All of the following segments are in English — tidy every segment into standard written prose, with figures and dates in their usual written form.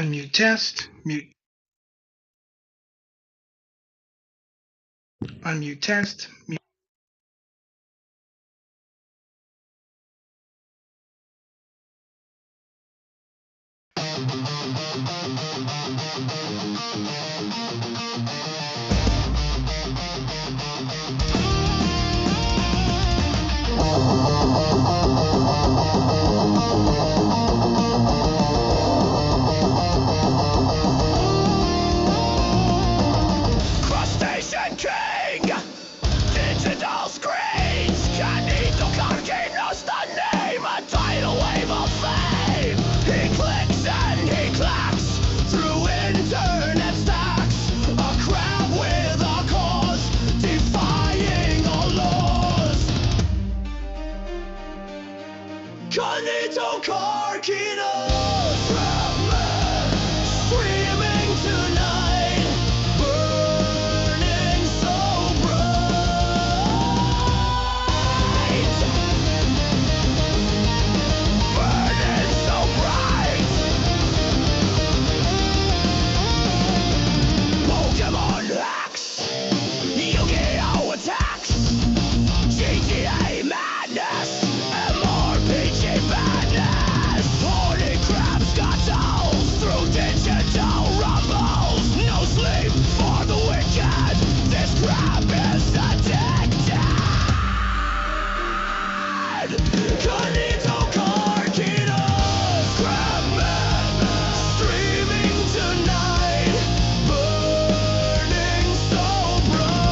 Unmute test. Mute. Unmute test. Mute. Crustacean King, digital screens, Canito Carquino's the name, a tidal wave of fame. He clicks and he clacks through internet stacks, a crowd with a cause, defying all laws. Canito Carquino's streaming tonight, burning so bright, burning so bright. Pokemon hacks, Yu-Gi-Oh attacks, GTA madness, MRPG madness. Holy crap, scuttles through digital rumbles. No sleep for the wicked. This crap is addicted. Canito Carquino's crap madness, streaming tonight, burning so bright.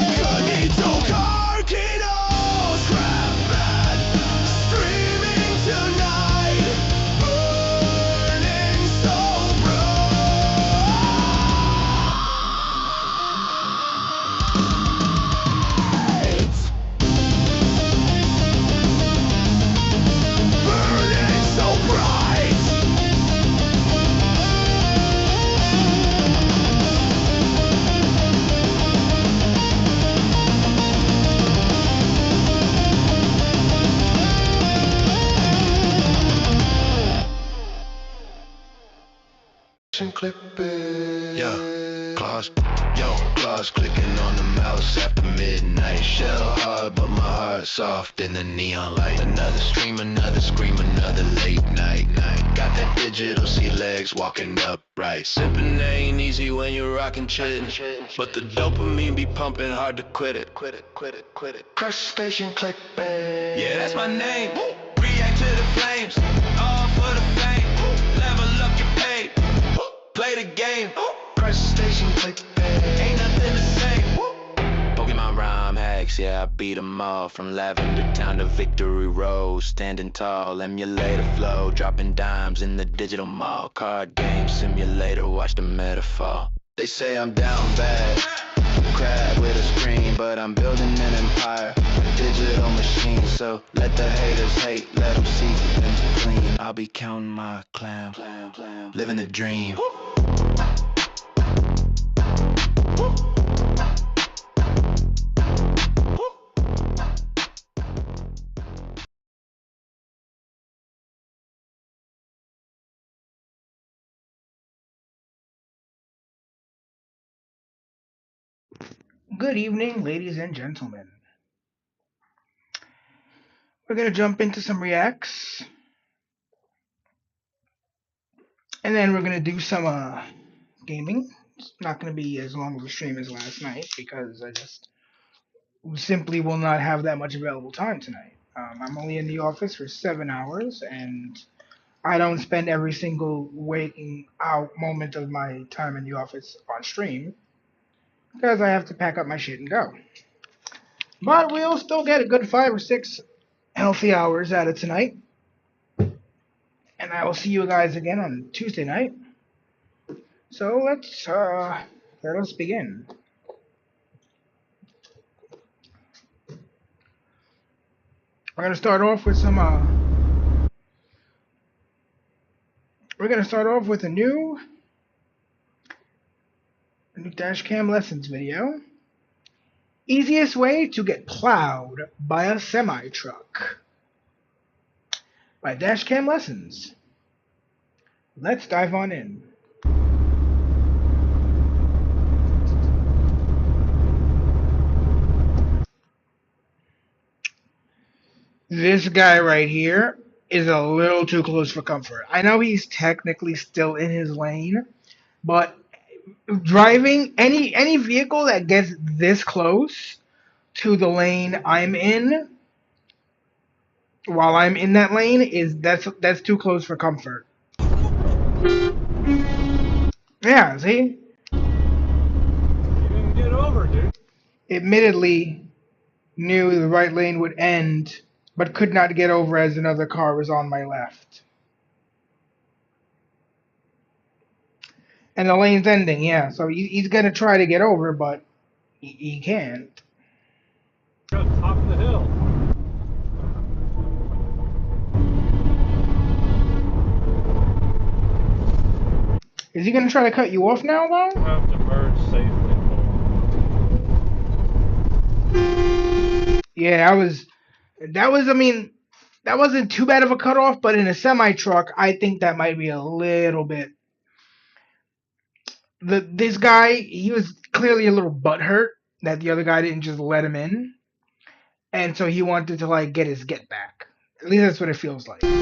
Canito Carquino's crap madness, streaming tonight, burning so bright. Burning so bright. Clip it. Claws clicking on the mouse after midnight. Shell hard, but my heart's soft in the neon light. Another stream, another scream, another late night. Got that digital sea legs walking upright. Sipping ain't easy when you're rocking chillin', but the dopamine be pumping hard to quit it. Crustacean clip it. Yeah, that's my name. React to the flames, all for the fame. Level up your pay, play the game. Crustacean clip it. Ain't nothing the same. Pokemon rhyme hacks, yeah, I beat 'em all. From Lavender Town to Victory Road. Standing tall, emulator flow. Dropping dimes in the digital mall. Card game simulator, watch the metaphor. They say I'm down bad, crab with a screen, but I'm building an empire, digital machine. So let the haters hate, let them see them clean. I'll be counting my clam, living the dream. Good evening, ladies and gentlemen. We're going to jump into some reacts. And then we're going to do some gaming. It's not going to be as long of a stream as last night because I just simply will not have that much available time tonight. I'm only in the office for 7 hours, and I don't spend every single waking out moment of my time in the office on stream because I have to pack up my shit and go. But we'll still get a good 5 or 6 healthy hours out of tonight. And I will see you guys again on Tuesday night. So let us begin. We're gonna start off with some we're gonna start off with a new dash cam lessons video. Easiest way to get plowed by a semi truck by dash cam lessons. Let's dive on in. This guy right here is a little too close for comfort. I know he's technically still in his lane, but driving any vehicle that gets this close to the lane I'm in while I'm in that lane is that's too close for comfort. Yeah, see? You didn't get over, dude. Admittedly knew the right lane would end, but could not get over as another car was on my left. And the lane's ending, yeah. So he's gonna try to get over, but he can't. Go to the top of the hill. Is he gonna try to cut you off now, You though? have to merge safely. Yeah, I mean, that wasn't too bad of a cutoff, but in a semi truck, I think that might be a little bit. This guy, he was clearly a little butthurt that the other guy didn't just let him in, and so he wanted to like get his get back. At least that's what it feels like. Hell,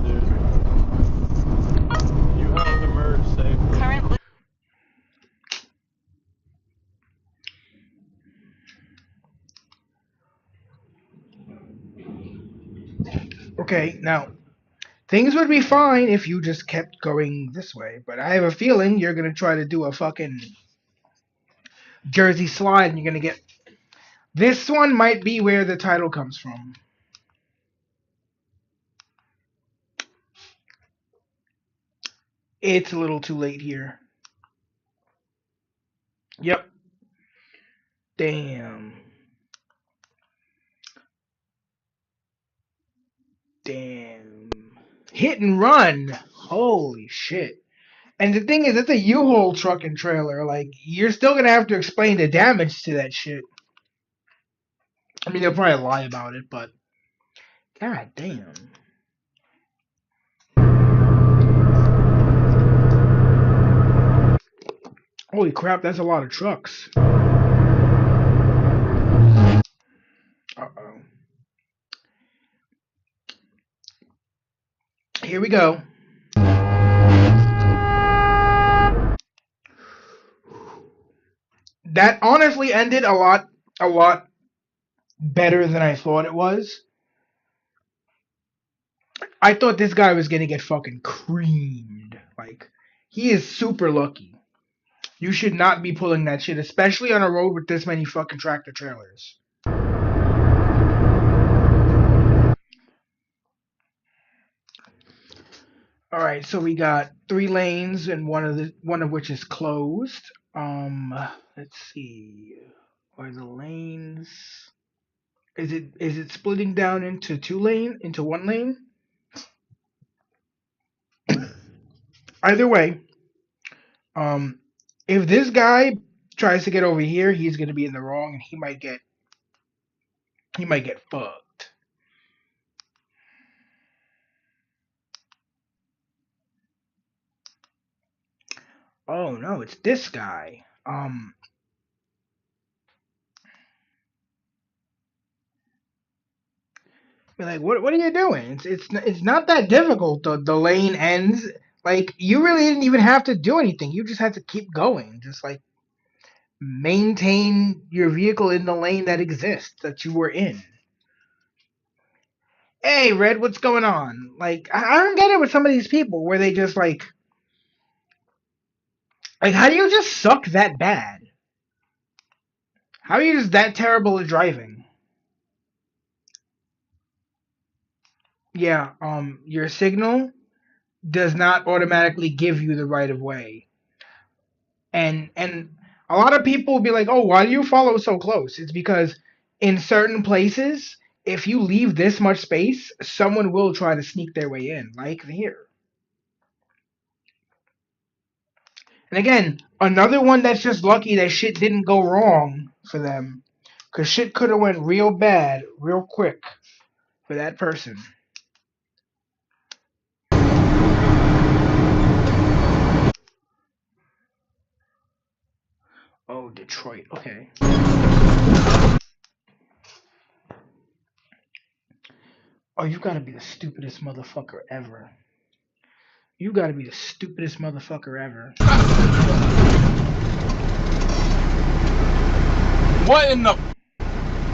dude. You have to merge safely. Currently. Okay, now things would be fine if you just kept going this way, but I have a feeling you're gonna try to do a fucking Jersey slide, and you're gonna get. This one might be where the title comes from. It's a little too late here. Yep. Damn. Damn. Hit and run. Holy shit. And the thing is, it's a U-Haul truck and trailer. Like, you're still gonna have to explain the damage to that shit. I mean, they'll probably lie about it, but god damn. Holy crap, that's a lot of trucks. Uh-oh. Here we go. That honestly ended a lot better than I thought it was. I thought this guy was gonna get fucking creamed. Like, he is super lucky. You should not be pulling that shit, especially on a road with this many fucking tractor trailers. All right, so we got 3 lanes and one of which is closed. Let's see. Are the lanes? Is it splitting down into into 1 lane? Either way, um, if this guy tries to get over here, he's gonna be in the wrong, and he might get fucked. Oh no, it's this guy. Like, what are you doing? It's not that difficult. The lane ends. Like, you really didn't even have to do anything. You just had to keep going. Just like maintain your vehicle in the lane that exists that you were in. Hey, Red, what's going on? Like, I don't get it with some of these people where they just like, how do you just suck that bad? How are you just that terrible at driving? Yeah, your signal does not automatically give you the right of way. And a lot of people will be like, "Oh, why do you follow so close?" It's because in certain places, if you leave this much space, someone will try to sneak their way in, like here. And again, another one that's just lucky that shit didn't go wrong for them, cause shit could have went real bad real quick for that person. Oh, Detroit. Okay. Oh, you gotta be the stupidest motherfucker ever. You gotta be the stupidest motherfucker ever. What in the?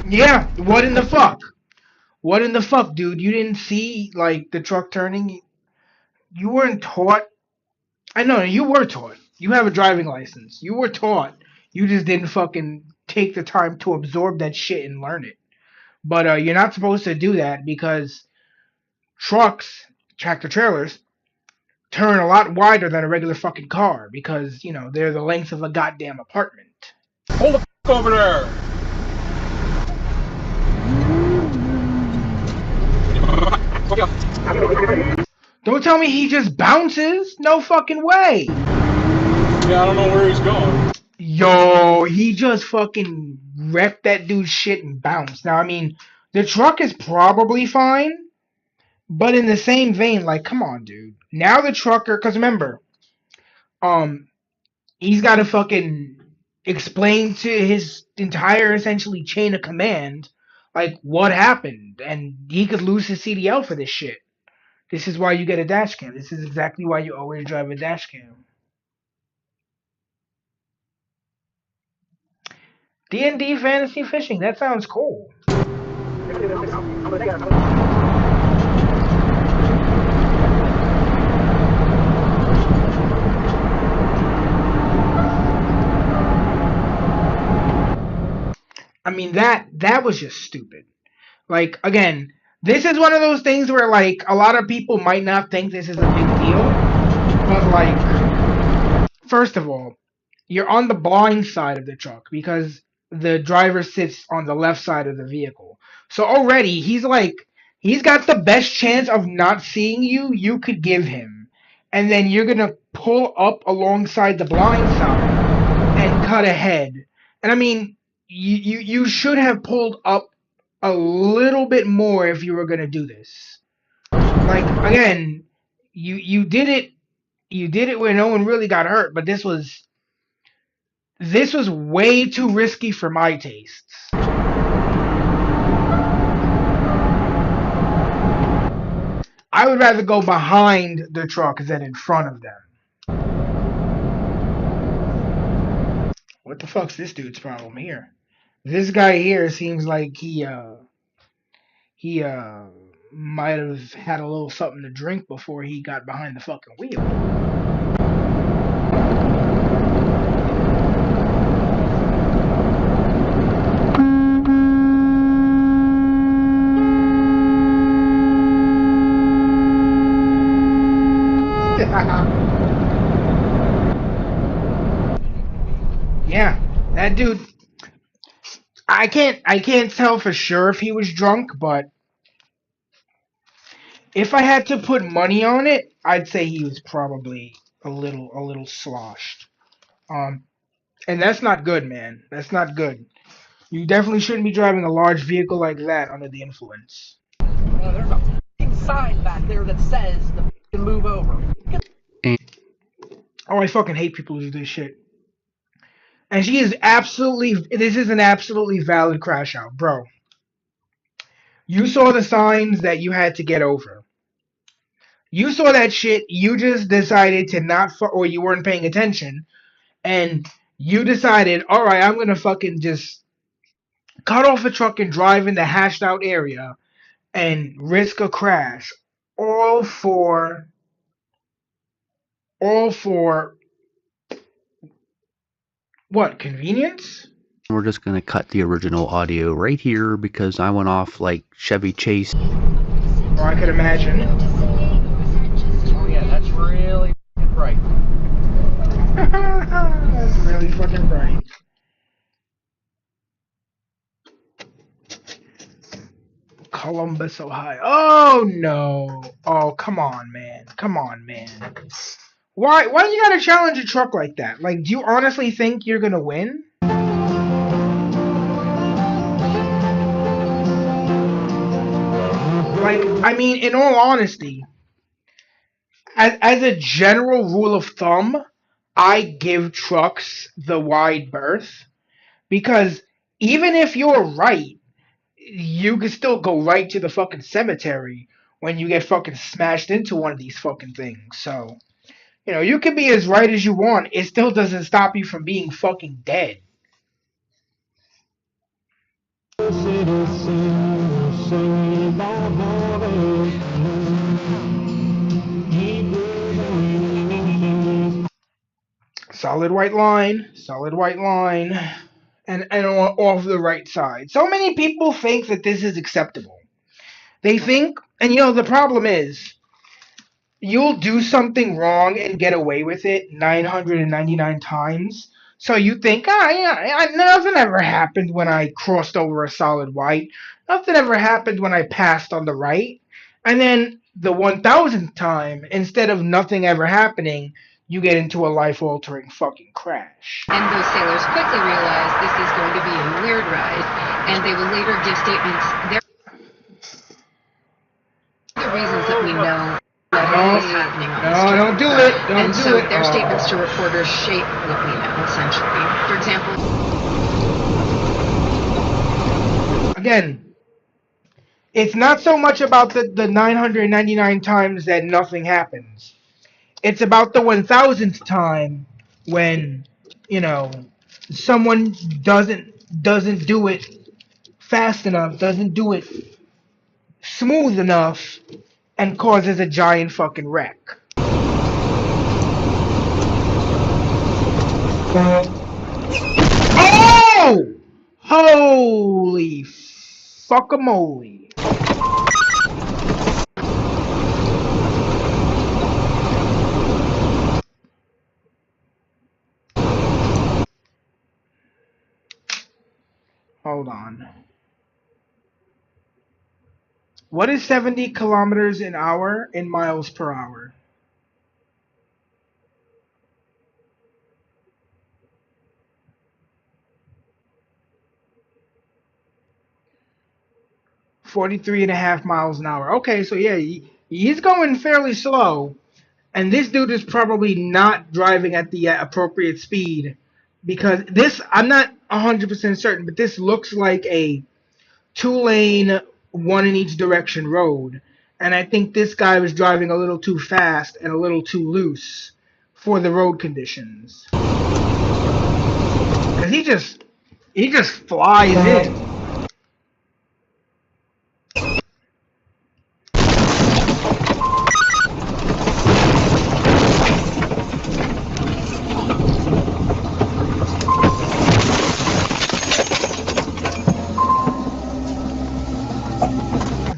Yeah, what in the fuck? What in the fuck, dude? You didn't see like the truck turning? You weren't taught. I know you were taught. You have a driving license. You were taught. You just didn't fucking take the time to absorb that shit and learn it. But you're not supposed to do that because trucks, tractor trailers, turn a lot wider than a regular fucking car because, you know, they're the length of a goddamn apartment. Hold the f over there. Don't tell me he just bounces. No fucking way. Yeah, I don't know where he's going. Yo, he just fucking wrecked that dude's shit and bounced. Now, I mean, the truck is probably fine, but in the same vein, like, come on, dude. Now the trucker, because remember, um, he's got to fucking explain to his entire essentially chain of command, like, what happened, and he could lose his CDL for this shit. This is why you get a dash cam. This is exactly why you always drive a dash cam. D&D fantasy fishing. That sounds cool. I mean that was just stupid. Like again, this is one of those things where like a lot of people might not think this is a big deal, but like first of all, you're on the blind side of the truck because the driver sits on the left side of the vehicle. So already he's got the best chance of not seeing you could give him. And then you're going to pull up alongside the blind side and cut ahead. And I mean, you should have pulled up a little bit more if you were going to do this. Like again, you did it where no one really got hurt, but this was way too risky for my tastes. I would rather go behind the truck than in front of them. What the fuck's this dude's problem here? This guy here seems like he might have had a little something to drink before he got behind the fucking wheel. Yeah, that dude. I can't tell for sure if he was drunk, but if I had to put money on it, I'd say he was probably a little sloshed. Um, and that's not good, man. That's not good. You definitely shouldn't be driving a large vehicle like that under the influence. There's a big sign back there that says the can move over. Oh, I fucking hate people who do this shit. And she is absolutely. This is an absolutely valid crash out, bro. You saw the signs that you had to get over. You saw that shit. You just decided to not, or you weren't paying attention, and you decided, all right, I'm gonna fucking just cut off a truck and drive in the hashed out area and risk a crash, all for, all for what? Convenience? We're just going to cut the original audio right here because I went off like Chevy Chase. Oh, I could imagine. Oh yeah, that's really bright. That's really fucking bright. Columbus, Ohio. Oh no. Oh, come on, man. Come on, man. Why do you gotta challenge a truck like that? Like, do you honestly think you're gonna win? Like, I mean, in all honesty, as a general rule of thumb, I give trucks the wide berth because even if you're right, you can still go right to the fucking cemetery when you get fucking smashed into one of these fucking things. So, you can be as right as you want. It still doesn't stop you from being fucking dead. Solid white line, and off the right side. So many people think that this is acceptable. They think, and the problem is, you'll do something wrong and get away with it 999 times. So you think, yeah, nothing ever happened when I crossed over a solid white. Nothing ever happened when I passed on the right. And then the 1000th time, instead of nothing ever happening, you get into a life-altering fucking crash. And those sailors quickly realize this is going to be a weird ride, and they will later give statements. There are the reasons that we know what is happening on this trip. Don't do it. Don't and do so it. their statements to reporters shape what we know, essentially. For example, again, it's not so much about the 999 times that nothing happens. It's about the 1000th time when, someone doesn't do it fast enough, doesn't do it smooth enough, and causes a giant fucking wreck. Oh! Holy fuckamole. Hold on. What is 70 kilometers an hour in miles per hour? Forty-three and a half miles an hour. Okay, so yeah, he's going fairly slow, and this dude is probably not driving at the appropriate speed because this, I'm not 100% certain, but this looks like a 2-lane, one in each direction road, and I think this guy was driving a little too fast and a little too loose for the road conditions. Because he just flies in.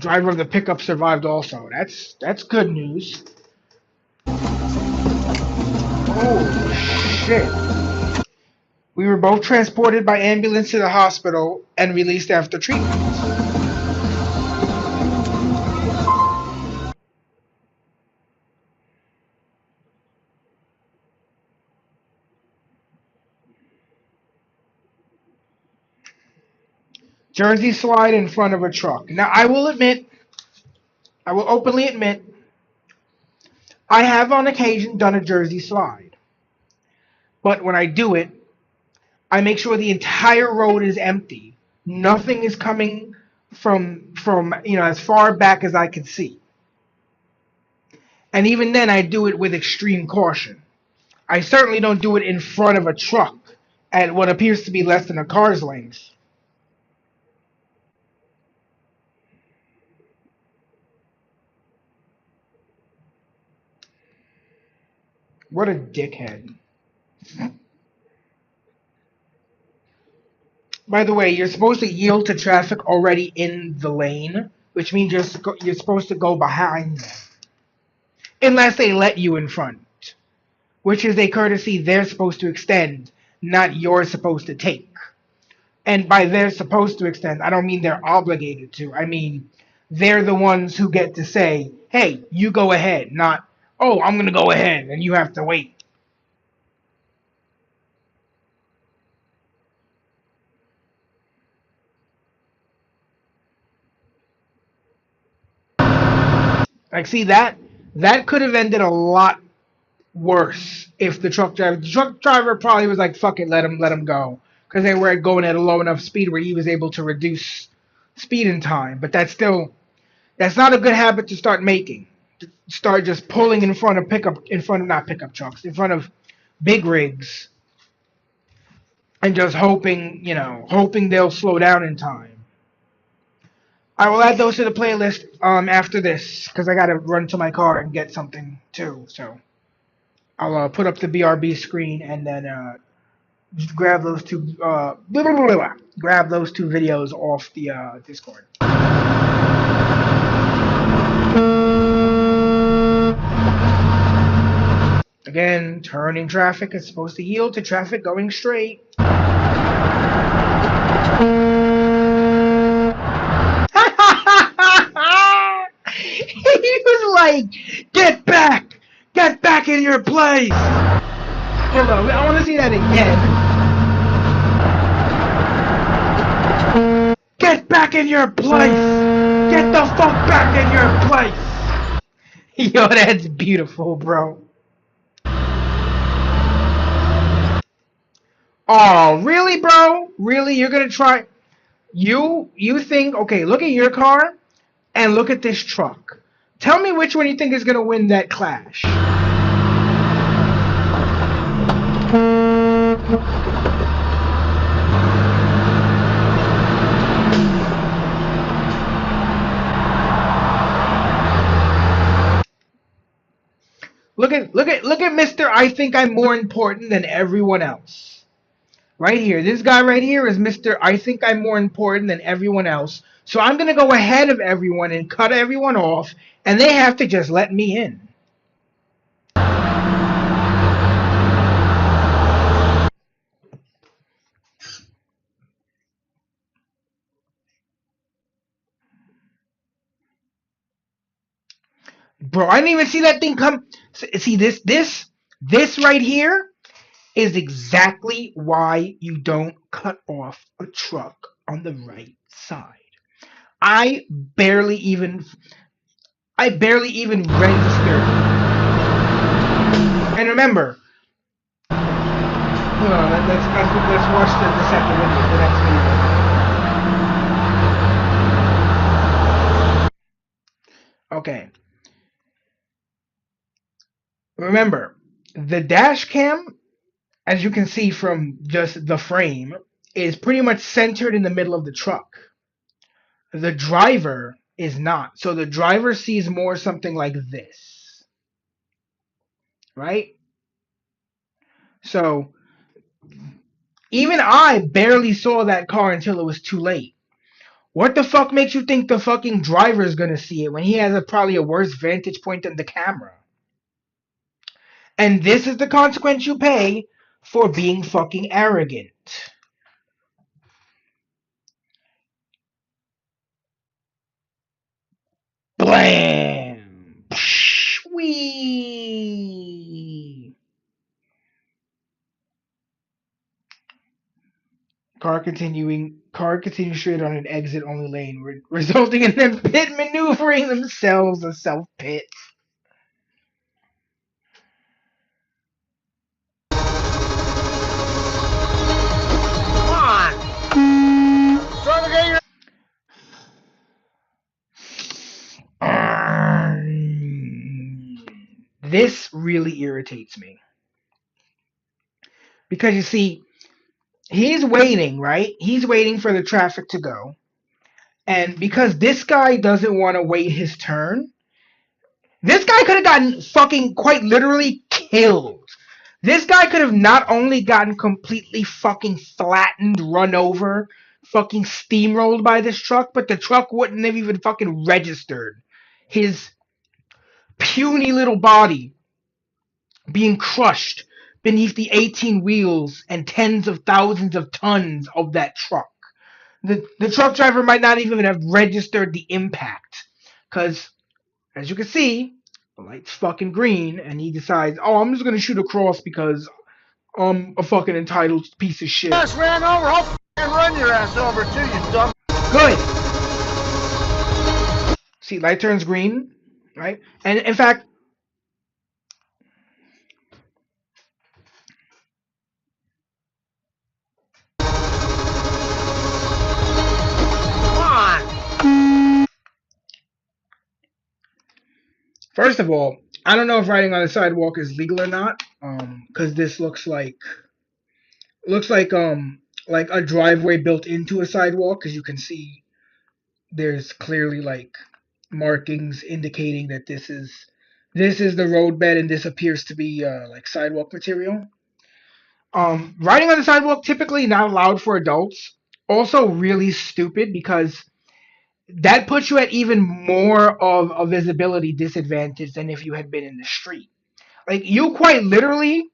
Driver of the pickup survived also. That's good news. Oh shit. We were both transported by ambulance to the hospital and released after treatment. Jersey slide in front of a truck. Now I will openly admit, I have on occasion done a Jersey slide. But when I do it, I make sure the entire road is empty. Nothing is coming from as far back as I can see. And even then I do it with extreme caution. I certainly don't do it in front of a truck at what appears to be less than a car's length. What a dickhead. By the way, you're supposed to yield to traffic already in the lane, which means you're supposed to go behind them, unless they let you in front, which is a courtesy they're supposed to extend, not you're supposed to take. And by they're supposed to extend, I don't mean they're obligated to. I mean they're the ones who get to say, hey, you go ahead, not, oh, I'm going to go ahead and you have to wait. Like, see, that could have ended a lot worse if the truck driver probably was like, fuck it, let him go, because they were going at a low enough speed where he was able to reduce speed and time. But that's not a good habit to start making. To start just pulling in front of not pickup trucks, in front of big rigs, and just hoping they'll slow down in time. I will add those to the playlist after this, because I gotta run to my car and get something too. So I'll put up the BRB screen and then just grab those two grab those two videos off the Discord. Again, turning traffic is supposed to yield to traffic going straight. He was like, get back in your place. Hold on, I want to see that again. Get back in your place. Get the fuck back in your place. Yo, that's beautiful, bro. Oh, really, bro? Really? You're gonna try? You think? Okay, look at your car and look at this truck. Tell me which one you think is gonna win that clash. Look at Mr. I think I'm more important than everyone else. Right here. This guy right here is Mr. I think I'm more important than everyone else. So I'm going to go ahead of everyone and cut everyone off, and they have to just let me in. Bro, I didn't even see that thing come. See, this right here is exactly why you don't cut off a truck on the right side. I barely even registered. And remember, hold on, let's watch the second video, the next video. Okay. Remember, the dash cam, as you can see from just the frame, is pretty much centered in the middle of the truck. The driver is not. So the driver sees more something like this. Right? So even I barely saw that car until it was too late. What the fuck makes you think the fucking driver is gonna see it when he has probably a worse vantage point than the camera? And this is the consequence you pay for being fucking arrogant. Blam! Wee! Car continues straight on an exit-only lane, resulting in them pit maneuvering themselves a self-pit. This really irritates me. Because you see, he's waiting, right? He's waiting for the traffic to go. And because this guy doesn't want to wait his turn, this guy could have gotten fucking quite literally killed. This guy could have not only gotten completely fucking flattened, run over, fucking steamrolled by this truck, but the truck wouldn't have even fucking registered his puny little body being crushed beneath the 18 wheels and tens of thousands of tons of that truck. The truck driver might not even have registered the impact, because as you can see, the light's fucking green, and he decides, oh, I'm just gonna shoot across because I'm a fucking entitled piece of shit. Just ran over, I'll fucking run your ass over too, you dumb. Good. See, light turns green, right? And in fact, first of all, I don't know if riding on the sidewalk is legal or not, because this looks like a driveway built into a sidewalk, because you can see there's clearly like markings indicating that this is the roadbed, and this appears to be like sidewalk material. Riding on the sidewalk typically not allowed for adults. Also really stupid because that puts you at even more of a visibility disadvantage than if you had been in the street. Like, you quite literally,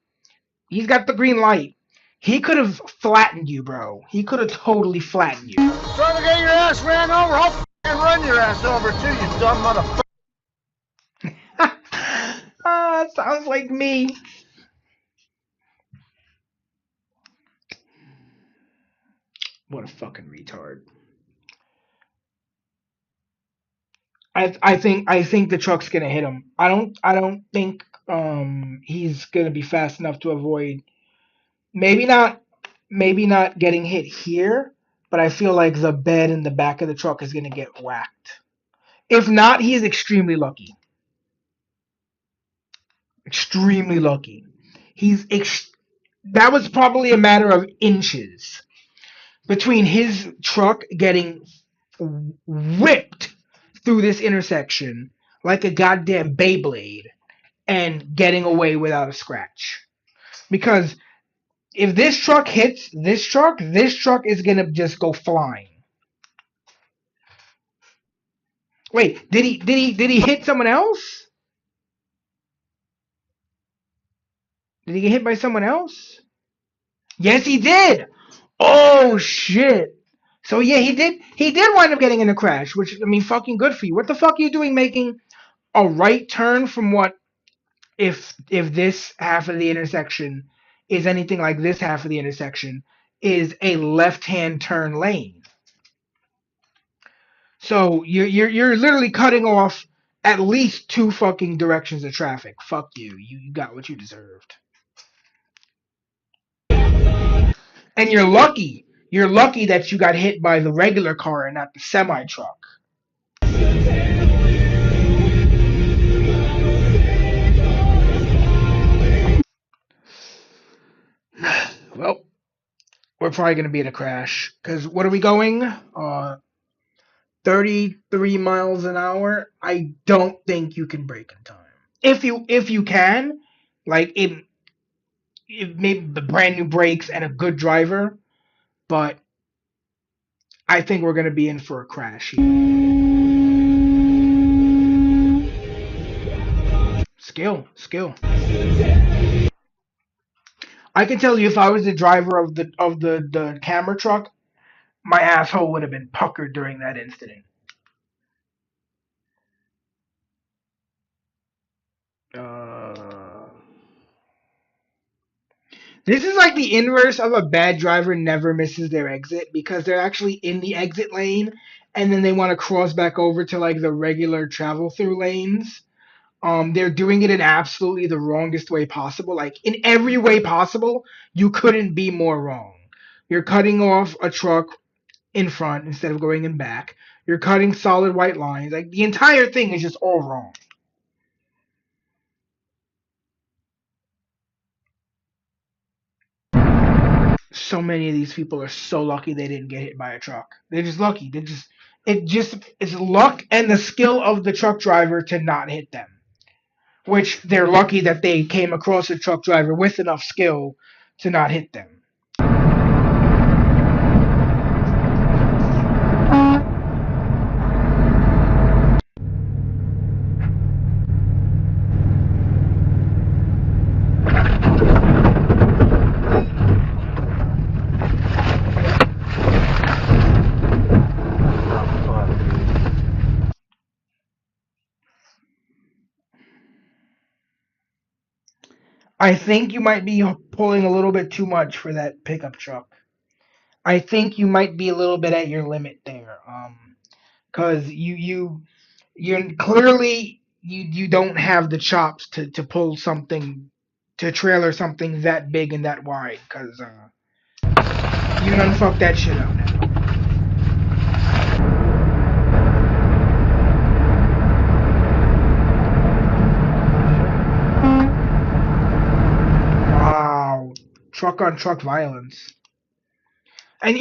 he's got the green light. He could have flattened you, bro. He could have totally flattened you. Trying to get your ass ran over, I'll fucking run your ass over too, you dumb motherfucker. Sounds like me. What a fucking retard. I think the truck's gonna hit him. I don't think he's gonna be fast enough to avoid. Maybe not getting hit here, but I feel like the bed in the back of the truck is gonna get whacked. If not, he is extremely lucky. Extremely lucky. That was probably a matter of inches between his truck getting whipped through this intersection like a goddamn Beyblade and getting away without a scratch. Because if this truck hits this truck is gonna just go flying. Wait, did he hit someone else? Did he get hit by someone else? Yes, he did. Oh shit. So yeah, he did wind up getting in a crash, which, I mean, fucking good for you. What the fuck are you doing making a right turn from what, if this half of the intersection is anything like this half of the intersection, is a left-hand turn lane. So you're literally cutting off at least two fucking directions of traffic. Fuck you. You got what you deserved. And you're lucky. You're lucky that you got hit by the regular car and not the semi truck. Well, we're probably going to be in a crash. Because what are we going? 33 miles an hour. I don't think you can brake in time. If you can, like, it maybe the brand new brakes and a good driver, but I think we're going to be in for a crash here. Skill. I can tell you, if I was the driver of the camera truck, my asshole would have been puckered during that incident. This is like the inverse of a bad driver never misses their exit, because they're actually in the exit lane and then they want to cross back over to like the regular travel through lanes. They're doing it in absolutely the wrongest way possible. Like, in every way possible, you couldn't be more wrong. You're cutting off a truck in front instead of going in back. You're cutting solid white lines. Like, the entire thing is just all wrong. So many of these people are so lucky they didn't get hit by a truck. They're just lucky. It's luck and the skill of the truck driver to not hit them. Which they're lucky that they came across a truck driver with enough skill to not hit them. I think you might be pulling a little bit too much for that pickup truck. I think you might be a little bit at your limit there. Cause you're clearly you don't have the chops to pull something to trailer something that big and that wide. Cause you done fucked that shit up now. Wow, truck on truck violence. And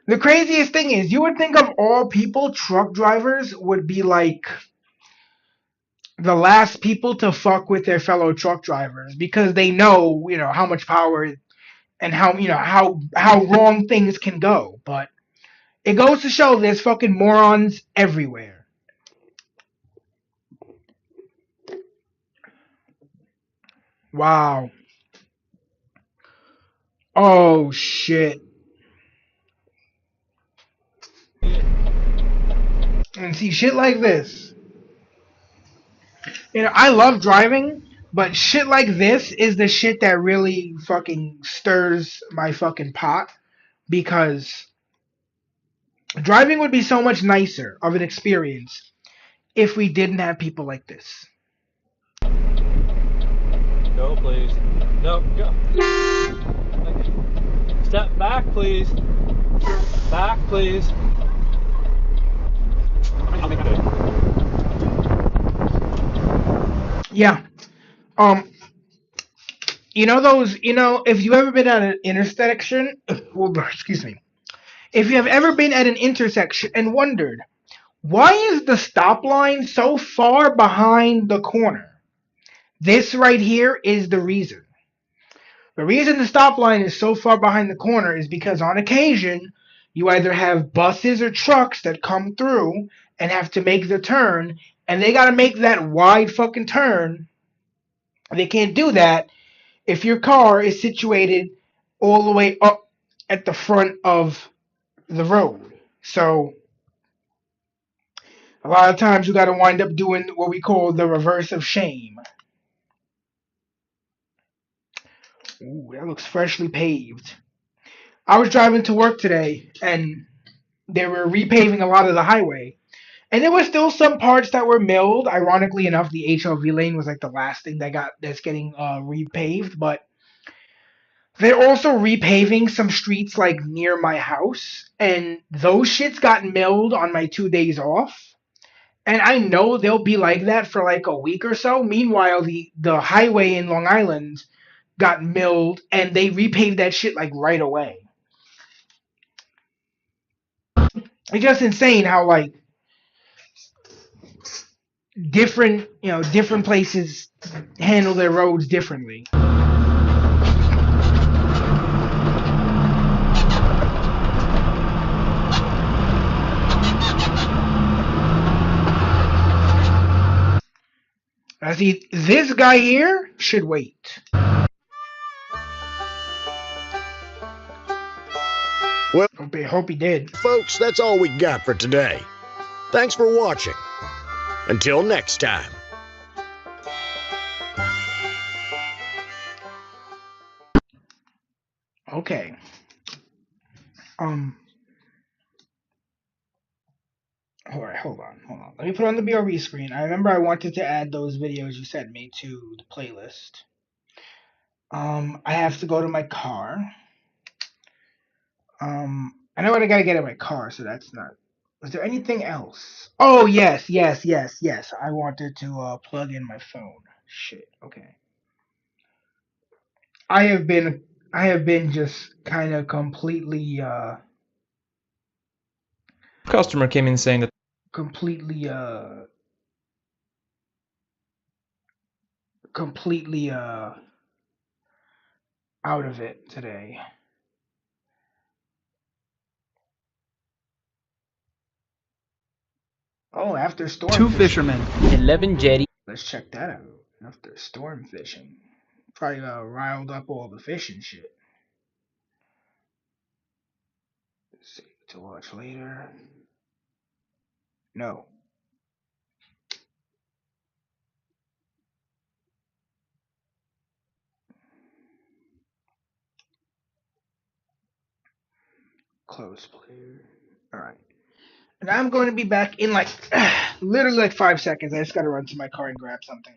the craziest thing is, you would think of all people, truck drivers would be like the last people to fuck with their fellow truck drivers because they know, how much power and how wrong things can go. But it goes to show there's fucking morons everywhere. Wow. Oh shit. And see shit like this. I love driving, but shit like this is the shit that really fucking stirs my fucking pot because driving would be so much nicer of an experience if we didn't have people like this. Go, please. No, go. Step back, please. Back, please. Yeah. Um. If you've ever been at an intersection, well, excuse me, if you have ever been at an intersection and wondered why is the stop line so far behind the corner, this right here is the reason. The reason the stop line is so far behind the corner is because on occasion you either have buses or trucks that come through and have to make the turn, and they got to make that wide fucking turn. They can't do that if your car is situated all the way up at the front of the road. So a lot of times you got to wind up doing what we call the reverse of shame. Ooh, that looks freshly paved. I was driving to work today and they were repaving a lot of the highway. And there were still some parts that were milled. Ironically enough, the HLV lane was like the last thing that's getting repaved, but they're also repaving some streets like near my house, and those shits got milled on my 2 days off. And I know they'll be like that for like a week or so. Meanwhile, the highway in Long Island got milled, and they repaved that shit like right away. It's just insane how like different places handle their roads differently. I see this guy here should wait. Well, Hope he did. folks, that's all we got for today. Thanks for watching. Until next time. Okay. Alright, hold on. Let me put on the BRB screen. I remember I wanted to add those videos you sent me to the playlist. I have to go to my car. I know what I gotta get in my car, so that's not. Was there anything else? Oh yes. I wanted to plug in my phone. Shit. Okay. I have been just kind of Customer came in saying that completely completely out of it today. Oh, after storm Two fishing. fishermen, 11 jetty. Let's check that out. After storm fishing. Probably riled up all the fish and shit. Let's see, to watch later. No. Close player. Alright. And I'm going to be back in like literally like 5 seconds. I just gotta run to my car and grab something.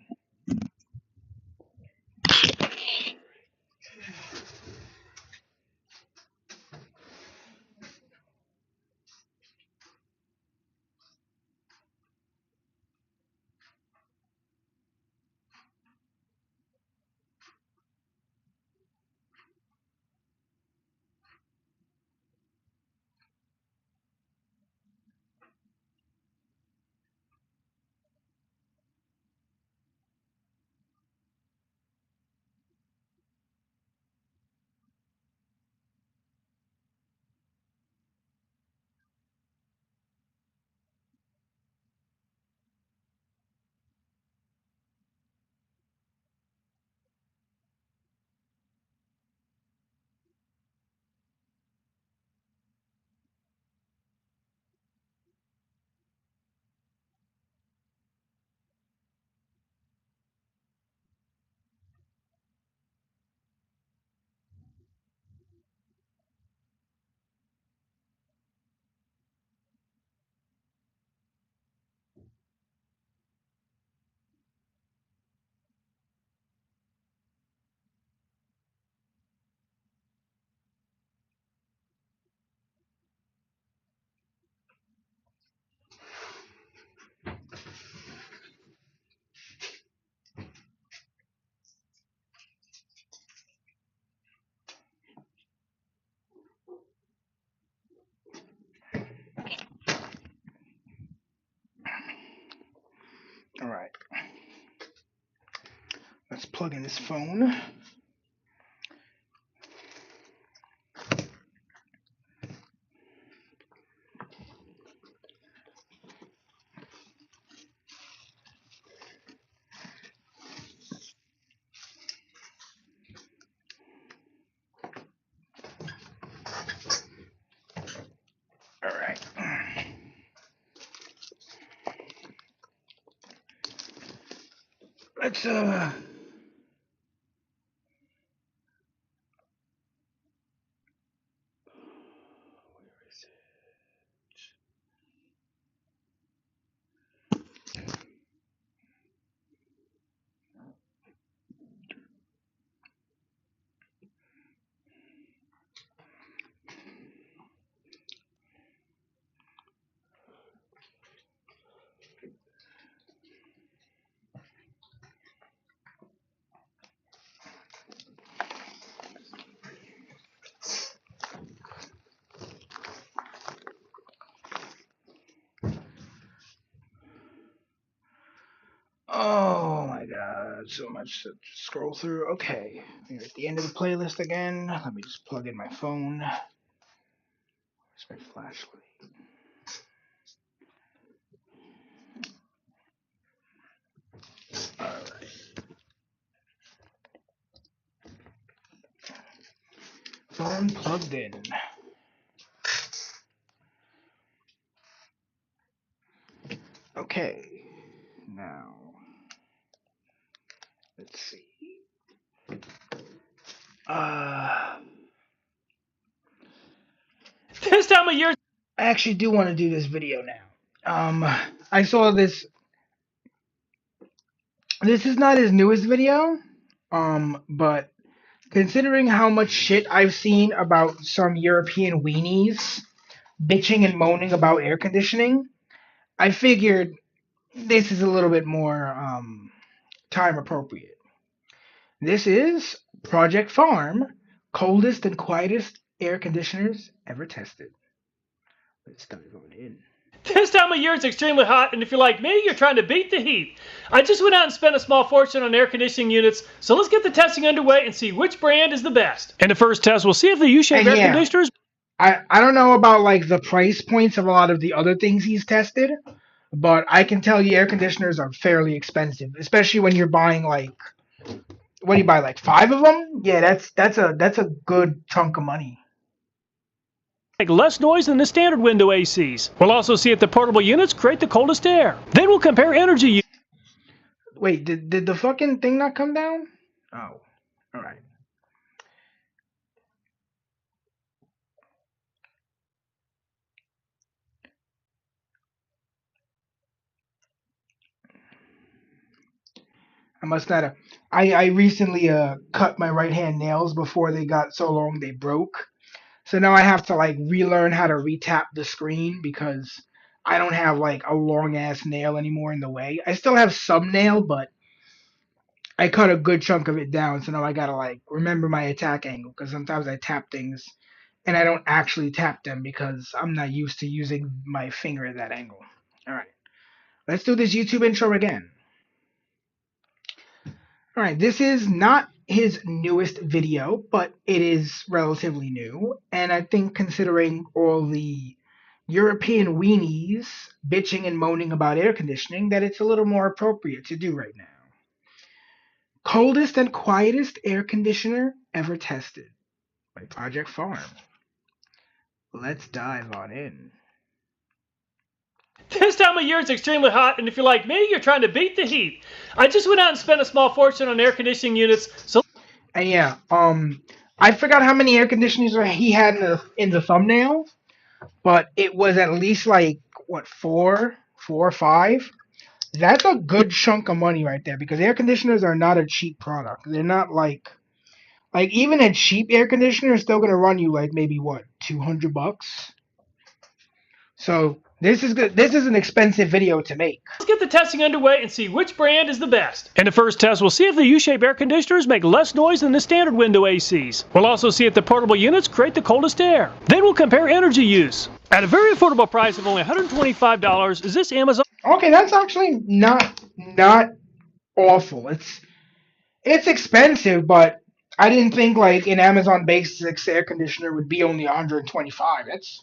Alright. Let's plug in this phone. Alright. Let's Oh my god, so much to scroll through. Okay, we're at the end of the playlist again. Let me just plug in my phone. Where's my flashlight? Alright. Phone plugged in. Okay, now let's see. This time of year. I actually do want to do this video now. I saw this. This is not his newest video, but considering how much shit I've seen about some European weenies bitching and moaning about air conditioning, I figured this is a little bit more time appropriate. This is Project Farm, coldest and quietest air conditioners ever tested. Let's start going in. This time of year it's extremely hot, and if you're like me, you're trying to beat the heat. I just went out and spent a small fortune on air conditioning units, so let's get the testing underway and see which brand is the best. In the first test, we'll see if the U-shaped air conditioners. I don't know about like the price points of a lot of the other things he's tested, but I can tell you air conditioners are fairly expensive, especially when you're buying like, what do you buy, like 5 of them? Yeah, that's a good chunk of money. Make less noise than the standard window ACs. We'll also see if the portable units create the coldest air. Then we'll compare energy. Wait, did the fucking thing not come down? Oh, all right. I must not have. I recently cut my right hand nails before they got so long they broke. So now I have to like relearn how to retap the screen because I don't have like a long ass nail anymore in the way. I still have some nail, but I cut a good chunk of it down. So now I gotta like remember my attack angle because sometimes I tap things and I don't actually tap them because I'm not used to using my finger at that angle. All right, let's do this YouTube intro again. All right, this is not his newest video, but it is relatively new. And I think considering all the European weenies bitching and moaning about air conditioning, that it's a little more appropriate to do right now. Coldest and quietest air conditioner ever tested by Project Farm. Let's dive on in. This time of year it's extremely hot, and if you're like me, you're trying to beat the heat. I just went out and spent a small fortune on air conditioning units, so... And yeah, I forgot how many air conditioners he had in the thumbnail, but it was at least like, what, four or five? That's a good chunk of money right there, because air conditioners are not a cheap product. They're not like even a cheap air conditioner is still going to run you like maybe, what, $200? So this is good. This is an expensive video to make. Let's get the testing underway and see which brand is the best. In the first test, we'll see if the U-shape air conditioners make less noise than the standard window ACs. We'll also see if the portable units create the coldest air. Then we'll compare energy use. At a very affordable price of only $125, is this Amazon... Okay, that's actually not awful. It's expensive, but I didn't think like an Amazon Basics air conditioner would be only $125.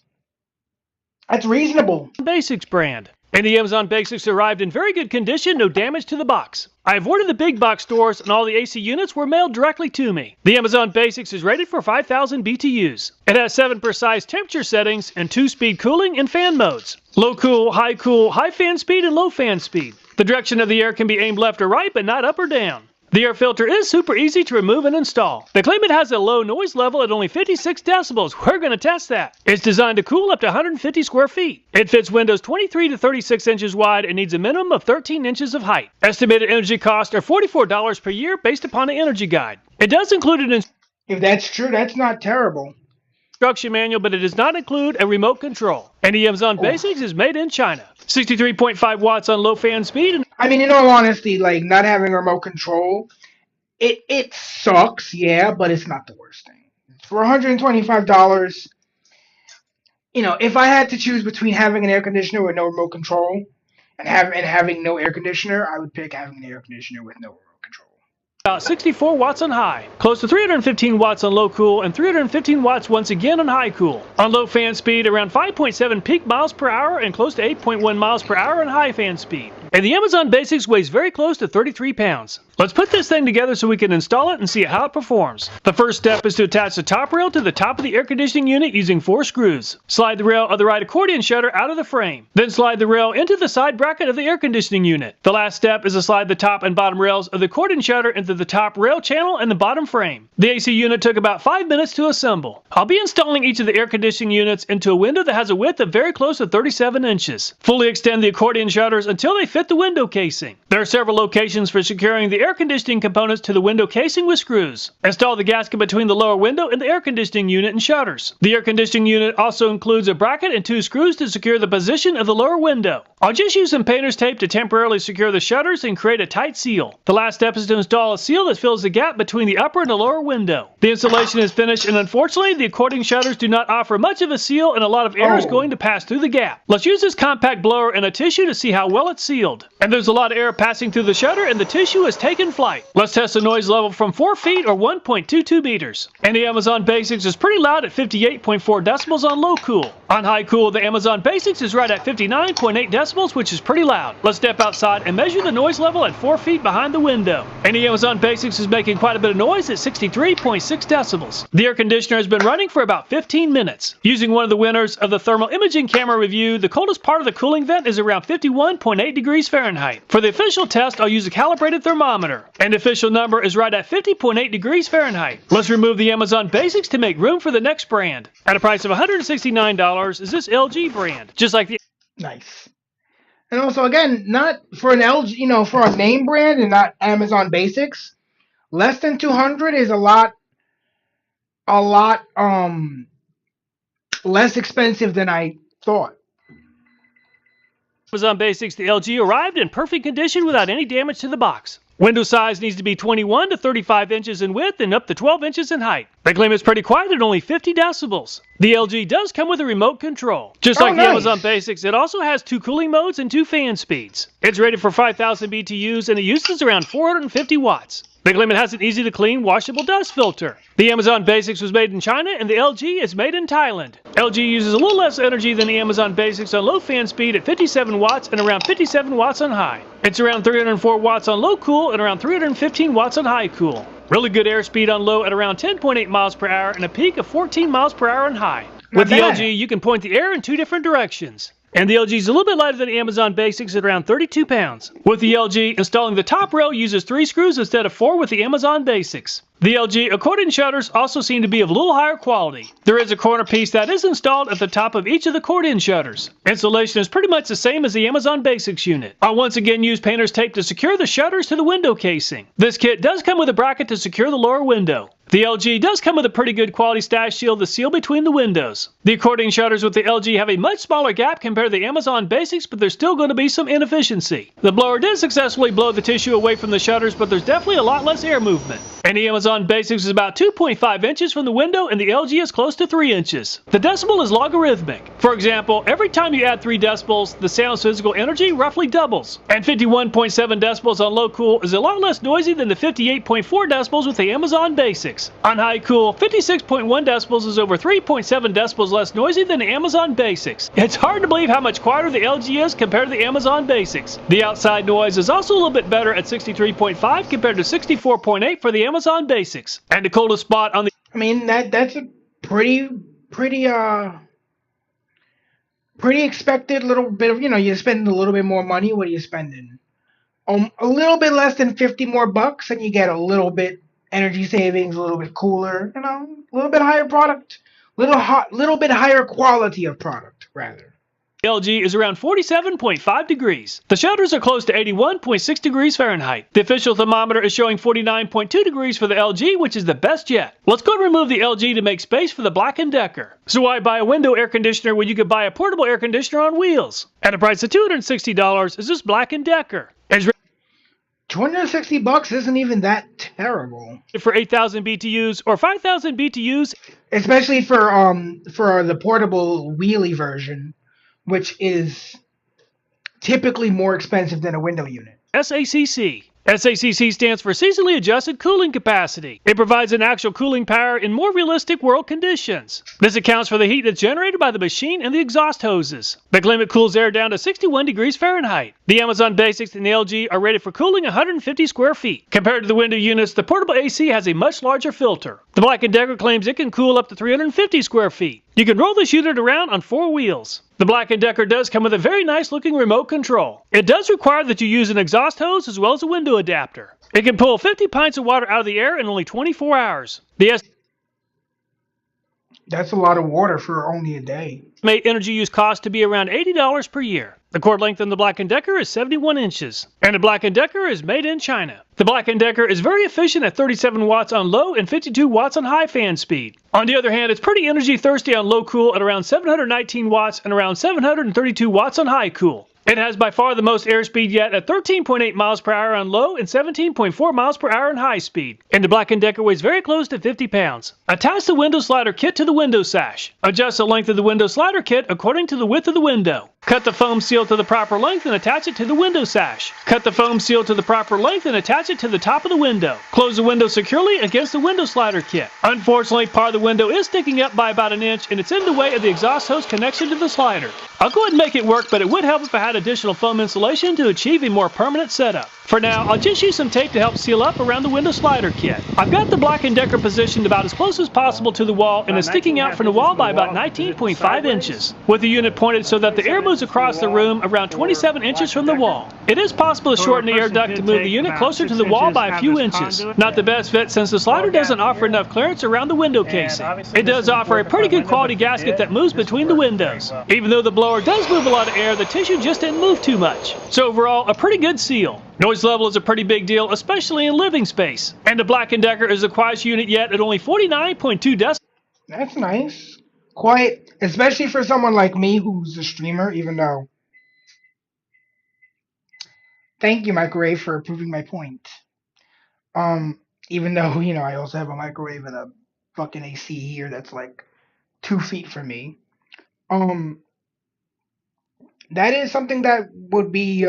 That's reasonable. Basics brand. And the Amazon Basics arrived in very good condition, no damage to the box. I avoided the big box stores and all the AC units were mailed directly to me. The Amazon Basics is rated for 5,000 BTUs. It has 7 precise temperature settings and 2-speed cooling and fan modes. Low cool, high fan speed, and low fan speed. The direction of the air can be aimed left or right, but not up or down. The air filter is super easy to remove and install. They claim it has a low noise level at only 56 decibels. We're going to test that. It's designed to cool up to 150 square feet. It fits windows 23 to 36 inches wide and needs a minimum of 13 inches of height. Estimated energy costs are $44 per year based upon the energy guide. It does include an If that's true, that's not terrible. Instruction manual, but it does not include a remote control. And the Amazon Basics is made in China. 63.5 watts on low fan speed. I mean, in all honesty, like not having a remote control, it sucks, yeah, but it's not the worst thing. For $125, you know, if I had to choose between having an air conditioner with no remote control and having no air conditioner, I would pick having an air conditioner with no remote control. About 64 watts on high, close to 315 watts on low cool, and 315 watts once again on high cool. On low fan speed, around 5.7 peak miles per hour and close to 8.1 miles per hour on high fan speed. And the Amazon Basics weighs very close to 33 pounds. Let's put this thing together so we can install it and see how it performs. The first step is to attach the top rail to the top of the air conditioning unit using 4 screws. Slide the rail of the right accordion shutter out of the frame. Then slide the rail into the side bracket of the air conditioning unit. The last step is to slide the top and bottom rails of the accordion shutter into the top rail channel and the bottom frame. The AC unit took about 5 minutes to assemble. I'll be installing each of the air conditioning units into a window that has a width of very close to 37 inches. Fully extend the accordion shutters until they fit the window casing. There are several locations for securing the air conditioning components to the window casing with screws. Install the gasket between the lower window and the air conditioning unit and shutters. The air conditioning unit also includes a bracket and 2 screws to secure the position of the lower window. I'll just use some painter's tape to temporarily secure the shutters and create a tight seal. The last step is to install a seal that fills the gap between the upper and the lower window. The installation is finished, and unfortunately the accordion shutters do not offer much of a seal and a lot of air is going to pass through the gap. Let's use this compact blower and a tissue to see how well it's sealed. And there's a lot of air passing through the shutter and the tissue has taken flight. Let's test the noise level from 4 feet or 1.22 meters. And the Amazon Basics is pretty loud at 58.4 decibels on low cool. On high cool, the Amazon Basics is right at 59.8 decibels, which is pretty loud. Let's step outside and measure the noise level at 4 feet behind the window. And the Amazon Basics is making quite a bit of noise at 63.6 decibels. The air conditioner has been running for about 15 minutes. Using one of the winners of the thermal imaging camera review, the coldest part of the cooling vent is around 51.8 degrees Fahrenheit. For the official test, I'll use a calibrated thermometer. And the official number is right at 50.8 degrees Fahrenheit. Let's remove the Amazon Basics to make room for the next brand. At a price of $169, is this LG brand. Just like the... Nice. And also, again, not for an LG, for a name brand and not Amazon Basics, less than 200 is a lot less expensive than I thought. Amazon Basics, the LG arrived in perfect condition without any damage to the box. Window size needs to be 21 to 35 inches in width and up to 12 inches in height. They claim it's pretty quiet at only 50 decibels. The LG does come with a remote control. Just like the Amazon Basics, it also has 2 cooling modes and 2 fan speeds. It's rated for 5,000 BTUs and it uses around 450 watts. They claim it has an easy-to-clean, washable dust filter. The Amazon Basics was made in China, and the LG is made in Thailand. LG uses a little less energy than the Amazon Basics on low fan speed at 57 watts and around 57 watts on high. It's around 304 watts on low cool and around 315 watts on high cool. Really good airspeed on low at around 10.8 miles per hour and a peak of 14 miles per hour on high. With the LG, you can point the air in 2 different directions. And the LG is a little bit lighter than the Amazon Basics at around 32 pounds. With the LG, installing the top rail uses 3 screws instead of 4 with the Amazon Basics. The LG accordion shutters also seem to be of a little higher quality. There is a corner piece that is installed at the top of each of the accordion shutters. Installation is pretty much the same as the Amazon Basics unit. I'll once again use painter's tape to secure the shutters to the window casing. This kit does come with a bracket to secure the lower window. The LG does come with a pretty good quality stash shield to seal between the windows. The accordion shutters with the LG have a much smaller gap compared to the Amazon Basics, but there's still going to be some inefficiency. The blower did successfully blow the tissue away from the shutters, but there's definitely a lot less air movement. And the Amazon Basics is about 2.5 inches from the window, and the LG is close to 3 inches. The decibel is logarithmic. For example, every time you add 3 decibels, the sound's physical energy roughly doubles. And 51.7 decibels on low cool is a lot less noisy than the 58.4 decibels with the Amazon Basics. On high cool, 56.1 decibels is over 3.7 decibels less noisy than the Amazon Basics. It's hard to believe how much quieter the LG is compared to the Amazon Basics. The outside noise is also a little bit better at 63.5 compared to 64.8 for the Amazon Basics. And the coldest spot on the... I mean, that's a pretty expected little bit of, you spend a little bit more money. What are you spending? A little bit less than 50 more bucks and you get a little bit energy savings, a little bit cooler, a little bit higher product, little bit higher quality of product, rather. LG is around 47.5 degrees. The shutters are close to 81.6 degrees Fahrenheit. The official thermometer is showing 49.2 degrees for the LG, which is the best yet. Let's go and remove the LG to make space for the Black & Decker. So why buy a window air conditioner when you could buy a portable air conditioner on wheels? At a price of $260 is this Black & Decker. $260 isn't even that terrible. For 8,000 BTUs or 5,000 BTUs, especially for the portable wheelie version, which is typically more expensive than a window unit. SACC. SACC stands for Seasonally Adjusted Cooling Capacity. It provides an actual cooling power in more realistic world conditions. This accounts for the heat that's generated by the machine and the exhaust hoses. The climate cools air down to 61 degrees Fahrenheit. The Amazon Basics and the LG are rated for cooling 150 square feet. Compared to the window units, the portable AC has a much larger filter. The Black & Decker claims it can cool up to 350 square feet. You can roll this unit around on 4 wheels. The Black & Decker does come with a very nice looking remote control. It does require that you use an exhaust hose as well as a window adapter. It can pull 50 pints of water out of the air in only 24 hours. That's a lot of water for only a day. Estimate energy use cost to be around $80 per year. The cord length on the Black & Decker is 71 inches, and the Black & Decker is made in China. The Black & Decker is very efficient at 37 watts on low and 52 watts on high fan speed. On the other hand, it's pretty energy thirsty on low cool at around 719 watts and around 732 watts on high cool. It has by far the most airspeed yet at 13.8 miles per hour on low and 17.4 miles per hour on high speed. And the Black & Decker weighs very close to 50 pounds. Attach the window slider kit to the window sash. Adjust the length of the window slider kit according to the width of the window. Cut the foam seal to the proper length and attach it to the window sash. Cut the foam seal to the proper length and attach it to the top of the window. Close the window securely against the window slider kit. Unfortunately, part of the window is sticking up by about an inch and it's in the way of the exhaust hose connection to the slider. I'll go ahead and make it work, but it would help if I had additional foam insulation to achieve a more permanent setup. For now, I'll just use some tape to help seal up around the window slider kit. I've got the Black & Decker positioned about as close as possible to the wall and is sticking out from the wall by about 19.5 inches. With the unit pointed so that the air moves is across the room around 27 inches from the wall. It is possible to shorten the air duct to move the unit closer to the wall by a few inches. Not the best fit since the slider doesn't offer enough clearance around the window casing. It does offer a pretty good quality gasket that moves between the windows. Even though the blower does move a lot of air, the tissue just didn't move too much. So overall, a pretty good seal. Noise level is a pretty big deal, especially in living space. And the Black & Decker is the quietest unit yet at only 49.2 decibels. That's nice. Quiet, especially for someone like me who's a streamer, even though... Thank you, Microwave, for proving my point. Even though, you know, I also have a microwave and a fucking AC here that's like 2 feet from me. That is something that would be,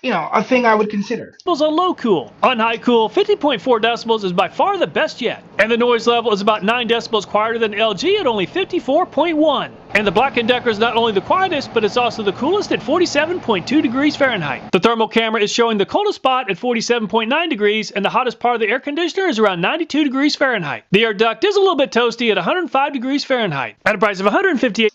you know, a thing I would consider. On low cool. On high cool, 50.4 decibels is by far the best yet. And the noise level is about 9 decibels quieter than LG at only 54.1. And the Black & Decker is not only the quietest, but it's also the coolest at 47.2 degrees Fahrenheit. The thermal camera is showing the coldest spot at 47.9 degrees, and the hottest part of the air conditioner is around 92 degrees Fahrenheit. The air duct is a little bit toasty at 105 degrees Fahrenheit. At a price of $158.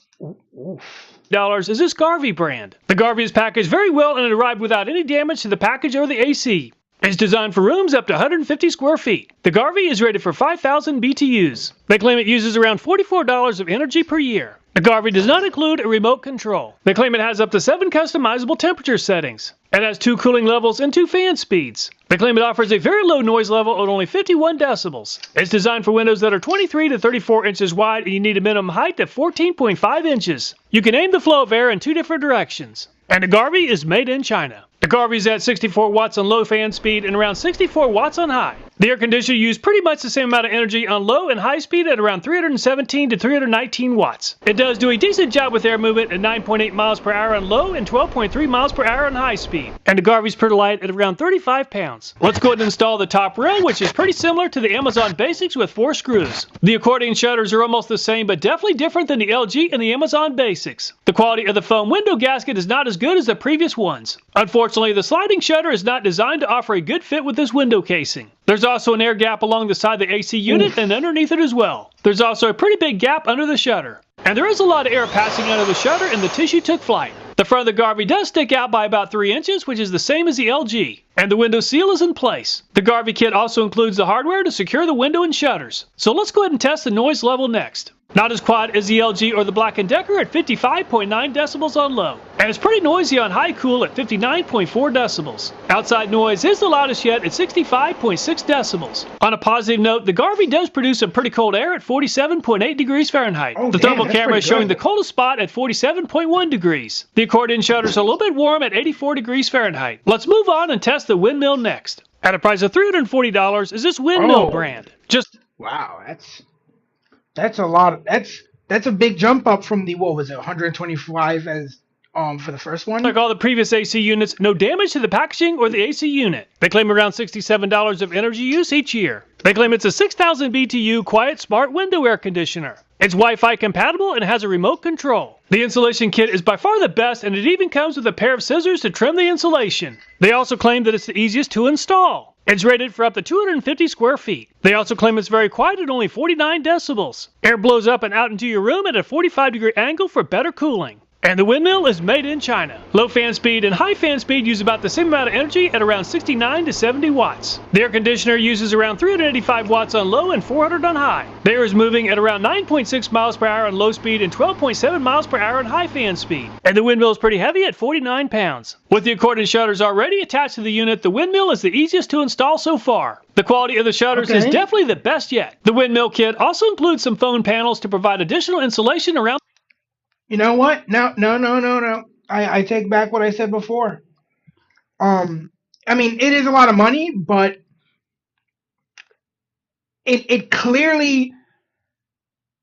Is this Garvey brand. The Garvey is packaged very well and it arrived without any damage to the package or the AC. It's designed for rooms up to 150 square feet. The Garvey is rated for 5,000 BTUs. They claim it uses around $44 of energy per year. The Garvey does not include a remote control. They claim it has up to 7 customizable temperature settings. It has 2 cooling levels and 2 fan speeds. They claim it offers a very low noise level at only 51 decibels. It's designed for windows that are 23 to 34 inches wide and you need a minimum height of 14.5 inches. You can aim the flow of air in 2 different directions. And the Garvey is made in China. The Garvey is at 64 watts on low fan speed and around 64 watts on high. The air conditioner used pretty much the same amount of energy on low and high speed at around 317 to 319 watts. It does do a decent job with air movement at 9.8 miles per hour on low and 12.3 miles per hour on high speed. And the Garvey's pretty light at around 35 pounds. Let's go ahead and install the top rail, which is pretty similar to the Amazon Basics with 4 screws. The accordion shutters are almost the same, but definitely different than the LG and the Amazon Basics. The quality of the foam window gasket is not as good as the previous ones. Unfortunately, the sliding shutter is not designed to offer a good fit with this window casing. There's also an air gap along the side of the AC unit and underneath it as well. There's also a pretty big gap under the shutter. And there is a lot of air passing under the shutter and the tissue took flight. The front of the Garvey does stick out by about 3 inches, which is the same as the LG. And the window seal is in place. The Garvey kit also includes the hardware to secure the window and shutters. So let's go ahead and test the noise level next. Not as quiet as the LG or the Black & Decker at 55.9 decibels on low. And it's pretty noisy on high cool at 59.4 decibels. Outside noise is the loudest yet at 65.6 decibels. On a positive note, the Garvey does produce some pretty cold air at 47.8 degrees Fahrenheit. The thermal camera is showing the coldest spot at 47.1 degrees. The accordion shutters are a little bit warm at 84 degrees Fahrenheit. Let's move on and test the windmill next. At a price of $340 is this windmill brand. Wow, that's a lot. That's a big jump up from the, what was it, 125 as for the first one? Like all the previous AC units, no damage to the packaging or the AC unit. They claim around $67 of energy use each year. They claim it's a 6,000 BTU quiet smart window air conditioner. It's Wi-Fi compatible and has a remote control. The insulation kit is by far the best and it even comes with a pair of scissors to trim the insulation. They also claim that it's the easiest to install. It's rated for up to 250 square feet. They also claim it's very quiet at only 49 decibels. Air blows up and out into your room at a 45-degree angle for better cooling. And the windmill is made in China. Low fan speed and high fan speed use about the same amount of energy at around 69 to 70 watts. The air conditioner uses around 385 watts on low and 400 on high. The air is moving at around 9.6 miles per hour on low speed and 12.7 miles per hour on high fan speed. And the windmill is pretty heavy at 49 pounds. With the accordion shutters already attached to the unit, the windmill is the easiest to install so far. The quality of the shutters is definitely the best yet. The windmill kit also includes some phone panels to provide additional insulation around. You know what? No. I take back what I said before. I mean, it is a lot of money, but it clearly,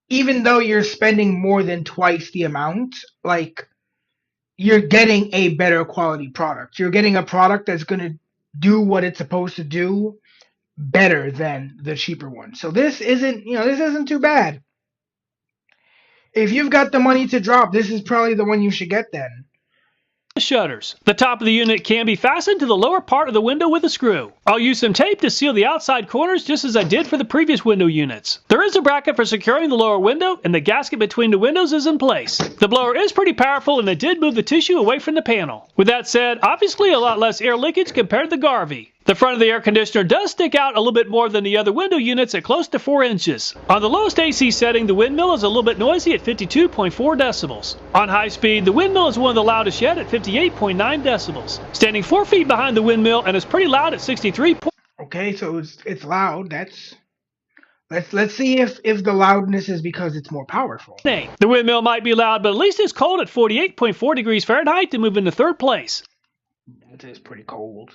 even though you're spending more than twice the amount, like, you're getting a better quality product. You're getting a product that's going to do what it's supposed to do better than the cheaper one. So this isn't too bad. If you've got the money to drop, this is probably the one you should get then. shutters. The top of the unit can be fastened to the lower part of the window with a screw. I'll use some tape to seal the outside corners just as I did for the previous window units. There is a bracket for securing the lower window, and the gasket between the windows is in place. The blower is pretty powerful, and it did move the tissue away from the panel. With that said, obviously a lot less air leakage compared to the Garvey. The front of the air conditioner does stick out a little bit more than the other window units at close to 4 inches. On the lowest AC setting, the windmill is a little bit noisy at 52.4 decibels. On high speed, the windmill is one of the loudest yet at 58.9 decibels. Standing 4 feet behind the windmill and is pretty loud at 63. Okay, so it's loud. Let's see if the loudness is because it's more powerful. The windmill might be loud, but at least it's cold at 48.4 degrees Fahrenheit to move into 3rd place. That is pretty cold.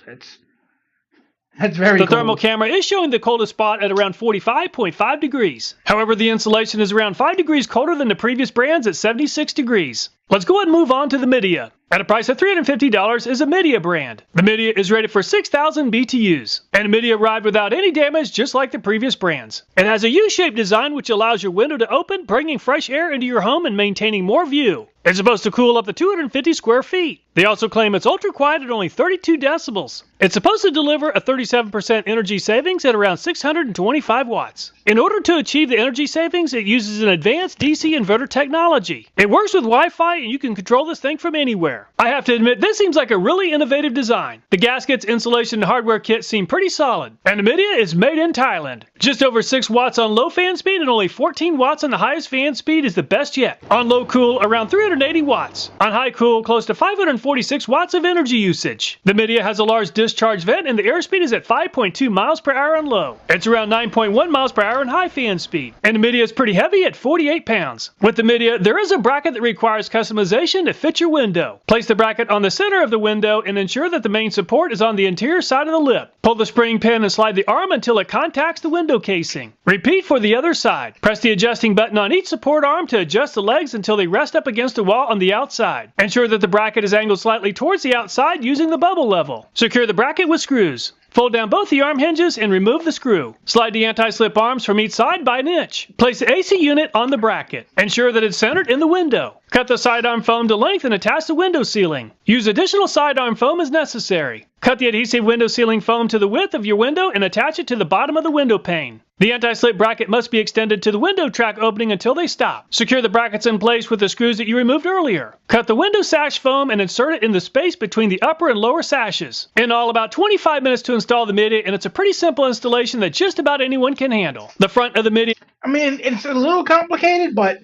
That's very cold. The thermal camera is showing the coldest spot at around 45.5 degrees. However, the insulation is around 5 degrees colder than the previous brands at 76 degrees. Let's go ahead and move on to the Midea. At a price of $350 is a Midea brand. The Midea is rated for 6,000 BTUs. And the Midea arrived without any damage, just like the previous brands. It has a U-shaped design which allows your window to open, bringing fresh air into your home and maintaining more view. It's supposed to cool up to 250 square feet. They also claim it's ultra quiet at only 32 decibels. It's supposed to deliver a 37% energy savings at around 625 watts. In order to achieve the energy savings, it uses an advanced DC inverter technology. It works with Wi-Fi and you can control this thing from anywhere. I have to admit, this seems like a really innovative design. The gaskets, insulation, and hardware kit seem pretty solid. And the Midea is made in Thailand. Just over 6 watts on low fan speed and only 14 watts on the highest fan speed is the best yet. On low cool, around 380 watts. On high cool, close to 546 watts of energy usage. The Midea has a large discharge vent and the airspeed is at 5.2 miles per hour on low. It's around 9.1 miles per hour on high fan speed. And the Midea is pretty heavy at 48 pounds. With the Midea, there is a bracket that requires customization to fit your window. Place the bracket on the center of the window and ensure that the main support is on the interior side of the lip. Pull the spring pin and slide the arm until it contacts the window casing. Repeat for the other side. Press the adjusting button on each support arm to adjust the legs until they rest up against the wall on the outside. Ensure that the bracket is angled slightly towards the outside using the bubble level. Secure the bracket with screws. Fold down both the arm hinges and remove the screw. Slide the anti-slip arms from each side by an inch. Place the AC unit on the bracket. Ensure that it's centered in the window. Cut the sidearm foam to length and attach the window sealing. Use additional sidearm foam as necessary. Cut the adhesive window sealing foam to the width of your window and attach it to the bottom of the window pane. The anti-slip bracket must be extended to the window track opening until they stop. Secure the brackets in place with the screws that you removed earlier. Cut the window sash foam and insert it in the space between the upper and lower sashes. In all, about 25 minutes to install the Midea, and it's a pretty simple installation that just about anyone can handle. The front of the Midea... I mean, it's a little complicated, but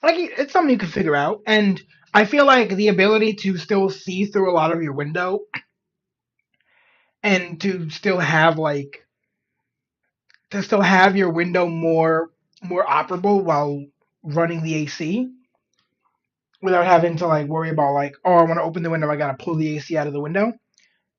it's something you can figure out. And I feel like the ability to still see through a lot of your window and to still have your window more operable while running the AC without having to worry about oh, I want to open the window, I gotta pull the AC out of the window.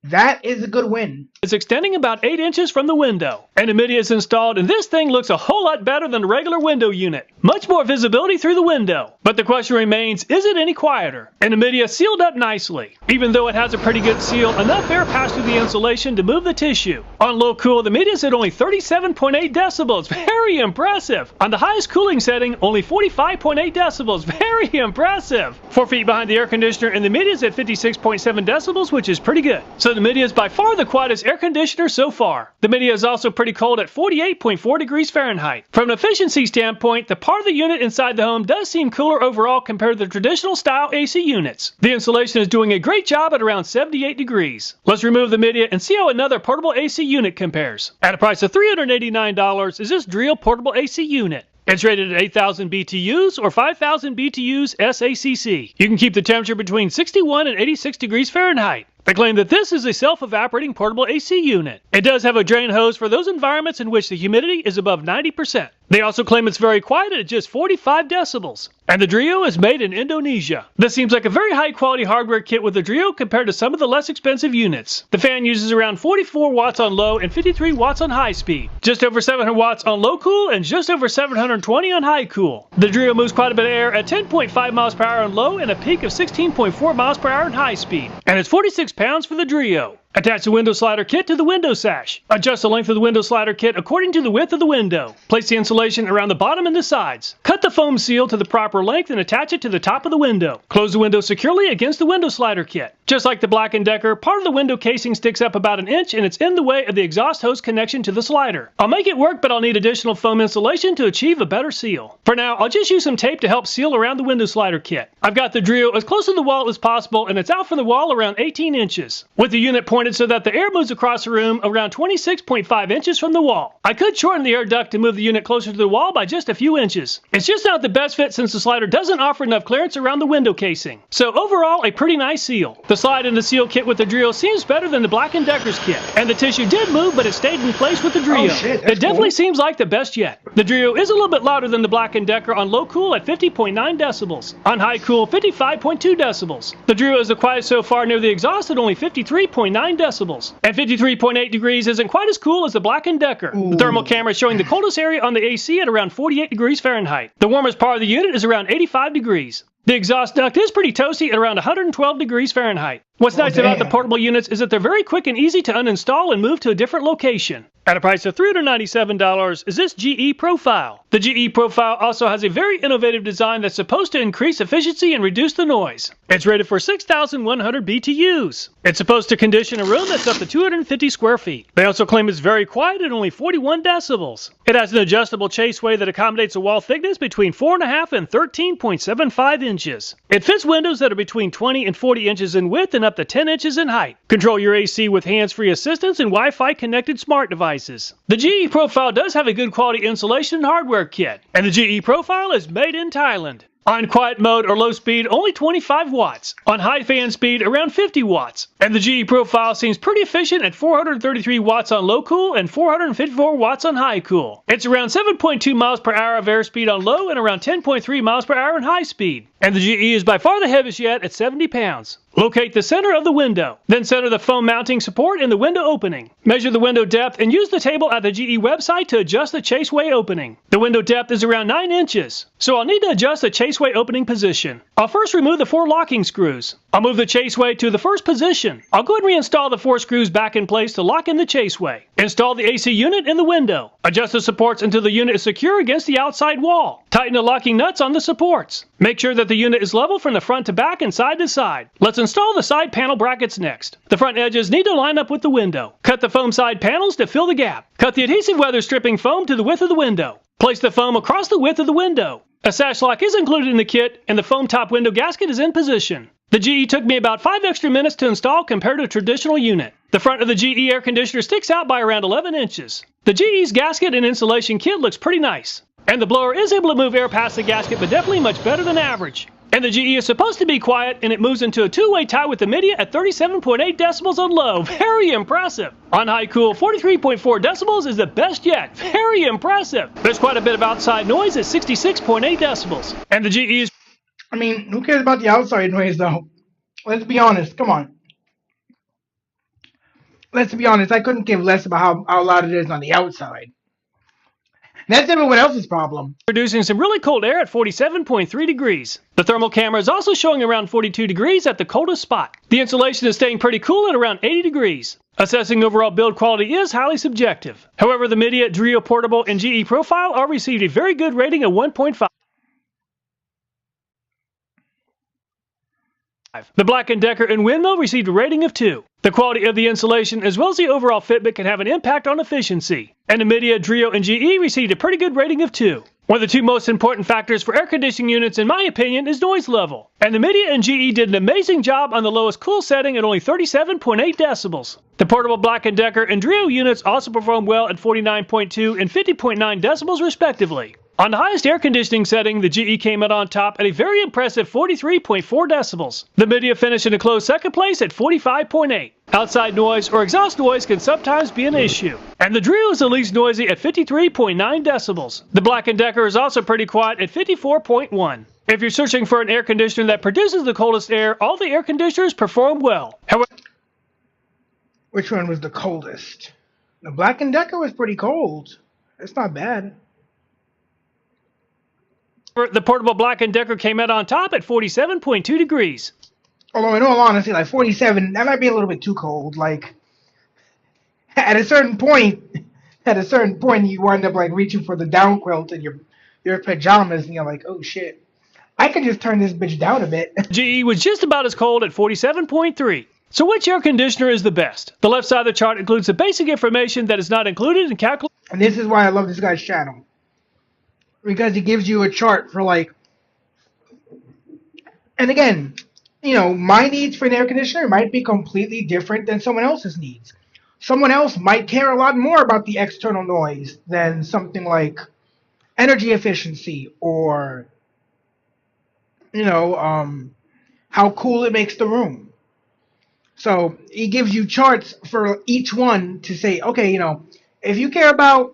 That is a good win. It's extending about 8 inches from the window. And the Midea is installed, and this thing looks a whole lot better than the regular window unit. Much more visibility through the window. But the question remains, is it any quieter? And the Midea sealed up nicely. Even though it has a pretty good seal, enough air passed through the insulation to move the tissue. On low cool, the Midea is at only 37.8 decibels. Very impressive. On the highest cooling setting, only 45.8 decibels. Very impressive. 4 feet behind the air conditioner, and the Midea is at 56.7 decibels, which is pretty good. So the Midea is by far the quietest air conditioner so far. The Midea is also pretty cold at 48.4 degrees Fahrenheit. From an efficiency standpoint, the part of the unit inside the home does seem cooler overall compared to the traditional style AC units. The insulation is doing a great job at around 78 degrees. Let's remove the Midea and see how another portable AC unit compares. At a price of $389 is this Drill portable AC unit. It's rated at 8,000 BTUs or 5,000 BTUs SACC. You can keep the temperature between 61 and 86 degrees Fahrenheit. They claim that this is a self-evaporating portable AC unit. It does have a drain hose for those environments in which the humidity is above 90%. They also claim it's very quiet at just 45 decibels. And the Drio is made in Indonesia. This seems like a very high quality hardware kit with the Drio compared to some of the less expensive units. The fan uses around 44 watts on low and 53 watts on high speed. Just over 700 watts on low cool and just over 720 on high cool. The Drio moves quite a bit of air at 10.5 miles per hour on low and a peak of 16.4 miles per hour on high speed. And it's 46 pounds for the Drio. Attach the window slider kit to the window sash. Adjust the length of the window slider kit according to the width of the window. Place the insulation around the bottom and the sides. Cut the foam seal to the proper length and attach it to the top of the window. Close the window securely against the window slider kit. Just like the Black & Decker, part of the window casing sticks up about an inch and it's in the way of the exhaust hose connection to the slider. I'll make it work, but I'll need additional foam insulation to achieve a better seal. For now, I'll just use some tape to help seal around the window slider kit. I've got the drill as close to the wall as possible and it's out from the wall around 18 inches. With the unit pointed so that the air moves across the room around 26.5 inches from the wall. I could shorten the air duct to move the unit closer to the wall by just a few inches. It's just not the best fit since the slider doesn't offer enough clearance around the window casing. So overall, a pretty nice seal. The slide in the seal kit with the drill seems better than the Black & Decker's kit. And the tissue did move, but it stayed in place with the drill. Oh, shit, it definitely seems like the best yet. The drill is a little bit louder than the Black & Decker on low cool at 50.9 decibels. On high cool, 55.2 decibels. The drill is the quietest so far near the exhaust at only 53.9 decibels. And 53.8 degrees isn't quite as cool as the Black & Decker. Ooh. The thermal camera is showing the coldest area on the AC at around 48 degrees Fahrenheit. The warmest part of the unit is around 85 degrees. The exhaust duct is pretty toasty at around 112 degrees Fahrenheit. What's nice about the portable units is that they're very quick and easy to uninstall and move to a different location. At a price of $397 is this GE Profile. The GE Profile also has a very innovative design that's supposed to increase efficiency and reduce the noise. It's rated for 6,100 BTUs. It's supposed to condition a room that's up to 250 square feet. They also claim it's very quiet at only 41 decibels. It has an adjustable chaseway that accommodates a wall thickness between 4.5 and 13.75 inches. It fits windows that are between 20 and 40 inches in width and up to 10 inches in height. Control your AC with hands-free assistance and Wi-Fi connected smart devices. The GE Profile does have a good quality insulation and hardware kit, and the GE Profile is made in Thailand. On quiet mode or low speed, only 25 watts. On high fan speed, around 50 watts. And the GE Profile seems pretty efficient at 433 watts on low cool and 454 watts on high cool. It's around 7.2 miles per hour of airspeed on low and around 10.3 miles per hour in high speed. And the GE is by far the heaviest yet at 70 pounds. Locate the center of the window. Then center the foam mounting support in the window opening. Measure the window depth and use the table at the GE website to adjust the chaseway opening. The window depth is around 9 inches, so I'll need to adjust the chaseway opening position. I'll first remove the 4 locking screws. I'll move the chaseway to the first position. I'll go ahead and reinstall the 4 screws back in place to lock in the chaseway. Install the AC unit in the window. Adjust the supports until the unit is secure against the outside wall. Tighten the locking nuts on the supports. Make sure that the unit is level from the front to back and side to side. Let's install the side panel brackets next. The front edges need to line up with the window. Cut the foam side panels to fill the gap. Cut the adhesive weather stripping foam to the width of the window. Place the foam across the width of the window. A sash lock is included in the kit, and the foam top window gasket is in position. The GE took me about 5 extra minutes to install compared to a traditional unit. The front of the GE air conditioner sticks out by around 11 inches. The GE's gasket and insulation kit looks pretty nice. And the blower is able to move air past the gasket, but definitely much better than average. And the GE is supposed to be quiet, and it moves into a two-way tie with the media at 37.8 decibels on low. Very impressive. On high cool, 43.4 decibels is the best yet. Very impressive. There's quite a bit of outside noise at 66.8 decibels. And the GE is... I mean, who cares about the outside noise, though? Let's be honest. Come on. Let's be honest. I couldn't give less about how loud it is on the outside. That's everyone else's problem. Producing some really cold air at 47.3 degrees. The thermal camera is also showing around 42 degrees at the coldest spot. The insulation is staying pretty cool at around 80 degrees. Assessing overall build quality is highly subjective. However, the Media, Drio Portable, and GE Profile all received a very good rating of 1.5. The Black & Decker and Windmill received a rating of 2. The quality of the insulation as well as the overall fitment can have an impact on efficiency. And the Media, Drio, and GE received a pretty good rating of 2. One of the two most important factors for air conditioning units, in my opinion, is noise level. And the Media and GE did an amazing job on the lowest cool setting at only 37.8 decibels. The portable Black & Decker and Drio units also performed well at 49.2 and 50.9 decibels respectively. On the highest air conditioning setting, the GE came out on top at a very impressive 43.4 decibels. The Media finished in a close second place at 45.8. Outside noise or exhaust noise can sometimes be an issue. And the Drio is the least noisy at 53.9 decibels. The Black & Decker is also pretty quiet at 54.1. If you're searching for an air conditioner that produces the coldest air, all the air conditioners perform well. However, which one was the coldest? The Black & Decker was pretty cold. It's not bad. The portable Black & Decker came out on top at 47.2 degrees. Although in all honesty, like 47, that might be a little bit too cold. Like, at a certain point, you wind up like reaching for the down quilt in your pajamas, and you're like, oh shit, I could just turn this bitch down a bit. GE was just about as cold at 47.3. So which air conditioner is the best? The left side of the chart includes the basic information that is not included in calculation. And this is why I love this guy's channel, because he gives you a chart for like, and again, you know, my needs for an air conditioner might be completely different than someone else's needs. Someone else might care a lot more about the external noise than something like energy efficiency or, you know, how cool it makes the room. So he gives you charts for each one to say, okay, you know, if you care about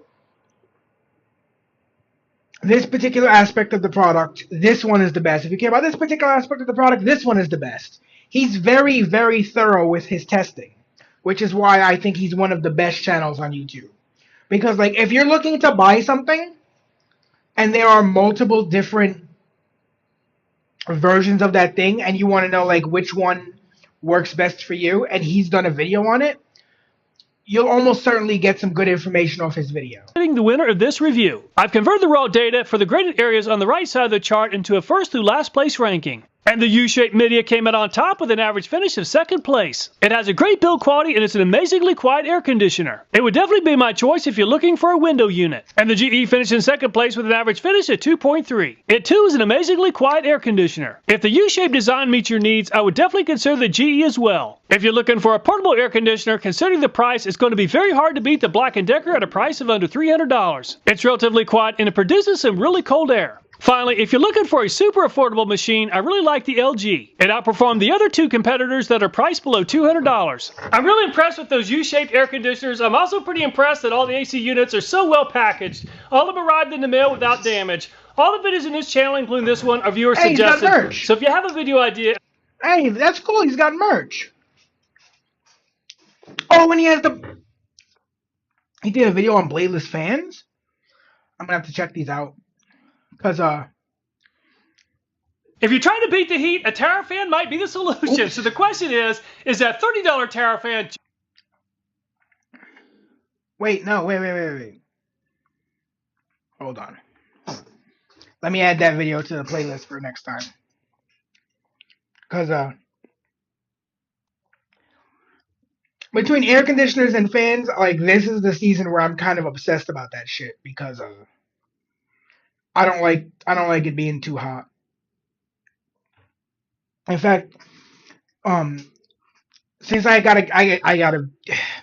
this particular aspect of the product, this one is the best. If you care about this particular aspect of the product, this one is the best. He's very, very thorough with his testing, which is why I think he's one of the best channels on YouTube. Because, like, if you're looking to buy something and there are multiple different versions of that thing and you want to know, like, which one works best for you, and he's done a video on it, you'll almost certainly get some good information off his video. The winner of this review. I've converted the raw data for the graded areas on the right side of the chart into a first through last place ranking. And the U-shaped media came out on top with an average finish of second place. It has a great build quality and it's an amazingly quiet air conditioner. It would definitely be my choice if you're looking for a window unit. And the GE finished in second place with an average finish at 2.3. It too is an amazingly quiet air conditioner. If the U-shaped design meets your needs, I would definitely consider the GE as well. If you're looking for a portable air conditioner, considering the price, it's going to be very hard to beat the Black & Decker at a price of under $300. It's relatively quiet and it produces some really cold air. Finally, if you're looking for a super affordable machine, I really like the LG. It outperformed the other two competitors that are priced below $200. I'm really impressed with those U-shaped air conditioners. I'm also pretty impressed that all the AC units are so well packaged. All of them arrived in the mail without damage. All the videos in this channel, including this one, are viewer suggested. He's got merch. So if you have a video idea... Hey, that's cool. He's got merch. Oh, and he has the... He did a video on bladeless fans. I'm going to have to check these out. Because, if you're trying to beat the heat, a tower fan might be the solution. So the question is that $30 tower fan... Wait. Hold on. Let me add that video to the playlist for next time. Because, between air conditioners and fans, like, this is the season where I'm kind of obsessed about that shit. Because, I don't like it being too hot. In fact, since I gotta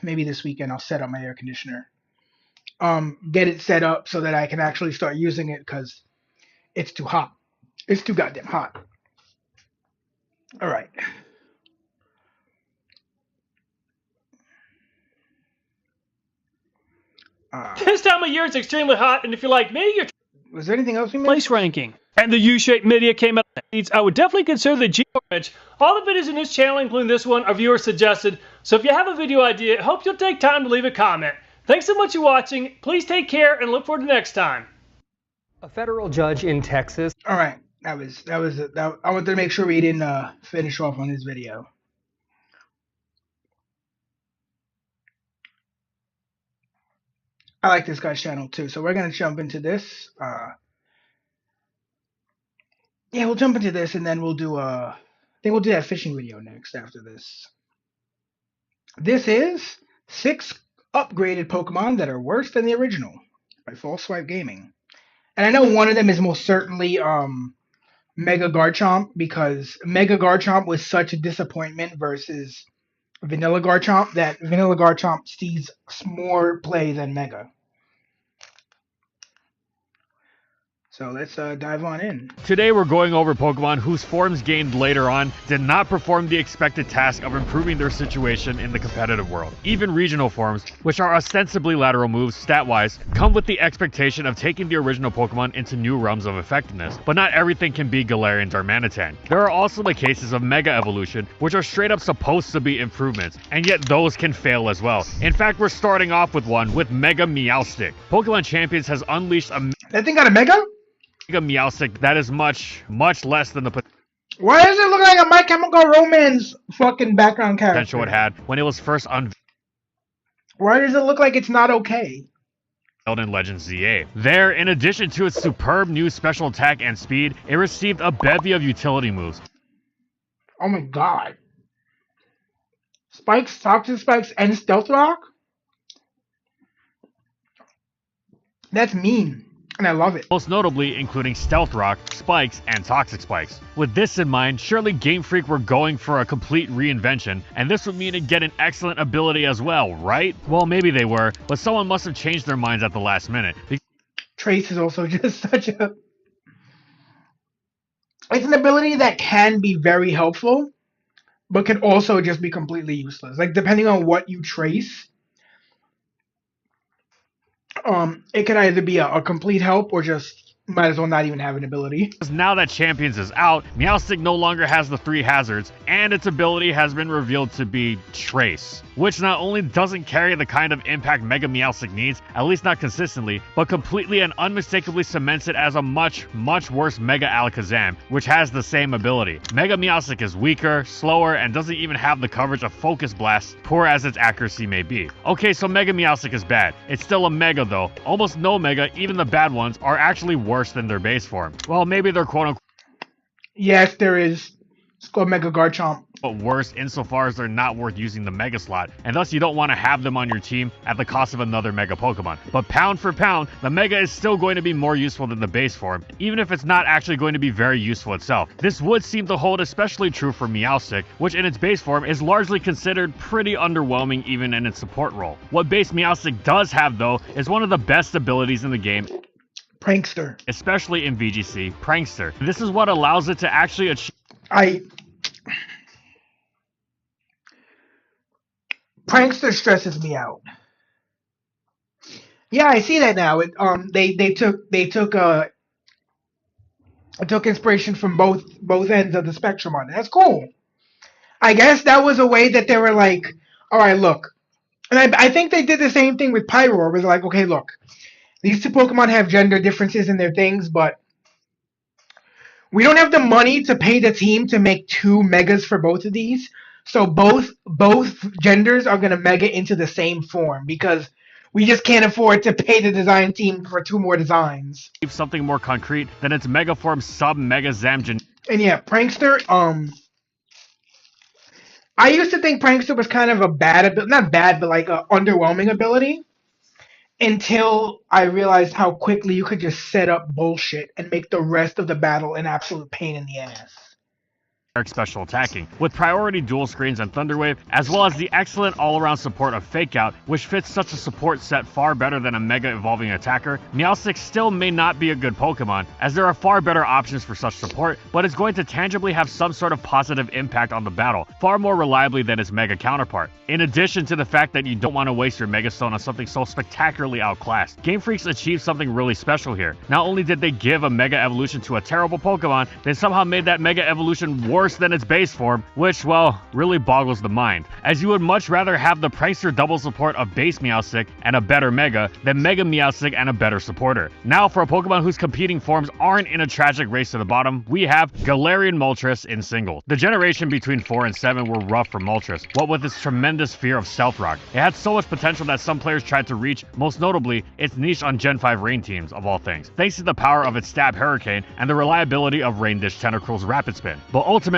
maybe this weekend I'll set up my air conditioner. Get it set up so that I can actually start using it because it's too hot. It's too goddamn hot. All right. This time of year it's extremely hot, and if you're like me, you're... Was there anything else we missed? Place ranking. And the U-shaped media came out of needs. I would definitely consider the G-Orange. All the videos in this channel, including this one, are viewer suggested. So if you have a video idea, I hope you'll take time to leave a comment. Thanks so much for watching. Please take care and look forward to next time. A federal judge in Texas. All right. I wanted to make sure we didn't finish off on this video. I like this guy's channel too. So we're going to jump into this. Yeah, we'll jump into this and then we'll do I think we'll do that fishing video next after this. This is 6 upgraded Pokemon that are worse than the original by False Swipe Gaming. And I know one of them is most certainly Mega Garchomp, because Mega Garchomp was such a disappointment versus Vanilla Garchomp that Vanilla Garchomp sees more play than Mega. So let's dive on in. Today we're going over Pokemon whose forms gained later on did not perform the expected task of improving their situation in the competitive world. Even regional forms, which are ostensibly lateral moves stat-wise, come with the expectation of taking the original Pokemon into new realms of effectiveness, but not everything can be Galarian Darmanitan. There are also the cases of Mega Evolution, which are straight up supposed to be improvements, and yet those can fail as well. In fact, we're starting off with one with Mega Meowstic. Pokemon Champions has unleashed a... That thing got a Mega? Meowstic that is much less than the why does it look like a My Chemical Romance fucking background character? Potential it had when it was first unveiled. Why does it look like it's not okay? In Legends ZA. There, in addition to its superb new special attack and speed, it received a bevy of utility moves. Oh my god. Spikes, Toxic Spikes, and Stealth Rock? That's mean, and I love it. Most notably including Stealth Rock, Spikes, and Toxic Spikes. With this in mind, surely Game Freak were going for a complete reinvention, and this would mean it'd get an excellent ability as well, right? Well, maybe they were, but someone must have changed their minds at the last minute. Trace is also just such a... It's an ability that can be very helpful, but can also just be completely useless. Like, depending on what you trace, it can either be a complete help or just might as well not even have an ability. Now that Champions is out, Meowstic no longer has the 3 hazards, and its ability has been revealed to be Trace, which not only doesn't carry the kind of impact Mega Meowstic needs, at least not consistently, but completely and unmistakably cements it as a much, much worse Mega Alakazam, which has the same ability. Mega Meowstic is weaker, slower, and doesn't even have the coverage of Focus Blast, poor as its accuracy may be. Okay, so Mega Meowstic is bad. It's still a Mega though. Almost no Mega, even the bad ones, are actually worse than their base form. Well, maybe they're quote-unquote Yes, there is. It's called Mega Garchomp. But worse insofar as they're not worth using the Mega slot, and thus you don't want to have them on your team at the cost of another Mega Pokemon. But pound for pound, the Mega is still going to be more useful than the base form, even if it's not actually going to be very useful itself. This would seem to hold especially true for Meowstic, which in its base form is largely considered pretty underwhelming even in its support role. What base Meowstic does have though is one of the best abilities in the game, Prankster. Especially in VGC, Prankster. This is what allows it to actually achieve... Prankster stresses me out. Yeah, I see that now. They took inspiration from both ends of the spectrum on it. That's cool. I guess that was a way that they were like, all right, look. And I think they did the same thing with Pyroar, where they're like, okay, look. These two Pokemon have gender differences in their things, but we don't have the money to pay the team to make 2 Megas for both of these. So both genders are going to Mega into the same form because we just can't afford to pay the design team for 2 more designs. Something more concrete than its Mega Form Sub-Mega Zamgen. And yeah, Prankster, I used to think Prankster was kind of a bad ability, not bad, but like a underwhelming ability. Until I realized how quickly you could just set up bullshit and make the rest of the battle an absolute pain in the ass. Special attacking, with priority dual screens and Thunderwave, as well as the excellent all-around support of Fake Out, which fits such a support set far better than a Mega Evolving Attacker. Meowstic still may not be a good Pokemon, as there are far better options for such support, but it's going to tangibly have some sort of positive impact on the battle, far more reliably than its Mega counterpart. In addition to the fact that you don't want to waste your Mega Stone on something so spectacularly outclassed, Game Freaks achieved something really special here. Not only did they give a Mega Evolution to a terrible Pokemon, they somehow made that Mega Evolution worse than its base form, which, well, really boggles the mind, as you would much rather have the Prankster double support of base Meowstic and a better Mega than Mega Meowstic and a better supporter. Now, for a Pokemon whose competing forms aren't in a tragic race to the bottom, we have Galarian Moltres in single. The generation between 4 and 7 were rough for Moltres, what with its tremendous fear of Stealth Rock. It had so much potential that some players tried to reach, most notably, its niche on Gen 5 Rain teams, of all things, thanks to the power of its Stab Hurricane and the reliability of Rain Dish Tentacruel's Rapid Spin. But ultimately,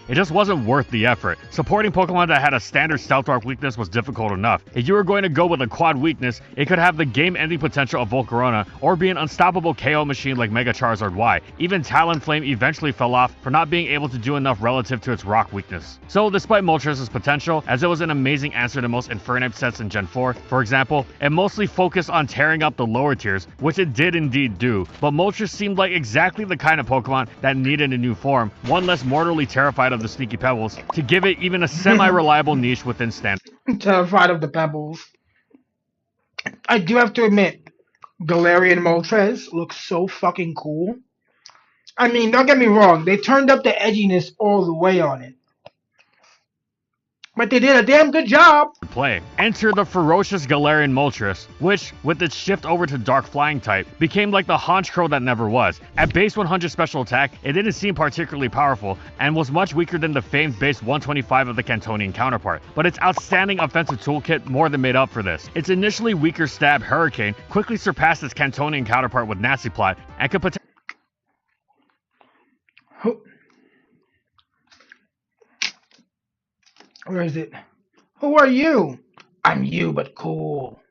it just wasn't worth the effort. Supporting Pokemon that had a standard Stealth Rock weakness was difficult enough. If you were going to go with a quad weakness, it could have the game-ending potential of Volcarona, or be an unstoppable KO machine like Mega Charizard Y. Even Talonflame eventually fell off for not being able to do enough relative to its rock weakness. So despite Moltres' potential, as it was an amazing answer to most Infernape sets in Gen 4, for example, it mostly focused on tearing up the lower tiers, which it did indeed do, but Moltres seemed like exactly the kind of Pokemon that needed a new form, one less mortally terrified of the sneaky Pebbles, to give it even a semi-reliable niche within standard. Terrified of the Pebbles. I do have to admit, Galarian Moltres looks so fucking cool. I mean, don't get me wrong, they turned up the edginess all the way on it. But they did a damn good job. Play. Enter the ferocious Galarian Moltres, which, with its shift over to Dark Flying type, became like the Honchkrow that never was. At base 100 special attack, it didn't seem particularly powerful, and was much weaker than the famed base 125 of the Cantonian counterpart, but its outstanding offensive toolkit more than made up for this. Its initially weaker stab, Hurricane, quickly surpassed its Cantonian counterpart with Nasty Plot, and could potentially... Where is it? Who are you? I'm you, but cool.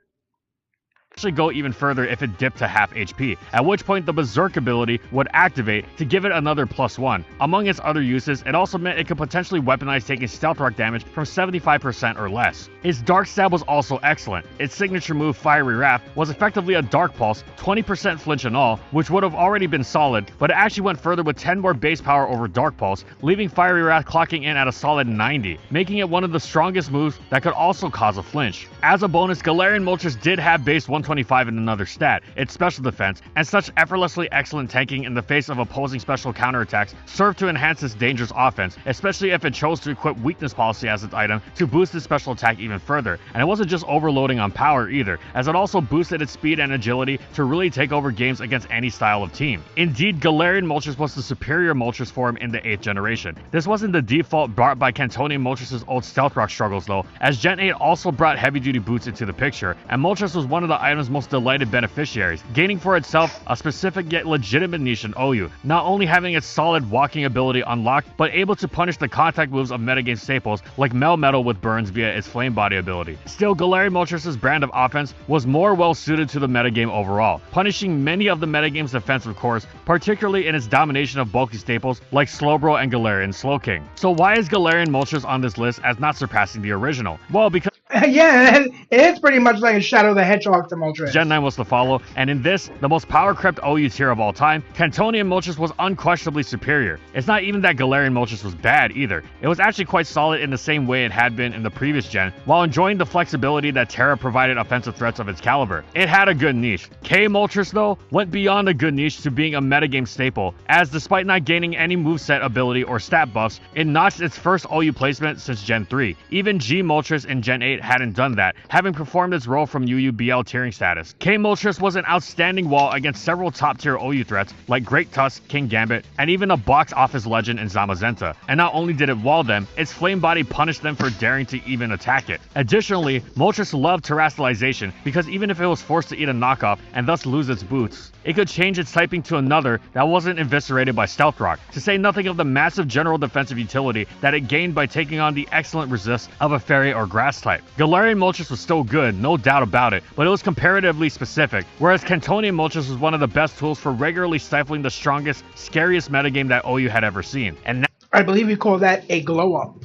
Go even further if it dipped to half HP, at which point the Berserk ability would activate to give it another +1. Among its other uses, it also meant it could potentially weaponize taking Stealth Rock damage from 75% or less. Its Dark Stab was also excellent. Its signature move, Fiery Wrath, was effectively a Dark Pulse, 20% flinch and all, which would have already been solid, but it actually went further with 10 more base power over Dark Pulse, leaving Fiery Wrath clocking in at a solid 90, making it one of the strongest moves that could also cause a flinch. As a bonus, Galarian Moltres did have base 125 in another stat, its special defense, and such effortlessly excellent tanking in the face of opposing special counterattacks served to enhance its dangerous offense, especially if it chose to equip Weakness Policy as its item to boost its special attack even further. And it wasn't just overloading on power either, as it also boosted its speed and agility to really take over games against any style of team. Indeed, Galarian Moltres was the superior Moltres form in the 8th generation. This wasn't the default brought by Cantonian Moltres' old Stealth Rock struggles though, as Gen 8 also brought heavy duty boots into the picture, and Moltres was one of the item's most delighted beneficiaries, gaining for itself a specific yet legitimate niche in OU, not only having its solid walking ability unlocked, but able to punish the contact moves of metagame staples like Melmetal with burns via its Flame Body ability. Still, Galarian Moltres' brand of offense was more well suited to the metagame overall, punishing many of the metagame's defensive cores, particularly in its domination of bulky staples like Slowbro and Galarian Slowking. So why is Galarian Moltres on this list as not surpassing the original? Well, because yeah, it is pretty much like a Shadow the Hedgehog to Moltres. Gen 9 was to follow, and in this, the most power-crept OU tier of all time, Cantonian Moltres was unquestionably superior. It's not even that Galarian Moltres was bad either. It was actually quite solid in the same way it had been in the previous gen, while enjoying the flexibility that Terra provided offensive threats of its caliber. It had a good niche. K Moltres, though, went beyond a good niche to being a metagame staple, as despite not gaining any moveset ability or stat buffs, it notched its first OU placement since Gen 3. Even G Moltres in Gen 8 hadn't done that, having performed its role from UUBL tiering status. K Moltres was an outstanding wall against several top-tier OU threats like Great Tusk, King Gambit, and even a box office legend in Zamazenta. And not only did it wall them, its Flame Body punished them for daring to even attack it. Additionally, Moltres loved terrestrialization because even if it was forced to eat a knockoff and thus lose its boots, it could change its typing to another that wasn't eviscerated by Stealth Rock, to say nothing of the massive general defensive utility that it gained by taking on the excellent resist of a Fairy or Grass type. Galarian Moltres was still good, no doubt about it, but it was comparatively specific, whereas Cantonian Moltres was one of the best tools for regularly stifling the strongest, scariest metagame that OU had ever seen. And now, I believe we call that a glow-up.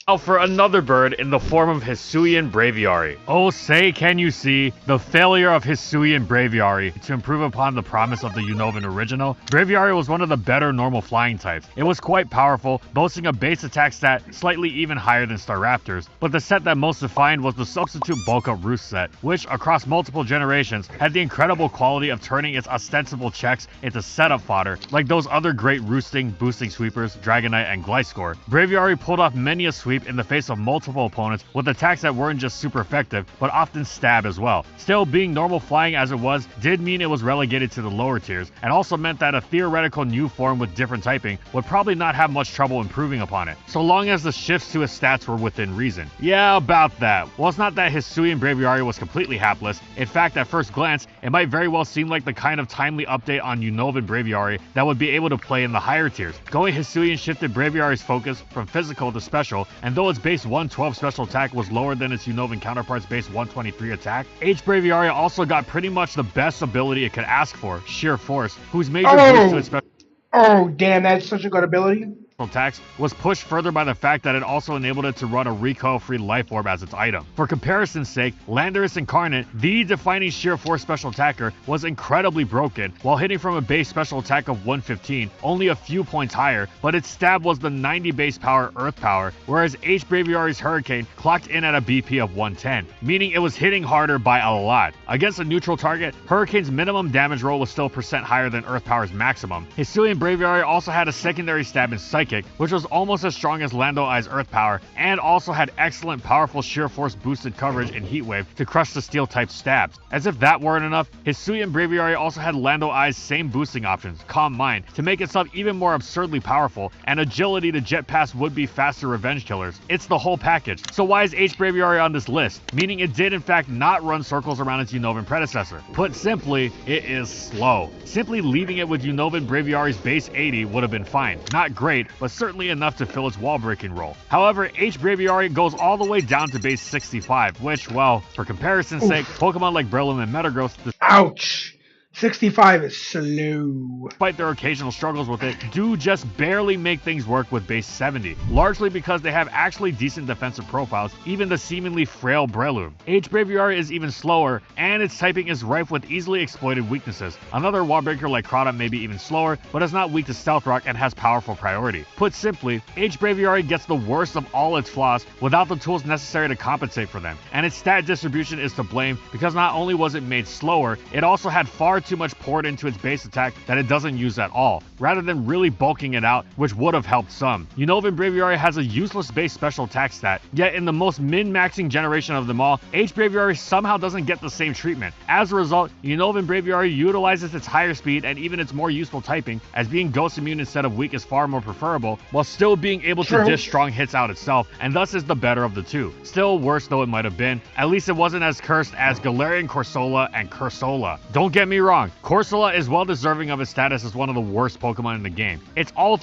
now for another bird in the form of Hisuian Braviary. Oh, say can you see the failure of Hisuian Braviary to improve upon the promise of the Unova original? Braviary was one of the better normal flying types. It was quite powerful, boasting a base attack stat slightly even higher than Staraptor's, but the set that most defined was the Substitute Bulk Up Roost set, which across multiple generations had the incredible quality of turning its ostensible checks into setup fodder, like those other great roosting, boosting sweepers, Dragonite and Gliscor. Braviary pulled off many a sweep in the face of multiple opponents with attacks that weren't just super effective, but often stab as well. Still, being normal flying as it was did mean it was relegated to the lower tiers, and also meant that a theoretical new form with different typing would probably not have much trouble improving upon it, so long as the shifts to his stats were within reason. Yeah, about that. Well, it's not that Hisuian Braviary was completely hapless. In fact, at first glance, it might very well seem like the kind of timely update on Unovan Braviary that would be able to play in the higher tiers. Going Hisuian shifted Braviary's focus from physical to special, and though its base 112 special attack was lower than its Unovan counterpart's base 123 attack, H Braviary also got pretty much the best ability it could ask for, Sheer Force, whose major boost to its special... Oh, damn, that's such a good ability. Attacks was pushed further by the fact that it also enabled it to run a recoil-free Life Orb as its item. For comparison's sake, Landorus Incarnate, the defining Sheer Force special attacker, was incredibly broken, while hitting from a base special attack of 115, only a few points higher, but its stab was the 90 base power Earth power, whereas H Braviary's Hurricane clocked in at a BP of 110, meaning it was hitting harder by a lot. Against a neutral target, Hurricane's minimum damage roll was still % higher than Earth power's maximum. Hisuian Braviary also had a secondary stab in Psychic, Psychic, which was almost as strong as Lando Eye's Earth Power, and also had excellent powerful Sheer Force boosted coverage in Heat Wave to crush the Steel-type stabs. As if that weren't enough, Hisuian Braviary also had Lando Eye's same boosting options, Calm Mind, to make itself even more absurdly powerful, and Agility to jet past would-be faster revenge killers. It's the whole package. So why is H Braviary on this list? Meaning it did in fact not run circles around its Unnovan predecessor. Put simply, it is slow. Simply leaving it with Unnovan Braviary's base 80 would have been fine. Not great, but certainly enough to fill its wall-breaking role. However, H Braviary goes all the way down to base 65, which, well, for comparison's sake, Pokemon like Breloom and Metagross, ouch, 65 is slow. Despite their occasional struggles with it, do just barely make things work with base 70, largely because they have actually decent defensive profiles, even the seemingly frail Breloom. H Braviary is even slower, and its typing is rife with easily exploited weaknesses. Another wall breaker like Crawdaunt may be even slower, but is not weak to Stealth Rock and has powerful priority. Put simply, H Braviary gets the worst of all its flaws without the tools necessary to compensate for them, and its stat distribution is to blame because not only was it made slower, it also had far too much poured into its base attack that it doesn't use at all, rather than really bulking it out, which would have helped some. Unnovan Braviary has a useless base special attack stat, yet in the most min-maxing generation of them all, H Braviary somehow doesn't get the same treatment. As a result, Unnovan Braviary utilizes its higher speed and even its more useful typing, as being ghost immune instead of weak is far more preferable, while still being able to dish strong hits out itself, and thus is the better of the two. Still worse though it might have been, at least it wasn't as cursed as Galarian Corsola and Cursola. Don't get me wrong, Corsola is well deserving of its status as one of the worst Pokemon in the game. It's all...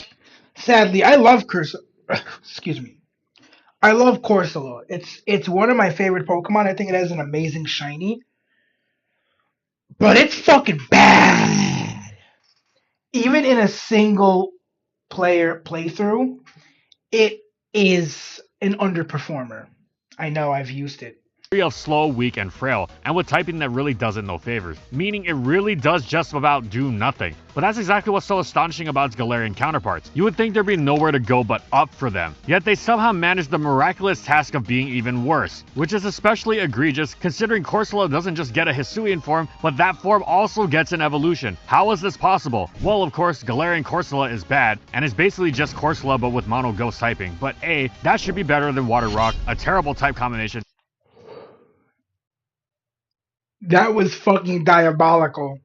Sadly, I love Cursola. Excuse me. I love Corsola. It's one of my favorite Pokemon. I think it has an amazing shiny. But it's fucking bad. Even in a single player playthrough, it is an underperformer. I know, I've used it. Of slow, weak, and frail, and with typing that really does it no favors, meaning it really does just about do nothing. But that's exactly what's so astonishing about its Galarian counterparts. You would think there'd be nowhere to go but up for them, yet they somehow managed the miraculous task of being even worse, which is especially egregious considering Corsola doesn't just get a Hisuian form, but that form also gets an evolution. How is this possible? Well, of course, Galarian Corsola is bad, and is basically just Corsola but with Mono Ghost typing, but A, that should be better than Water Rock, a terrible type combination. That was fucking diabolical.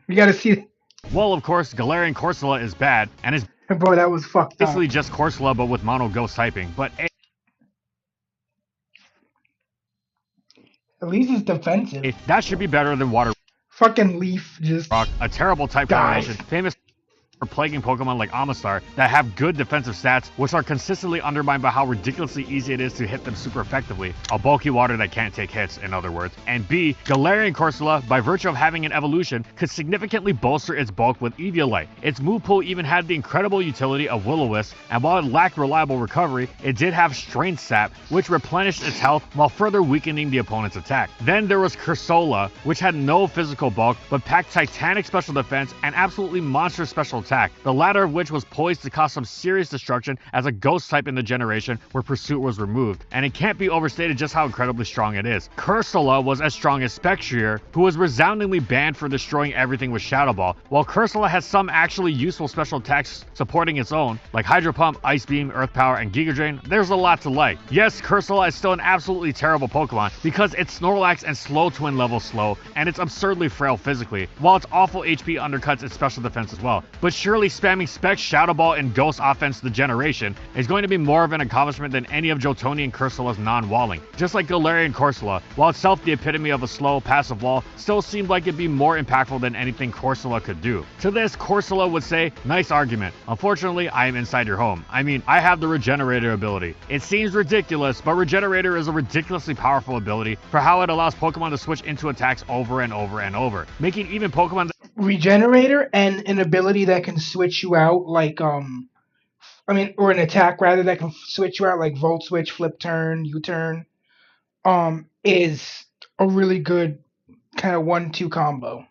You gotta see. Well, of course, Galarian Corsola is bad, and is bro, that was fucked basically up. just Corsola but with Mono Ghost typing, but at least it's defensive. That should be better than Water Fucking Leaf just Rock, a terrible type combination, famous for plaguing Pokemon like Amistar that have good defensive stats, which are consistently undermined by how ridiculously easy it is to hit them super effectively. A bulky water that can't take hits, in other words. And B, Galarian Corsola, by virtue of having an evolution, could significantly bolster its bulk with Eviolite. Its move pool even had the incredible utility of Will-O-Wisp, and while it lacked reliable recovery, it did have Strength Sap, which replenished its health while further weakening the opponent's attack. Then there was Cursola, which had no physical bulk, but packed titanic special defense and absolutely monstrous special attack, the latter of which was poised to cause some serious destruction as a ghost type in the generation where Pursuit was removed, and it can't be overstated just how incredibly strong it is. Cursola was as strong as Spectrier, who was resoundingly banned for destroying everything with Shadow Ball, while Cursola has some actually useful special attacks supporting its own, like Hydro Pump, Ice Beam, Earth Power, and Giga Drain. There's a lot to like. Yes, Cursola is still an absolutely terrible Pokemon, because it's Snorlax and slow twin level slow, and it's absurdly frail physically, while its awful HP undercuts its special defense as well. But surely spamming Spec, Shadow Ball, and Ghost offense the generation is going to be more of an accomplishment than any of Jotoni and Cursola's non-walling. Just like Galarian Corsola, while itself the epitome of a slow, passive wall, still seemed like it'd be more impactful than anything Corsola could do. To this, Corsola would say, nice argument. Unfortunately, I am inside your home. I mean, I have the Regenerator ability. It seems ridiculous, but Regenerator is a ridiculously powerful ability for how it allows Pokemon to switch into attacks over and over and over, making even Pokemon Regenerator and an ability that can switch you out like or an attack rather that can switch you out like Volt Switch, Flip Turn, U-Turn, is a really good kind of 1-2 combo.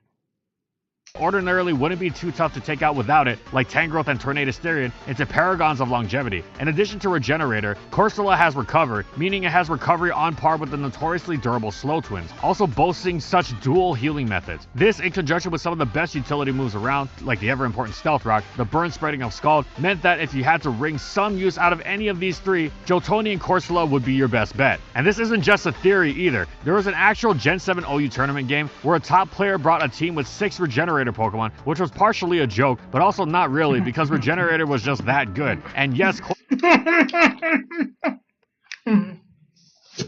ordinarily wouldn't be too tough to take out without it, like Tangrowth and Tornadus into paragons of longevity. In addition to Regenerator, Corsola has Recover, meaning it has recovery on par with the notoriously durable Slow Twins, also boasting such dual healing methods. This, in conjunction with some of the best utility moves around, like the ever-important Stealth Rock, the burn spreading of Scald, meant that if you had to wring some use out of any of these three, Jotoni and Corsola would be your best bet. And this isn't just a theory either. There was an actual Gen 7 OU tournament game where a top player brought a team with 6 Regenerator Pokemon, which was partially a joke, but also not really, because Regenerator was just that good. And yes,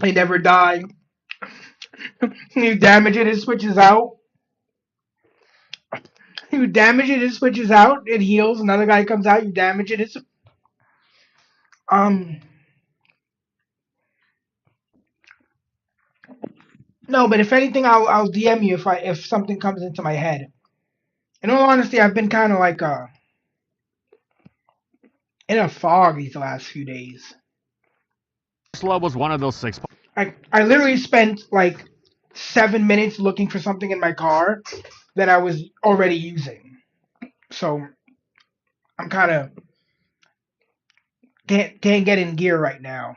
They never die. You damage it, it switches out. You damage it, it switches out. It heals. Another guy comes out. You damage it. It's no, but if anything, I'll DM you if something comes into my head. In all honesty, I've been kind of like in a fog these last few days. Corsola was one of those 6. I literally spent like 7 minutes looking for something in my car that I was already using. So I'm kind of can't get in gear right now.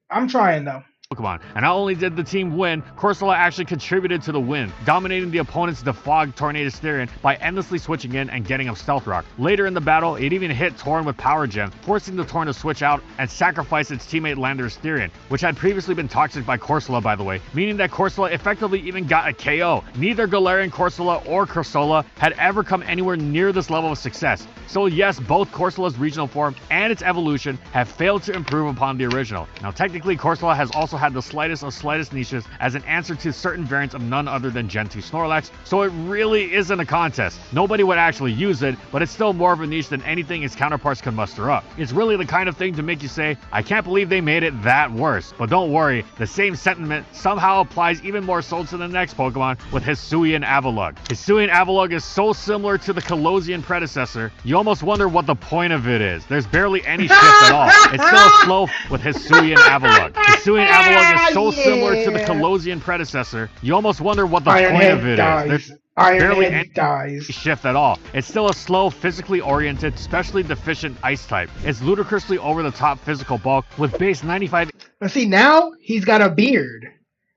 I'm trying though. Pokemon. And not only did the team win, Corsola actually contributed to the win, dominating the opponent's Defog Tornadus by endlessly switching in and getting up Stealth Rock. Later in the battle, it even hit Torn with Power Gem, forcing the Torn to switch out and sacrifice its teammate Landorus Therian, which had previously been toxic by Corsola, by the way, meaning that Corsola effectively even got a KO. Neither Galarian Corsola or Corsola had ever come anywhere near this level of success. So yes, both Corsola's regional form and its evolution have failed to improve upon the original. Now technically, Corsola has also had the slightest of slightest niches as an answer to certain variants of none other than Gen 2 Snorlax, so it really isn't a contest. Nobody would actually use it, but it's still more of a niche than anything its counterparts can muster up. It's really the kind of thing to make you say, I can't believe they made it that worse. But don't worry, the same sentiment somehow applies even more so to the next Pokemon with Hisuian Avalugg. Hisuian Avalugg is so similar to the Colosian predecessor, you almost wonder what the point of it is. There's barely any shift at all. It's still a slow with Hisuian Avalugg. Hisuian Avalugg is so similar to the Colosian predecessor, you almost wonder what the point of it is. There's barely any shift at all. It's still a slow, physically oriented, specially deficient ice type. It's ludicrously over the top physical bulk with base 95. But see, now he's got a beard.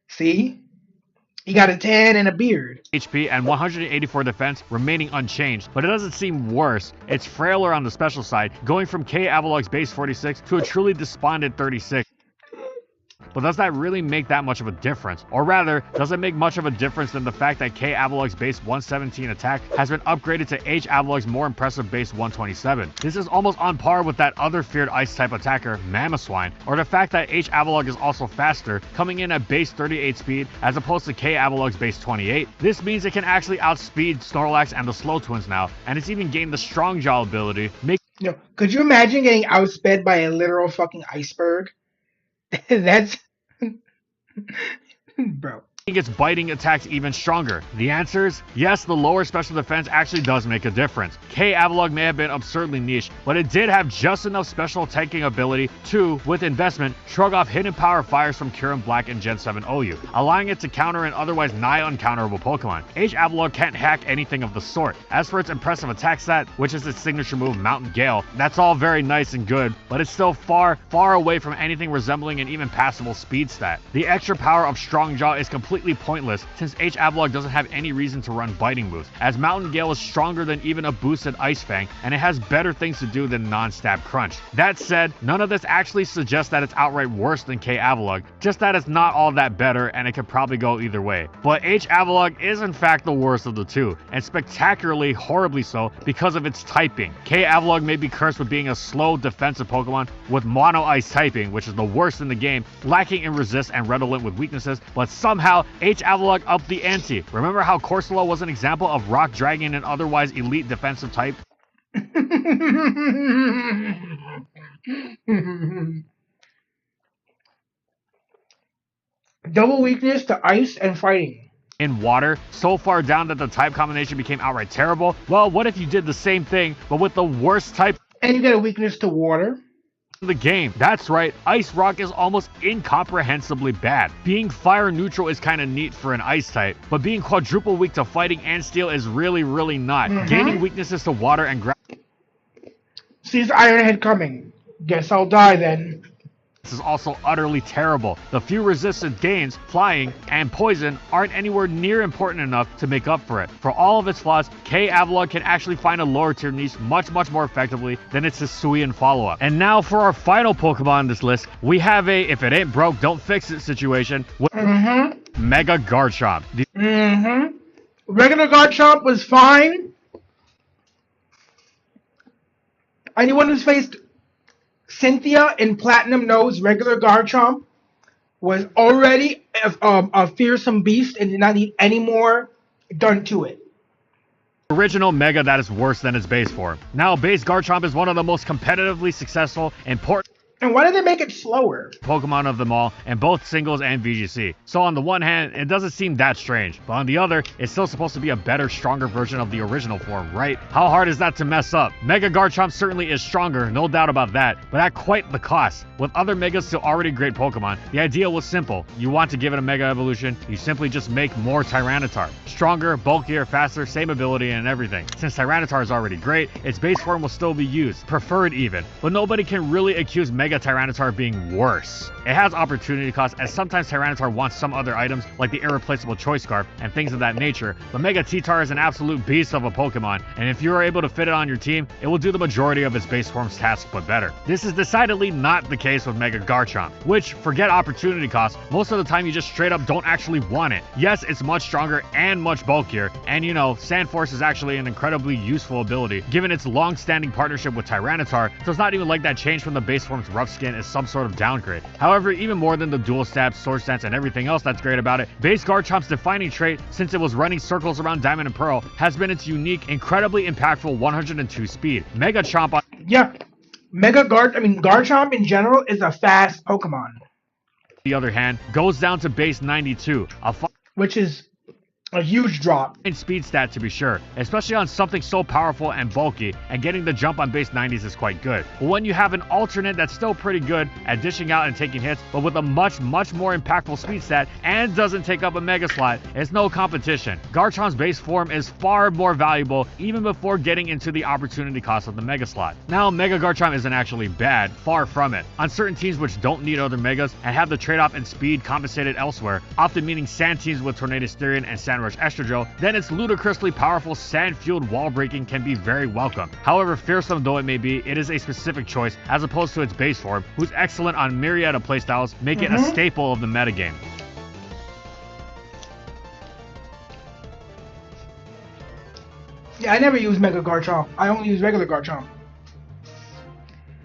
See? He got a tan and a beard. HP and 184 defense remaining unchanged, but it doesn't seem worse. It's frailer on the special side, going from K Avalugg's base 46 to a truly despondent 36. But does that really make that much of a difference? Or rather, does it make much of a difference than the fact that K Avalugg's base 117 attack has been upgraded to H Avalugg's more impressive base 127? This is almost on par with that other feared ice-type attacker, Mamoswine, or the fact that H Avalugg is also faster, coming in at base 38 speed as opposed to K Avalugg's base 28. This means it can actually outspeed Snorlax and the Slow Twins now, and it's even gained the Strong Jaw ability. Could you imagine getting outsped by a literal fucking iceberg? That's bro. Its biting attacks even stronger. The answers? Yes, the lower special defense actually does make a difference. K Avalugg may have been absurdly niche, but it did have just enough special tanking ability to, with investment, shrug off hidden power fires from Kyurem Black and Gen 7 OU, allowing it to counter an otherwise nigh uncounterable Pokemon. H Avalugg can't hack anything of the sort. As for its impressive attack stat, which is its signature move, Mountain Gale, that's all very nice and good, but it's still far, far away from anything resembling an even passable speed stat. The extra power of Strong Jaw is completely pointless since H Avalugg doesn't have any reason to run biting moves, as Mountain Gale is stronger than even a boosted Ice Fang, and it has better things to do than non-stab Crunch. That said, none of this actually suggests that it's outright worse than K Avalugg, just that it's not all that better and it could probably go either way. But H Avalugg is in fact the worst of the two, and spectacularly horribly so because of its typing. K Avalugg may be cursed with being a slow defensive Pokemon with mono ice typing, which is the worst in the game, lacking in resist and redolent with weaknesses, but somehow H Avalugg upped the ante. Remember how Corsola was an example of Rock Dragon and otherwise elite defensive type? Double weakness to ice and fighting. In water, so far down that the type combination became outright terrible. Well, what if you did the same thing, but with the worst type? And you get a weakness to water. the game. That's right, Ice Rock is almost incomprehensibly bad. Being fire neutral is kind of neat for an ice type, but being quadruple weak to fighting and steel is really not. Gaining weaknesses to water and ground sees Ironhead coming. Guess I'll die then. This is also utterly terrible. The few resistance gains, flying, and poison aren't anywhere near important enough to make up for it. For all of its flaws, K. Avalon can actually find a lower tier niche much more effectively than its Hisuian follow-up. And now for our final Pokemon on this list, we have a if it ain't broke, don't fix it situation with Mega Garchomp. Regular Garchomp was fine. Anyone who's faced Cynthia in Platinum knows regular Garchomp was already a fearsome beast and did not need any more done to it. Original Mega that is worse than its base form. Now, base Garchomp is one of the most competitively successful, important And why did they make it slower? Pokemon of them all, in both singles and VGC. So on the one hand, it doesn't seem that strange, but on the other, it's still supposed to be a better, stronger version of the original form, right? How hard is that to mess up? Mega Garchomp certainly is stronger, no doubt about that, but at quite the cost. With other Megas still already great Pokemon, the idea was simple. You want to give it a Mega Evolution, you simply just make more Tyranitar. Stronger, bulkier, faster, same ability and everything. Since Tyranitar is already great, its base form will still be used, preferred even, but nobody can really accuse Mega Tyranitar being worse. It has opportunity cost, as sometimes Tyranitar wants some other items like the irreplaceable Choice Scarf and things of that nature, but Mega T-Tar is an absolute beast of a Pokemon, and if you are able to fit it on your team, it will do the majority of its base form's tasks but better. This is decidedly not the case with Mega Garchomp, which, forget opportunity cost, most of the time you just straight up don't actually want it. Yes, it's much stronger and much bulkier, and you know, Sand Force is actually an incredibly useful ability, given its long-standing partnership with Tyranitar, so it's not even like that change from the base form's rough skin is some sort of downgrade. However, even more than the dual stabs, sword stance, and everything else that's great about it, base Garchomp's defining trait, since it was running circles around Diamond and Pearl, has been its unique, incredibly impactful 102 speed. Mega Chomp on Garchomp in general is a fast Pokemon. The other hand, goes down to base 92, which is a huge drop in speed stat to be sure, especially on something so powerful and bulky, and getting the jump on base 90s is quite good. But when you have an alternate that's still pretty good at dishing out and taking hits, but with a much more impactful speed stat and doesn't take up a mega slot, it's no competition. Garchomp's base form is far more valuable even before getting into the opportunity cost of the mega slot. Now, Mega Garchomp isn't actually bad, far from it. On certain teams which don't need other megas and have the trade-off in speed compensated elsewhere, often meaning sand teams with Tornadus Therian and Sandrush Estradrill, then its ludicrously powerful sand-fueled wall breaking can be very welcome. However fearsome though it may be, it is a specific choice as opposed to its base form, who's excellent on myriad of playstyles, make it a staple of the metagame. Yeah, I never use Mega Garchomp. I only use regular Garchomp.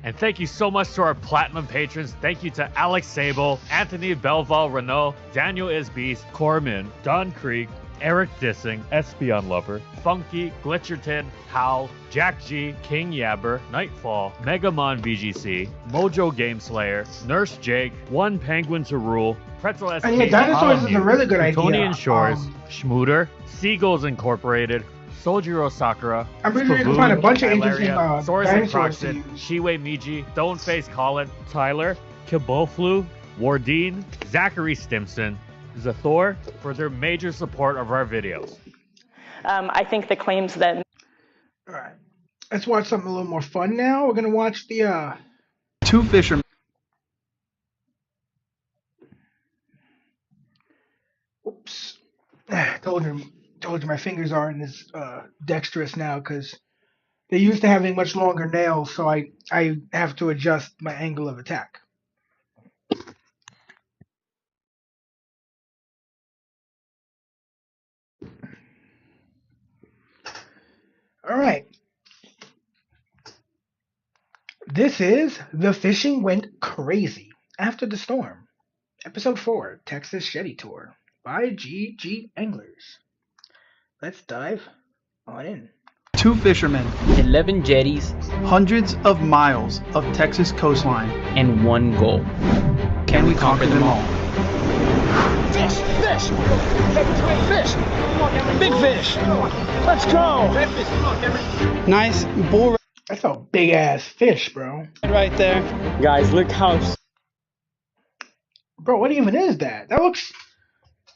And thank you so much to our Platinum patrons. Thank you to Alex Sable, Anthony Belval Renault, Daniel Isbeast, Corman, Don Creek, Eric Dissing, Espion Lover, Funky, Glitcherton, Howl, Jack G, King Yabber, Nightfall, Megamon VGC, Mojo Game Slayer, Nurse Jake, One Penguin to Rule, Pretzel SK, and yeah, Dinosaurs is a really good idea. Plutonian Shores, Schmooter, Seagulls Incorporated, Sojiro Sakura, I'm pretty sure you can find a bunch of interesting Source dinosaurs. Shiwei Miji, Stoneface Colin, Tyler, Kiboflu, Wardeen, Zachary Stimson, Zathor for their major support of our videos. I think the claims that... Alright, let's watch something a little more fun now. We're going to watch the... Two fishermen. Oops. Told you my fingers aren't as dexterous now because they're used to having much longer nails, so I have to adjust my angle of attack. All right. This is The Fishing Went Crazy After the Storm, Episode 4, Texas Shetty Tour by GG Anglers. Let's dive on in. Two fishermen, 11 jetties, hundreds of miles of Texas coastline, and one goal. Can we conquer them all? Fish! Fish! Fish! Big fish! Let's go! Nice bull. That's a big ass fish, bro. Right there. Guys, look how Bro, what even is that? That looks.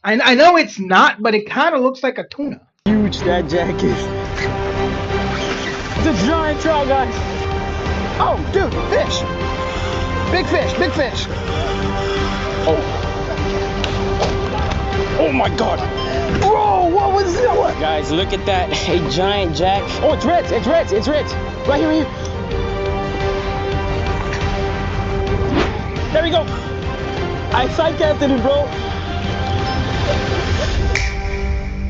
I know it's not, but it kind of looks like a tuna. huge that jack is. It's a giant trout, guys. Oh, dude, fish. Big fish, big fish. Oh. Oh my God. Bro, what was that? What? Guys, look at that. A giant jack. Oh, it's red, it's red, it's red. Right here, right here. There we go. I side casted it, bro.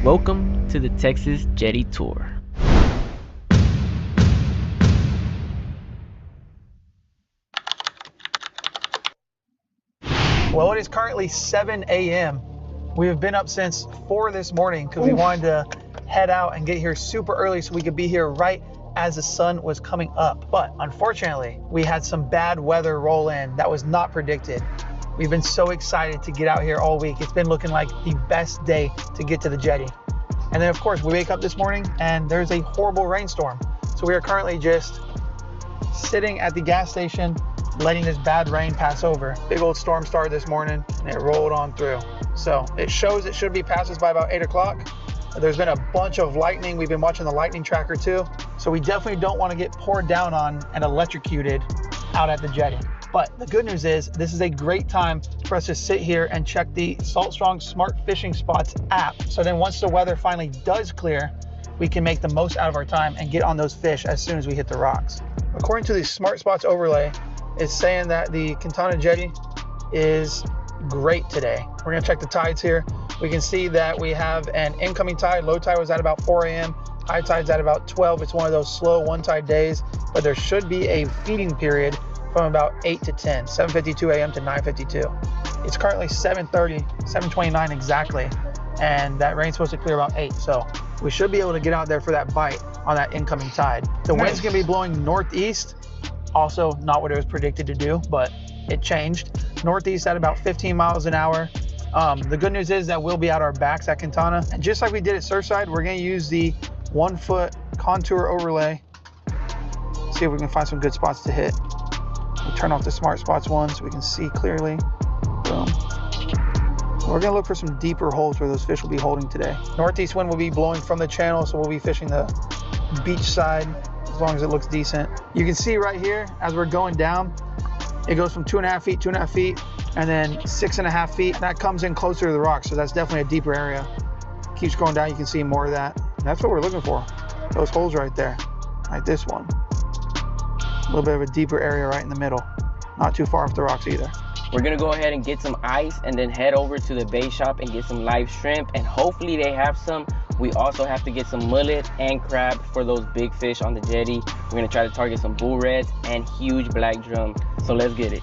Welcome to the Texas Jetty Tour. Well, it is currently 7 a.m. We have been up since 4 this morning because we wanted to head out and get here super early so we could be here right as the sun was coming up. But unfortunately, we had some bad weather roll in that was not predicted. We've been so excited to get out here all week. It's been looking like the best day to get to the jetty. And then of course we wake up this morning and there's a horrible rainstorm. So we are currently just sitting at the gas station, letting this bad rain pass over. Big old storm started this morning and it rolled on through. So it shows it should be past us by about 8 o'clock. There's been a bunch of lightning. We've been watching the lightning tracker too. So we definitely don't want to get poured down on and electrocuted out at the jetty. But the good news is this is a great time for us to sit here and check the Salt Strong Smart Fishing Spots app. So then once the weather finally does clear, we can make the most out of our time and get on those fish as soon as we hit the rocks. According to the Smart Spots overlay, it's saying that the Quintana Jetty is great today. We're gonna check the tides here. We can see that we have an incoming tide. Low tide was at about 4 a.m. High tide's at about 12. It's one of those slow one tide days, but there should be a feeding period from about 8 to 10, 7:52 a.m. to 9:52. It's currently 7:30, 7:29 exactly, and that rain's supposed to clear about 8. So we should be able to get out there for that bite on that incoming tide. The wind's gonna be blowing northeast. Also not what it was predicted to do, but it changed. Northeast at about 15 miles an hour. The good news is that we'll be at our backs at Quintana. And just like we did at Surfside, we're gonna use the 1 foot contour overlay. See if we can find some good spots to hit. We'll turn off the Smart Spots one so we can see clearly. Boom. We're gonna look for some deeper holes where those fish will be holding today. Northeast wind will be blowing from the channel, so we'll be fishing the beach side as long as it looks decent. You can see right here, as we're going down, it goes from 2.5 feet, 2.5 feet, and then 6.5 feet. That comes in closer to the rock, so that's definitely a deeper area. Keeps going down, you can see more of that. And that's what we're looking for, those holes right there, like this one. A little bit of a deeper area right in the middle. Not too far off the rocks either. We're gonna go ahead and get some ice and then head over to the bait shop and get some live shrimp, and hopefully they have some. We also have to get some mullet and crab for those big fish on the jetty. We're gonna try to target some bull reds and huge black drum. So let's get it.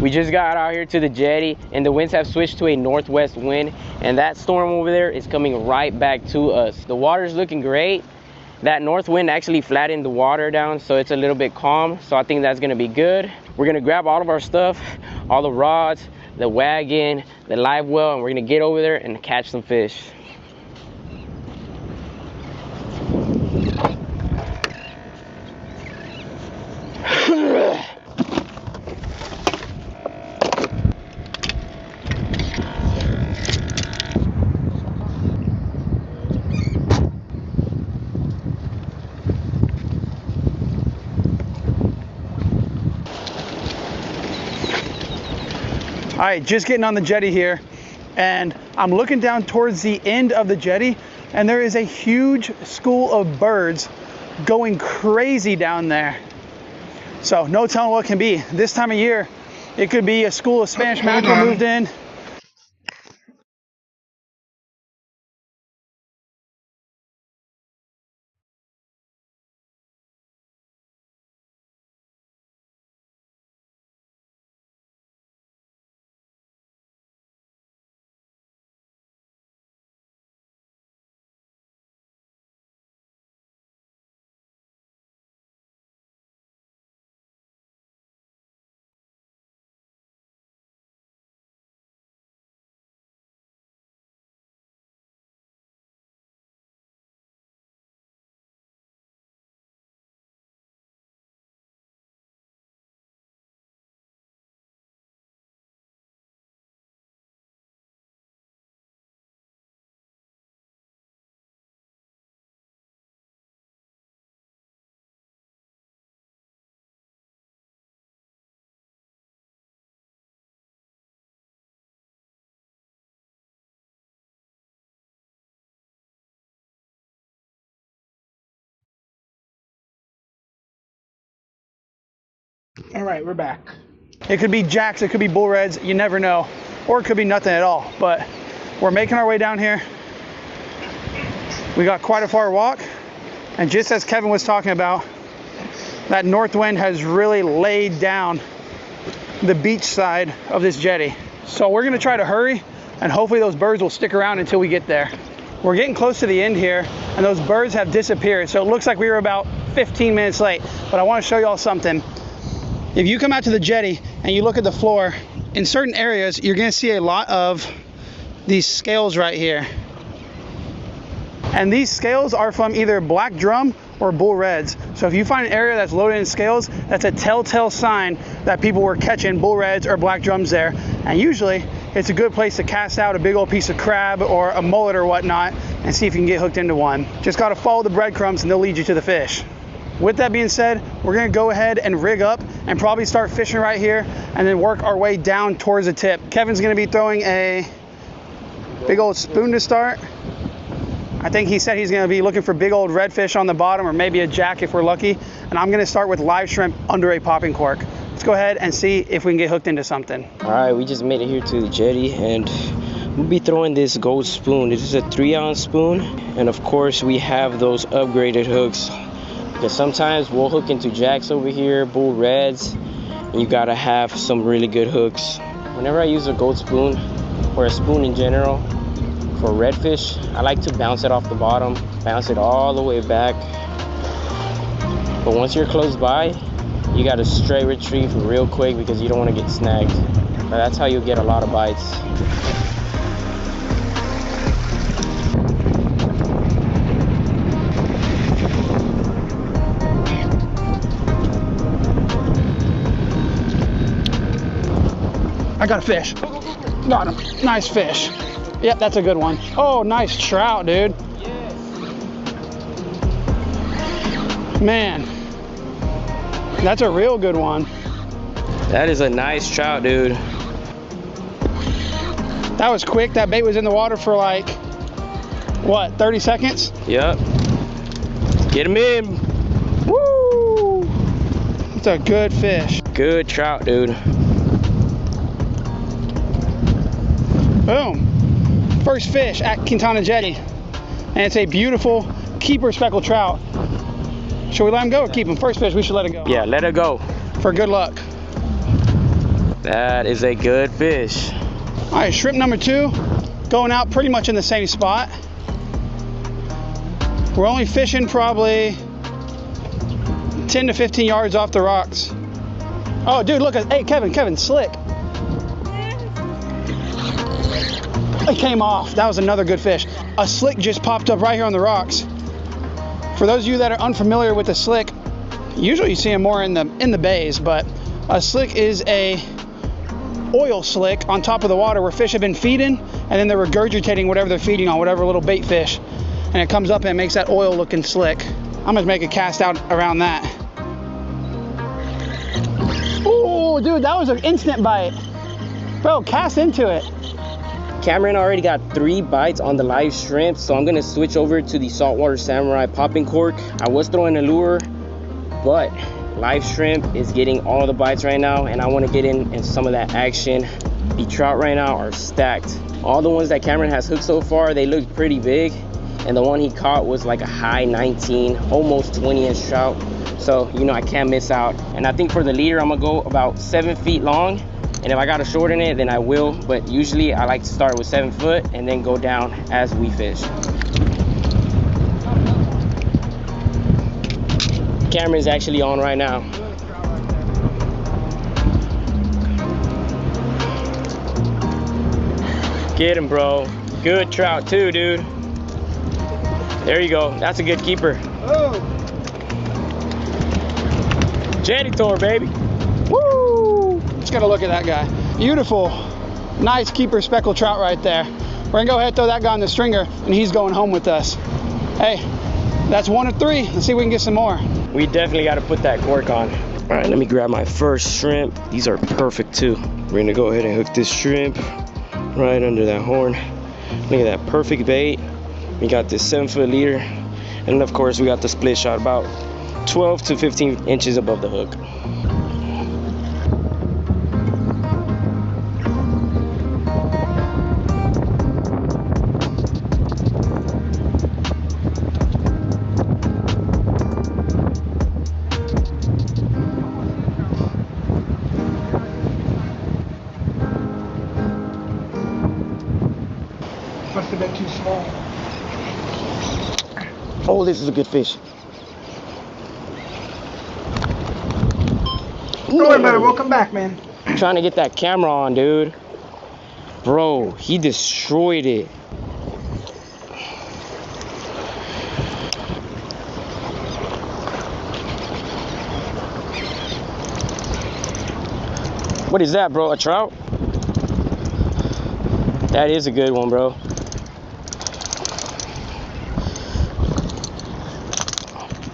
We just got out here to the jetty and the winds have switched to a northwest wind, and that storm over there is coming right back to us. The water's looking great. That north wind actually flattened the water down, so it's a little bit calm. So I think that's gonna be good. We're gonna grab all of our stuff, all the rods, the wagon, the live well, and we're gonna get over there and catch some fish. All right, just getting on the jetty here, and I'm looking down towards the end of the jetty, and there is a huge school of birds going crazy down there. So no telling what it can be. This time of year, it could be a school of Spanish mackerel moved in. All right, we're back. It could be jacks, it could be bull reds, you never know. Or it could be nothing at all. But we're making our way down here. We got quite a far walk. And just as Kevin was talking about, that north wind has really laid down the beach side of this jetty. So we're gonna try to hurry, and hopefully those birds will stick around until we get there. We're getting close to the end here, and those birds have disappeared. So it looks like we were about 15 minutes late. But I wanna show y'all something. If you come out to the jetty and you look at the floor, in certain areas, you're gonna see a lot of these scales right here. And these scales are from either black drum or bull reds. So if you find an area that's loaded in scales, that's a telltale sign that people were catching bull reds or black drums there. And usually it's a good place to cast out a big old piece of crab or a mullet or whatnot and see if you can get hooked into one. Just gotta follow the breadcrumbs and they'll lead you to the fish. With that being said, we're gonna go ahead and rig up and probably start fishing right here and then work our way down towards the tip. Kevin's gonna be throwing a big old spoon to start. I think he said he's gonna be looking for big old redfish on the bottom or maybe a jack if we're lucky. And I'm gonna start with live shrimp under a popping cork. Let's go ahead and see if we can get hooked into something. All right, we just made it here to the jetty and we'll be throwing this gold spoon. This is a 3-ounce spoon. And of course we have those upgraded hooks because sometimes we'll hook into jacks over here, bull reds, and you gotta have some really good hooks. Whenever I use a gold spoon or a spoon in general, for redfish, I like to bounce it off the bottom, bounce it all the way back. But once you're close by, you gotta straight retrieve real quick because you don't want to get snagged. But that's how you get a lot of bites. I got a fish. Got him. Nice fish. Yep, that's a good one. Oh, nice trout, dude. Man, that's a real good one. That is a nice trout, dude. That was quick. That bait was in the water for like, what, 30 seconds? Yep. Get him in. Woo! It's a good fish. Good trout, dude. Boom. First fish at Quintana Jetty. And it's a beautiful keeper speckled trout. Should we let him go or keep him? First fish, we should let it go. Yeah, let it go. For good luck. That is a good fish. All right, shrimp number 2, going out pretty much in the same spot. We're only fishing probably 10 to 15 yards off the rocks. Oh, dude, look at, hey, Kevin, slick. It came off. That was another good fish. A slick just popped up right here on the rocks. For those of you that are unfamiliar with the slick, usually you see them more in the bays, but a slick is a oil slick on top of the water where fish have been feeding, and then they're regurgitating whatever they're feeding on, whatever little bait fish, and it comes up and it makes that oil looking slick. I'm gonna make a cast out around that. Oh, dude, that was an instant bite. Bro, cast into it. Cameron already got 3 bites on the live shrimp, so I'm gonna switch over to the saltwater samurai popping cork. I was throwing a lure, but live shrimp is getting all the bites right now, and I want to get in some of that action. The trout right now are stacked. All the ones that Cameron has hooked so far, they look pretty big, and the one he caught was like a high 19, almost 20-inch trout. So, you know, I can't miss out. And I think for the leader, I'm gonna go about 7 feet long. And if I gotta shorten it, then I will. But usually I like to start with 7 foot and then go down as we fish. Camera's actually on right now. Get him, bro. Good trout too, dude. There you go. That's a good keeper. Oh. Jetty tour, baby. Woo! Just gotta look at that guy. Beautiful, nice keeper speckled trout right there. We're gonna go ahead and throw that guy on the stringer, and he's going home with us. Hey, that's 1 of 3. Let's see if we can get some more. We definitely got to put that cork on. All right, let me grab my first shrimp. These are perfect too. We're gonna go ahead and hook this shrimp right under that horn. Look at that perfect bait. We got this 7-foot leader, and of course we got the split shot about 12 to 15 inches above the hook. Oh, this is a good fish. Don't worry about it. Welcome back, man. Trying to get that camera on, dude. Bro, he destroyed it. What is that, bro? A trout? That is a good one, bro.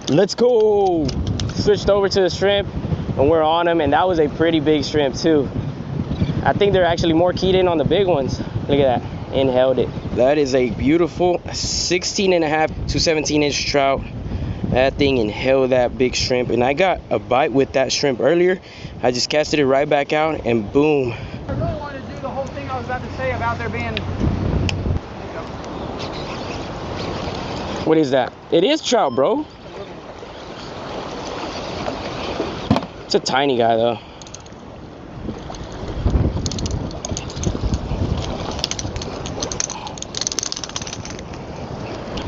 Let's go. Switched over to the shrimp and we're on them, and that was a pretty big shrimp too. I think they're actually more keyed in on the big ones. Look at that. Inhaled it. That is a beautiful 16.5 to 17-inch trout. That thing inhaled that big shrimp, and I got a bite with that shrimp earlier. I just casted it right back out, and boom. I really wanted to do the whole thing I was about to say about there being... What is that? It is trout, bro. It's a tiny guy, though.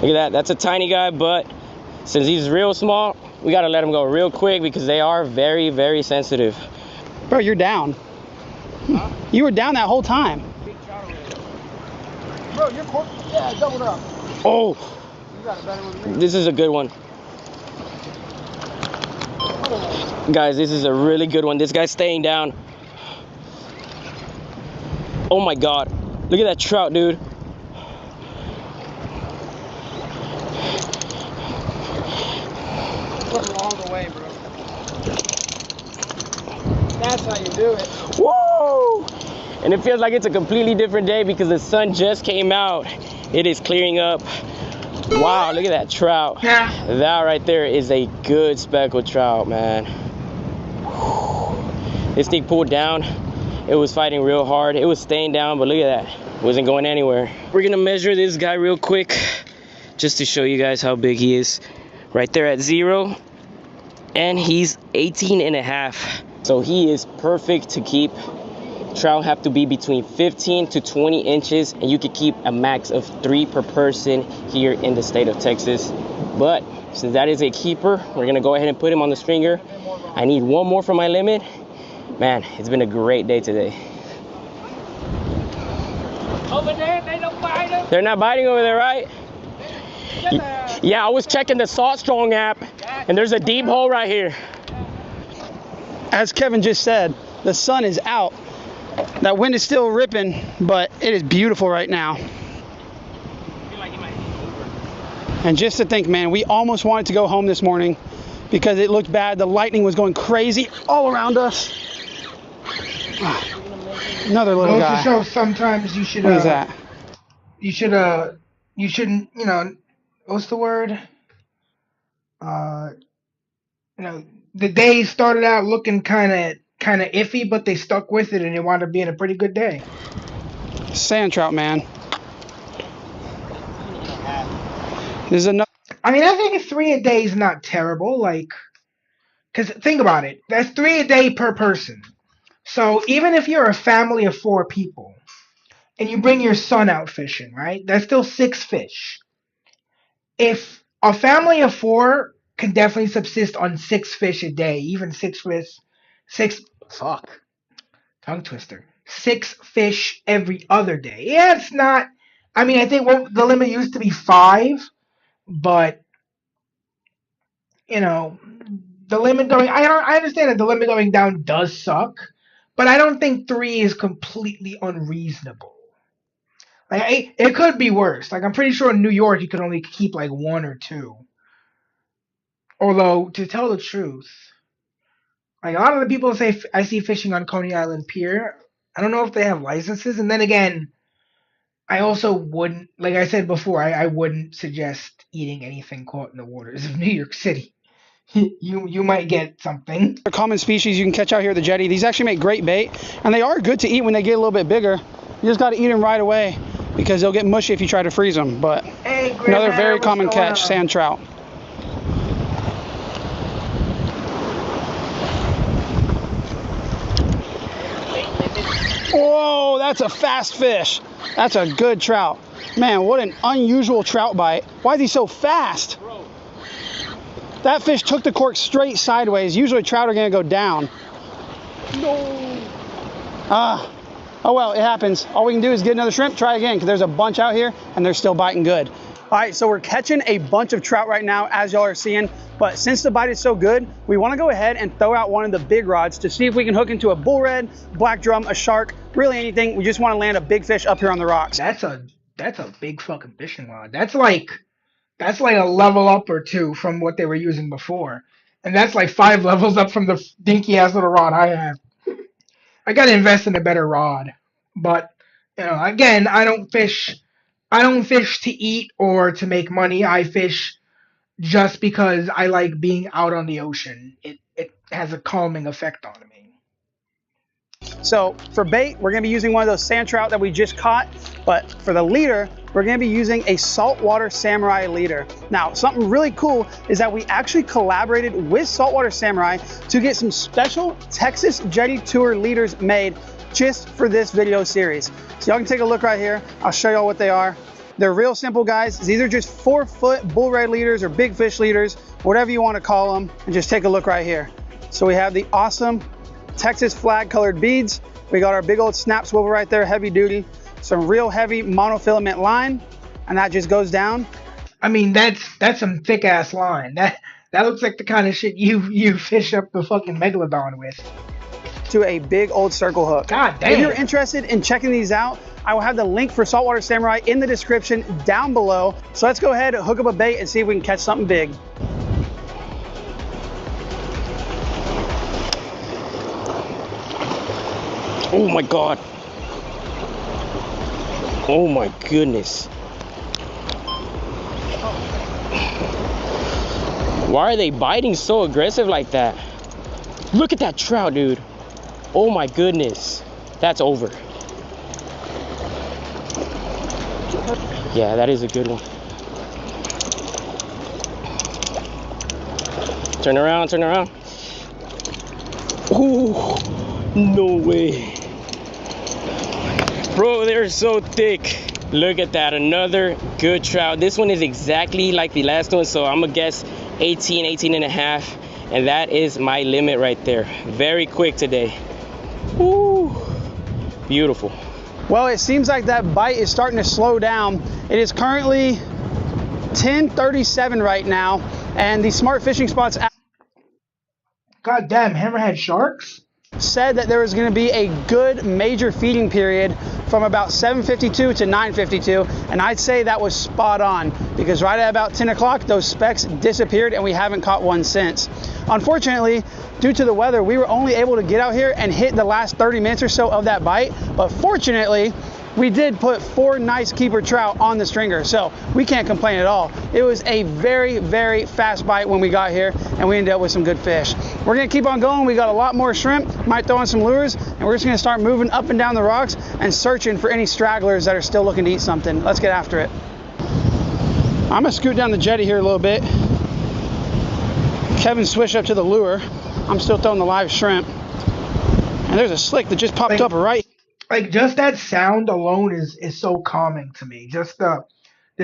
Look at that. That's a tiny guy, but since he's real small, we gotta let him go real quick because they are very, very sensitive. Bro, you're down. Huh? You were down that whole time. Bro, you're... Yeah, doubled up. Oh! You got a better one than me. This is a good one. Guys, this is a really good one. This guy's staying down. Oh my God. Look at that trout, dude. All the way, bro. That's how you do it. Whoa! And it feels like it's a completely different day because the sun just came out. It is clearing up. Wow, look at that trout. Yeah. That right there is a good speckled trout, man. This thing pulled down. It was fighting real hard. It was staying down, but look at that. It wasn't going anywhere. We're gonna measure this guy real quick just to show you guys how big he is. Right there at 0, and he's 18.5. So he is perfect to keep. Trout have to be between 15 to 20 inches, and you can keep a max of 3 per person here in the state of Texas. But since that is a keeper, we're gonna go ahead and put him on the stringer. I need one more for my limit. Man, it's been a great day today. Over there, they don't bite them. They're not biting over there, right? Yeah, I was checking the Salt Strong app, and there's a deep hole right here. As Kevin just said, the sun is out. That wind is still ripping, but it is beautiful right now. And just to think, man, we almost wanted to go home this morning because it looked bad. The lightning was going crazy all around us. Another little guy. To show sometimes you should. What is that? You should. You shouldn't. You know. What's the word? You know, the day started out looking kind of iffy, but they stuck with it, and it wound up being a pretty good day. Sand trout, man. There's another. I mean, I think 3 a day is not terrible. Like, because think about it, that's 3 a day per person. So even if you're a family of 4 people, and you bring your son out fishing, right? That's still 6 fish. If a family of 4 can definitely subsist on 6 fish a day, even 6 fish, 6 fish every other day. Yeah, it's not. I mean, I think the limit used to be 5, but you know, the limit going. I understand that the limit going down does suck, but I don't think 3 is completely unreasonable. Like, it could be worse. Like, I'm pretty sure in New York you could only keep like 1 or 2. Although, to tell the truth, like a lot of the people say I see fishing on Coney Island Pier, I don't know if they have licenses. And then again, I also wouldn't, like I said before, I wouldn't suggest eating anything caught in the waters of New York City. You might get something. A common species you can catch out here at the jetty. These actually make great bait, and they are good to eat when they get a little bit bigger. You just got to eat them right away because they'll get mushy if you try to freeze them. But hey, another very common catch, sand trout. Whoa, that's a fast fish. That's a good trout. Man, what an unusual trout bite. Why is he so fast? Bro, That fish took the cork straight sideways. Usually trout are going to go down. No. Oh well, it happens. All we can do is get another shrimp, try again, because there's a bunch out here and they're still biting good. All right, so we're catching a bunch of trout right now, as y'all are seeing. But since the bite is so good, we want to go ahead and throw out one of the big rods to see if we can hook into a bull red, black drum, a shark, really anything. We just want to land a big fish up here on the rocks. That's a big fucking fishing rod. That's like a level up or two from what they were using before. And that's like 5 levels up from the dinky ass little rod I have. I gotta invest in a better rod. But again, I don't fish to eat or to make money. I fish just because I like being out on the ocean. It has a calming effect on me. So for bait, we're going to be using one of those sand trout that we just caught. But for the leader, we're going to be using a saltwater samurai leader. Now, something really cool is that we actually collaborated with Saltwater Samurai to get some special Texas Jetty Tour leaders made just for this video series. So y'all can take a look right here. I'll show y'all what they are. They're real simple, guys. These are just 4-foot bull red leaders or big fish leaders, whatever you want to call them. And just take a look right here. So we have the awesome Texas flag colored beads. We got our big old snap swivel right there, heavy duty. Some real heavy monofilament line, and that just goes down. I mean, that's some thick ass line. That looks like the kind of shit you fish up the fucking megalodon with. To a big old circle hook. God damn. If you're interested in checking these out, I will have the link for Saltwater Samurai in the description down below. So let's go ahead and hook up a bait and see if we can catch something big. Oh my God. Oh my goodness. Why are they biting so aggressive like that? Look at that trout, dude. Oh my goodness. That's over. Yeah, that is a good one. Turn around, turn around. Ooh, no way. Bro, they're so thick. Look at that, another good trout. This one is exactly like the last one, so I'm gonna guess 18 and a half, and that is my limit right there. Very quick today. Woo, beautiful. Well, it seems like that bite is starting to slow down. It is currently 10:37 right now, and the Smart Fishing Spots God damn, hammerhead sharks? Said that there was going to be a good major feeding period from about 7:52 to 9:52, and I'd say that was spot on, because right at about 10 o'clock those specks disappeared and we haven't caught one since. Unfortunately, due to the weather, we were only able to get out here and hit the last 30 minutes or so of that bite, but fortunately we did put 4 nice keeper trout on the stringer, so we can't complain at all. It was a very, very fast bite when we got here, and we ended up with some good fish. We're gonna keep on going. We got a lot more shrimp, might throw in some lures, and we're just gonna start moving up and down the rocks and searching for any stragglers that are still looking to eat something. Let's get after it. I'm gonna scoot down the jetty here a little bit. Kevin switched up to the lure. I'm still throwing the live shrimp. And there's a slick that just popped up right. Like, just that sound alone is so calming to me. Just the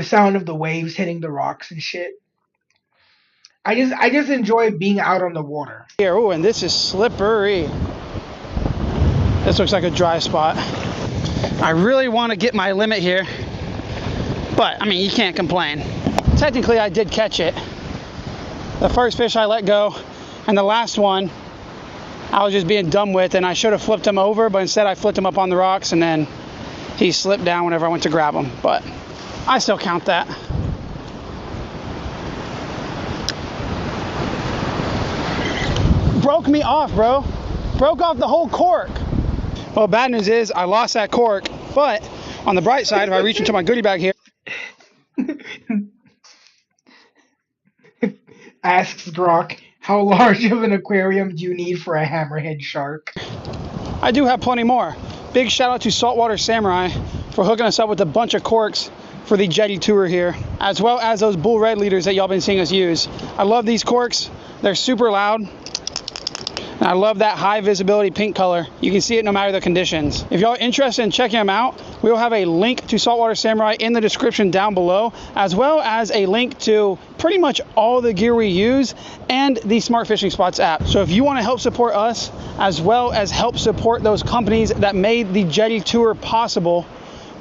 sound of the waves hitting the rocks and shit. I just enjoy being out on the water. Here, oh, and this is slippery. This looks like a dry spot. I really want to get my limit here, but I mean, you can't complain. Technically, I did catch it. The first fish I let go, and the last one I was just being dumb with, and I should have flipped him over, but instead I flipped him up on the rocks, and then he slipped down whenever I went to grab him. But I still count that. Broke me off, bro. Broke off the whole cork. Well, bad news is I lost that cork, but on the bright side, if I reach into my goodie bag here. Asks Grok, how large of an aquarium do you need for a hammerhead shark? I do have plenty more. Big shout out to Saltwater Samurai for hooking us up with a bunch of corks for the jetty tour here, as well as those bull red leaders that y'all been seeing us use. I love these corks. They're super loud. And I love that high visibility pink color. You can see it no matter the conditions. If y'all are interested in checking them out, we will have a link to Saltwater Samurai in the description down below, as well as a link to pretty much all the gear we use and the Smart Fishing Spots app. So if you want to help support us, as well as help support those companies that made the Jetty Tour possible,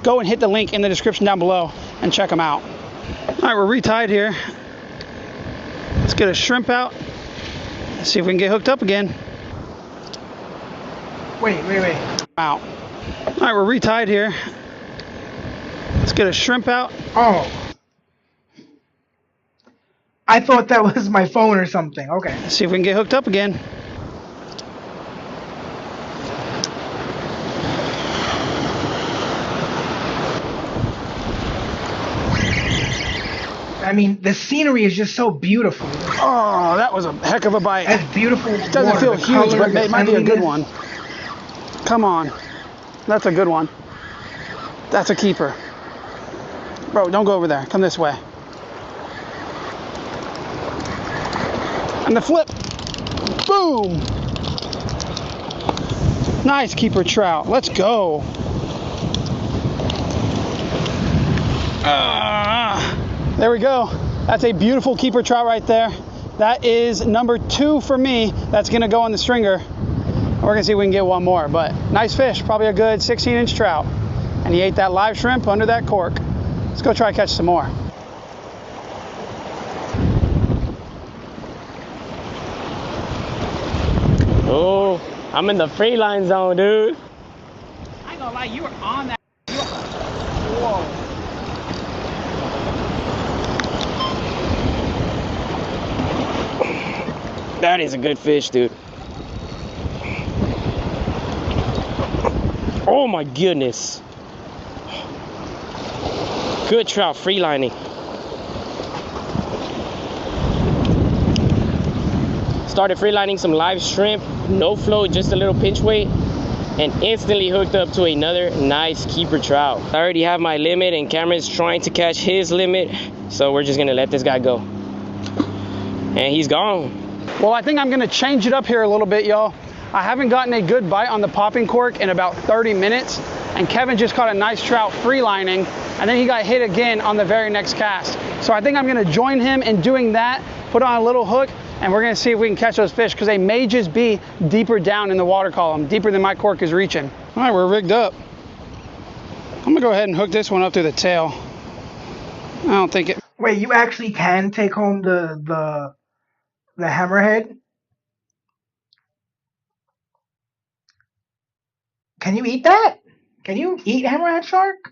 go and hit the link in the description down below and check them out. All right, we're retied here. Let's get a shrimp out. Let's see if we can get hooked up again. Wait. Out. All right, we're retied here. Let's get a shrimp out. Oh. I thought that was my phone or something. Okay. Let's see if we can get hooked up again. I mean, the scenery is just so beautiful. Oh, that was a heck of a bite. That's beautiful. It doesn't water, feel the huge, color, but it might be a good one. Come on. That's a good one. That's a keeper. Bro, don't go over there. Come this way. And the flip. Boom. Nice keeper trout. Let's go. There we go. That's a beautiful keeper trout right there. That is number 2 for me. That's gonna go on the stringer. We're gonna see if we can get one more, but nice fish, probably a good 16-inch trout. And he ate that live shrimp under that cork. Let's go try to catch some more. Oh, I'm in the free line zone, dude. I ain't gonna lie, you were on that. Whoa. That is a good fish, dude. Oh my goodness. Good trout, free lining. Started free lining some live shrimp, no float, just a little pinch weight, and instantly hooked up to another nice keeper trout. I already have my limit and Cameron's trying to catch his limit, so we're just gonna let this guy go. And he's gone. Well, I think I'm gonna change it up here a little bit, y'all. I haven't gotten a good bite on the popping cork in about 30 minutes, and Kevin just caught a nice trout free lining, and then he got hit again on the very next cast. So I think I'm gonna join him in doing that, put on a little hook, and we're gonna see if we can catch those fish, because they may just be deeper down in the water column, deeper than my cork is reaching. All right, we're rigged up. I'm gonna go ahead and hook this one up through the tail. I don't think it... Wait, you actually can take home the hammerhead? Can you eat that? Can you eat hammerhead shark?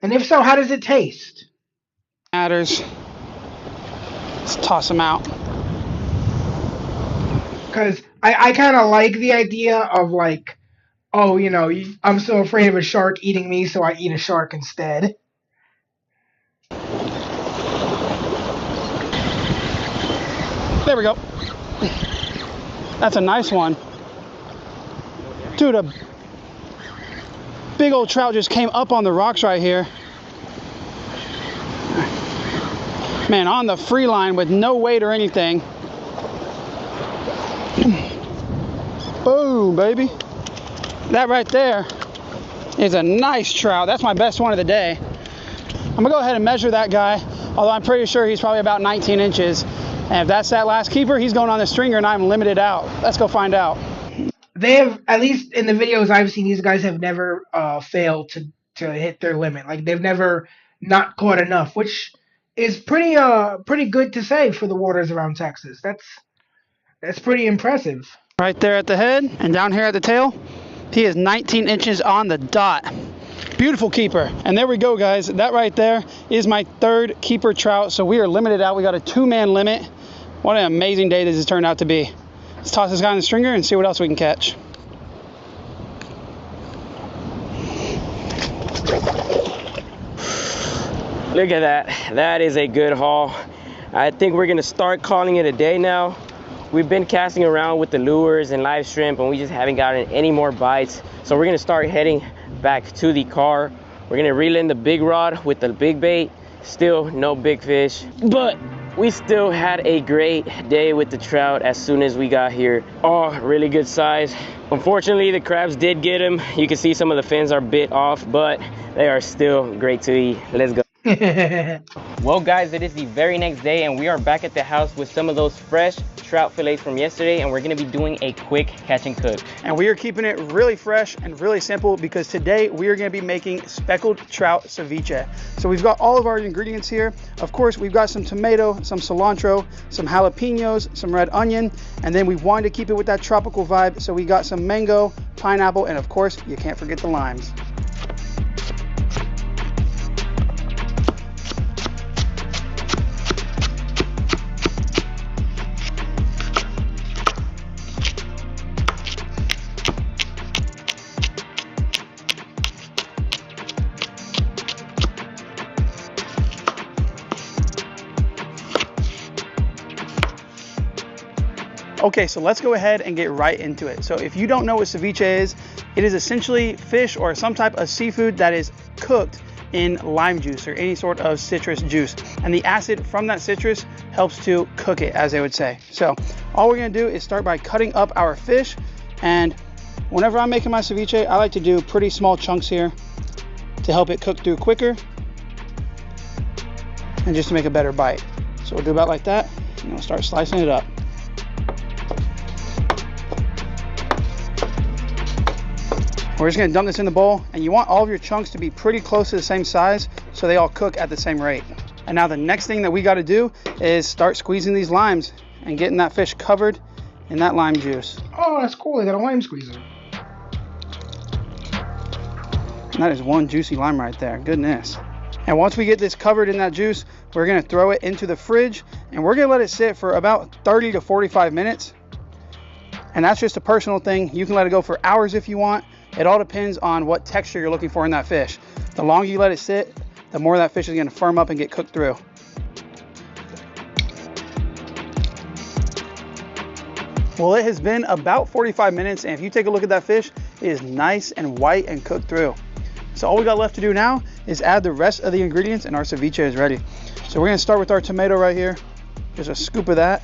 And if so, how does it taste? Matters. Let's toss them out. Because I kind of like the idea of like, oh, you know, I'm so afraid of a shark eating me, so I eat a shark instead. There we go. That's a nice one. Dude, a big old trout just came up on the rocks right here. Man, on the free line with no weight or anything. Boom, baby. That right there is a nice trout. That's my best one of the day. I'm gonna go ahead and measure that guy, although I'm pretty sure he's probably about 19 inches. And if that's that last keeper, he's going on the stringer and I'm limited out. Let's go find out. They have, at least in the videos I've seen, these guys have never failed to hit their limit. Like, they've never not caught enough, which is pretty good to say for the waters around Texas. That's pretty impressive. Right there at the head and down here at the tail, he is 19 inches on the dot. Beautiful keeper. And there we go, guys. That right there is my third keeper trout. So we are limited out. We got a 2-man limit. What an amazing day this has turned out to be. Let's toss this guy on the stringer and see what else we can catch. Look at that. That is a good haul. I think we're gonna start calling it a day now. We've been casting around with the lures and live shrimp and we just haven't gotten any more bites. So we're gonna start heading back to the car. We're gonna reel in the big rod with the big bait. Still no big fish, but we still had a great day with the trout as soon as we got here. All really good size. Unfortunately, the crabs did get them. You can see some of the fins are bit off, but they are still great to eat. Let's go. Well guys, it is the very next day and we are back at the house with some of those fresh trout fillets from yesterday, and we're going to be doing a quick catch and cook. And we are keeping it really fresh and really simple because today we are going to be making speckled trout ceviche. So we've got all of our ingredients here. Of course, we've got some tomato, some cilantro, some jalapenos, some red onion, and then we wanted to keep it with that tropical vibe, so we got some mango, pineapple, and of course, you can't forget the limes. Okay, so let's go ahead and get right into it. So if you don't know what ceviche is, it is essentially fish or some type of seafood that is cooked in lime juice or any sort of citrus juice. And the acid from that citrus helps to cook it, as they would say. So all we're gonna do is start by cutting up our fish. And whenever I'm making my ceviche, I like to do pretty small chunks here to help it cook through quicker and just to make a better bite. So we'll do about like that, and we'll start slicing it up. We're just gonna dump this in the bowl, and you want all of your chunks to be pretty close to the same size so they all cook at the same rate. And now the next thing that we gotta do is start squeezing these limes and getting that fish covered in that lime juice. Oh, that's cool, they got a lime squeezer. And that is one juicy lime right there, goodness. And once we get this covered in that juice, we're gonna throw it into the fridge, and we're gonna let it sit for about 30 to 45 minutes. And that's just a personal thing. You can let it go for hours if you want. It all depends on what texture you're looking for in that fish. The longer you let it sit, the more that fish is going to firm up and get cooked through. Well, it has been about 45 minutes, and if you take a look at that fish, it is nice and white and cooked through. So all we got left to do now is add the rest of the ingredients, and our ceviche is ready. So we're going to start with our tomato right here. Just a scoop of that.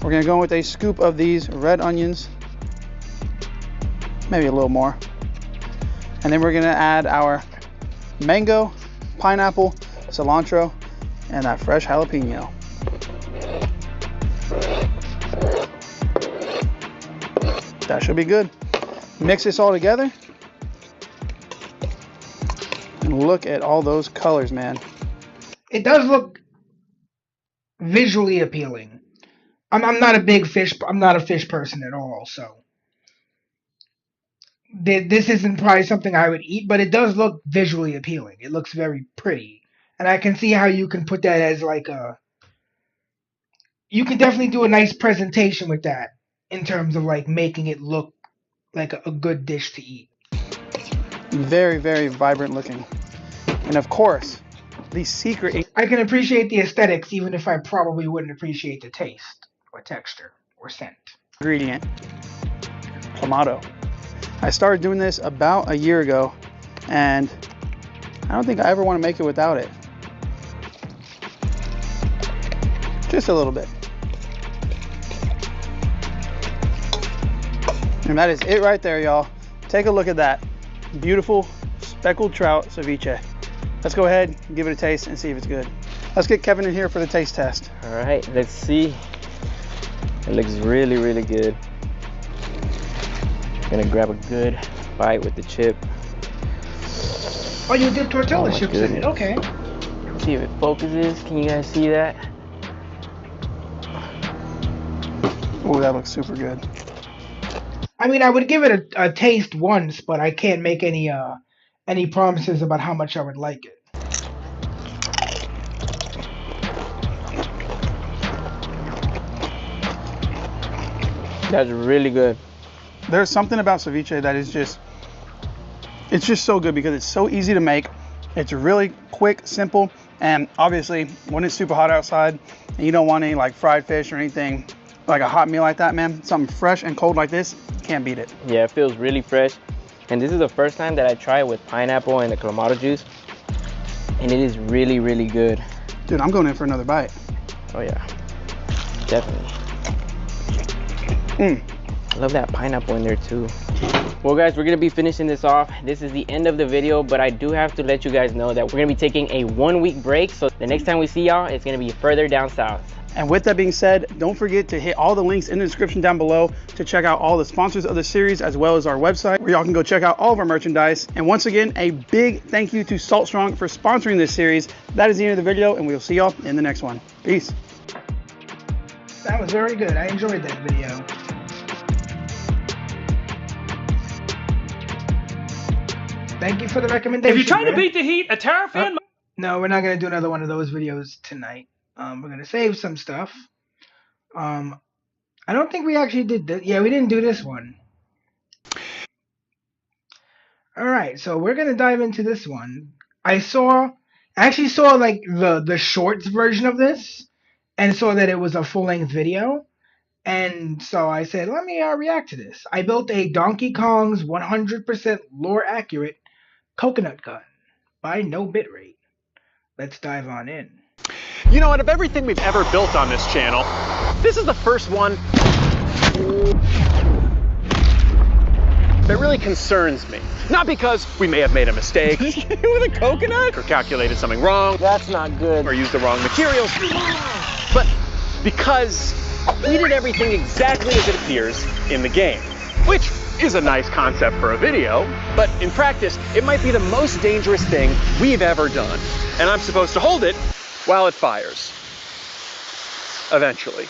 We're going to go in with a scoop of these red onions. Maybe a little more. And then we're gonna add our mango, pineapple, cilantro, and that fresh jalapeno. That should be good. Mix this all together. And look at all those colors, man. It does look visually appealing. I'm not a fish person at all, so this isn't probably something I would eat, but it does look visually appealing. It looks very pretty. And I can see how you can put that as like you can definitely do a nice presentation with that in terms of like making it look like a good dish to eat. Very, very vibrant looking. And of course, the secret... I can appreciate the aesthetics even if I probably wouldn't appreciate the taste or texture or scent. Ingredient. Clamato. I started doing this about a year ago, and I don't think I ever want to make it without it. Just a little bit. And that is it right there, y'all. Take a look at that. Beautiful speckled trout ceviche. Let's go ahead and give it a taste and see if it's good. Let's get Kevin in here for the taste test. All right, let's see. It looks really, really good. Gonna grab a good bite with the chip. Oh, you did tortilla chips in it. Okay. See if it focuses. Can you guys see that? Oh, that looks super good. I mean, I would give it a taste once, but I can't make any promises about how much I would like it. That's really good. There's something about ceviche that is it's just so good because it's so easy to make. It's really quick, simple, and obviously when it's super hot outside and you don't want any like fried fish or anything like a hot meal like that, man, something fresh and cold like this, can't beat it. Yeah, it feels really fresh. And this is the first time that I try it with pineapple and the clamato juice. And it is really, really good. Dude, I'm going in for another bite. Oh yeah, definitely. I love that pineapple in there too. Well guys, we're gonna be finishing this off. This is the end of the video, but I do have to let you guys know that we're gonna be taking a 1-week break. So the next time we see y'all, it's gonna be further down south. And with that being said, don't forget to hit all the links in the description down below to check out all the sponsors of the series, as well as our website, where y'all can go check out all of our merchandise. And once again, a big thank you to Salt Strong for sponsoring this series. That is the end of the video, and we'll see y'all in the next one. Peace. That was very good. I enjoyed that video. Thank you for the recommendation. If you're trying to man. beat the heat, a Terra fan. No, we're not going to do another one of those videos tonight. We're going to save some stuff. I don't think we actually did this. Yeah, we didn't do this one. Alright, so we're going to dive into this one. I actually saw like the shorts version of this and saw that it was a full-length video. And so I said, let me react to this. I built a Donkey Kong's 100% lore accurate coconut gun by no bitrate. Let's dive on in. You know, out of everything we've ever built on this channel, this is the first one that really concerns me. Not because we may have made a mistake with a coconut or calculated something wrong. That's not good. Or used the wrong materials. But because we did everything exactly as it appears in the game, which is a nice concept for a video, but in practice, it might be the most dangerous thing we've ever done. And I'm supposed to hold it while it fires. Eventually.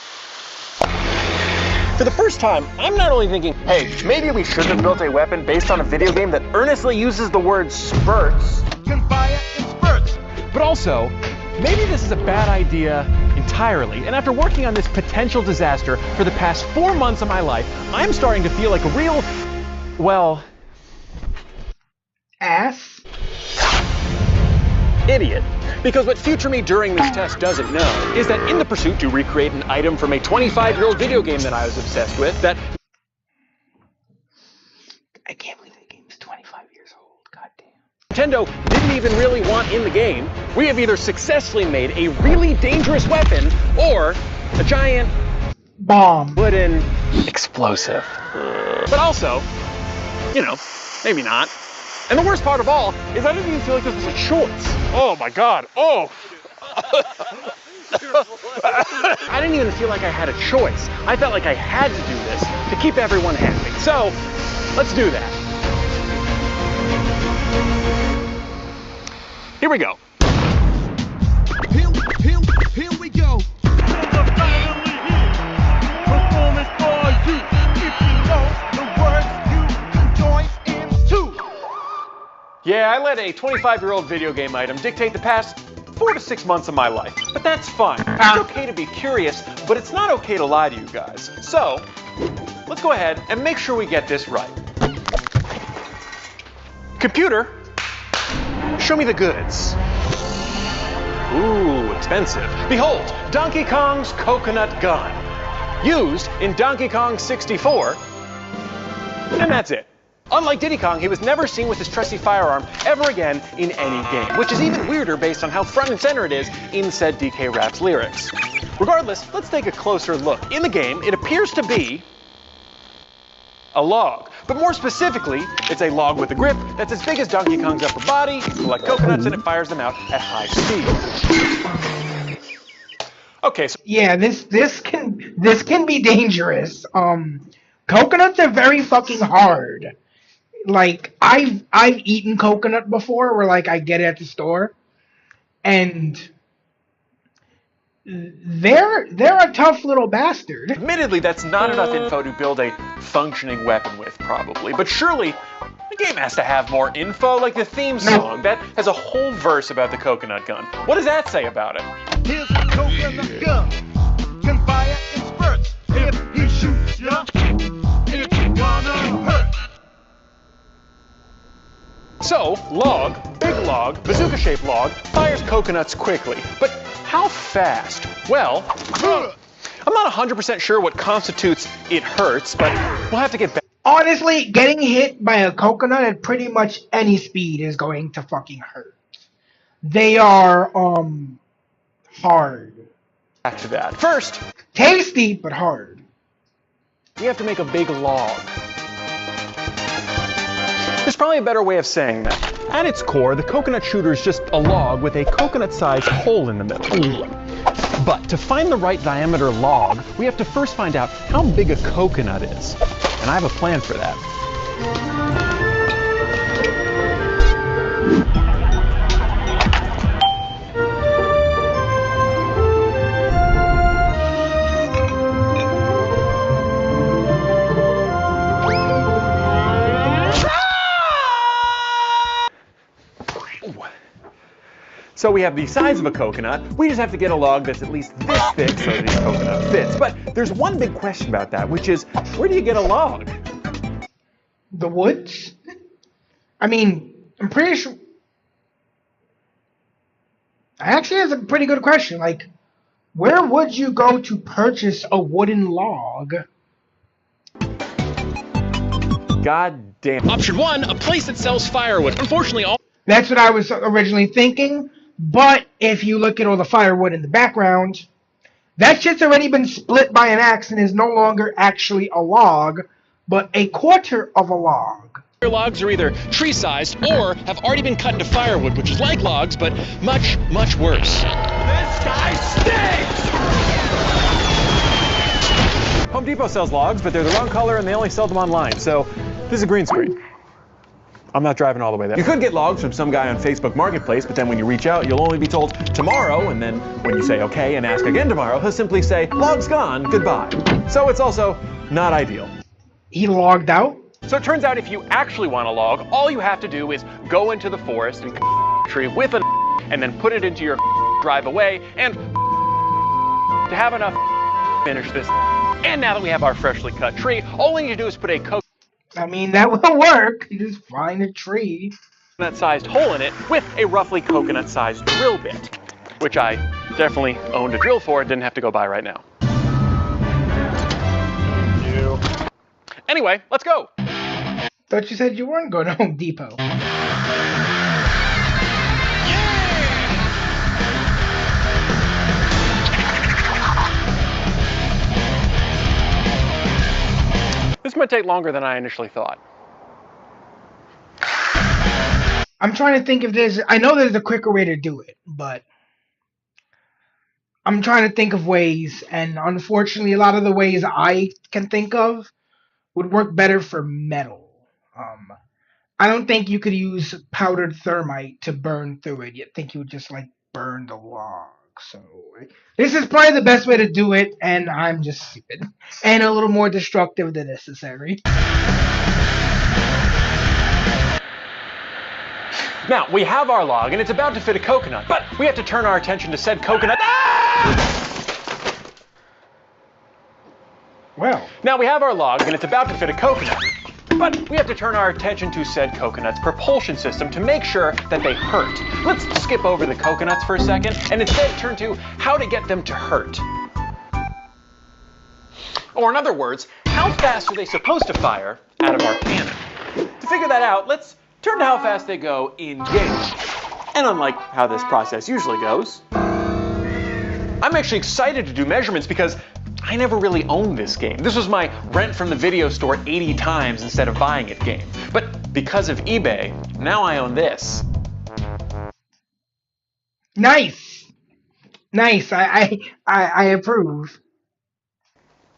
For the first time, I'm not only thinking, hey, maybe we shouldn't have built a weapon based on a video game that earnestly uses the word spurts. Can fire in spurts. But also, maybe this is a bad idea entirely. And after working on this potential disaster for the past 4 months of my life, I'm starting to feel like a real, well, ass idiot. Because what future me during this test doesn't know is that in the pursuit to recreate an item from a 25-year-old video game that I was obsessed with, that I can't believe the game's 25 years old. Goddamn. Nintendo didn't even really want in the game, we have either successfully made a really dangerous weapon or a giant bomb wooden explosive. But also, you know, maybe not. And the worst part of all is I didn't even feel like this was a choice. Oh my God, oh. I didn't even feel like I had a choice. I felt like I had to do this to keep everyone happy. So, let's do that. Here we go. Here we go. Performance for you. If you know the words, you can join in too. Yeah, I let a 25-year-old video game item dictate the past 4 to 6 months of my life. But that's fine. It's okay to be curious, but it's not okay to lie to you guys. So, let's go ahead and make sure we get this right. Computer, show me the goods. Ooh, expensive. Behold, Donkey Kong's coconut gun. Used in Donkey Kong 64. And that's it. Unlike Diddy Kong, he was never seen with his trusty firearm ever again in any game, which is even weirder based on how front and center it is in said DK Rap's lyrics. Regardless, let's take a closer look. In the game, it appears to be a log. But more specifically, it's a log with a grip that's as big as Donkey Kong's upper body. You collect coconuts and it fires them out at high speed. Okay, so yeah, this can be dangerous. Coconuts are very fucking hard. Like I've eaten coconut before, where like I get it at the store, and they're a tough little bastard. Admittedly, that's not enough info to build a functioning weapon with, probably. But surely, the game has to have more info, like the theme song that has a whole verse about the coconut gun. What does that say about it? Here's a coconut gun. Can fire in spurts. If he shoots ya, it's gonna hurt. So, log, big log, bazooka-shaped log, fires coconuts quickly. But how fast? Well, I'm not 100% sure what constitutes it hurts, but we'll have to get back. Honestly, getting hit by a coconut at pretty much any speed is going to fucking hurt. They are hard. Back to that. First, tasty but hard. We have to make a big log. There's probably a better way of saying that. At its core, the coconut shooter is just a log with a coconut-sized hole in the middle. But to find the right diameter log, we have to first find out how big a coconut is. And I have a plan for that. So we have the size of a coconut. We just have to get a log that's at least this thick so the coconut fits. But there's one big question about that, which is, where do you get a log? The woods? I mean, I'm pretty sure... Actually, that's a pretty good question. Like, where would you go to purchase a wooden log? God damn. Option 1, a place that sells firewood. Unfortunately, all... That's what I was originally thinking. But if you look at all the firewood in the background, that shit's already been split by an axe and is no longer actually a log, but a quarter of a log. Your logs are either tree-sized or have already been cut into firewood, which is like logs, but much, much worse. This guy stinks! Home Depot sells logs, but they're the wrong color and they only sell them online, so this is a green screen. I'm not driving all the way there. You could get logs from some guy on Facebook Marketplace, but then when you reach out, you'll only be told tomorrow, and then when you say okay and ask again tomorrow, he'll simply say, log's gone, goodbye. So it's also not ideal. He logged out? So it turns out if you actually want a log, all you have to do is go into the forest and a tree with a and then put it into your drive away, and to have enough finish this. And now that we have our freshly cut tree, all we need to do is put a I mean, that will work. You just find a tree. Coconut-sized hole in it with a roughly coconut-sized drill bit, which I definitely owned a drill for and didn't have to go buy right now. Thank you. Anyway, let's go. Thought you said you weren't going to Home Depot. This might take longer than I initially thought. I'm trying to think if there's... I know there's a quicker way to do it, but... I'm trying to think of ways, and unfortunately a lot of the ways I can think of would work better for metal. I don't think you could use powdered thermite to burn through it. You'd think you would just, like, burn the log. So this is probably the best way to do it, and I'm just stupid and a little more destructive than necessary. Now, we have our log, and it's about to fit a coconut, but we have to turn our attention to said coconut. Well. Now we have our log, and it's about to fit a coconut, but we have to turn our attention to said coconut's propulsion system to make sure that they hurt. Let's skip over the coconuts for a second, and instead turn to how to get them to hurt. Or in other words, how fast are they supposed to fire out of our cannon? To figure that out, let's turn to how fast they go in-game. And unlike how this process usually goes, I'm actually excited to do measurements because I never really owned this game. This was my rent from the video store 80 times instead of buying it game. But because of eBay, now I own this. Nice. Nice. I approve.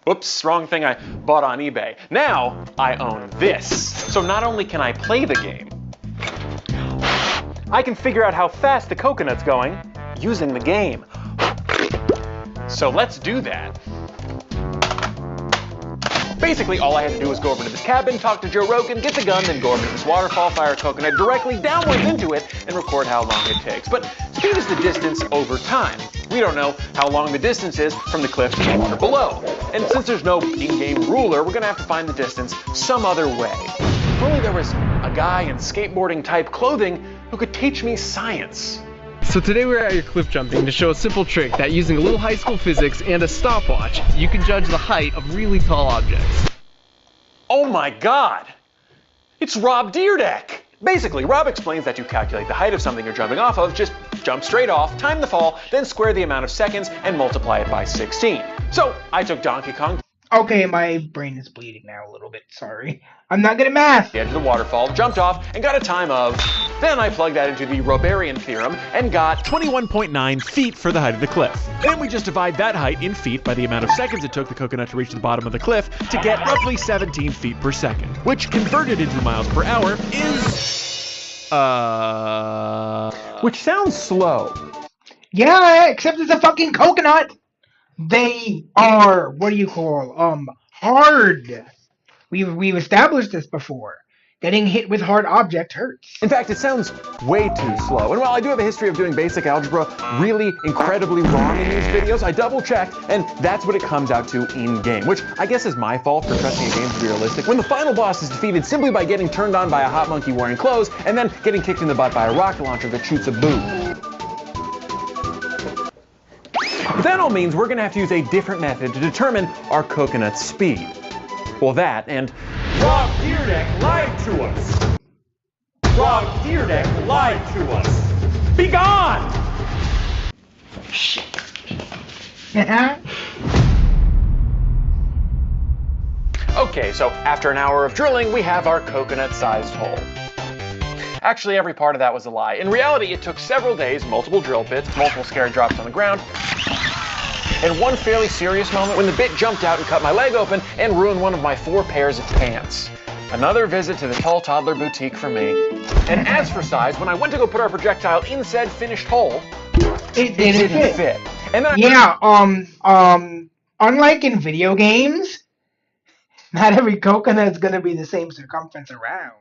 Whoops, wrong thing I bought on eBay. Now I own this. So not only can I play the game, I can figure out how fast the coconut's going using the game. So let's do that. Basically, all I had to do was go over to this cabin, talk to Joe Rogan, get the gun, then go over to this waterfall, fire a coconut directly downwards into it, and record how long it takes. But speed is the distance over time. We don't know how long the distance is from the cliff to the water below. And since there's no in-game ruler, we're gonna have to find the distance some other way. If only there was a guy in skateboarding type clothing who could teach me science. So today we're at your cliff jumping to show a simple trick that using a little high school physics and a stopwatch, you can judge the height of really tall objects. Oh my God! It's Rob Dyrdek! Basically, Rob explains that to calculate the height of something you're jumping off of, just jump straight off, time the fall, then square the amount of seconds and multiply it by 16. So I took Donkey Kong. Okay, my brain is bleeding now a little bit. Sorry. I'm not good at math. The edge of the waterfall, jumped off, and got a time of... Then I plugged that into the Roberian theorem and got 21.9 feet for the height of the cliff. Then we just divide that height in feet by the amount of seconds it took the coconut to reach the bottom of the cliff to get roughly 17 feet per second, which converted into miles per hour is... which sounds slow. Yeah, except it's a fucking coconut. They are, what do you call, hard. We've established this before. Getting hit with hard object hurts. In fact, it sounds way too slow. And while I do have a history of doing basic algebra really incredibly wrong in these videos, I double checked, and that's what it comes out to in-game, which I guess is my fault for trusting a game to be realistic. When the final boss is defeated simply by getting turned on by a hot monkey wearing clothes, and then getting kicked in the butt by a rocket launcher that shoots a boo. That all means we're going to have to use a different method to determine our coconut's speed. Well, that and... Rob Deerdeck lied to us! Rob Deerdeck lied to us! Be gone! Okay, so after an hour of drilling, we have our coconut-sized hole. Actually, every part of that was a lie. In reality, it took several days, multiple drill bits, multiple scare drops on the ground, and one fairly serious moment when the bit jumped out and cut my leg open and ruined one of my 4 pairs of pants. Another visit to the Tall Toddler Boutique for me. And as for size, when I went to go put our projectile in said finished hole, it didn't fit. And then unlike in video games, not every coconut is going to be the same circumference around.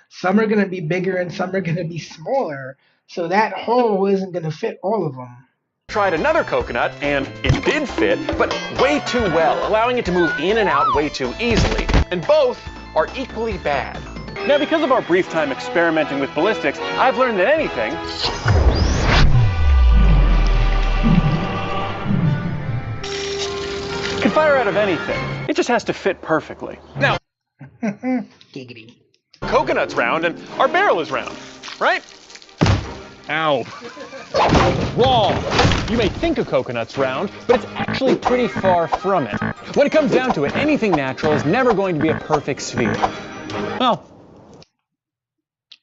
Some are going to be bigger and some are going to be smaller, so that hole isn't going to fit all of them. Tried another coconut, and it did fit, but way too well, allowing it to move in and out way too easily. And both are equally bad. Now, because of our brief time experimenting with ballistics, I've learned that anything can fire out of anything. It just has to fit perfectly. Now, giggity. Coconut's round and our barrel is round, right? Ow. Wrong. You may think a coconut's round, but it's actually pretty far from it. When it comes down to it, anything natural is never going to be a perfect sphere. Well,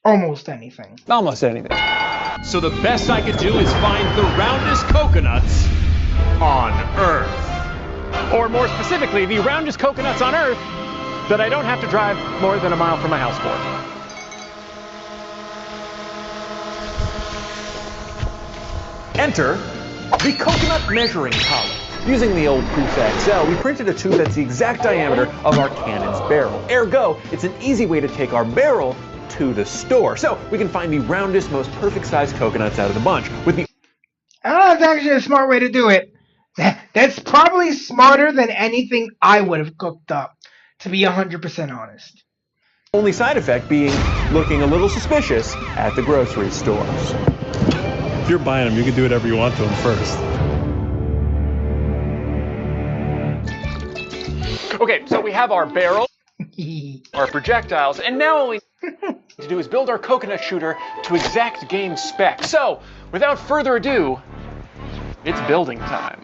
almost anything. Almost anything. So the best I could do is find the roundest coconuts on Earth. Or more specifically, the roundest coconuts on Earth that I don't have to drive more than a mile from my house for. Enter the coconut measuring column. Using the old Prism XL, we printed a tube that's the exact diameter of our cannon's barrel. Ergo, it's an easy way to take our barrel to the store. So we can find the roundest, most perfect sized coconuts out of the bunch. With the that's actually a smart way to do it. That's probably smarter than anything I would have cooked up, to be 100% honest. Only side effect being looking a little suspicious at the grocery stores. If you're buying them, you can do whatever you want to them first. Okay, so we have our barrel, our projectiles, and now all we need to do is build our coconut shooter to exact game spec. So, without further ado, it's building time.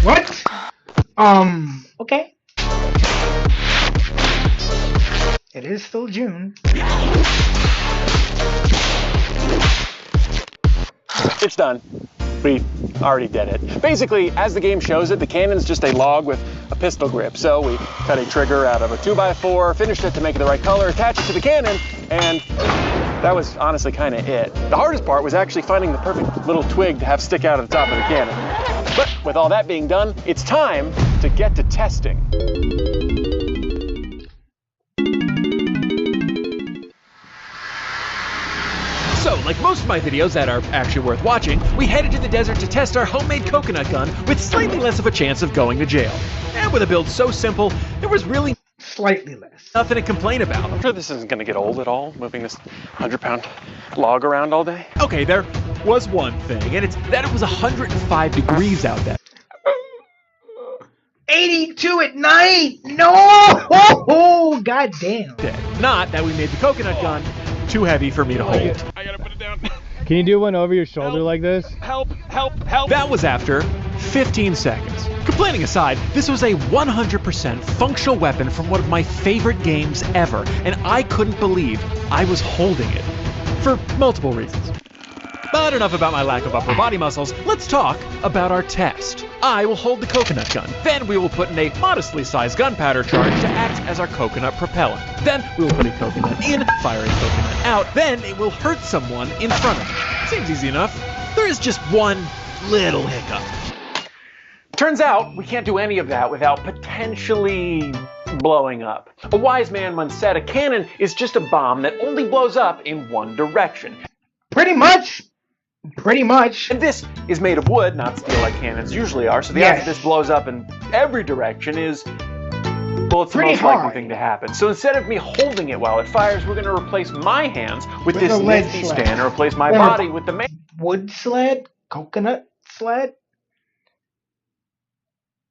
What? Okay. It is still June. It's done. We already did it. Basically, as the game shows it, the cannon's just a log with a pistol grip. So we cut a trigger out of a 2x4, finished it to make it the right color, attached it to the cannon, and that was honestly kind of it. The hardest part was actually finding the perfect little twig to have stick out at the top of the cannon. But with all that being done, it's time to get to testing. So, like most of my videos that are actually worth watching, we headed to the desert to test our homemade coconut gun with slightly less of a chance of going to jail. And with a build so simple, there was really slightly less. Nothing to complain about. I'm sure this isn't going to get old at all, moving this 100-pound log around all day. Okay, there was one thing, and it's that it was 105 degrees out there. 82 at night! No! Oh, god damn. Not that we made the coconut gun too heavy for me to hold. I gotta put it down. Can you do one over your shoulder like this? Help, help, help. That was after 15 seconds. Complaining aside, this was a 100% functional weapon from one of my favorite games ever, and I couldn't believe I was holding it. For multiple reasons. But enough about my lack of upper body muscles, let's talk about our test. I will hold the coconut gun. Then we will put in a modestly sized gunpowder charge to act as our coconut propellant. Then we will put a coconut in, fire a coconut out. Then it will hurt someone in front of me. Seems easy enough. There is just one little hiccup. Turns out we can't do any of that without potentially blowing up. A wise man once said a cannon is just a bomb that only blows up in one direction. Pretty much. Pretty much. And this is made of wood, not steel like cannons usually are, so the odds that this blows up in every direction is, well, it's the most likely thing to happen. So instead of me holding it while it fires, we're going to replace my hands with this nifty stand and replace my body with the wood sled? Coconut sled?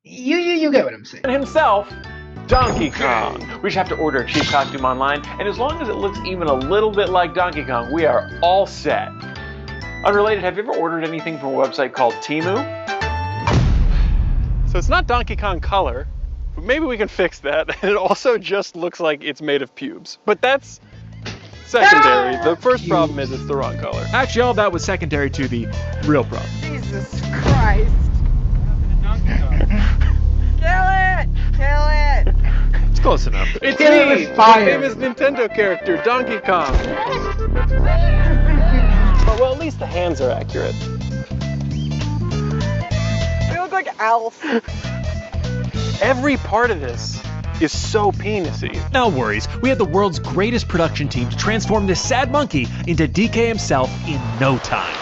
You get what I'm saying. Himself, Donkey Kong. We just have to order a cheap costume online, and as long as it looks even a little bit like Donkey Kong, we are all set. Unrelated, have you ever ordered anything from a website called Temu? So it's not Donkey Kong color, but maybe we can fix that. And it also just looks like it's made of pubes. But that's secondary. The first problem is it's the wrong color. Actually, all that was secondary to the real problem. Jesus Christ. Kill it! Kill it! It's close enough. It's Kill it me, with fire. the famous Nintendo character, Donkey Kong. Well, at least the hands are accurate. You look like Alf. Every part of this is so penisy. No worries, we had the world's greatest production team to transform this sad monkey into DK himself in no time.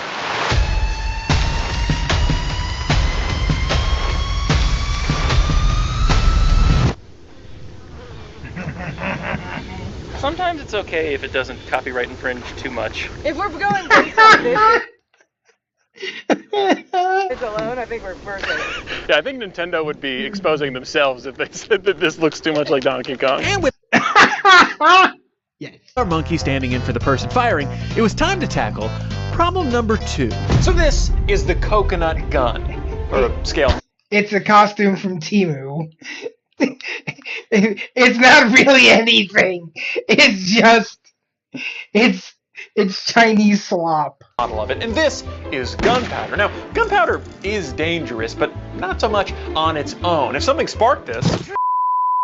Sometimes it's okay if it doesn't copyright infringe too much. If we're going based on this it's alone, I think we're safe. Yeah, I think Nintendo would be exposing themselves if they said that this looks too much like Donkey Kong. And with our monkey standing in for the person firing, it was time to tackle problem number 2. So this is the coconut gun, or scale. It's a costume from Temu. It's not really anything. It's just, it's Chinese slop. Model of it, and this is gunpowder. Now, gunpowder is dangerous, but not so much on its own. If something sparked this,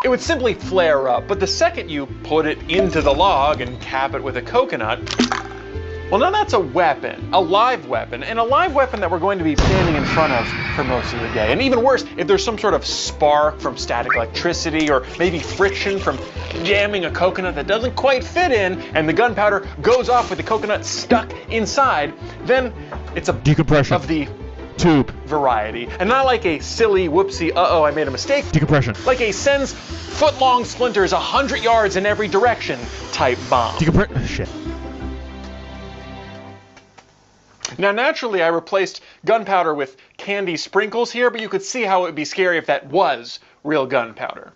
it would simply flare up. But the second you put it into the log and cap it with a coconut, well, now that's a weapon, a live weapon, and a live weapon that we're going to be standing in front of for most of the day. And even worse, if there's some sort of spark from static electricity or maybe friction from jamming a coconut that doesn't quite fit in and the gunpowder goes off with the coconut stuck inside, then it's a decompression of the tube variety. And not like a silly, whoopsie, uh-oh, I made a mistake. Decompression. Like a sends foot-long splinters 100 yards in every direction type bomb. Shit. Now, naturally, I replaced gunpowder with candy sprinkles here, but you could see how it would be scary if that was real gunpowder.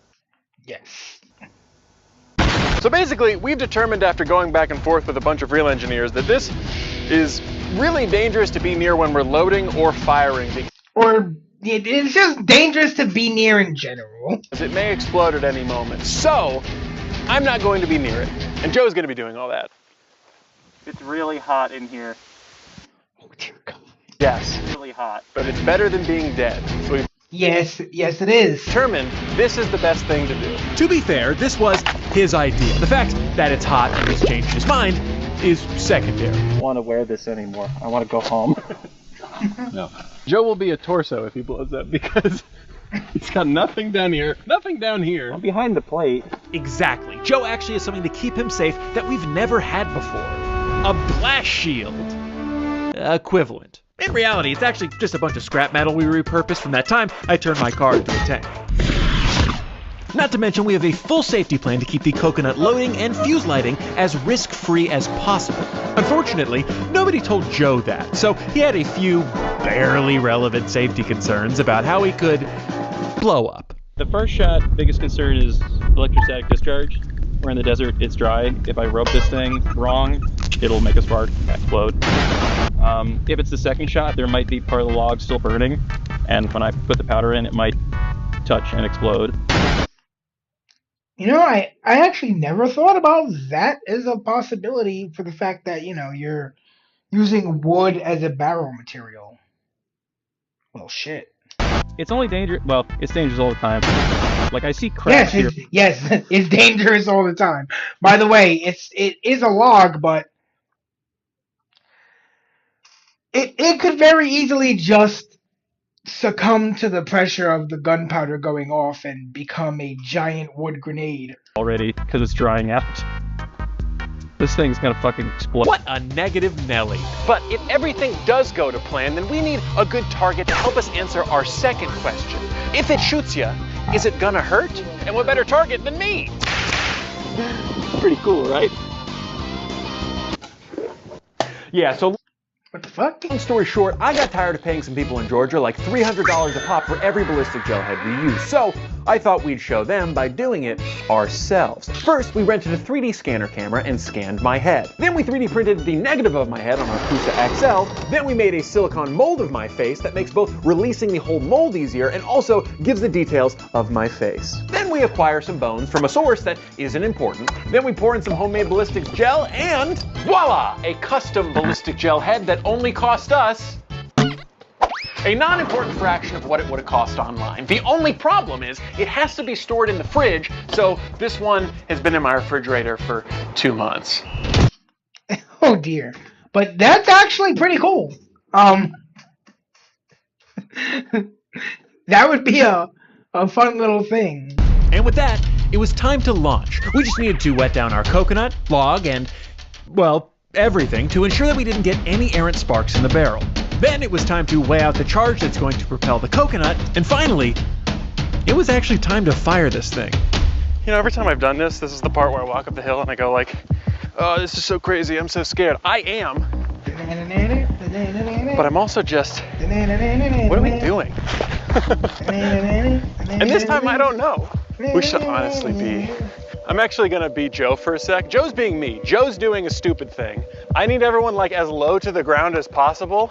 Yes. So basically, we've determined after going back and forth with a bunch of real engineers that this is really dangerous to be near when we're loading or firing. Or it's just dangerous to be near in general. It may explode at any moment. So, I'm not going to be near it. And Joe's going to be doing all that. It's really hot in here. Oh dear God. Yes. It's really hot. But it's better than being dead. So we've yes, it is. Determined this is the best thing to do. To be fair, this was his idea. The fact that it's hot and he's changed his mind is secondary. I don't want to wear this anymore. I want to go home. No. Joe will be a torso if he blows up because he's got nothing down here, nothing down here. I'm behind the plate. Exactly. Joe actually has something to keep him safe that we've never had before. A blast shield. Equivalent. In reality, it's actually just a bunch of scrap metal we repurposed from that time I turned my car into a tank. Not to mention we have a full safety plan to keep the coconut loading and fuse lighting as risk-free as possible. Unfortunately, nobody told Joe that, so he had a few barely relevant safety concerns about how he could blow up. The first shot, biggest concern is electrostatic discharge. We're in the desert, it's dry. If I rub this thing wrong, it'll make a spark, explode. If it's the second shot, there might be part of the log still burning, and when I put the powder in, it might touch and explode. You know, I actually never thought about that as a possibility for the fact that, you know, you're using wood as a barrel material. Well, shit. It's only dangerous. Well, it's dangerous all the time. Like I see cracks here. Yes, it's dangerous all the time. By the way, it is a log, but it could very easily just succumb to the pressure of the gunpowder going off and become a giant wood grenade. Already, because it's drying out. This thing's gonna fucking explode. What a negative Nelly. But if everything does go to plan, then we need a good target to help us answer our second question. If it shoots you, is it gonna hurt? And what better target than me? Pretty cool, right? Yeah, so what the fuck? Long story short, I got tired of paying some people in Georgia like $300 a pop for every ballistic gel head we use, so I thought we'd show them by doing it ourselves. First, we rented a 3D scanner camera and scanned my head. Then we 3D printed the negative of my head on our Prusa XL. Then we made a silicone mold of my face that makes both releasing the whole mold easier and also gives the details of my face. Then we acquire some bones from a source that isn't important. Then we pour in some homemade ballistics gel and voila! A custom ballistic gel head that only cost us a non-important fraction of what it would have cost online. The only problem is it has to be stored in the fridge, so this one has been in my refrigerator for 2 months. Oh dear. But that's actually pretty cool. That would be a fun little thing. And with that, it was time to launch. We just needed to wet down our coconut, log, and, well, everything to ensure that we didn't get any errant sparks in the barrel. Then it was time to weigh out the charge that's going to propel the coconut, and finally, it was actually time to fire this thing. You know, every time I've done this is the part where I walk up the hill and I go like, oh, this is so crazy, I'm so scared. I am. But I'm also just, what are we doing? And this time I don't know. We should honestly be. I'm actually gonna be Joe for a sec. Joe's being me. Joe's doing a stupid thing. I need everyone like as low to the ground as possible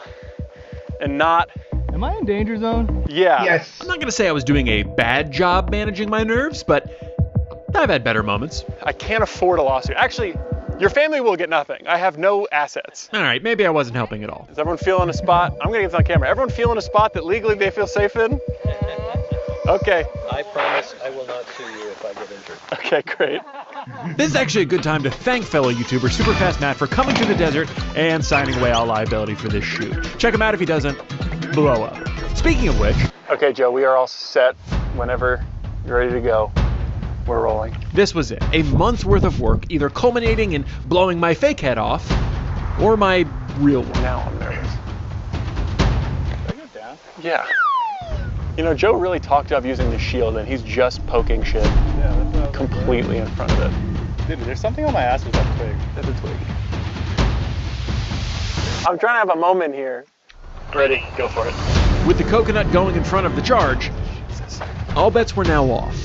and not. Am I in danger zone? Yeah. Yes. I'm not gonna say I was doing a bad job managing my nerves, but I've had better moments. I can't afford a lawsuit. Actually, your family will get nothing. I have no assets. All right, maybe I wasn't helping at all. Is everyone feeling a spot? I'm gonna get this on camera. Everyone feeling a spot that legally they feel safe in? Okay. I promise I will not sue you if I get injured. Okay, great. This is actually a good time to thank fellow YouTuber Superfast Matt for coming to the desert and signing away all liability for this shoot. Check him out if he doesn't blow up. Speaking of which... Okay, Joe, we are all set. Whenever you're ready to go, we're rolling. This was it. A month's worth of work, either culminating in blowing my fake head off, or my real one. Now I'm nervous. Can I go down? Yeah. You know, Joe really talked up using the shield, and he's just poking shit completely in front of it. Dude, there's something on my ass with that twig. That's a twig. I'm trying to have a moment here. Ready, go for it. With the coconut going in front of the charge, all bets were now off.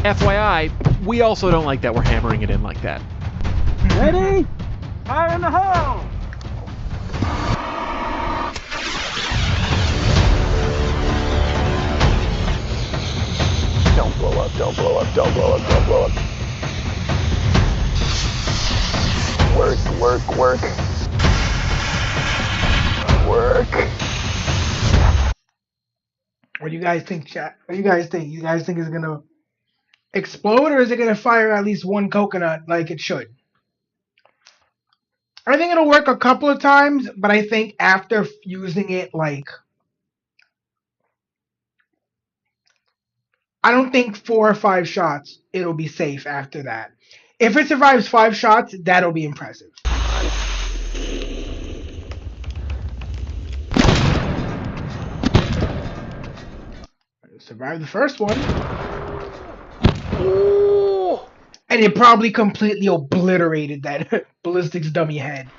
FYI, we also don't like that we're hammering it in like that. Ready? Fire in the hole! Don't blow up, don't blow up, don't blow up, don't blow up. Work, work, work. Work. What do you guys think, chat? What do you guys think? You guys think it's gonna explode, or is it gonna fire at least one coconut like it should? I think it'll work a couple of times, but I think after using it, like, I don't think 4 or 5 shots, it'll be safe after that. If it survives 5 shots, that'll be impressive. Survived the first one. Ooh. And it probably completely obliterated that ballistics dummy head.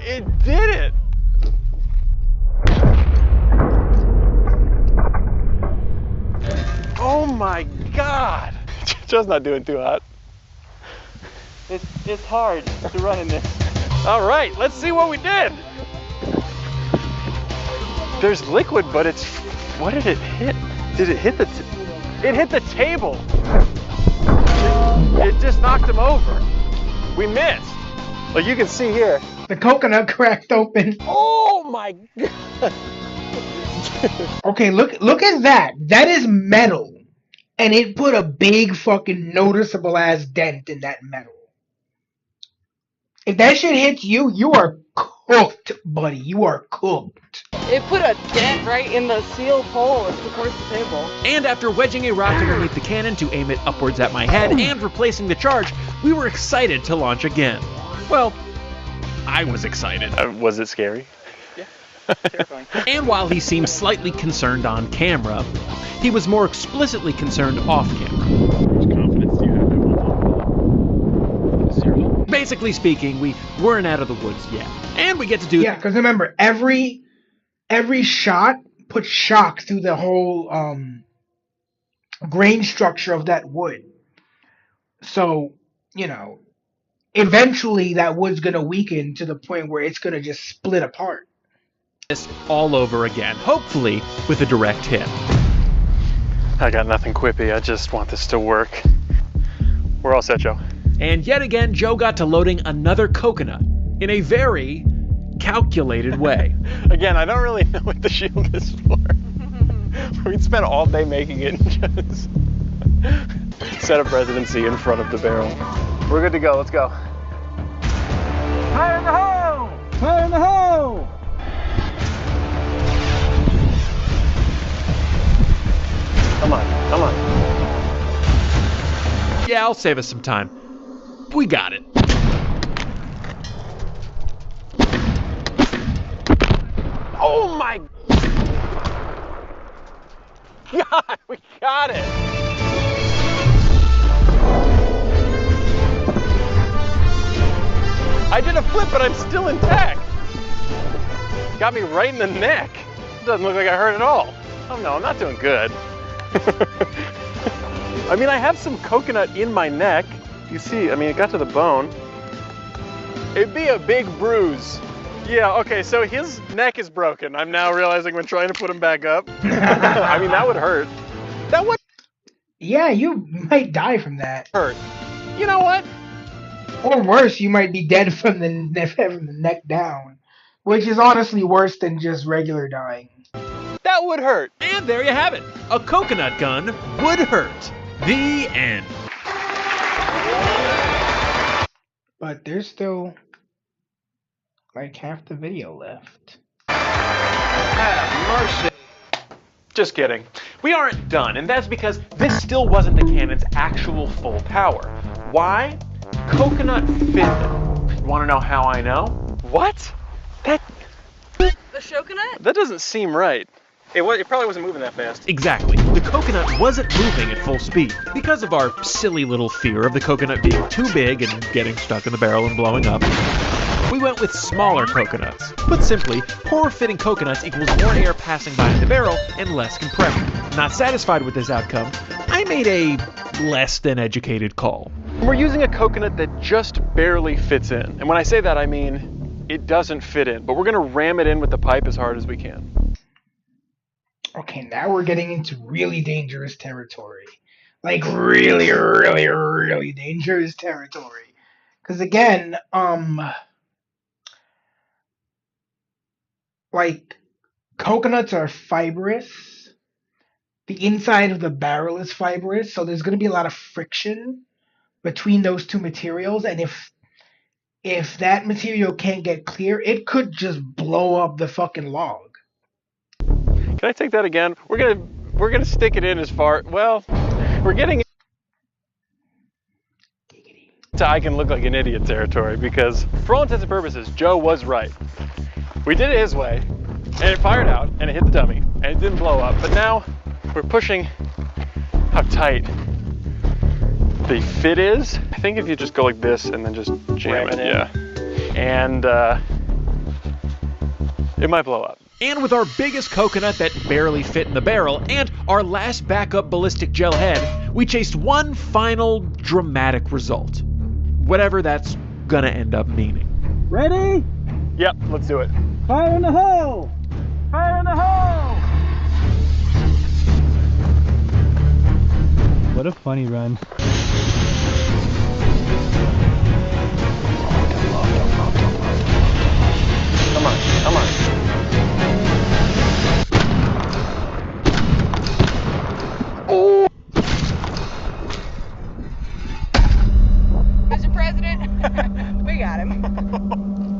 It did it! Oh my god! Joe's not doing too hot. It's hard to run in this. All right, let's see what we did. There's liquid, but it's... What did it hit? Did it hit the... It hit the table. It just knocked him over. We missed. Like you can see here. The coconut cracked open. Oh my god. Okay, look at that. That is metal. And it put a big fucking noticeable ass dent in that metal. If that shit hits you, you are cooked, buddy. You are cooked. It put a dent right in the sealed hole towards the table. And after wedging a rock underneath the cannon to aim it upwards at my head and replacing the charge, we were excited to launch again. Well, I was excited. Was it scary? Terrifying. And while he seemed slightly concerned on camera, he was more explicitly concerned off camera. How much confidence do you have that 0? Basically speaking, we weren't out of the woods yet. And we get to do... Yeah, because remember, every shot puts shock through the whole grain structure of that wood. So, you know, eventually that wood's going to weaken to the point where it's going to just split apart. This all over again, hopefully with a direct hit. I got nothing quippy. I just want this to work. We're all set, Joe. And yet again, Joe got to loading another coconut in a very calculated way. Again, I don't really know what the shield is for. We'd spend all day making it and just set a presidency in front of the barrel. We're good to go. Let's go. Fire in the hole! Fire in the hole! Come on, come on. Yeah, I'll save us some time. We got it. Oh my God, we got it. I did a flip, but I'm still intact. Got me right in the neck. Doesn't look like I hurt at all. Oh no, I'm not doing good. I mean, I have some coconut in my neck. You see, I mean, it got to the bone. It'd be a big bruise. Yeah, okay, so his neck is broken. I'm now realizing when trying to put him back up. I mean, that would hurt. That would... Yeah, you might die from that. Hurt. You know what? Or worse, you might be dead from the neck down. Which is honestly worse than just regular dying. That would hurt. And there you have it. A coconut gun would hurt. The end. But there's still like half the video left. Have mercy. Just kidding. We aren't done, and that's because this still wasn't the cannon's actual full power. Why? Coconut fitted. Want to know how I know? What? The coconut? That doesn't seem right. It probably wasn't moving that fast. Exactly. The coconut wasn't moving at full speed because of our silly little fear of the coconut being too big and getting stuck in the barrel and blowing up. We went with smaller coconuts. Put simply, poorer fitting coconuts equals more air passing by in the barrel and less compression. Not satisfied with this outcome, I made a less than educated call. We're using a coconut that just barely fits in. And when I say that, I mean it doesn't fit in, but we're going to ram it in with the pipe as hard as we can. Okay, now we're getting into really dangerous territory. Like really, really, really dangerous territory. Because again, like coconuts are fibrous. The inside of the barrel is fibrous, so there's going to be a lot of friction between those two materials, and if that material can't get clear, it could just blow up the fucking log. Can I take that again? We're gonna stick it in as far. Well, we're getting. I can look like an idiot territory, because for all intents and purposes, Joe was right. We did it his way, and it fired out, and it hit the dummy, and it didn't blow up. But now we're pushing how tight the fit is. I think if you just go like this and then just jam it, yeah. And it might blow up. And with our biggest coconut that barely fit in the barrel and our last backup ballistic gel head, we chased one final dramatic result. Whatever that's gonna end up meaning. Ready? Yep, let's do it. Fire in the hole! Fire in the hole! What a funny run. Come on, come on. Oh! Mr. President, we got him.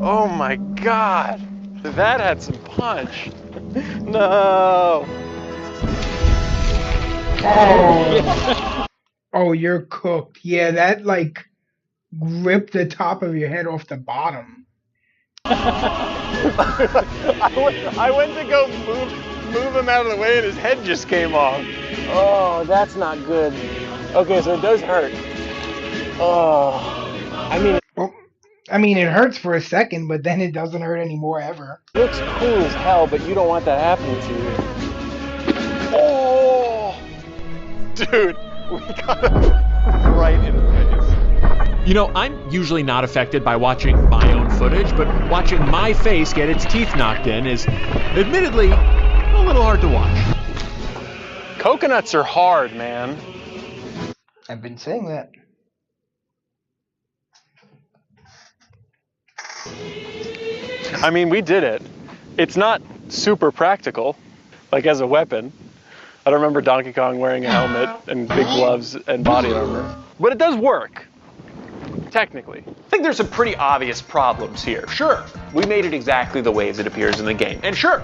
Oh my God. That had some punch. No. Oh. Oh, you're cooked. Yeah, that like ripped the top of your head off the bottom. I went to go move him out of the way and his head just came off. Oh, that's not good. Okay, so it does hurt. Oh, I mean, it hurts for a second, but then it doesn't hurt anymore ever. it looks cool as hell, but you don't want that happening to you. Oh, dude, we got him right in the face. You know, I'm usually not affected by watching my own footage, but watching my face get its teeth knocked in is admittedly a little hard to watch. Coconuts are hard, man. I've been saying that. I mean, we did it. It's not super practical, like as a weapon. I don't remember Donkey Kong wearing a helmet and big gloves and body armor. But it does work, technically. I think there's some pretty obvious problems here. Sure, we made it exactly the way that appears in the game. And sure,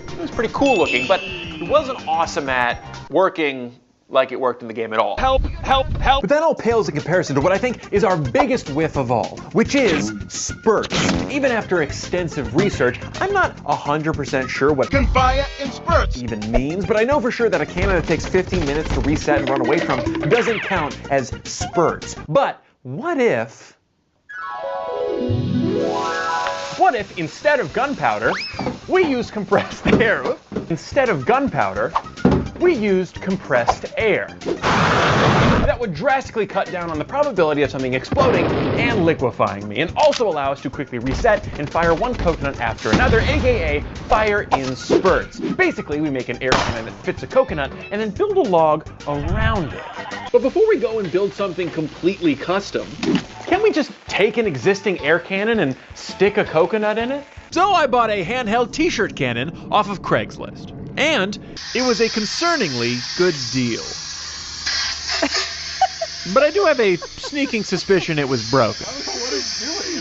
it was pretty cool looking, but it wasn't awesome at working like it worked in the game at all. Help, help, help. But that all pales in comparison to what I think is our biggest whiff of all, which is spurts. Even after extensive research, I'm not 100% sure what Can fire in spurts. even means, but I know for sure that a cannon that takes 15 minutes to reset and run away from doesn't count as spurts. But what if instead of gunpowder, we used compressed air? Instead of gunpowder, we used compressed air. That would drastically cut down on the probability of something exploding and liquefying me, and also allow us to quickly reset and fire one coconut after another, aka fire in spurts. Basically, we make an air cannon that fits a coconut and then build a log around it. But before we go and build something completely custom, can't we just take an existing air cannon and stick a coconut in it? So I bought a handheld t-shirt cannon off of Craigslist. And it was a concerningly good deal. But I do have a sneaking suspicion it was broken.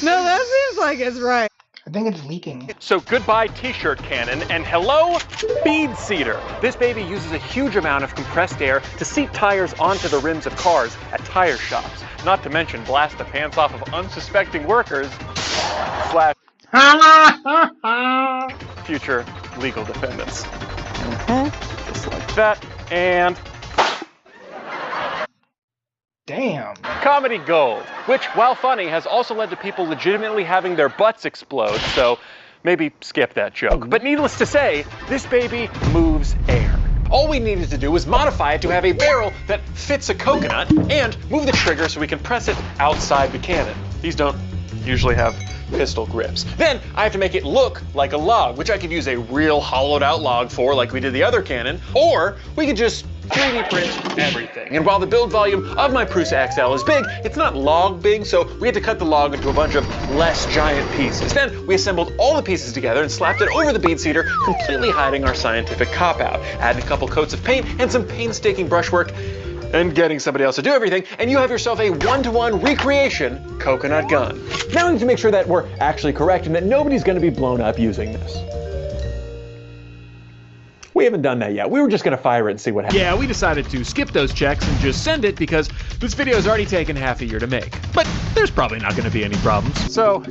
No, that seems like it's right. I think it's leaking. So goodbye t-shirt cannon and hello bead seeder. This baby uses a huge amount of compressed air to seat tires onto the rims of cars at tire shops. Not to mention blast the pants off of unsuspecting workers / future legal defendants. Just like that, and damn. Comedy gold, which, while funny, has also led to people legitimately having their butts explode, so maybe skip that joke. But needless to say, this baby moves air. All we needed to do was modify it to have a barrel that fits a coconut and move the trigger so we can press it outside the cannon. These don't usually have pistol grips. Then I have to make it look like a log, which I could use a real hollowed out log for like we did the other cannon, or we could just 3D print everything. And while the build volume of my Prusa XL is big, it's not log big, so we had to cut the log into a bunch of less giant pieces. Then we assembled all the pieces together and slapped it over the bead seeder, completely hiding our scientific cop-out. Added a couple coats of paint and some painstaking brushwork, and getting somebody else to do everything, and you have yourself a one-to-one recreation coconut gun. Now we need to make sure that we're actually correct and that nobody's going to be blown up using this. We We haven't done that yet. We were just gonna fire it and see what happens. Yeah, we decided to skip those checks and just send it because this video has already taken half a year to make. But there's probably not gonna be any problems. So,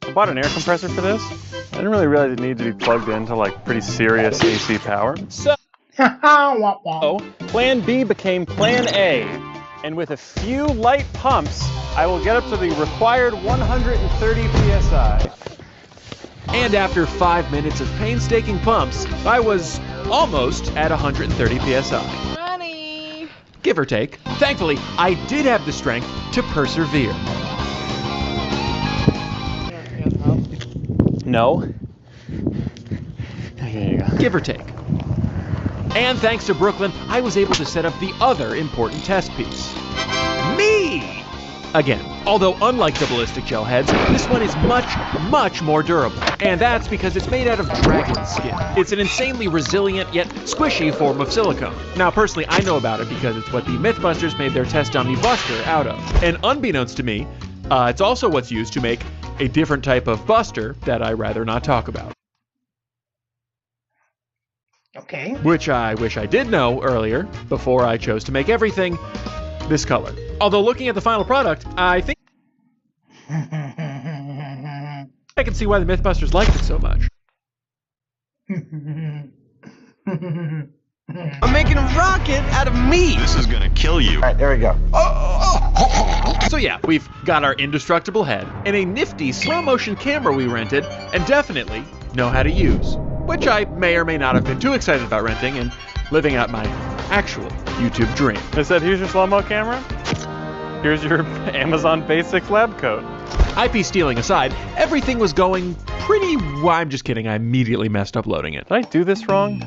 I bought an air compressor for this. I didn't really realize it needed to be plugged into like pretty serious AC power. So, Plan B became Plan A. And with a few light pumps, I will get up to the required 130 PSI. And after 5 minutes of painstaking pumps, I was almost at 130 PSI. Money! Give or take. Thankfully, I did have the strength to persevere. No. Here you go. Give or take. And thanks to Brooklyn, I was able to set up the other important test piece. Me! Again, although unlike the ballistic gel heads, this one is much more durable. And that's because it's made out of dragon skin. It's an insanely resilient yet squishy form of silicone. Now personally, I know about it because it's what the Mythbusters made their test dummy Buster out of. And unbeknownst to me, it's also what's used to make a different type of Buster that I rather not talk about. Okay. Which I wish I did know earlier, before I chose to make everything this color. Although looking at the final product, I think I can see why the Mythbusters liked it so much. I'm making a rocket out of me. This is gonna kill you. All right, there we go. So yeah, we've got our indestructible head and a nifty slow motion camera we rented and definitely know how to use. Which I may or may not have been too excited about renting and living out my actual YouTube dream. They said, here's your slow-mo camera. Here's your Amazon Basics lab coat. IP stealing aside, everything was going pretty... Well, I'm just kidding, I immediately messed up loading it. Did I do this wrong?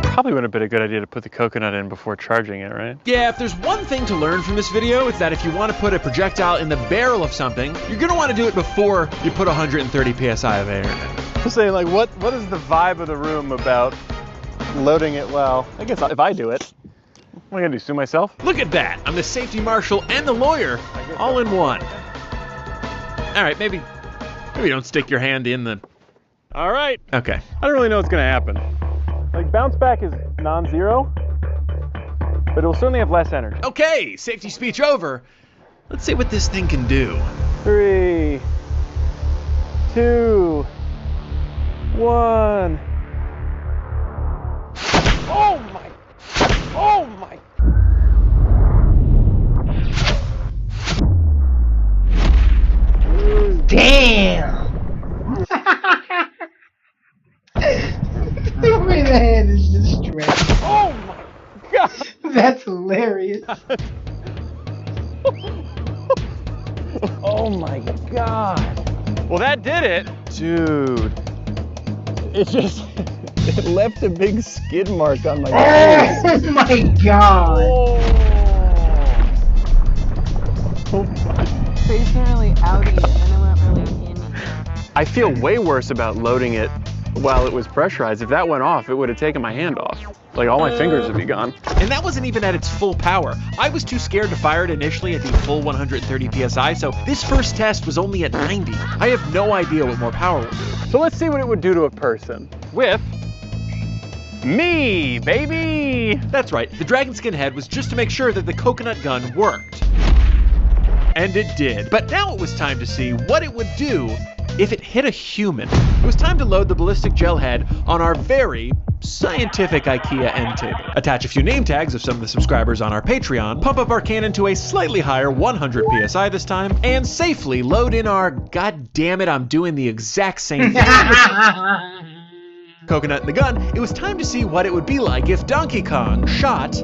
Probably would have been a good idea to put the coconut in before charging it, right? Yeah, if there's one thing to learn from this video, it's that if you want to put a projectile in the barrel of something, you're going to want to do it before you put 130 PSI of air in it. I'm saying, like, what is the vibe of the room about loading it well? I guess if I do it, what am I going to do, sue myself? Look at that! I'm the safety marshal and the lawyer, all in one. All right, maybe don't stick your hand in the... All right. Okay. I don't really know what's going to happen. Like, bounce back is non-zero, but it will certainly have less energy. Okay, safety speech over. Let's see what this thing can do. 3, 2, 1. Oh my! Oh my! Damn! The way the head is just stretched. Oh my god! That's hilarious. Oh my god! Well, that did it, dude. It just it left a big skid mark on my face. Oh my god! Oh my. Face went really outy and then it went really in. I feel way worse about loading it while it was pressurized. If that went off, it would have taken my hand off. Like, all my fingers would be gone. And that wasn't even at its full power. I was too scared to fire it initially at the full 130 PSI, so this first test was only at 90. I have no idea what more power will do. So let's see what it would do to a person with me, baby! That's right, the dragon skin head was just to make sure that the coconut gun worked. And it did. But now it was time to see what it would do if it hit a human. It was time to load the ballistic gel head on our very scientific IKEA end table. Attach a few name tags of some of the subscribers on our Patreon, pump up our cannon to a slightly higher 100 PSI this time, and safely load in our, god damn it, I'm doing the exact same thing. Coconut in the gun, it was time to see what it would be like if Donkey Kong shot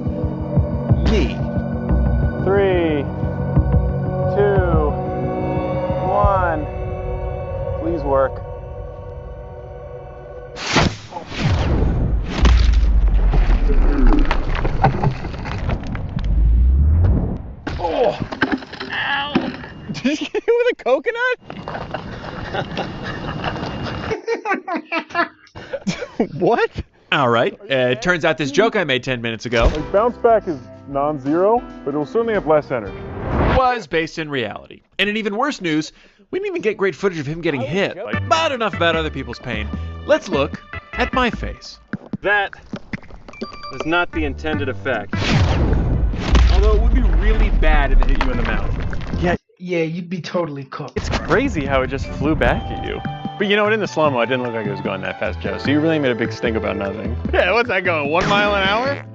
me. 3, 2, 1. Please work. Oh! Ow! Did you get hit with a coconut? What? All right. It turns out this joke I made 10 minutes ago Like, bounce back is non-zero, but it will certainly have less energy. was based in reality. And in even worse news, we didn't even get great footage of him getting hit. But enough about other people's pain. let's look at my face. That was not the intended effect. Although it would be really bad if it hit you in the mouth. Yeah, you'd be totally cooked. It's crazy how it just flew back at you. But you know what, in the slow-mo, it didn't look like it was going that fast, Joe. So you really made a big stink about nothing. Yeah, what's that going, 1 mile an hour?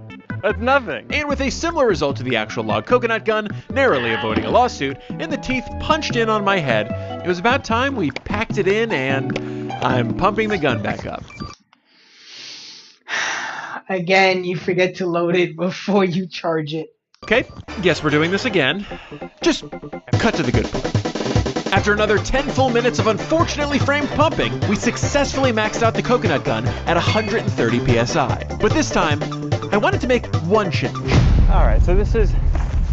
That's nothing. And with a similar result to the actual log coconut gun, narrowly avoiding a lawsuit, and the teeth punched in on my head, it was about time we packed it in, and I'm pumping the gun back up. Again, you forget to load it before you charge it. Okay, guess we're doing this again. Just cut to the good part. After another 10 full minutes of unfortunately framed pumping, we successfully maxed out the coconut gun at 130 psi. But this time, I wanted to make one change. All right, so this is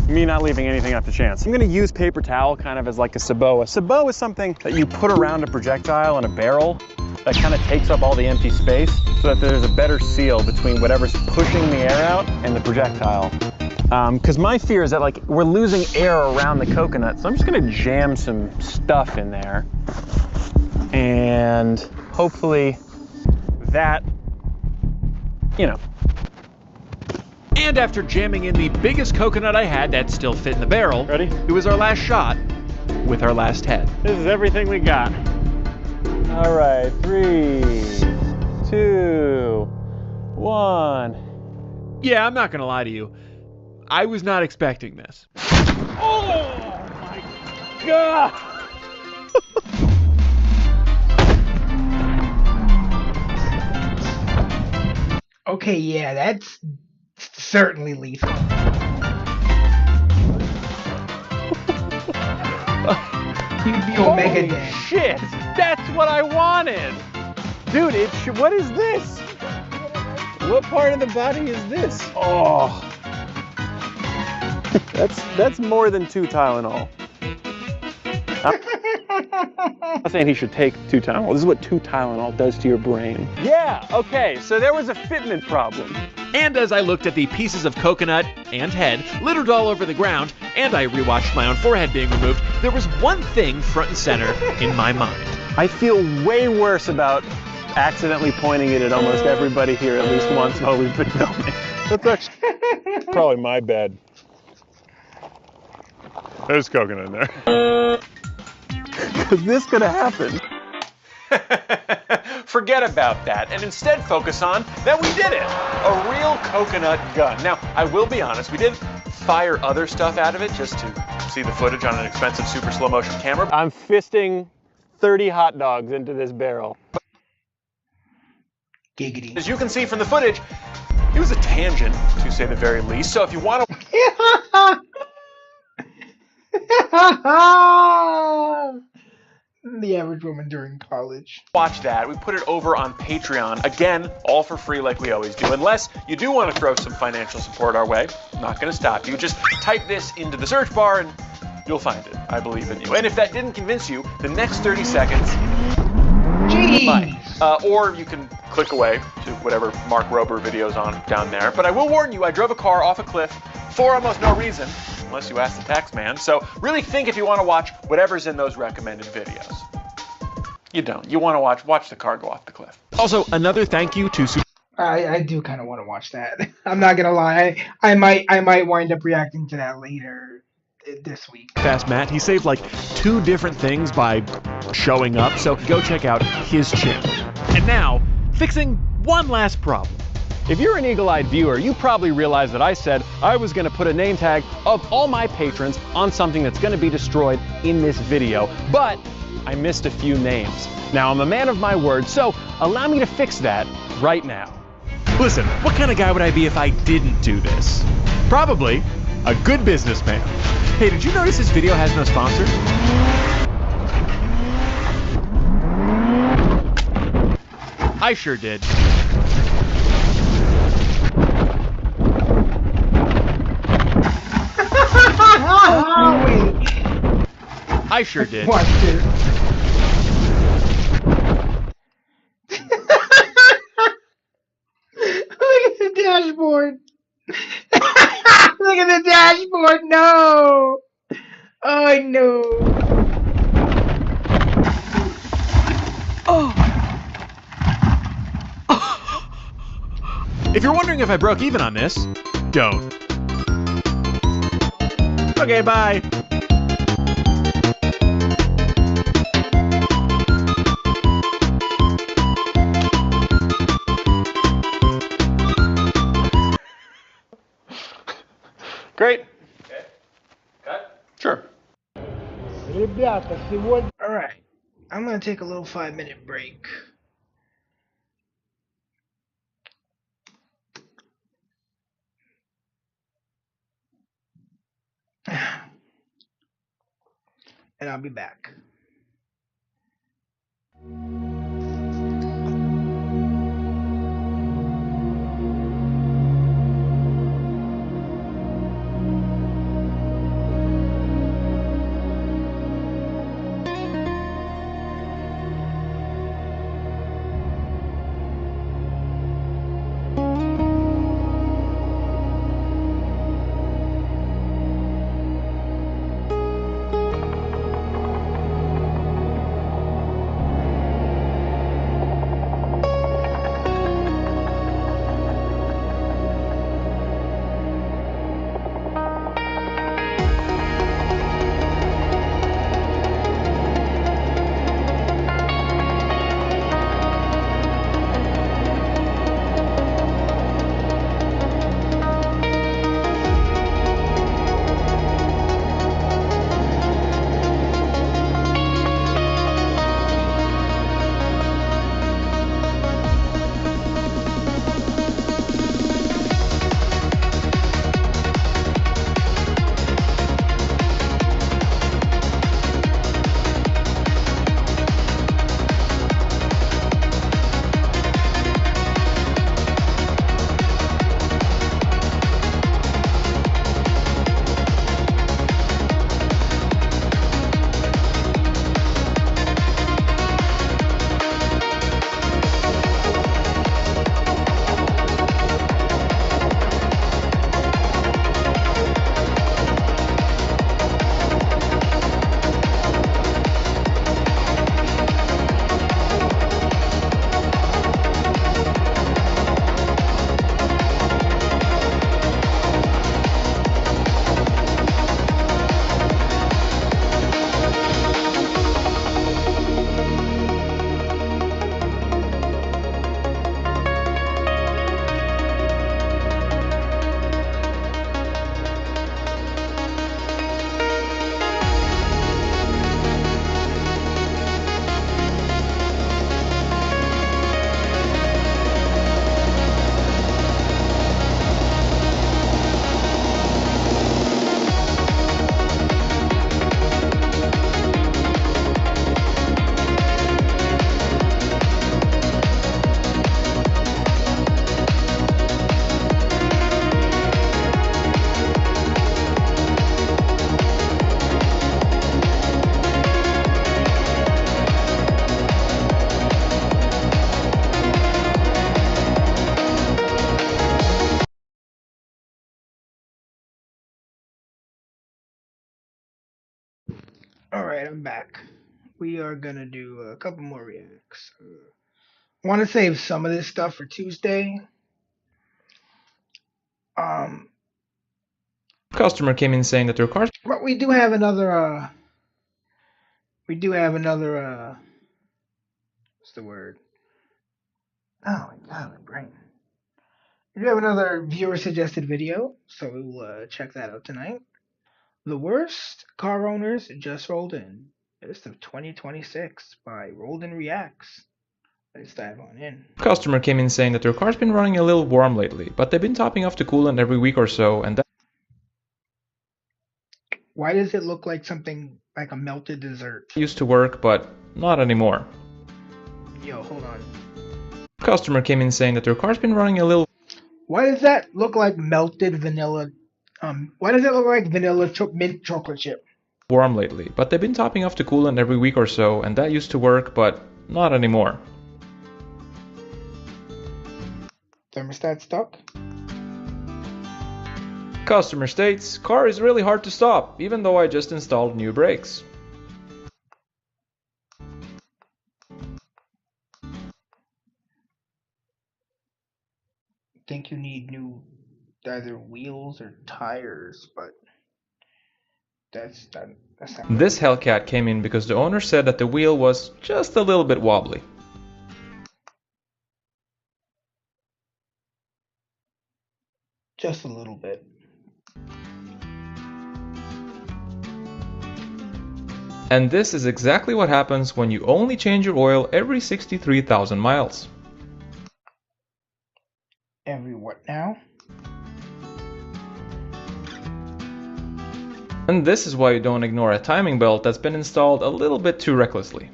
me not leaving anything up to chance. I'm gonna use paper towel kind of as like a sabot. A sabot is something that you put around a projectile in a barrel that kind of takes up all the empty space so that there's a better seal between whatever's pushing the air out and the projectile. Because my fear is that like we're losing air around the coconut, so I'm just gonna jam some stuff in there, and hopefully that, you know. And after jamming in the biggest coconut I had that still fit in the barrel, ready? It was our last shot with our last head. This is everything we got. All right, 3, 2, 1. Yeah, I'm not gonna lie to you. I was not expecting this. Oh my God! Okay, yeah, that's certainly lethal. You'd be Omega Day. Shit! That's what I wanted! Dude, what is this? What part of the body is this? Oh. That's more than 2 Tylenol. I'm saying he should take 2 Tylenol. This is what 2 Tylenol does to your brain. Yeah, okay, so there was a fitment problem. And as I looked at the pieces of coconut and head littered all over the ground, and I rewatched my own forehead being removed, there was one thing front and center in my mind. I feel way worse about accidentally pointing it at almost everybody here at least once while we've been filming. That's actually probably my bad. There's coconut in there. Because this could have happened. Forget about that and instead focus on that we did it. A real coconut gun. Now, I will be honest, we did fire other stuff out of it just to see the footage on an expensive super slow motion camera. I'm fisting 30 hot dogs into this barrel. Giggity. As you can see from the footage, it was a tangent, to say the very least. So if you want to... The average woman during college. Watch that. We put it over on Patreon. Again, all for free like we always do. Unless you do want to throw some financial support our way, I'm not going to stop you. Just type this into the search bar and you'll find it. I believe in you. And if that didn't convince you, the next 30 seconds... Jeez! Or you can click away to whatever Mark Rober video's on down there. But I will warn you, I drove a car off a cliff for almost no reason, unless you ask the tax man. So really think if you want to watch whatever's in those recommended videos. You don't. You want to watch the car go off the cliff. Also, another thank you to I do kind of want to watch that. I'm not gonna lie. I might wind up reacting to that later this week. Fast Matt. He saved like 2 different things by showing up, so go check out his channel. And now, fixing one last problem. If you're an eagle-eyed viewer, you probably realize that I said I was going to put a name tag of all my patrons on something that's going to be destroyed in this video, but I missed a few names. Now, I'm a man of my word, so allow me to fix that right now. Listen, what kind of guy would I be if I didn't do this? Probably a good businessman. Hey, did you notice this video has no sponsor? I sure did. I sure did. Watch it. Look at the dashboard. Look at the dashboard. No. Oh no. Oh. If you're wondering if I broke even on this, don't. Okay, bye. Great. Okay. Cut. Sure. Alright. I'm gonna take a little 5-minute break. And I'll be back. Alright, I'm back. We are gonna do a couple more reacts. I want to save some of this stuff for Tuesday. Customer came in saying that their car's But we do have another what's the word? Oh my god, my brain. We do have another viewer suggested video, so we'll check that out tonight. The worst car owners just rolled in. List of 2026 by Rolled In Reacts. Let's dive on in. customer came in saying that their car's been running a little warm lately, but they've been topping off the coolant every week or so, and that Why does it look like something like a melted dessert? used to work, but not anymore. Yo, hold on. Customer came in saying that their car's been running a little. Why does that look like melted vanilla? Why does it look like vanilla mint chocolate chip? Warm lately, but they've been topping off the coolant every week or so, and that used to work, but not anymore. Thermostat stuck? Customer states, car is really hard to stop, even though I just installed new brakes. think you need new either wheels or tires, but that's not This Hellcat came in because the owner said that the wheel was just a little bit wobbly. just a little bit. And this is exactly what happens when you only change your oil every 63,000 miles. Every what now? And this is why you don't ignore a timing belt that's been installed a little bit too recklessly.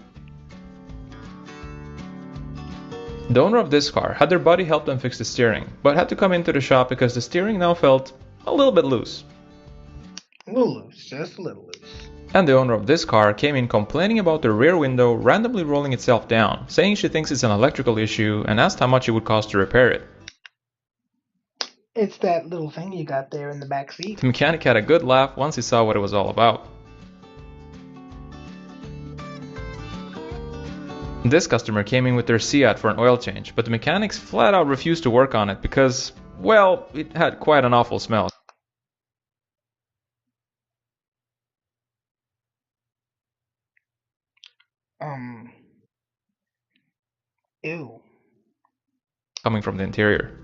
The owner of this car had their buddy help them fix the steering, but had to come into the shop because the steering now felt a little bit loose. A little loose, just a little loose. And the owner of this car came in complaining about the rear window randomly rolling itself down, saying she thinks it's an electrical issue and asked how much it would cost to repair it. It's that little thing you got there in the back seat. The mechanic had a good laugh once he saw what it was all about. This customer came in with their Seat for an oil change, but the mechanics flat out refused to work on it because, well, it had quite an awful smell. Ew. Coming from the interior.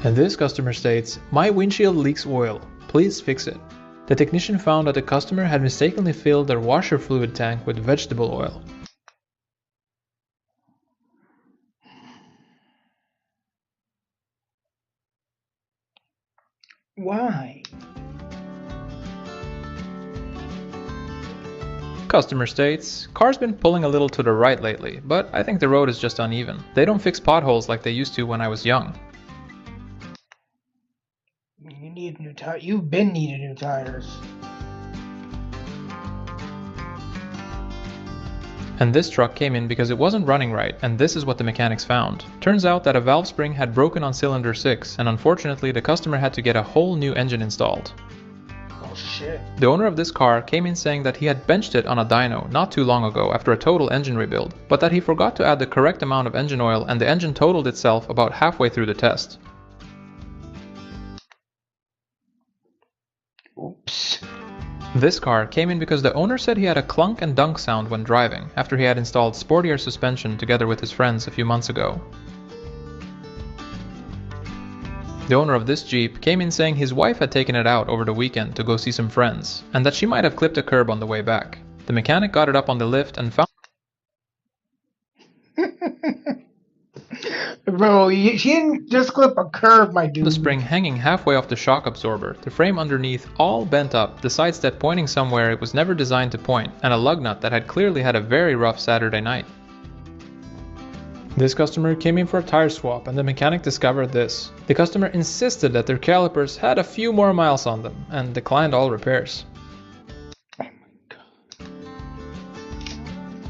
And this customer states, "My windshield leaks oil. Please fix it." The technician found that the customer had mistakenly filled their washer fluid tank with vegetable oil. Why? Customer states, "Car's been pulling a little to the right lately, but I think the road is just uneven. They don't fix potholes like they used to when I was young." You need new tires. You've been needing new tires. And this truck came in because it wasn't running right, and this is what the mechanics found. Turns out that a valve spring had broken on cylinder 6, and unfortunately the customer had to get a whole new engine installed. Oh shit. The owner of this car came in saying that he had benched it on a dyno not too long ago after a total engine rebuild, but that he forgot to add the correct amount of engine oil and the engine totaled itself about halfway through the test. Oops. This car came in because the owner said he had a clunk and dunk sound when driving after he had installed sportier suspension together with his friends a few months ago. The owner of this Jeep came in saying his wife had taken it out over the weekend to go see some friends, and that she might have clipped a curb on the way back. The mechanic got it up on the lift and found Bro, she didn't just clip a curve, my dude. the spring hanging halfway off the shock absorber, the frame underneath all bent up, the side step pointing somewhere it was never designed to point, and a lug nut that had clearly had a very rough Saturday night. This customer came in for a tire swap and the mechanic discovered this. The customer insisted that their calipers had a few more miles on them and declined all repairs.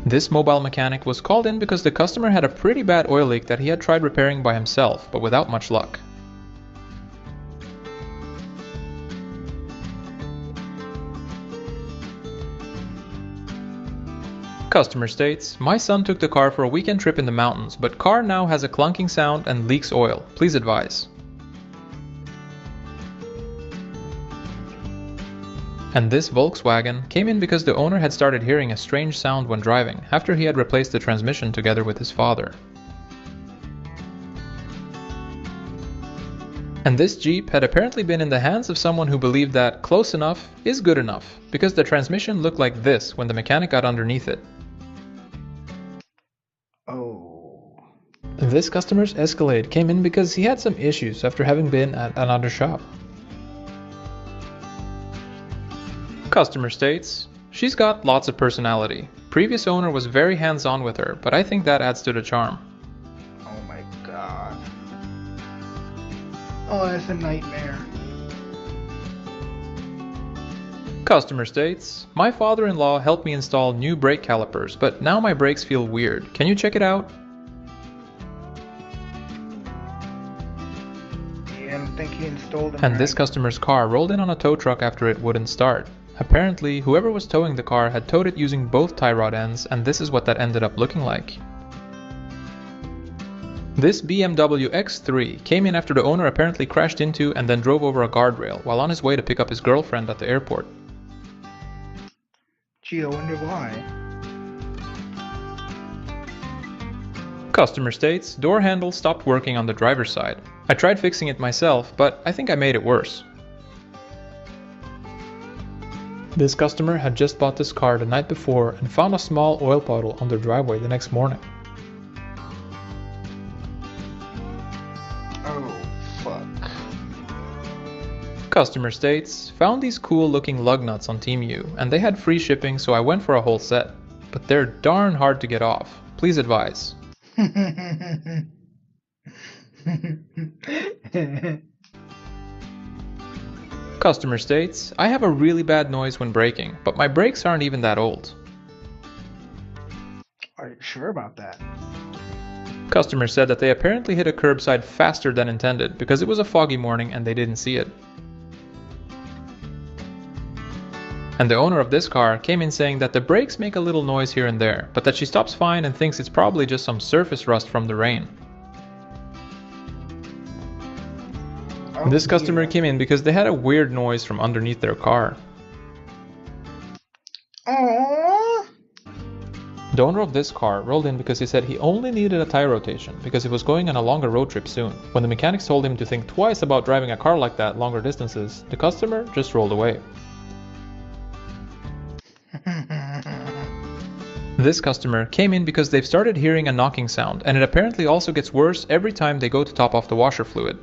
This mobile mechanic was called in because the customer had a pretty bad oil leak that he had tried repairing by himself, but without much luck. Customer states, "My son took the car for a weekend trip in the mountains, but car now has a clunking sound and leaks oil. Please advise." And this Volkswagen came in because the owner had started hearing a strange sound when driving after he had replaced the transmission together with his father. And this Jeep had apparently been in the hands of someone who believed that close enough is good enough, because the transmission looked like this when the mechanic got underneath it. Oh. This customer's Escalade came in because he had some issues after having been at another shop. Customer states, "She's got lots of personality. Previous owner was very hands-on with her, but I think that adds to the charm." Oh my god. Oh, that's a nightmare. Customer states, "My father-in-law helped me install new brake calipers, but now my brakes feel weird. Can you check it out?" Yeah, I don't think he installed them. And this customer's car rolled in on a tow truck after it wouldn't start. Apparently, whoever was towing the car had towed it using both tie rod ends, and this is what that ended up looking like. This BMW X3 came in after the owner apparently crashed into and then drove over a guardrail while on his way to pick up his girlfriend at the airport. Gee, I wonder why. Customer states, door handle stopped working on the driver's side. I tried fixing it myself, but I think I made it worse. This customer had just bought this car the night before and found a small oil puddle on their driveway the next morning. Oh, fuck. Customer states, found these cool looking lug nuts on Temu, and they had free shipping, so I went for a whole set. But they're darn hard to get off. Please advise. Customer states, I have a really bad noise when braking, but my brakes aren't even that old. Are you sure about that? Customer said that they apparently hit a curbside faster than intended because it was a foggy morning and they didn't see it. And the owner of this car came in saying that the brakes make a little noise here and there, but that she stops fine and thinks it's probably just some surface rust from the rain. Oh, This customer came in because they had a weird noise from underneath their car. Aww. The owner of this car rolled in because he said he only needed a tire rotation because he was going on a longer road trip soon. When the mechanics told him to think twice about driving a car like that longer distances, the customer just rolled away. This customer came in because they've started hearing a knocking sound, and it apparently also gets worse every time they go to top off the washer fluid.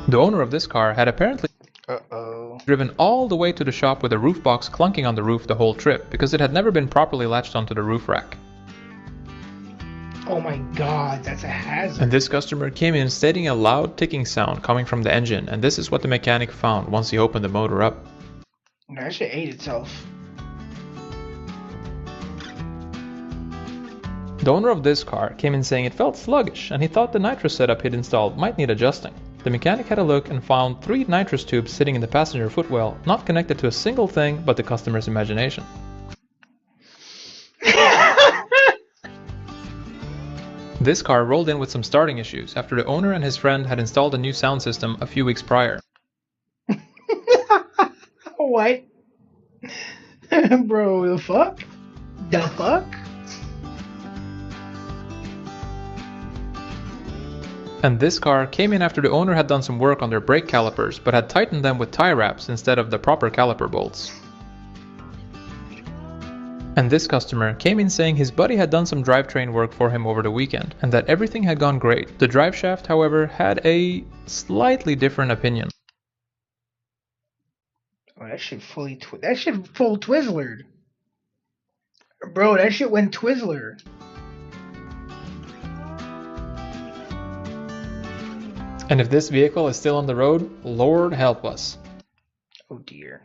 The owner of this car had apparently driven all the way to the shop with a roof box clunking on the roof the whole trip because it had never been properly latched onto the roof rack. Oh my god, that's a hazard. And this customer came in stating a loud ticking sound coming from the engine, and this is what the mechanic found once he opened the motor up. That shit ate itself. The owner of this car came in saying it felt sluggish and he thought the nitrous setup he'd installed might need adjusting. The mechanic had a look and found 3 nitrous tubes sitting in the passenger footwell, not connected to a single thing but the customer's imagination. This car rolled in with some starting issues after the owner and his friend had installed a new sound system a few weeks prior. What? Bro, the fuck? The fuck? And this car came in after the owner had done some work on their brake calipers but had tightened them with tie wraps instead of the proper caliper bolts. And this customer came in saying his buddy had done some drivetrain work for him over the weekend and that everything had gone great. The drive shaft, however, had a slightly different opinion. Oh, that shit full Twizzlered. Bro, that shit went Twizzler. And if this vehicle is still on the road, Lord help us. Oh dear.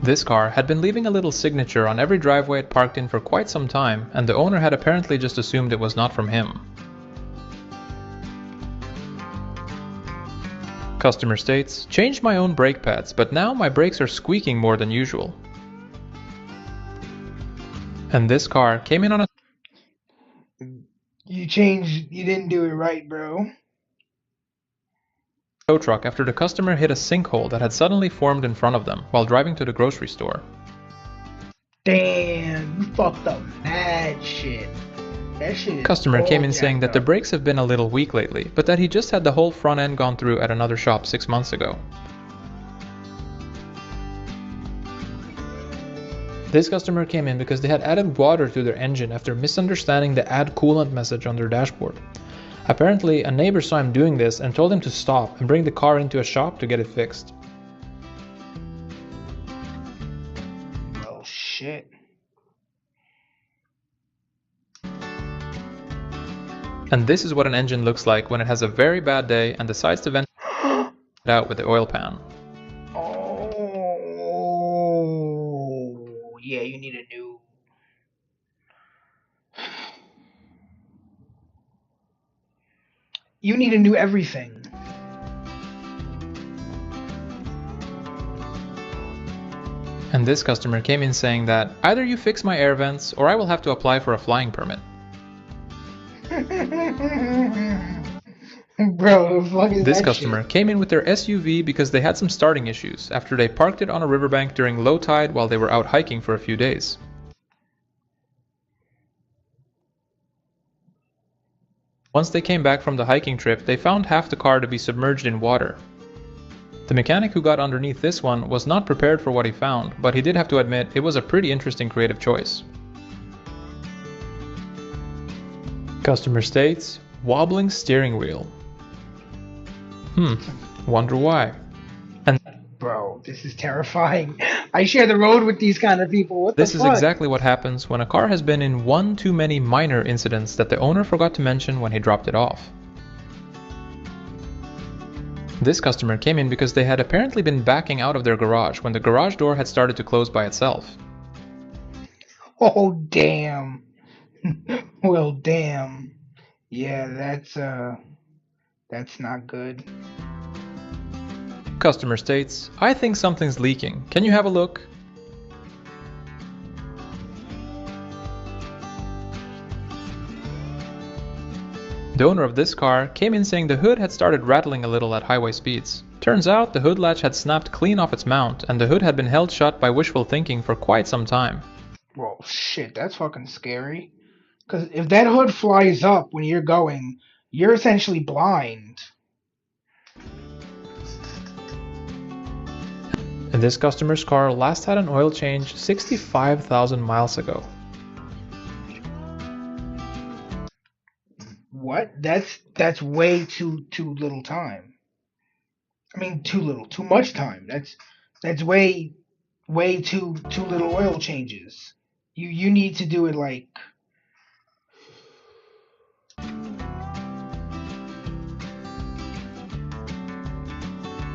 This car had been leaving a little signature on every driveway it parked in for quite some time, and the owner had apparently just assumed it was not from him. Customer states, changed my own brake pads, but now my brakes are squeaking more than usual. And this car came in on a You didn't do it right, bro. tow truck after the customer hit a sinkhole that had suddenly formed in front of them while driving to the grocery store. Damn, you fucked up mad shit. That shit is Customer came in all saying that jacked the up. brakes have been a little weak lately, but that he just had the whole front end gone through at another shop 6 months ago. This customer came in because they had added water to their engine after misunderstanding the add coolant message on their dashboard. Apparently, a neighbor saw him doing this and told him to stop and bring the car into a shop to get it fixed. Oh shit. And this is what an engine looks like when it has a very bad day and decides to vent it out with the oil pan. Oh yeah, you need a new. You need a new everything. And this customer came in saying that either you fix my air vents or I will have to apply for a flying permit. Bro, the fuck is This that customer shit? came in with their SUV because they had some starting issues after they parked it on a riverbank during low tide while they were out hiking for a few days. Once they came back from the hiking trip, they found half the car to be submerged in water. The mechanic who got underneath this one was not prepared for what he found, but he did have to admit it was a pretty interesting creative choice. Customer states, wobbling steering wheel. Wonder why. And Bro, this is terrifying. I share the road with these kind of people. What the this is fuck? exactly what happens when a car has been in one too many minor incidents that the owner forgot to mention when he dropped it off. This customer came in because they had apparently been backing out of their garage when the garage door had started to close by itself. Oh, damn. Well, damn. Yeah, that's not good. Customer states, I think something's leaking. Can you have a look? The owner of this car came in saying the hood had started rattling a little at highway speeds. Turns out the hood latch had snapped clean off its mount and the hood had been held shut by wishful thinking for quite some time. Well, shit, that's fucking scary. Because if that hood flies up when you're going, you're essentially blind. And this customer's car last had an oil change 65,000 miles ago. What? That's way too little time. I mean, too much time. That's way too little oil changes. You need to do it like.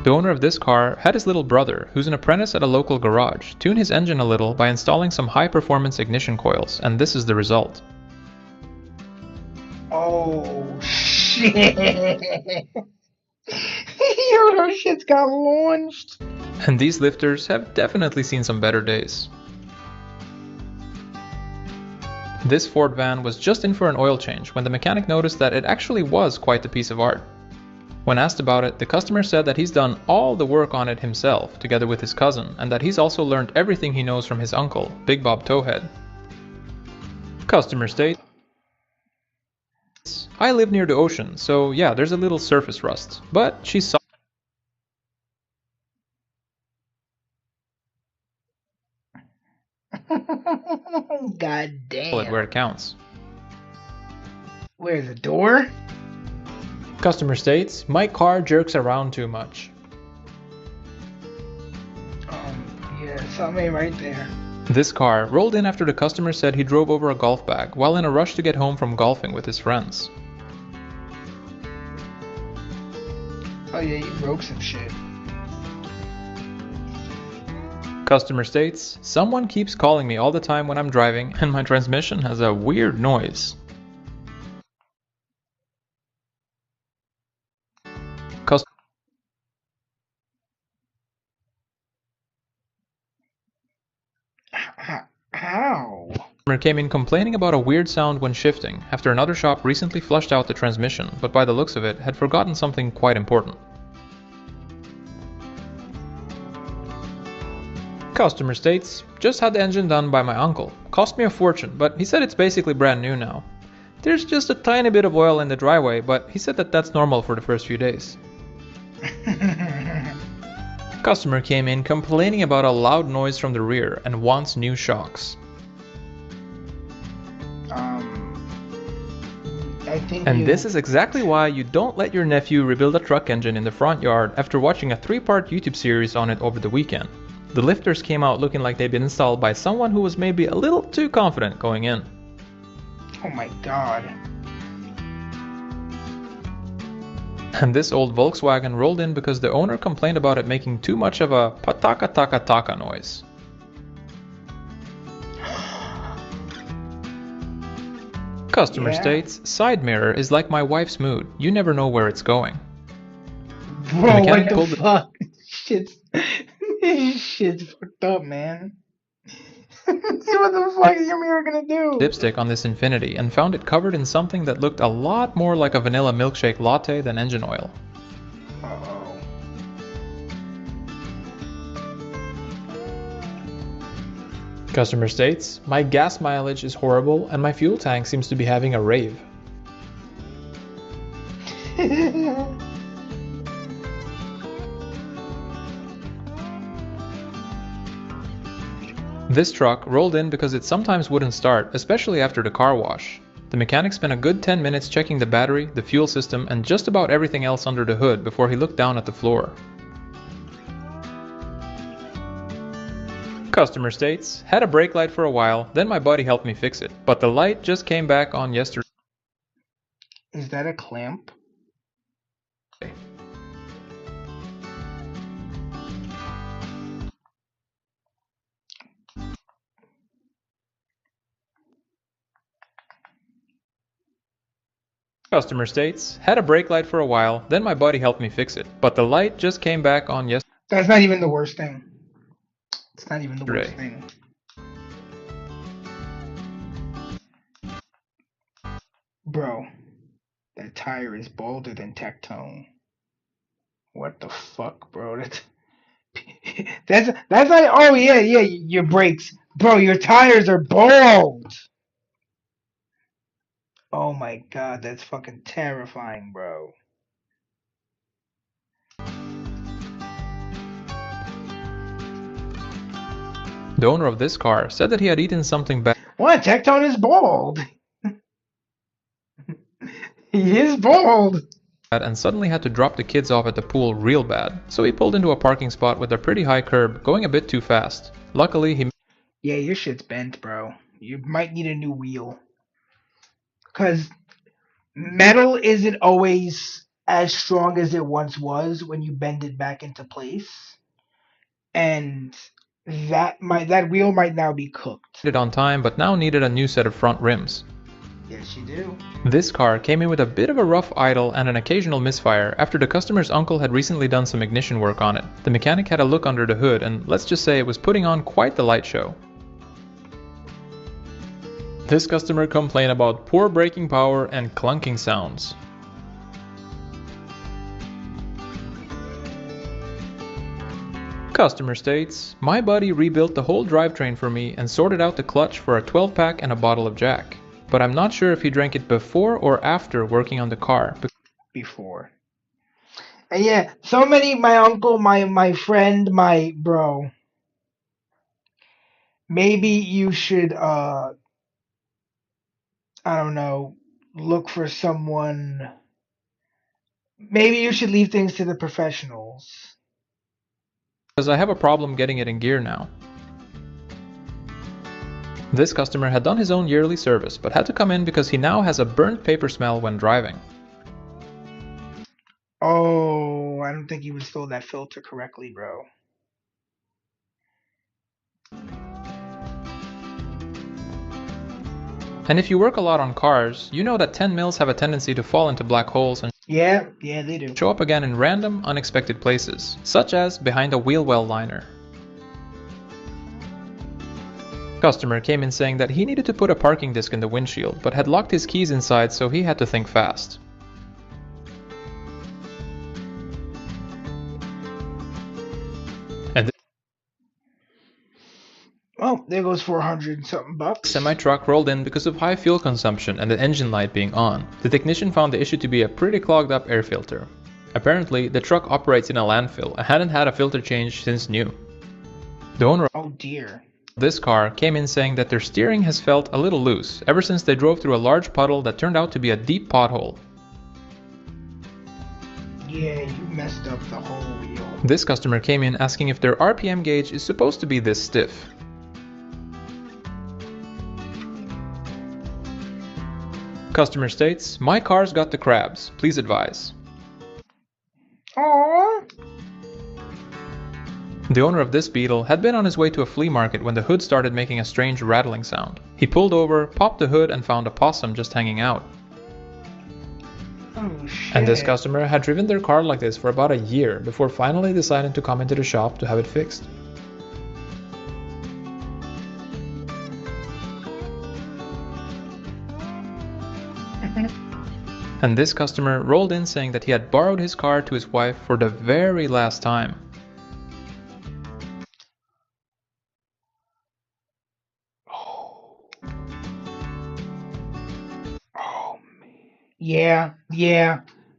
The owner of this car had his little brother, who's an apprentice at a local garage, tune his engine a little by installing some high-performance ignition coils, and this is the result. Oh shit! Yo, those shits got launched. And these lifters have definitely seen some better days. This Ford van was just in for an oil change when the mechanic noticed that it actually was quite a piece of art. When asked about it, the customer said that he's done all the work on it himself, together with his cousin, and that he's also learned everything he knows from his uncle, Big Bob Towhead. Customer states, I live near the ocean, so yeah, there's a little surface rust, but she saw God it damn. where it counts. Where's the door? Customer states, my car jerks around too much. Yeah, something ain't right there. This car rolled in after the customer said he drove over a golf bag while in a rush to get home from golfing with his friends. Oh yeah, you broke some shit. Customer states, someone keeps calling me all the time when I'm driving and my transmission has a weird noise. How? Customer came in complaining about a weird sound when shifting after another shop recently flushed out the transmission, but by the looks of it had forgotten something quite important. Customer states, just had the engine done by my uncle. Cost me a fortune, but he said it's basically brand new now. There's just a tiny bit of oil in the driveway, but he said that that's normal for the first few days. Customer came in complaining about a loud noise from the rear and wants new shocks. I think And this is exactly why you don't let your nephew rebuild a truck engine in the front yard after watching a 3-part YouTube series on it over the weekend. The lifters came out looking like they'd been installed by someone who was maybe a little too confident going in. Oh my god. And this old Volkswagen rolled in because the owner complained about it making too much of a pataka taka taka noise. Customer states, side mirror is like my wife's mood. You never know where it's going. Bro, what the fuck? Shit's This shit's fucked up, man. What the fuck is your mirror gonna do? dipstick on this Infinity and found it covered in something that looked a lot more like a vanilla milkshake latte than engine oil. Uh-oh. Customer states, my gas mileage is horrible and my fuel tank seems to be having a rave. This truck rolled in because it sometimes wouldn't start, especially after the car wash. The mechanic spent a good 10 minutes checking the battery, the fuel system, and just about everything else under the hood before he looked down at the floor. Customer states, had a brake light for a while, then my buddy helped me fix it, but the light just came back on yesterday. Is that a clamp? Customer states, had a brake light for a while, then my buddy helped me fix it, but the light just came back on yesterday. That's not even the worst thing. It's not even the worst thing. Bro, that tire is bolder than Tectone. What the fuck, bro? That's not. Oh yeah, your brakes, bro. Your tires are bald. Oh my god, that's fucking terrifying, bro. The owner of this car said that he had eaten something bad. What? Tectone is bald. He is bald. And suddenly had to drop the kids off at the pool real bad, so he pulled into a parking spot with a pretty high curb, going a bit too fast. Luckily, he... Yeah, your shit's bent, bro. You might need a new wheel. Because metal isn't always as strong as it once was when you bend it back into place. And that wheel might now be cooked. ...it on time, but now needed a new set of front rims. Yes, you do. This car came in with a bit of a rough idle and an occasional misfire after the customer's uncle had recently done some ignition work on it. The mechanic had a look under the hood and let's just say it was putting on quite the light show. This customer complained about poor braking power and clunking sounds. Customer states, my buddy rebuilt the whole drivetrain for me and sorted out the clutch for a 12-pack and a bottle of Jack. But I'm not sure if he drank it before or after working on the car. Before. And yeah, so many, my uncle, my friend, my bro. Maybe you should, I don't know, look for someone. Maybe you should leave things to the professionals. Because I have a problem getting it in gear now. This customer had done his own yearly service, but had to come in because he now has a burnt paper smell when driving. Oh, I don't think you installed that filter correctly, bro. And if you work a lot on cars, you know that 10 mils have a tendency to fall into black holes and yeah, they do. Show up again in random, unexpected places, such as behind a wheel well liner. Customer came in saying that he needed to put a parking disc in the windshield, but had locked his keys inside, so he had to think fast. And well, there goes 400 and something bucks. Semi-truck rolled in because of high fuel consumption and the engine light being on. The technician found the issue to be a pretty clogged up air filter. Apparently, the truck operates in a landfill and hadn't had a filter change since new. The owner oh dear. This car came in saying that their steering has felt a little loose ever since they drove through a large puddle that turned out to be a deep pothole. Yeah, you messed up the whole wheel. This customer came in asking if their RPM gauge is supposed to be this stiff. Customer states, my car's got the crabs, please advise. Aww. The owner of this Beetle had been on his way to a flea market when the hood started making a strange rattling sound. He pulled over, popped the hood, and found a possum just hanging out. Oh, shit. And this customer had driven their car like this for about a year before finally deciding to come into the shop to have it fixed. And this customer rolled in saying that he had borrowed his car to his wife for the very last time. Yeah.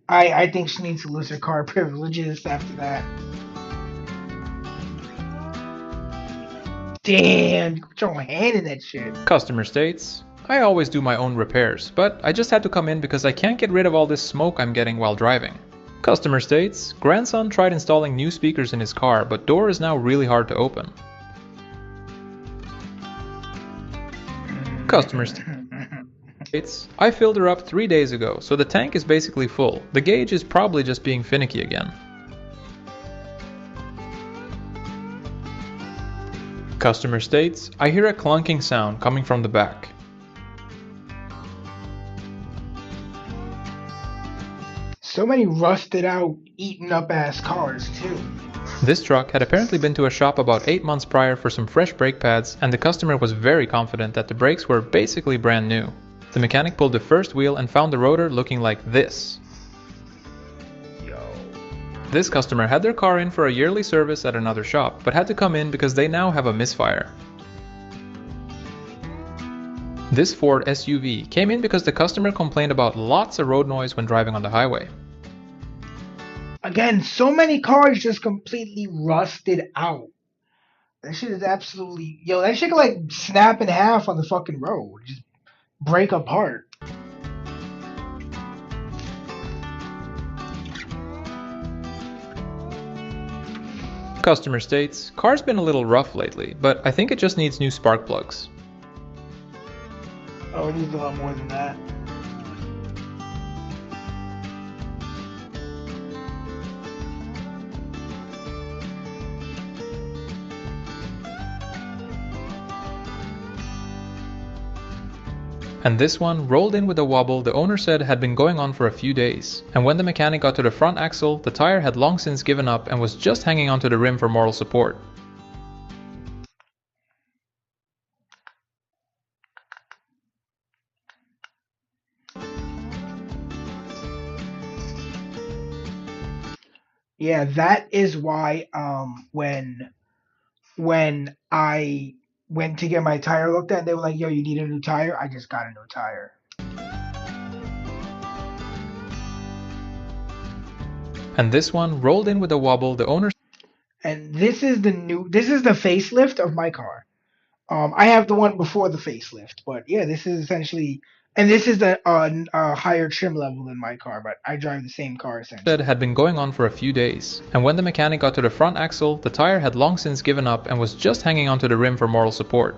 I think she needs to lose her car privileges after that. Damn, you put your hand in that shit. Customer states, I always do my own repairs, but I just had to come in because I can't get rid of all this smoke I'm getting while driving. Customer states, grandson tried installing new speakers in his car, but door is now really hard to open. Customer states, I filled her up 3 days ago, so the tank is basically full. The gauge is probably just being finicky again. Customer states, I hear a clunking sound coming from the back. So many rusted out, eaten up ass cars too. This truck had apparently been to a shop about 8 months prior for some fresh brake pads, and the customer was very confident that the brakes were basically brand new. The mechanic pulled the first wheel and found the rotor looking like this. This customer had their car in for a yearly service at another shop, but had to come in because they now have a misfire. This Ford SUV came in because the customer complained about lots of road noise when driving on the highway. Again, so many cars just completely rusted out. That shit is absolutely... Yo, that shit could like snap in half on the fucking road. Just break apart. Customer states, car's been a little rough lately, but I think it just needs new spark plugs. Oh, it needs a lot more than that. And this one rolled in with a wobble the owner said had been going on for a few days. And when the mechanic got to the front axle, the tire had long since given up and was just hanging onto the rim for moral support. Yeah, that is why when I went to get my tire looked at, they were like, yo, you need a new tire? I just got a new tire. And this one rolled in with a wobble the owner... And this is the facelift of my car. I have the one before the facelift, but yeah, this is essentially... And this is the higher trim level than my car, but I drive the same car essentially. Said had been going on for a few days. And when the mechanic got to the front axle, the tire had long since given up and was just hanging onto the rim for moral support.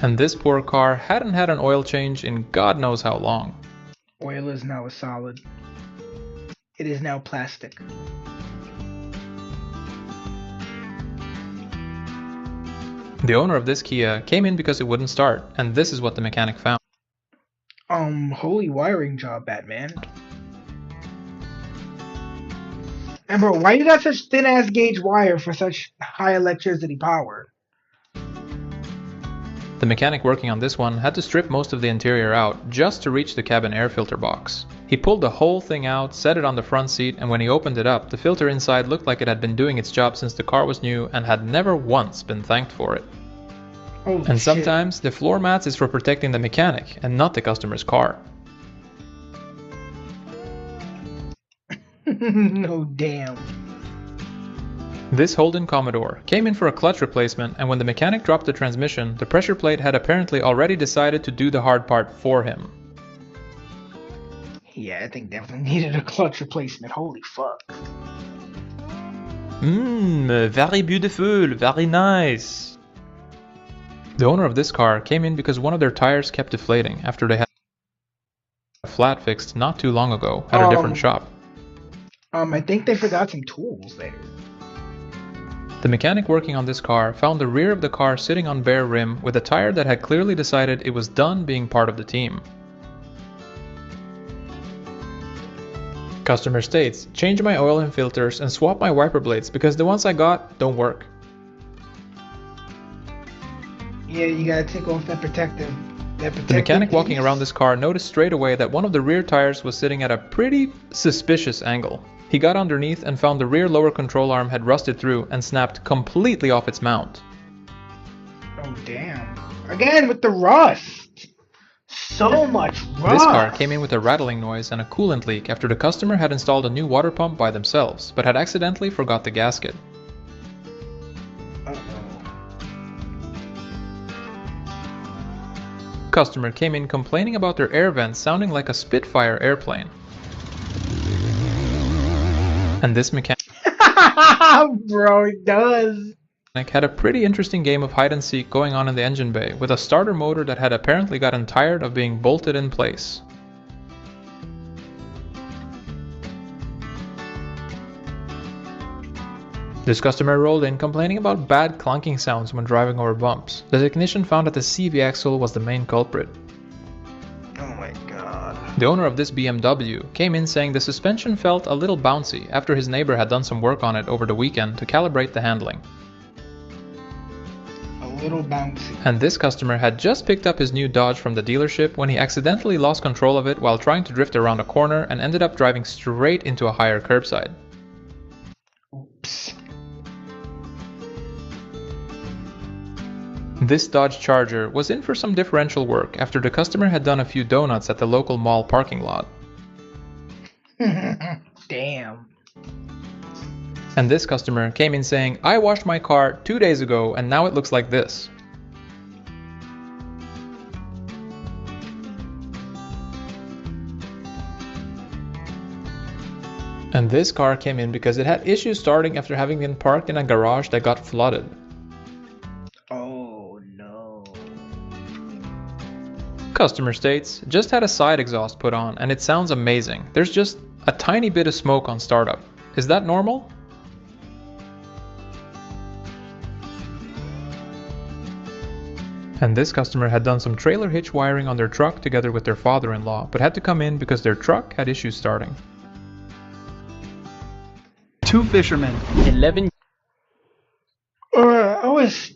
And this poor car hadn't had an oil change in God knows how long. Oil is now a solid. It is now plastic. The owner of this Kia came in because it wouldn't start, and this is what the mechanic found. Holy wiring job, Batman. And bro, why you got such thin ass gauge wire for such high electricity power? The mechanic working on this one had to strip most of the interior out just to reach the cabin air filter box. He pulled the whole thing out, set it on the front seat, and when he opened it up, the filter inside looked like it had been doing its job since the car was new and had never once been thanked for it. Holy and sometimes the floor mats is for protecting the mechanic and not the customer's car. No damn. This Holden Commodore came in for a clutch replacement, and when the mechanic dropped the transmission, the pressure plate had apparently already decided to do the hard part for him. Yeah, I think definitely needed a clutch replacement. Holy fuck. Very beautiful, very nice. The owner of this car came in because one of their tires kept deflating after they had a flat fixed not too long ago at a different shop. I think they forgot some tools there. The mechanic working on this car found the rear of the car sitting on bare rim with a tire that had clearly decided it was done being part of the team. Customer states, change my oil and filters and swap my wiper blades because the ones I got don't work. Yeah, you gotta take off that protective The mechanic walking around this car noticed straight away that one of the rear tires was sitting at a pretty suspicious angle. He got underneath and found the rear lower control arm had rusted through and snapped completely off its mount. Oh damn. Again with the rust! So much rust! This car came in with a rattling noise and a coolant leak after the customer had installed a new water pump by themselves, but had accidentally forgot the gasket. Customer came in complaining about their air vents sounding like a Spitfire airplane. And this mechanic Bro, it does. Had a pretty interesting game of hide and seek going on in the engine bay with a starter motor that had apparently gotten tired of being bolted in place. This customer rolled in complaining about bad clunking sounds when driving over bumps. The technician found that the CV axle was the main culprit. Oh my god. The owner of this BMW came in saying the suspension felt a little bouncy after his neighbor had done some work on it over the weekend to calibrate the handling. A little bouncy. And this customer had just picked up his new Dodge from the dealership when he accidentally lost control of it while trying to drift around a corner and ended up driving straight into a higher curbside. Oops. This Dodge Charger was in for some differential work after the customer had done a few donuts at the local mall parking lot. Damn. And this customer came in saying, I washed my car 2 days ago and now it looks like this. And this car came in because it had issues starting after having been parked in a garage that got flooded. Oh no. Customer states, just had a side exhaust put on and it sounds amazing. There's just a tiny bit of smoke on startup. Is that normal? And this customer had done some trailer hitch wiring on their truck together with their father-in-law, but had to come in because their truck had issues starting. Two fishermen. 11.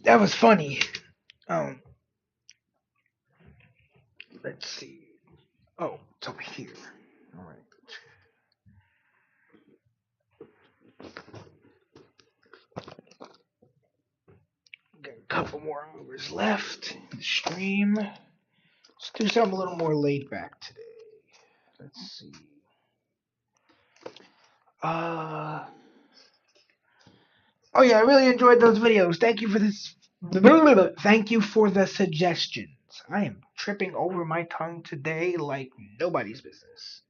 That was funny. Let's see. Oh, it's over here. All right. Got a couple more hours left in the stream. Let's do something a little more laid back today. Let's see. Oh yeah, I really enjoyed those videos. Thank you for this. Thank you for the suggestions. I am tripping over my tongue today like nobody's business.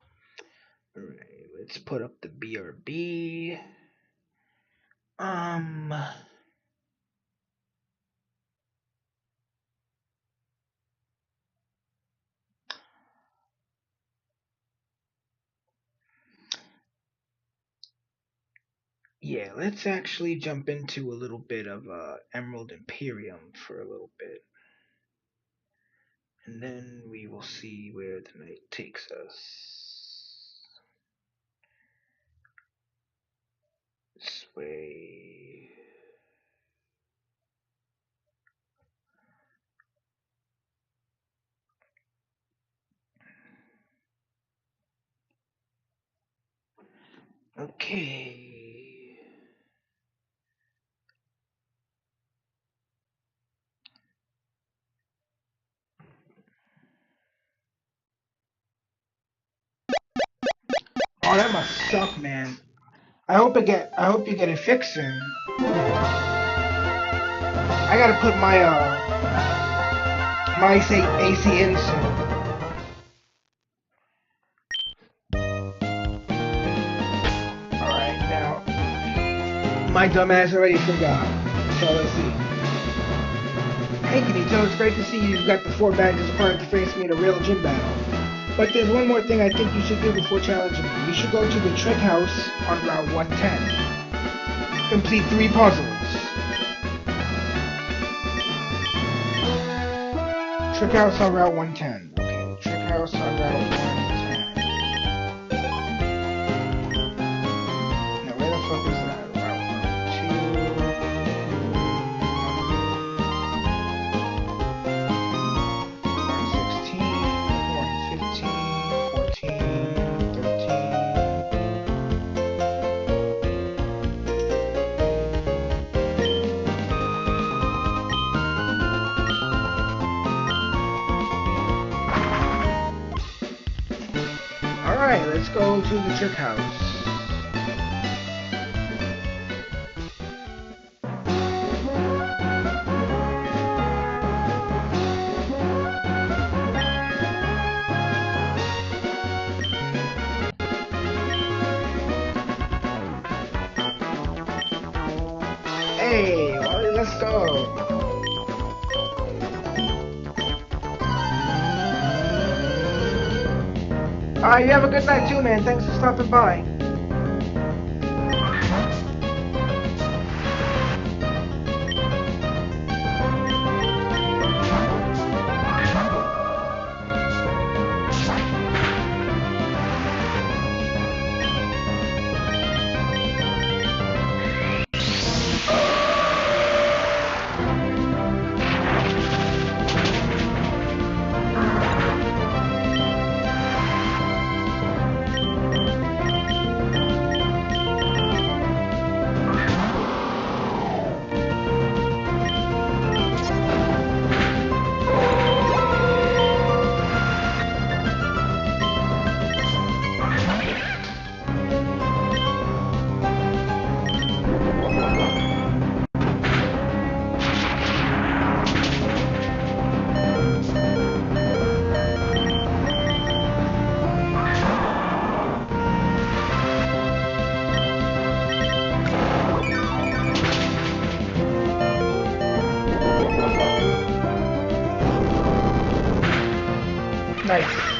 Alright, let's put up the BRB. Yeah, let's actually jump into a little bit of Emerald Imperium for a little bit. And then we will see where the night takes us. This way. Okay. Oh, that must suck, man. I hope you get it fixed soon. I gotta put my AC in soon. Alright, now my dumbass already forgot. So let's see. Hey Kenito, it's great to see you've got the 4 badges required to face me in a real gym battle. But there's one more thing I think you should do before challenging me. You should go to the Trick House on Route 110. Complete 3 puzzles. Trick House on Route 110. Okay, Trick House on Route 110. Now where the fuck is that? Route 1, 2, 1, 6, to the trick house. Hey, Wally, let's go. Alright, you have a good night too, man. Thanks for stopping by. Nice.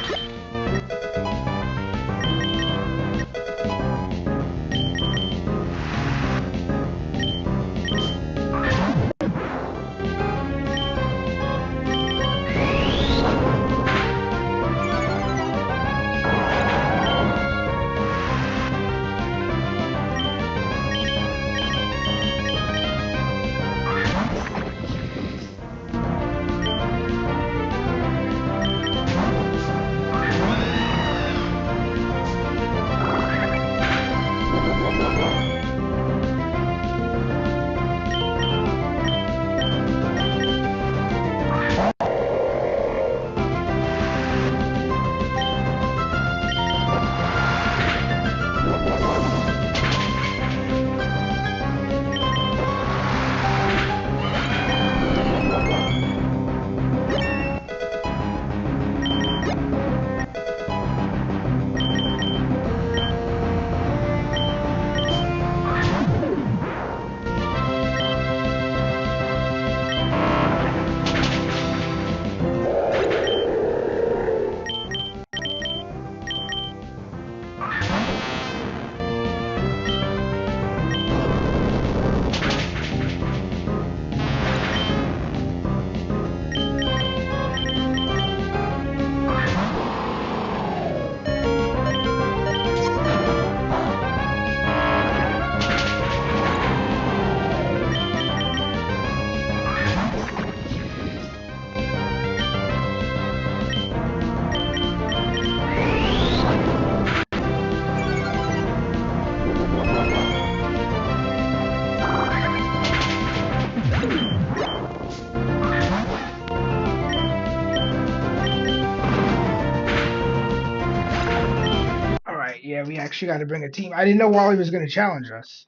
Yeah, we actually got to bring a team. I didn't know Wally was going to challenge us.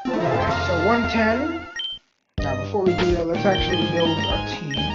Alright, so 110. Now, before we do that, let's actually build a team.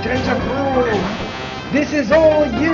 Tentacruel! This is all you!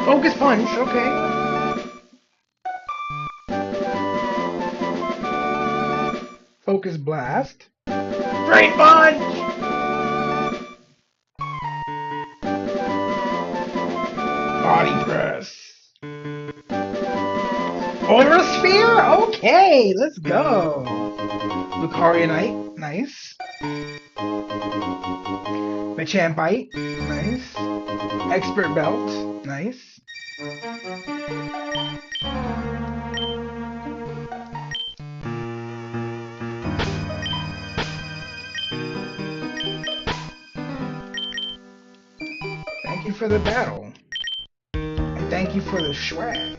Focus punch, okay. Focus blast. Drain punch! Body press. Aura sphere? Okay, let's go. Lucaria Knight, nice. Machampite, nice. Expert Belt, nice. Thank you for the battle. And thank you for the swag.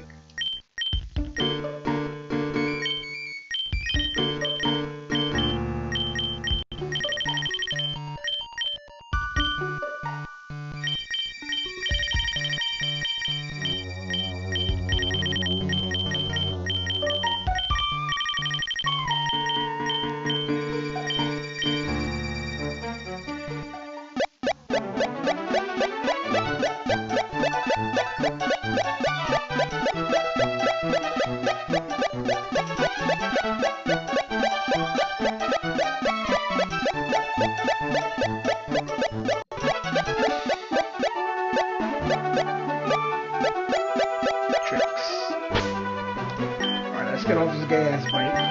Get off this gay ass bike.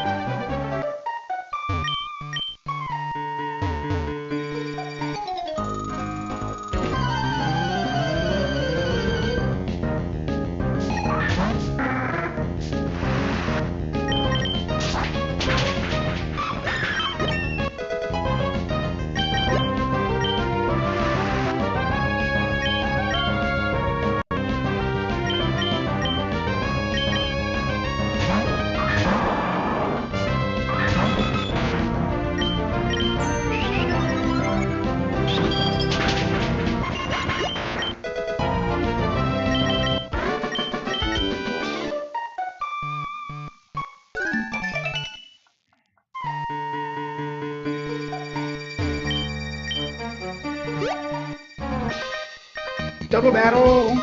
Double battle!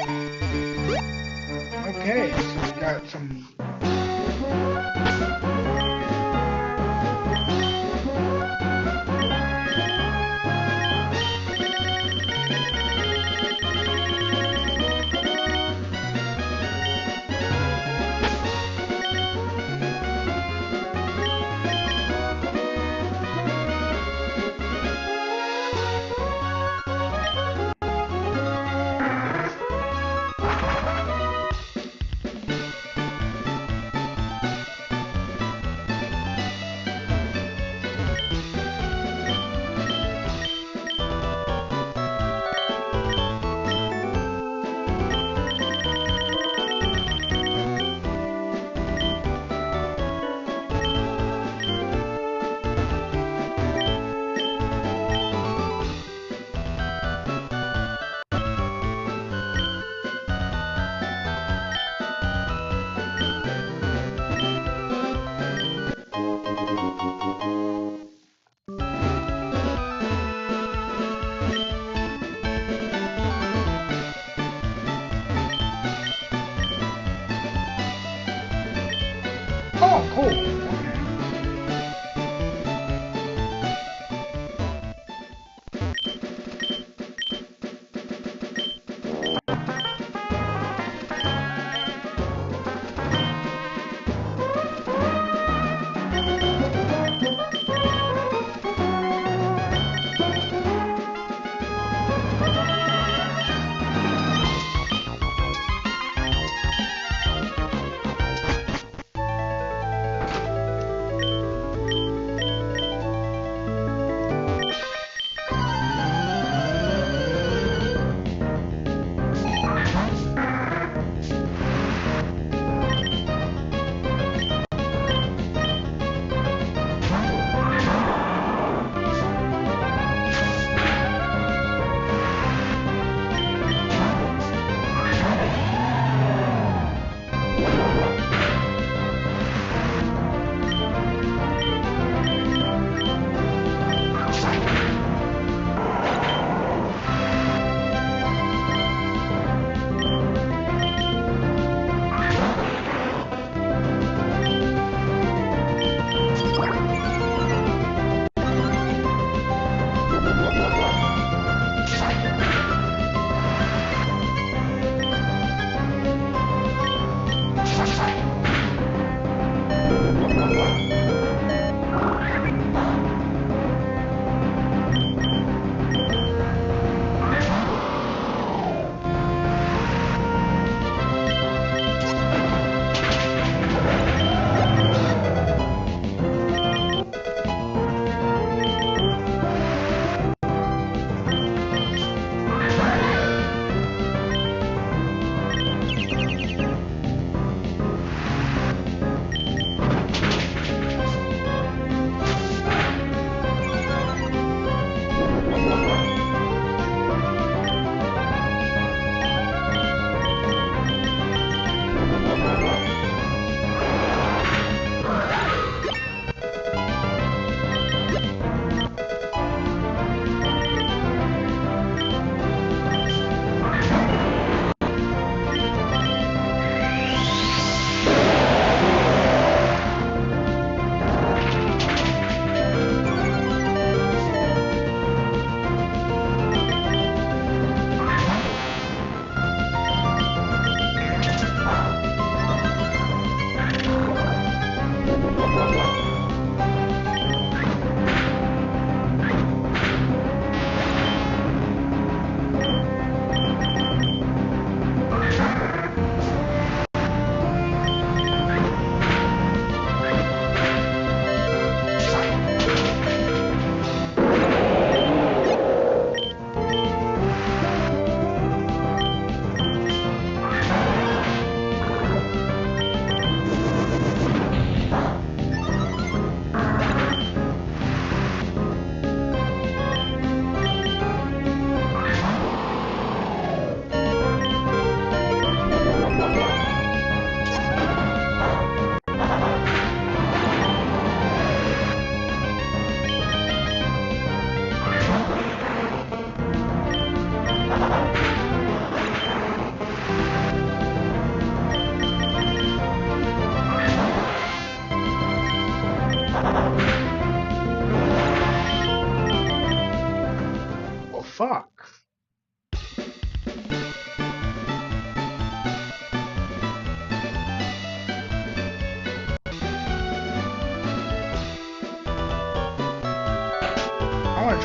Okay, so we got some.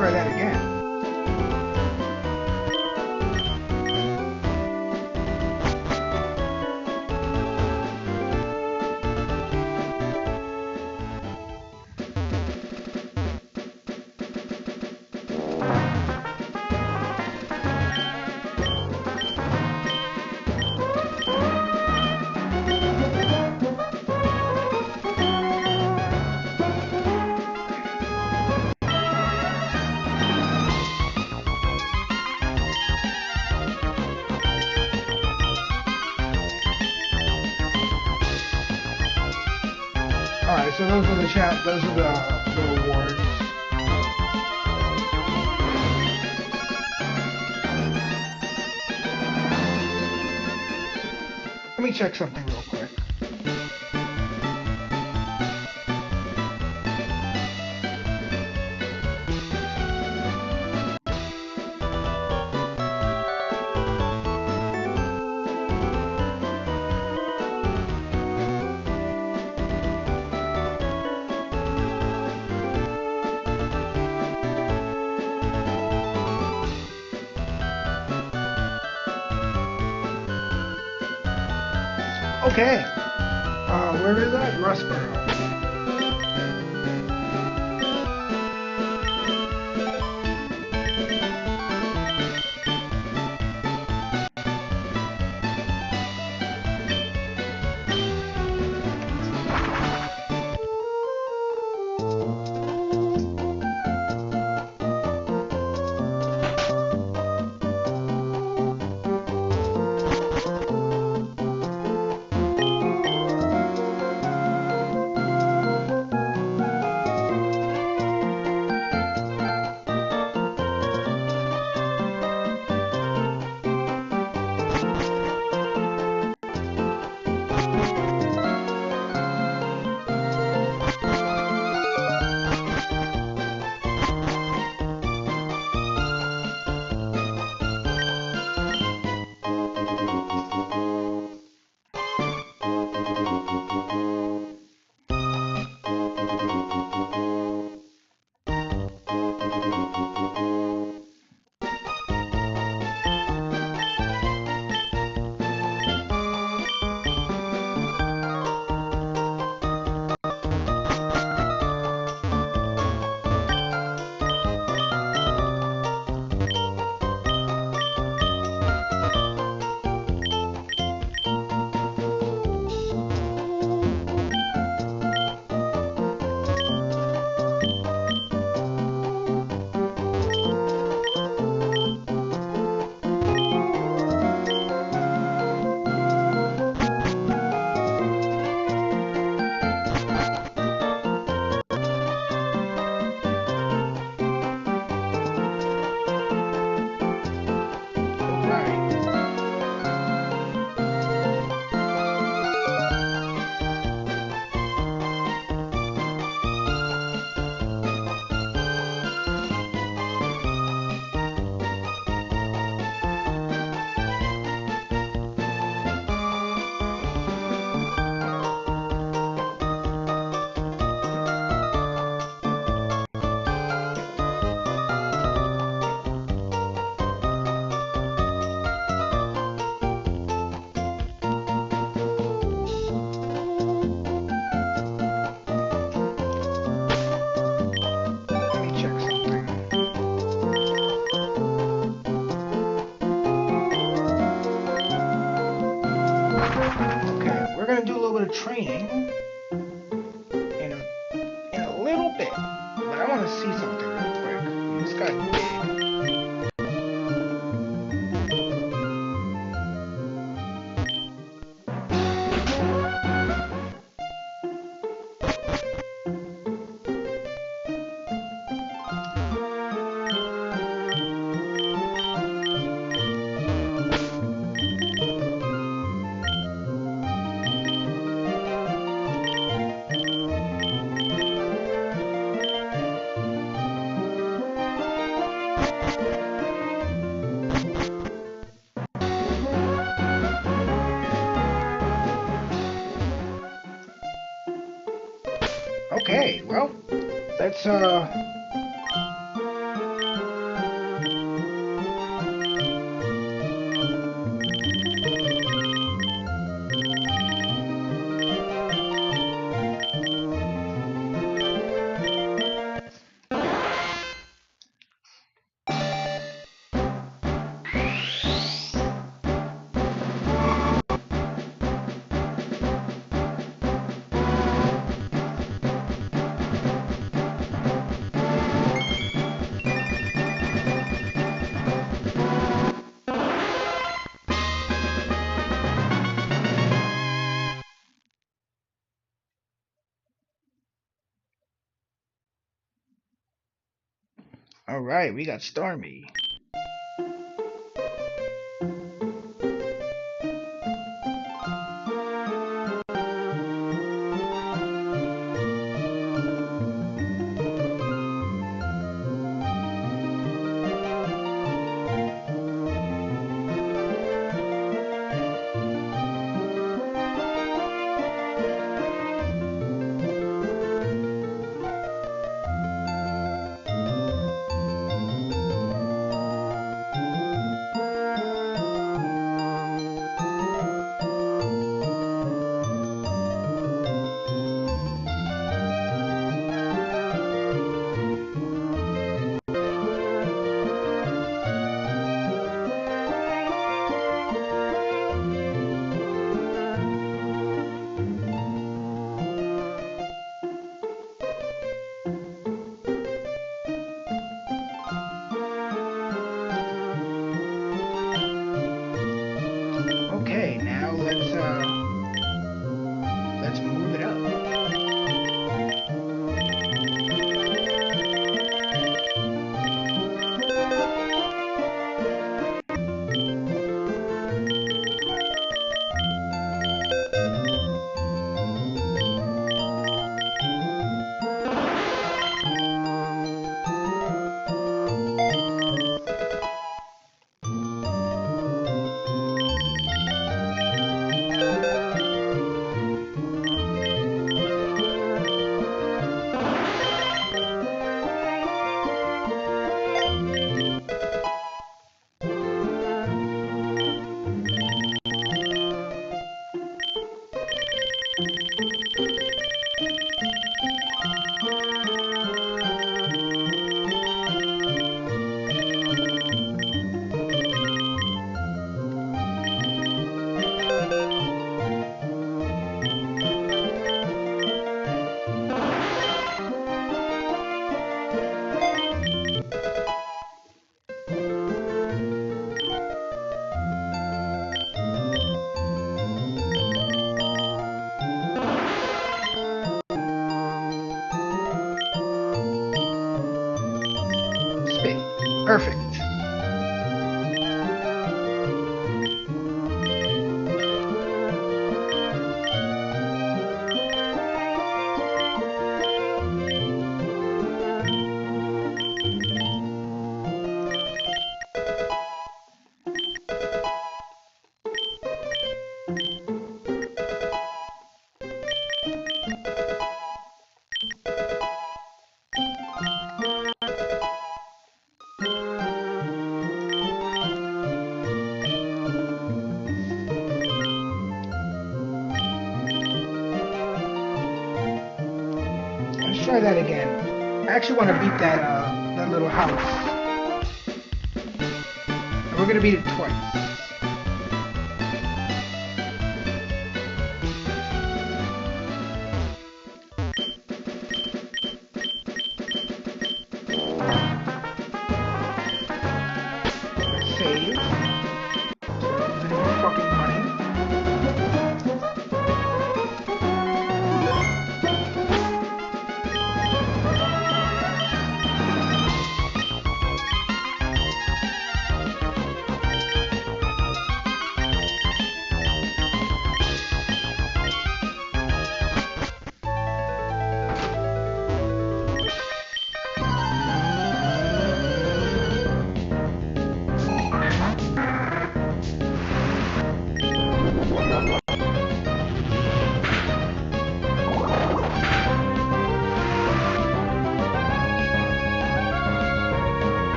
try that again. Alright, so those are the rewards. Let me check something real quick. Okay. Where is that? Rustboro. Training in a little bit, but I want to see something real quick. This got okay, well, let's Alright, we got Stormy. Okay, now let's move it up. Perfect. Let's try that again. I actually want to beat that little house. And we're gonna beat it twice. Save. Fucking money.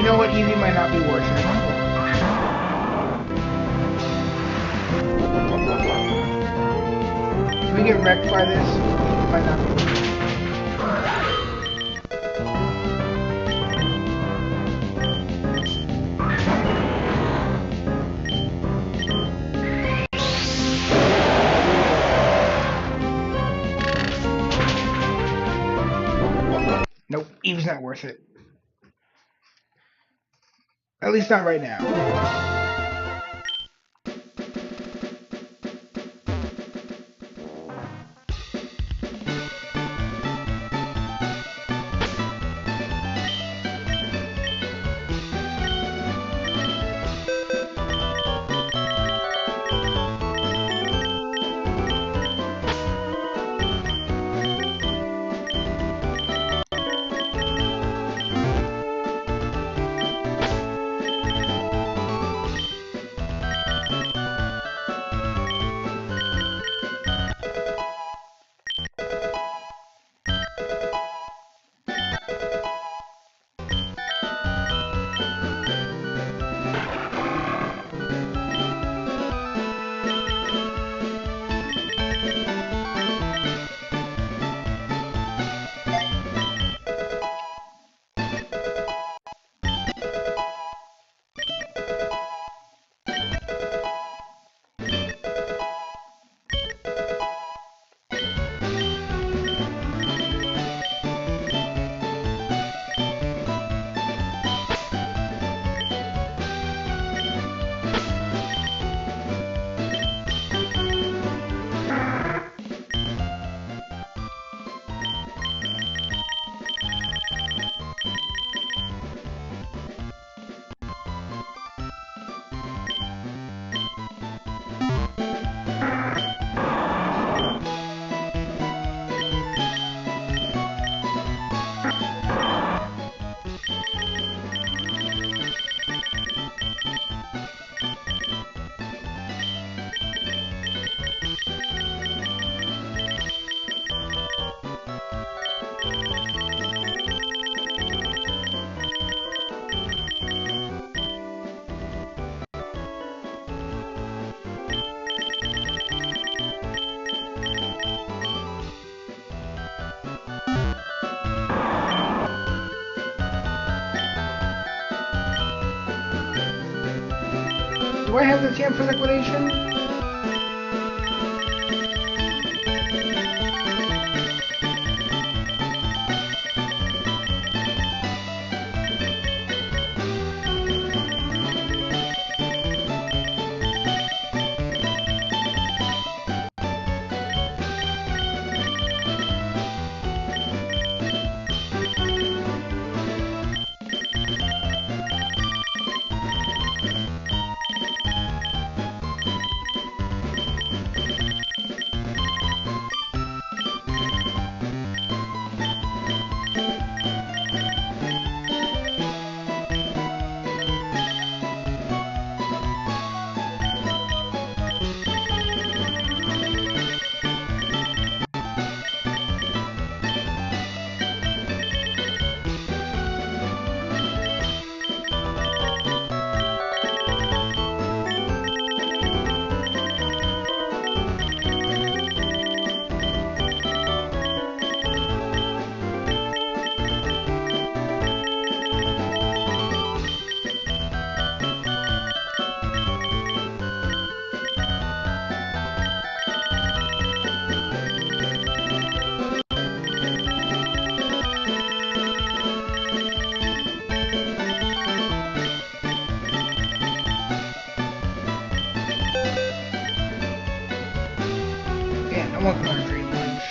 know what? Easy might not be worth it. If we get wrecked by this, it might not be worth it. Nope, Eve's not worth it. At least not right now. Do I have the TM for liquidation? I'm looking for a dream lunch.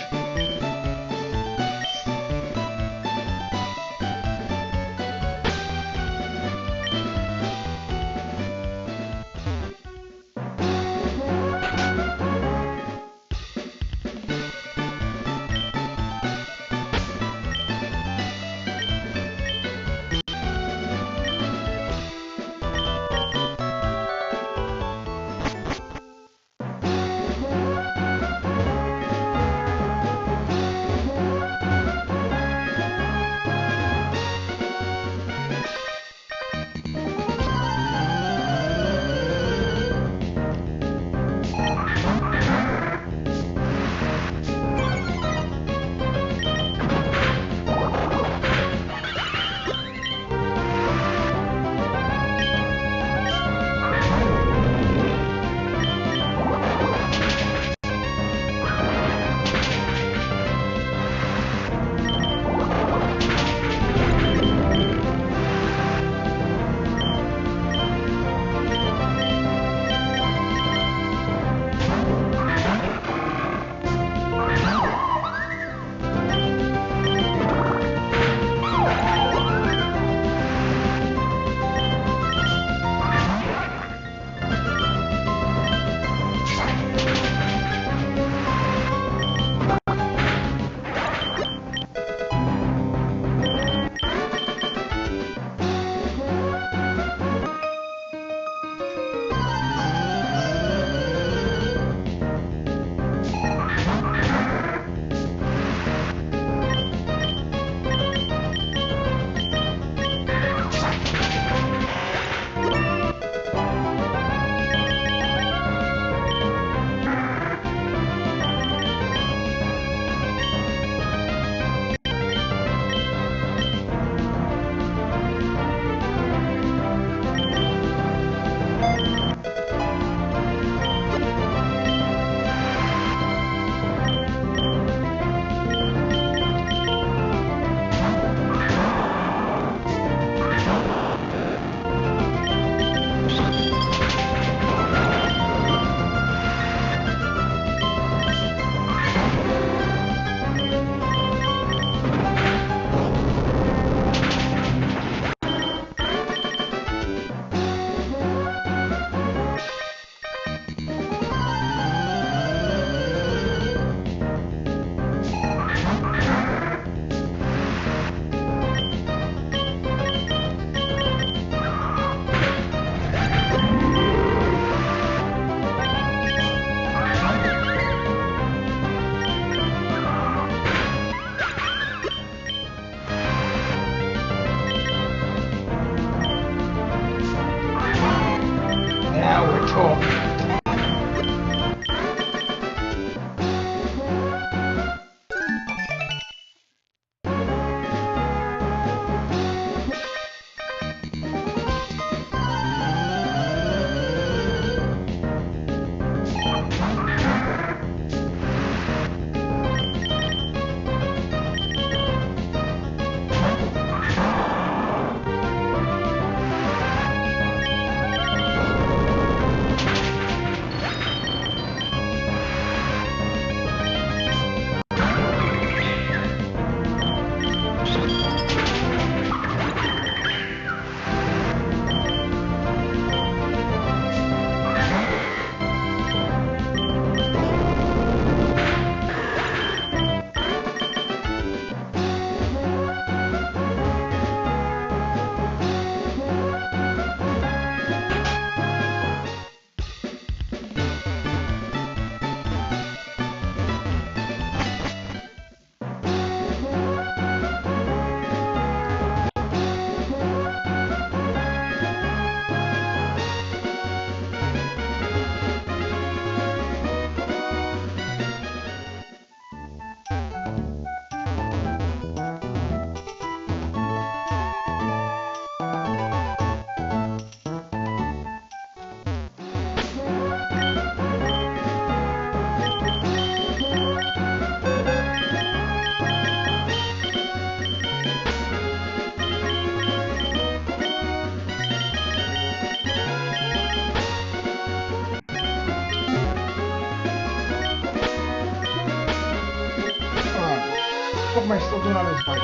doing on this bike?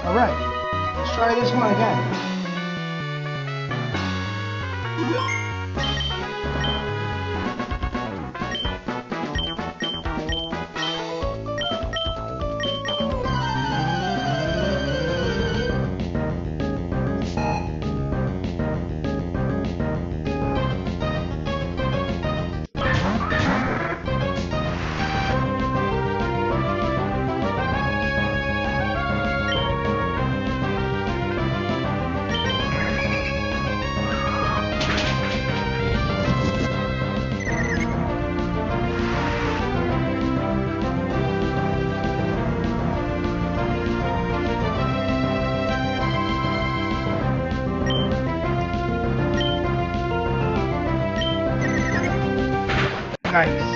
Alright, let's try this one again. Nice.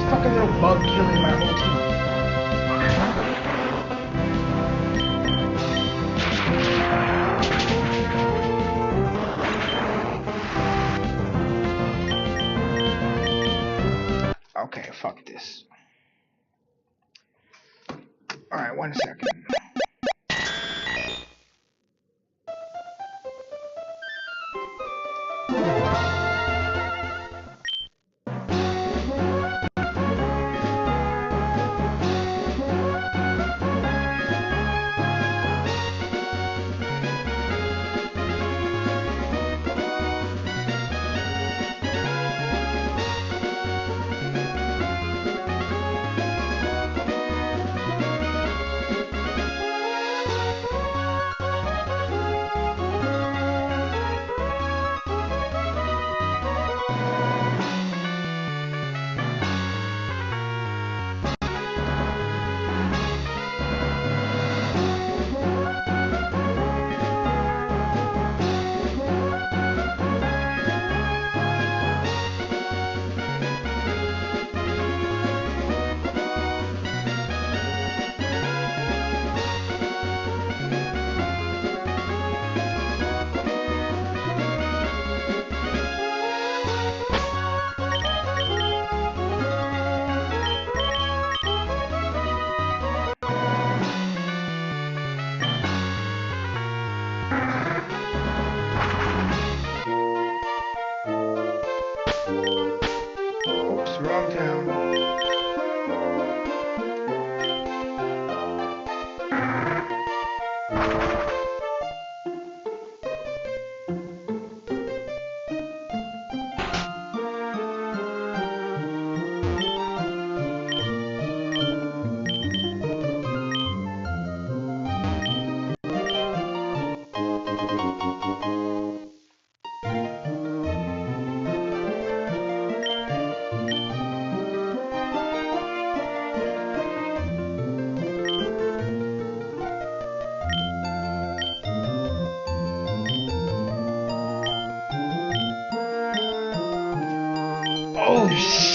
Fucking little bug killing my whole team. Okay, fuck this. Alright, 1 second.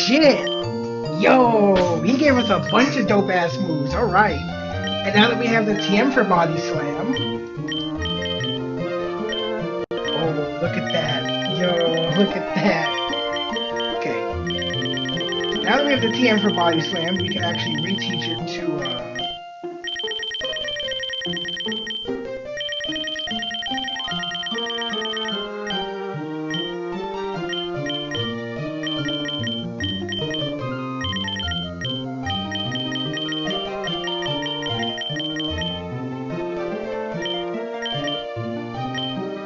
shit! Yo, he gave us a bunch of dope ass moves. All right. And now that we have the TM for body slam. Oh, look at that. Yo, look at that. Okay. Now that we have the TM for body slam, we can actually reteach it to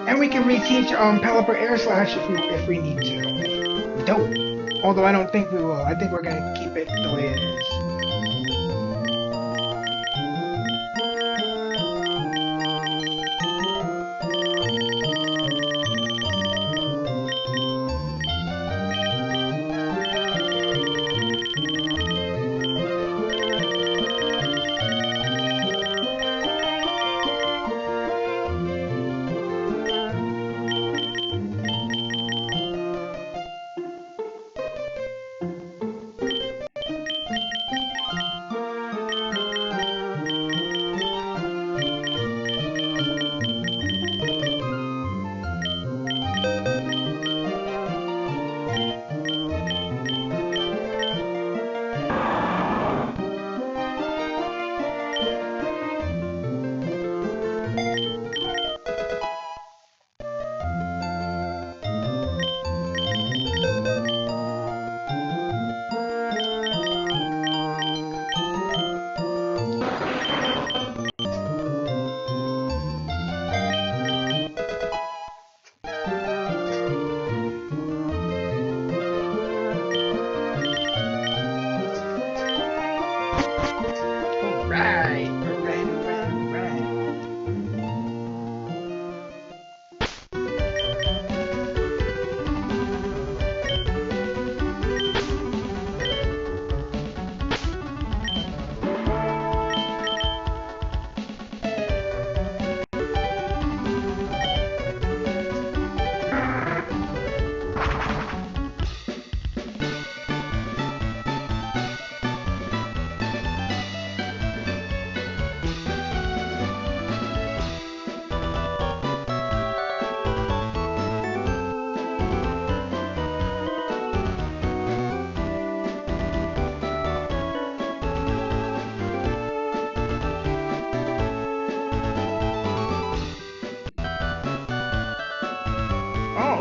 and we can reteach Pelipper Air Slash if we need to. Dope. Although I don't think we will. I think we're gonna keep it the way it is.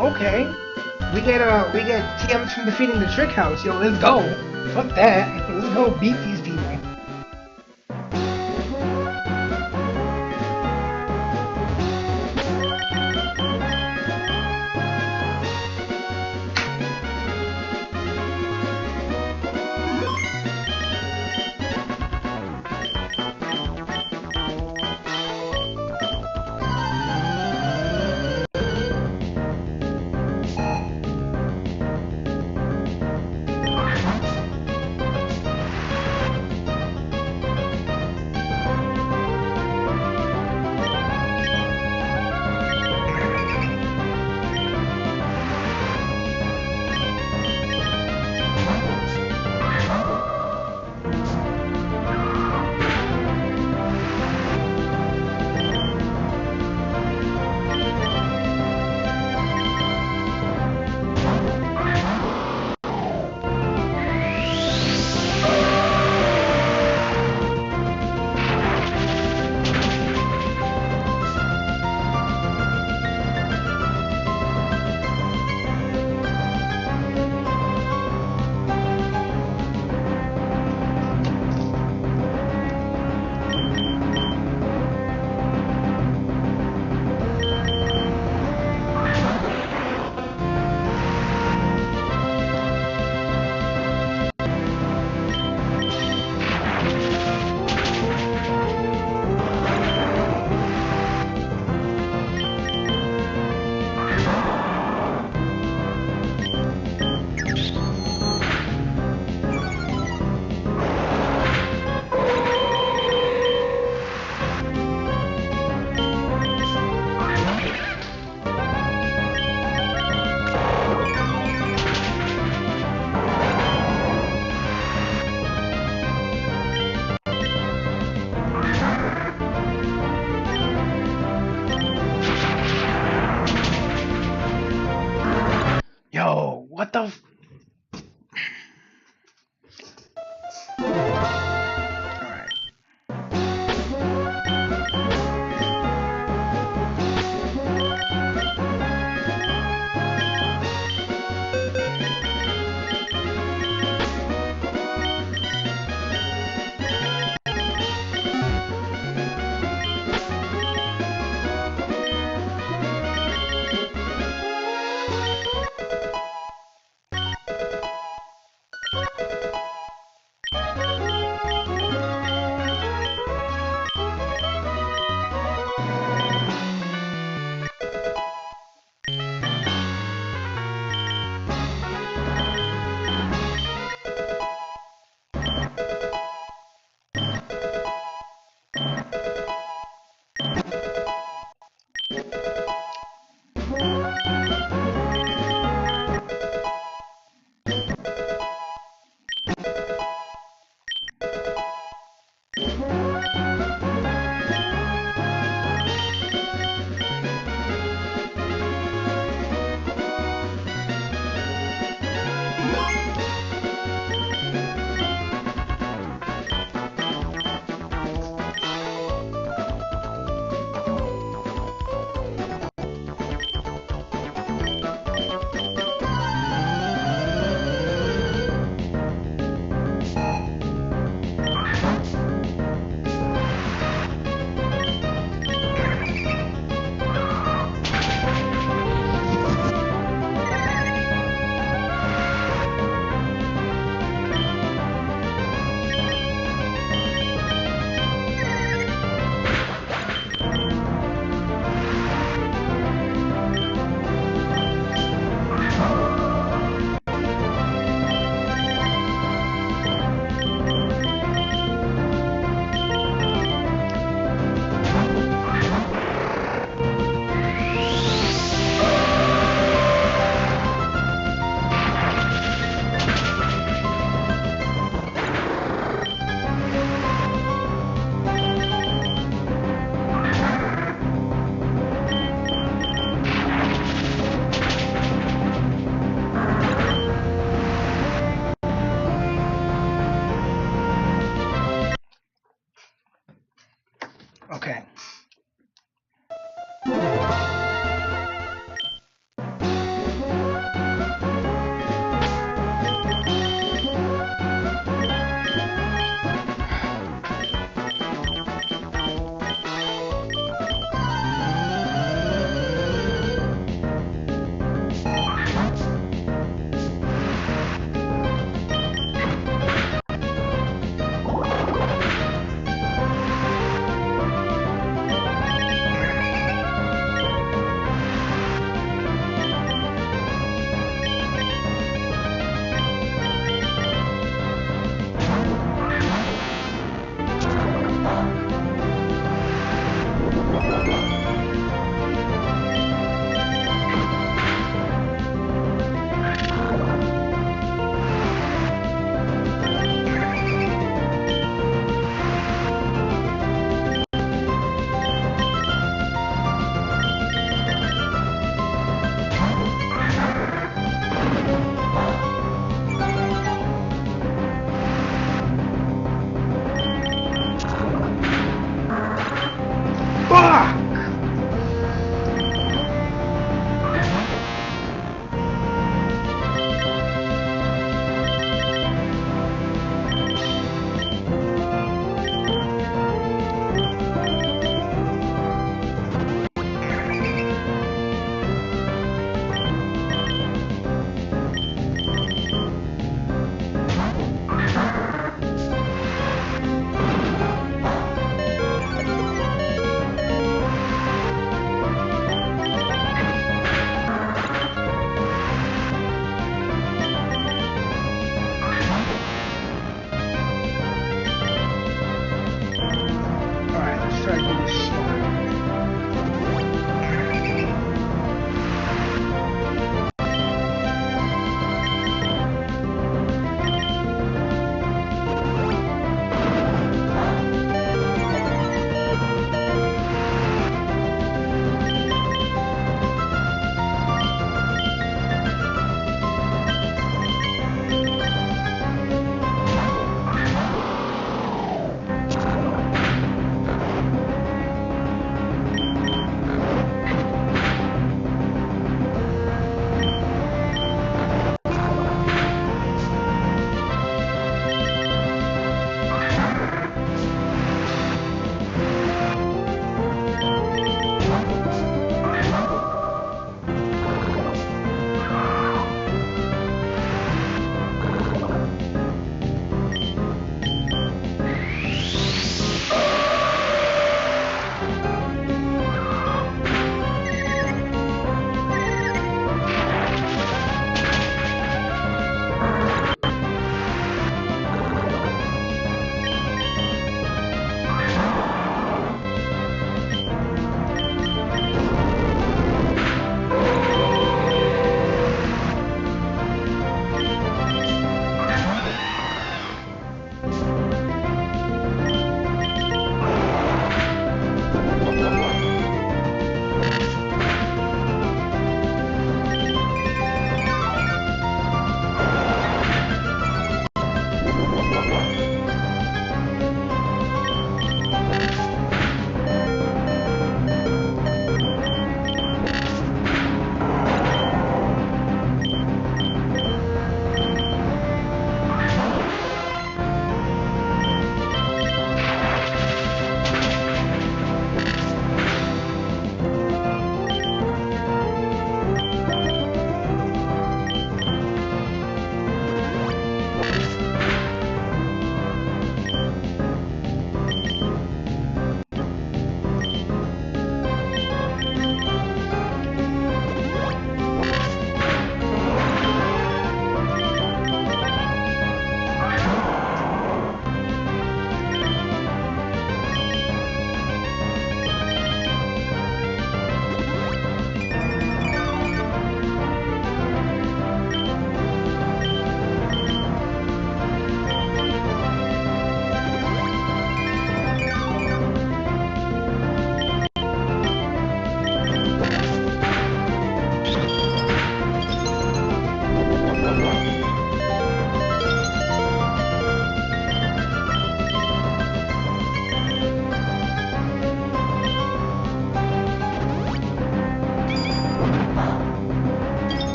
Okay. We get TMs from defeating the Trick House. Yo, let's go. Fuck that. Let's go beat these people. What the?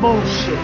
Bullshit.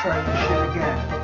try this shit again.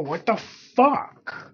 Yo, what the fuck?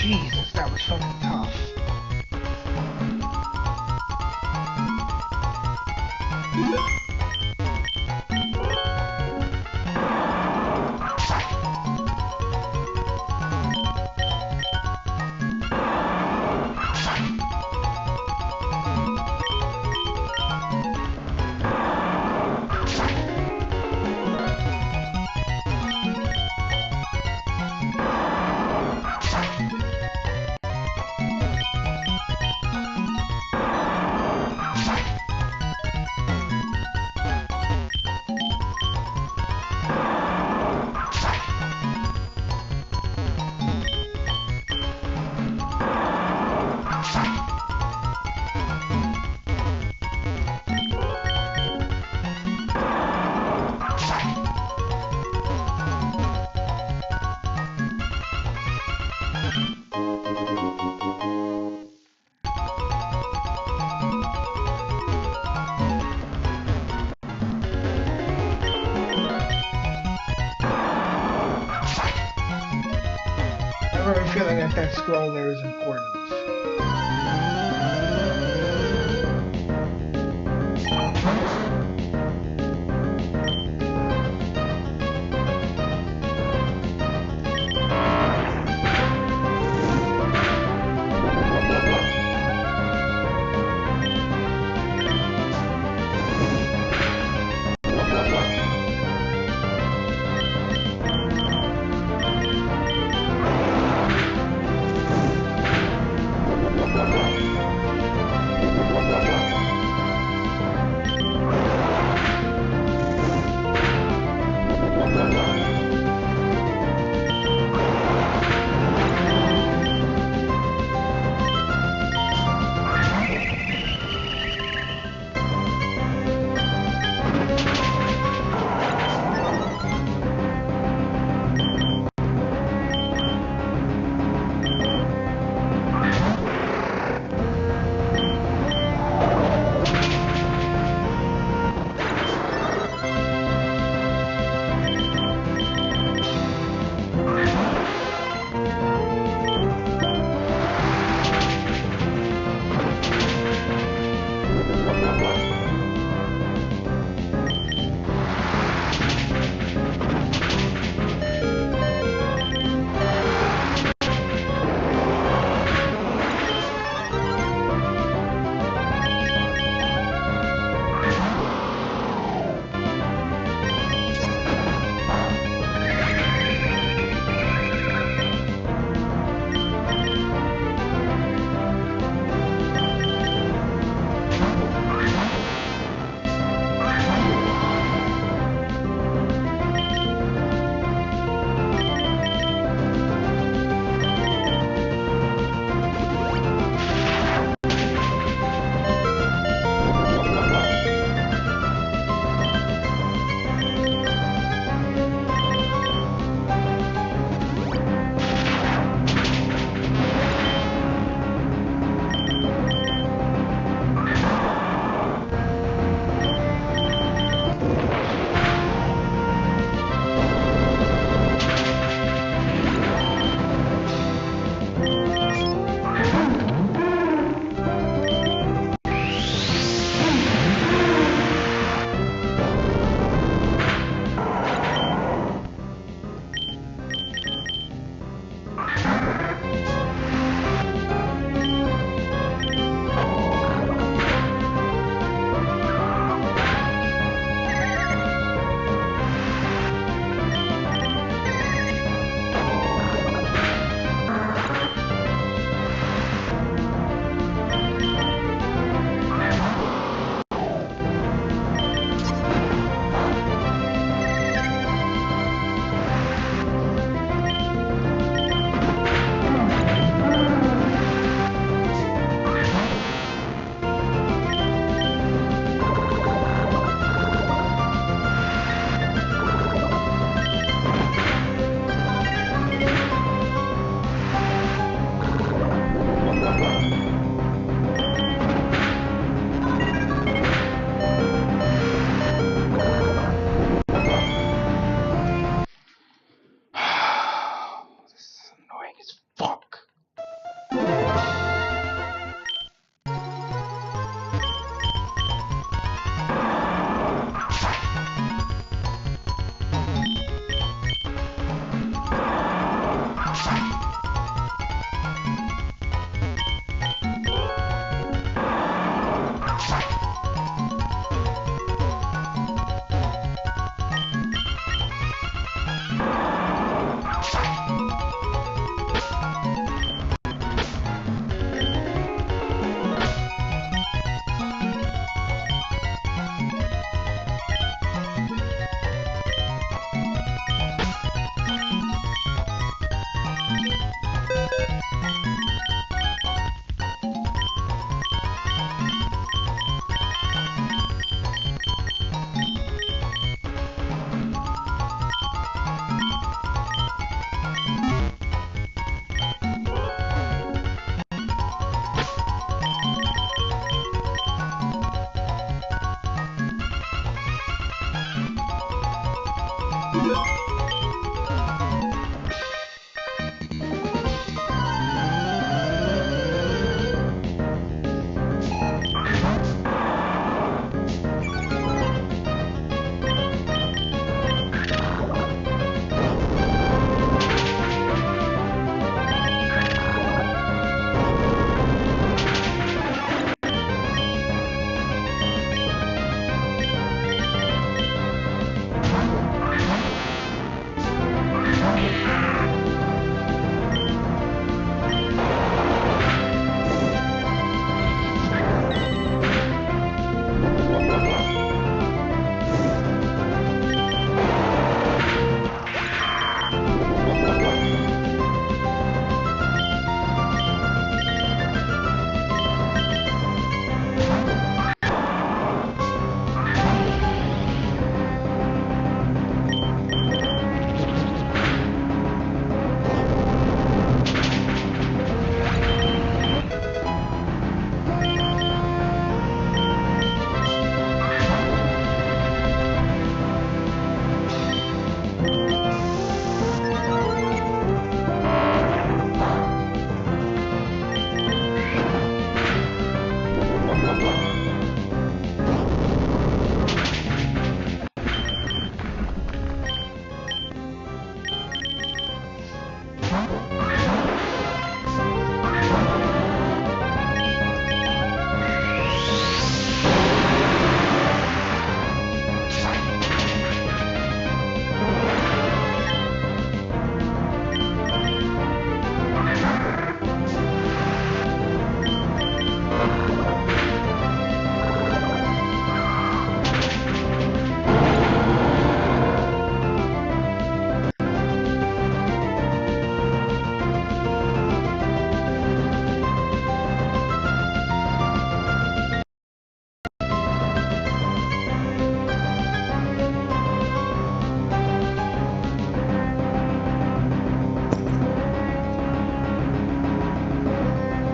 Jesus, that was fucking tough. I have a feeling that that scroll there is important.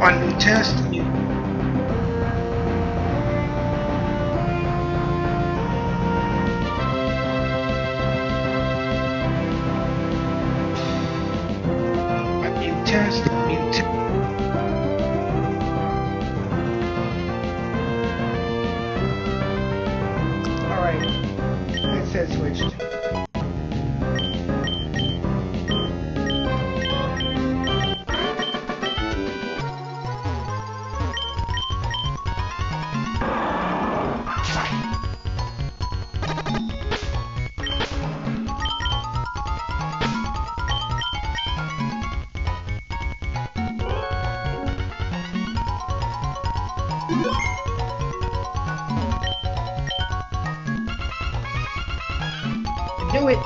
Unmute test. Mute. Unmute test. Mute. All right. Headset switched. Do it.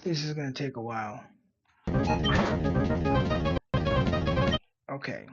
This is going to take a while. Okay.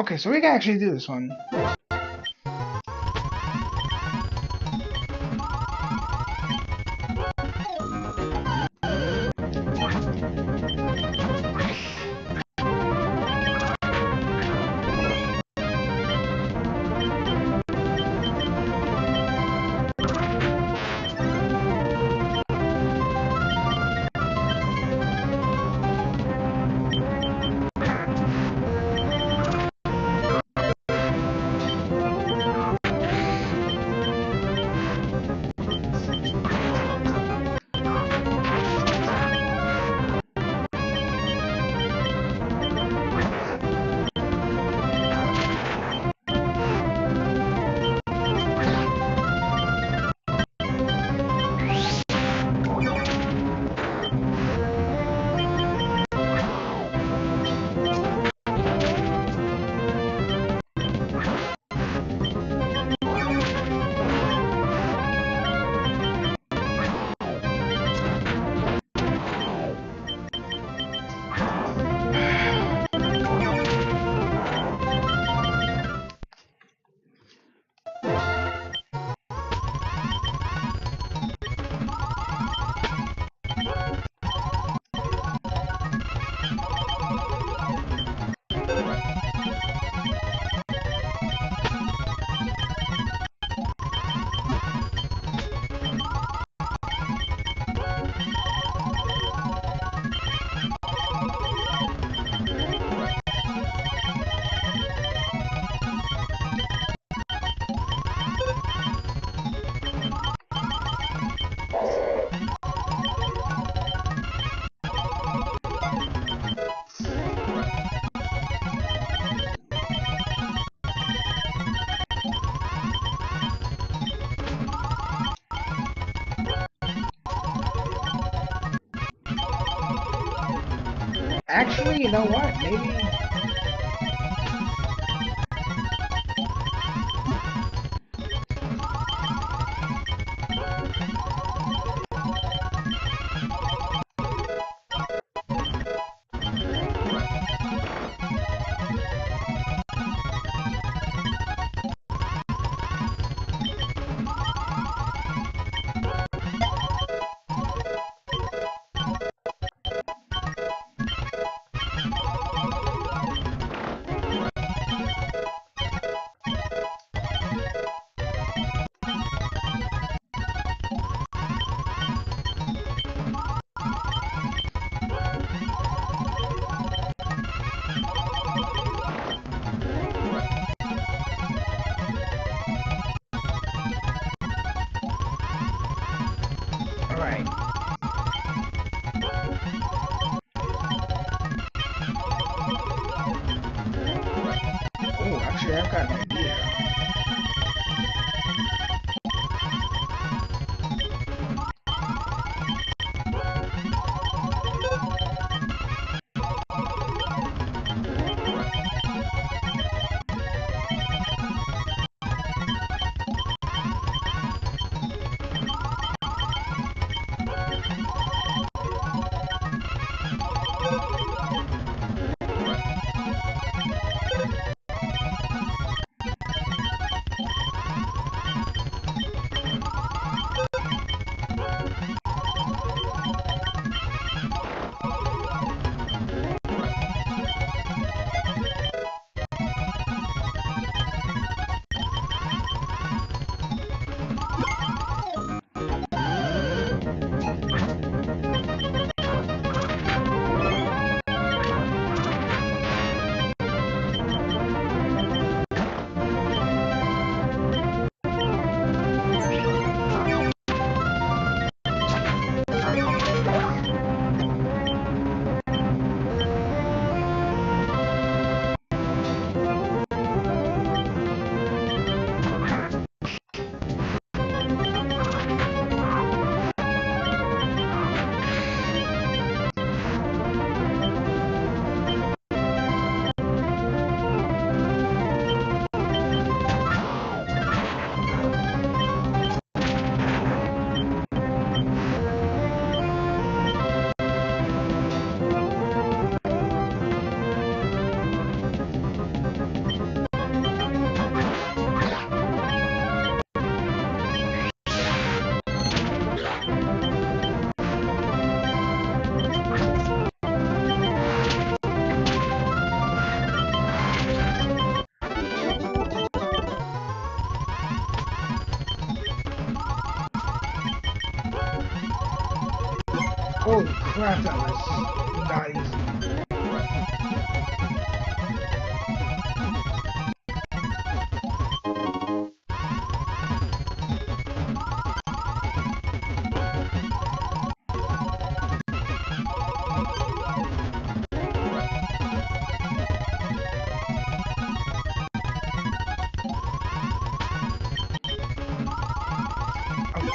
Okay, so we can actually do this one. Actually, you know what? Maybe.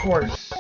course.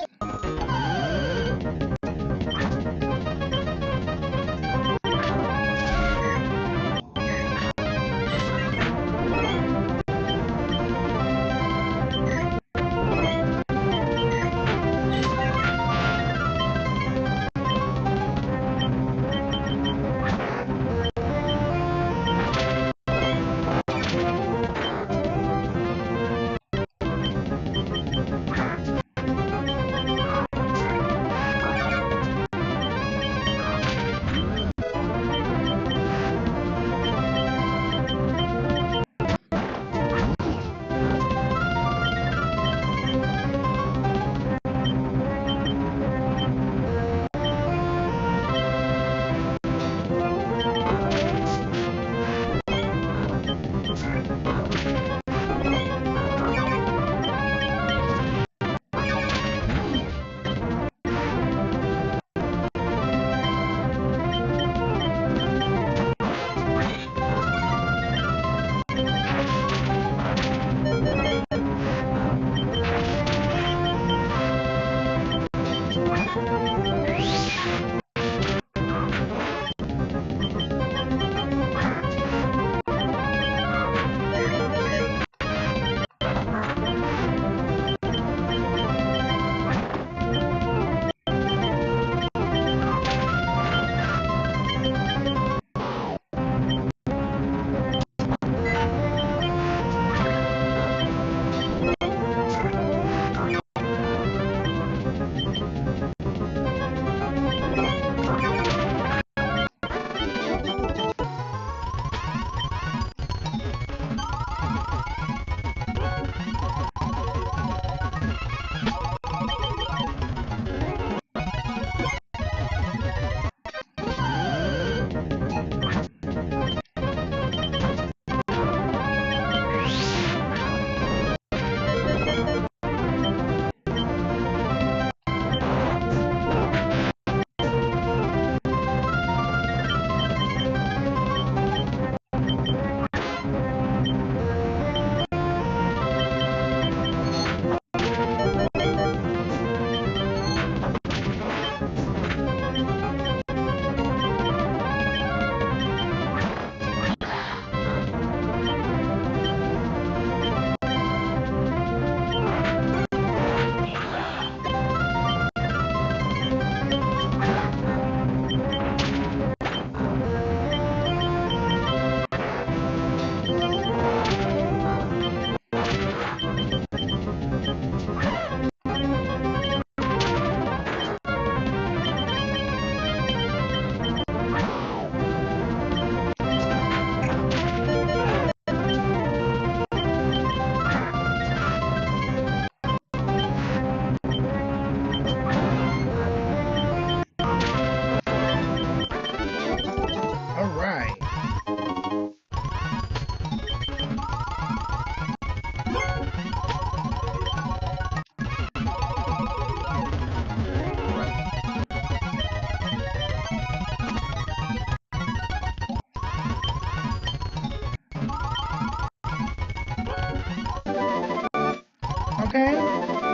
Okay.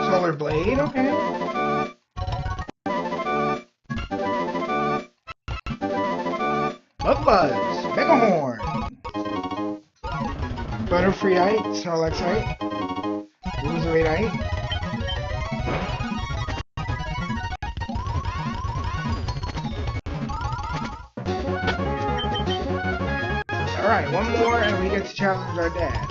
Solar Blade, okay. Love Buzz, Mega Horn. Butterfree-ite, Snorlax-ite. Roserade-ite. Alright, one more and we get to challenge our dad.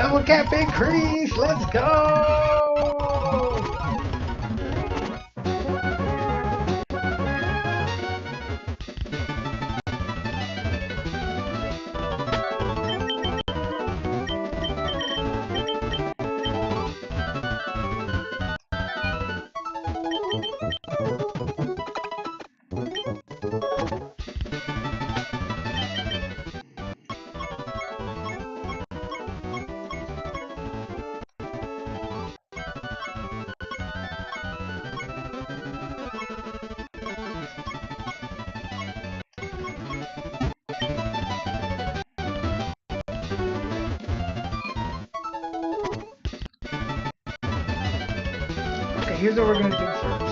Level cap increase. Let's go. Okay, here's what we're gonna do first.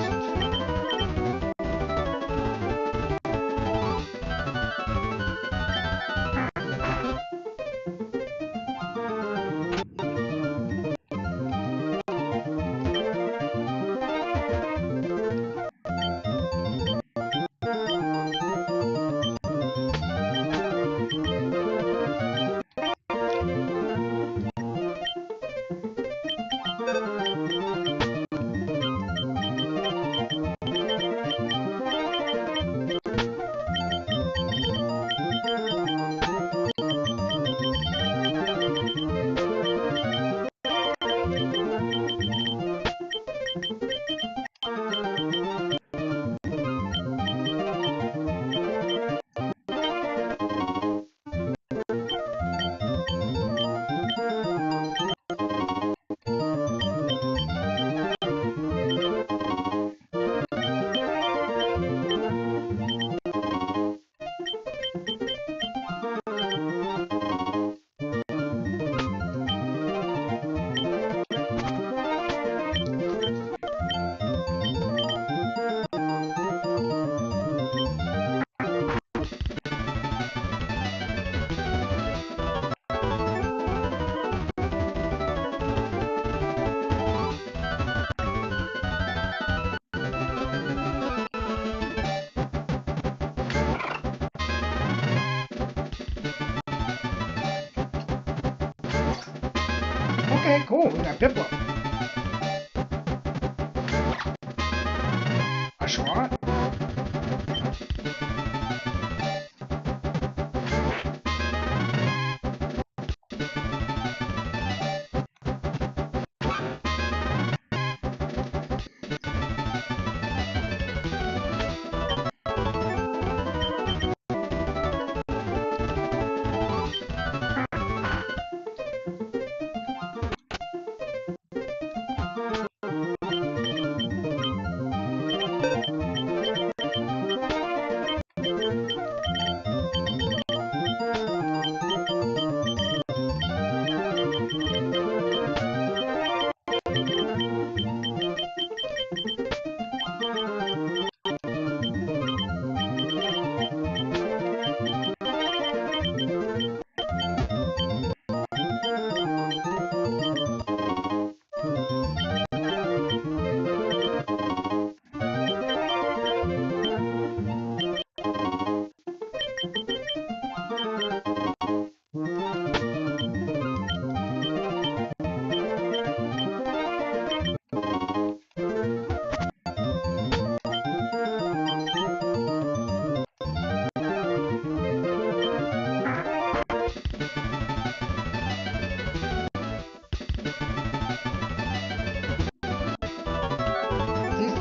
Okay, cool. We got Piplup. A Schwat.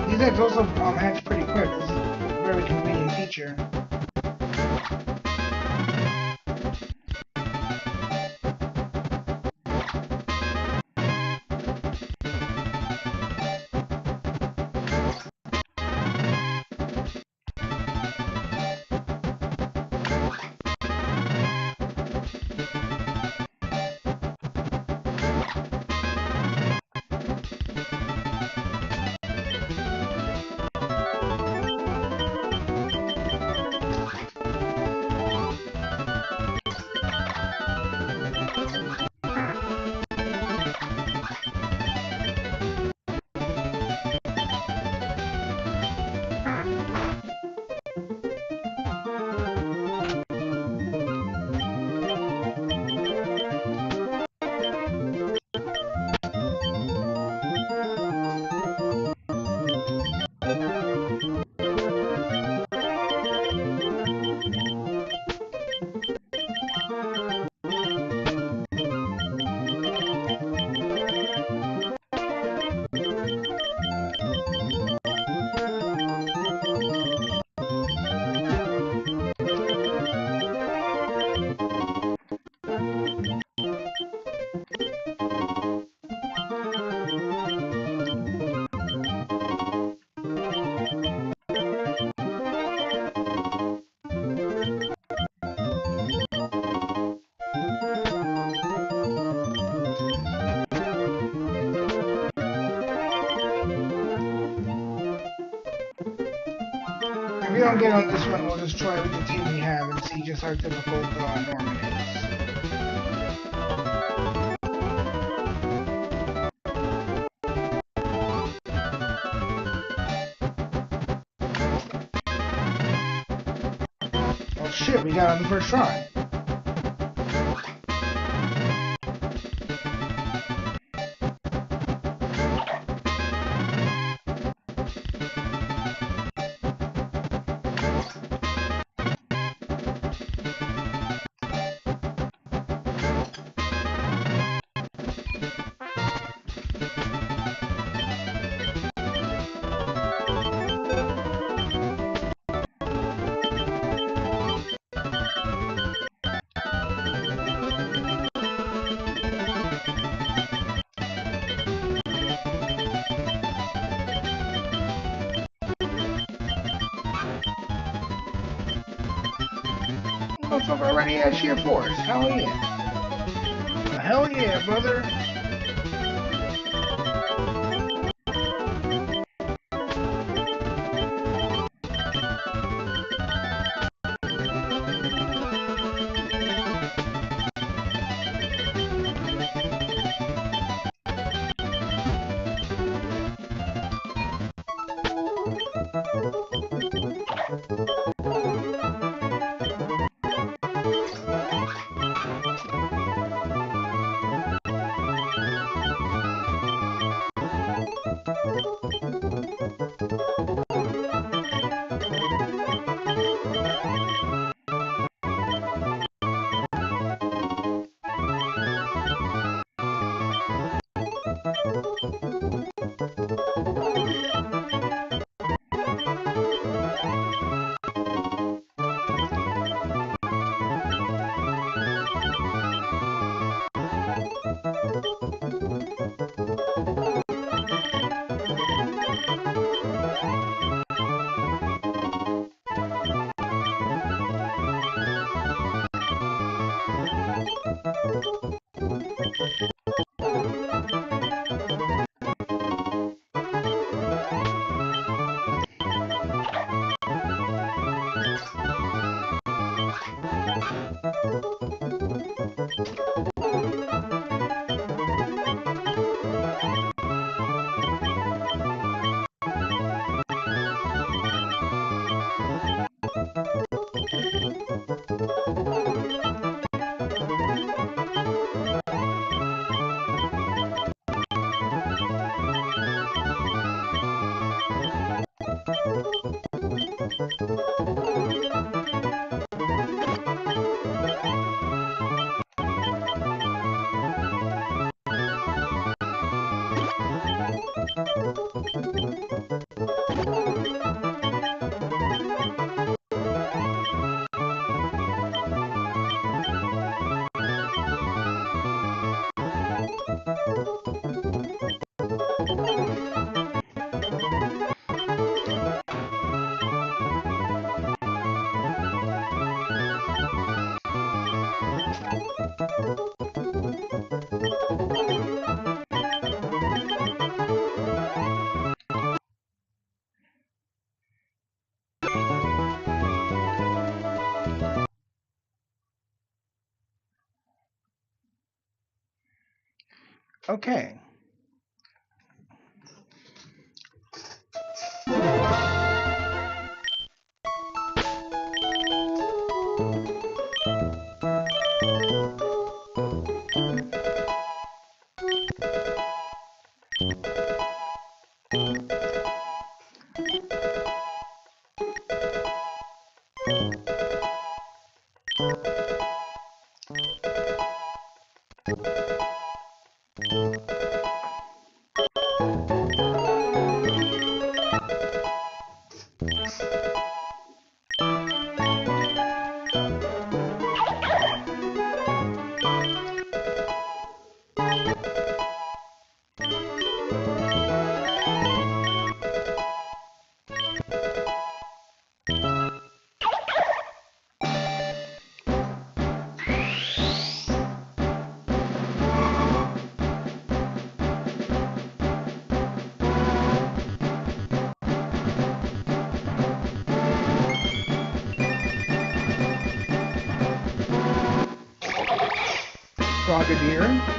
These eggs also hatch pretty quick. This is a very convenient feature. If we don't get on this one, we'll just try with the team we have and see just how difficult Norman is. Oh shit, we got on the first try. Motherfucker already had sheer force. Hell yeah. Hell yeah, brother. Okay. Frogadier.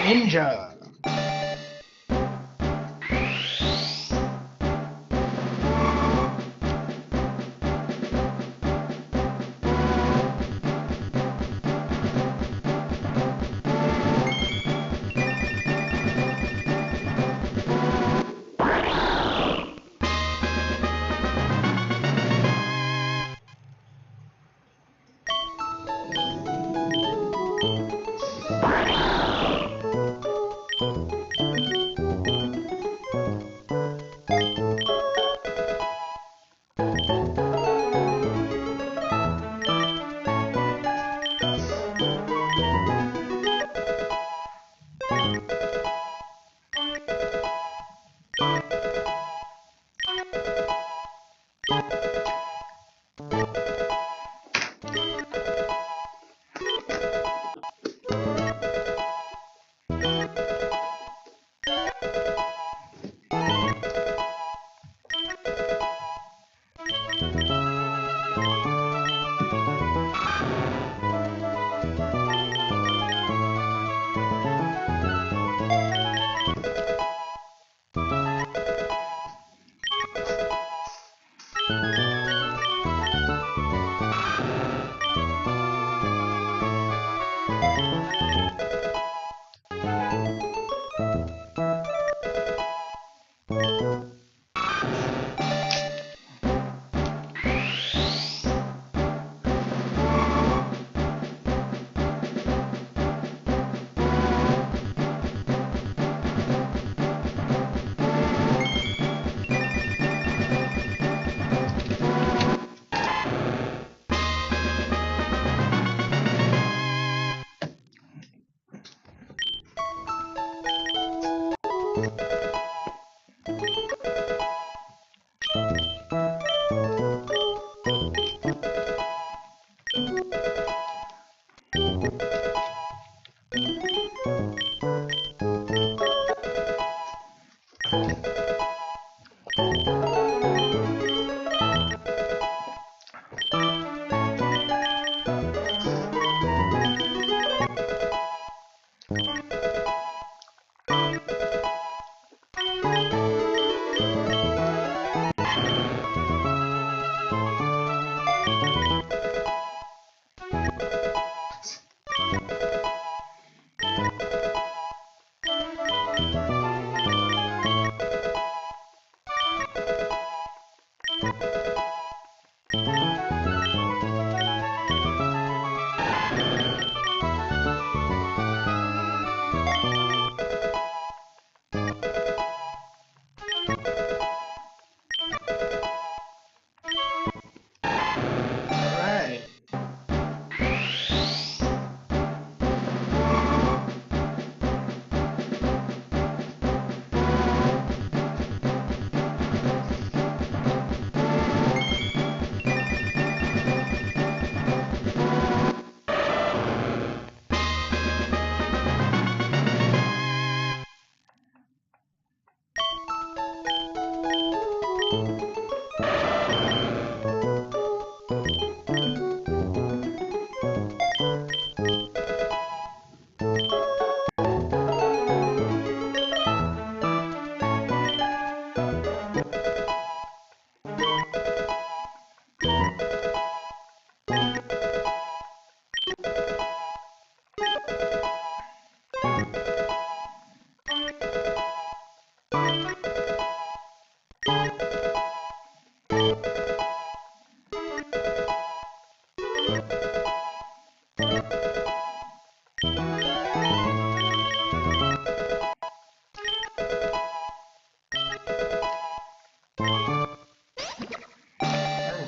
Greninja.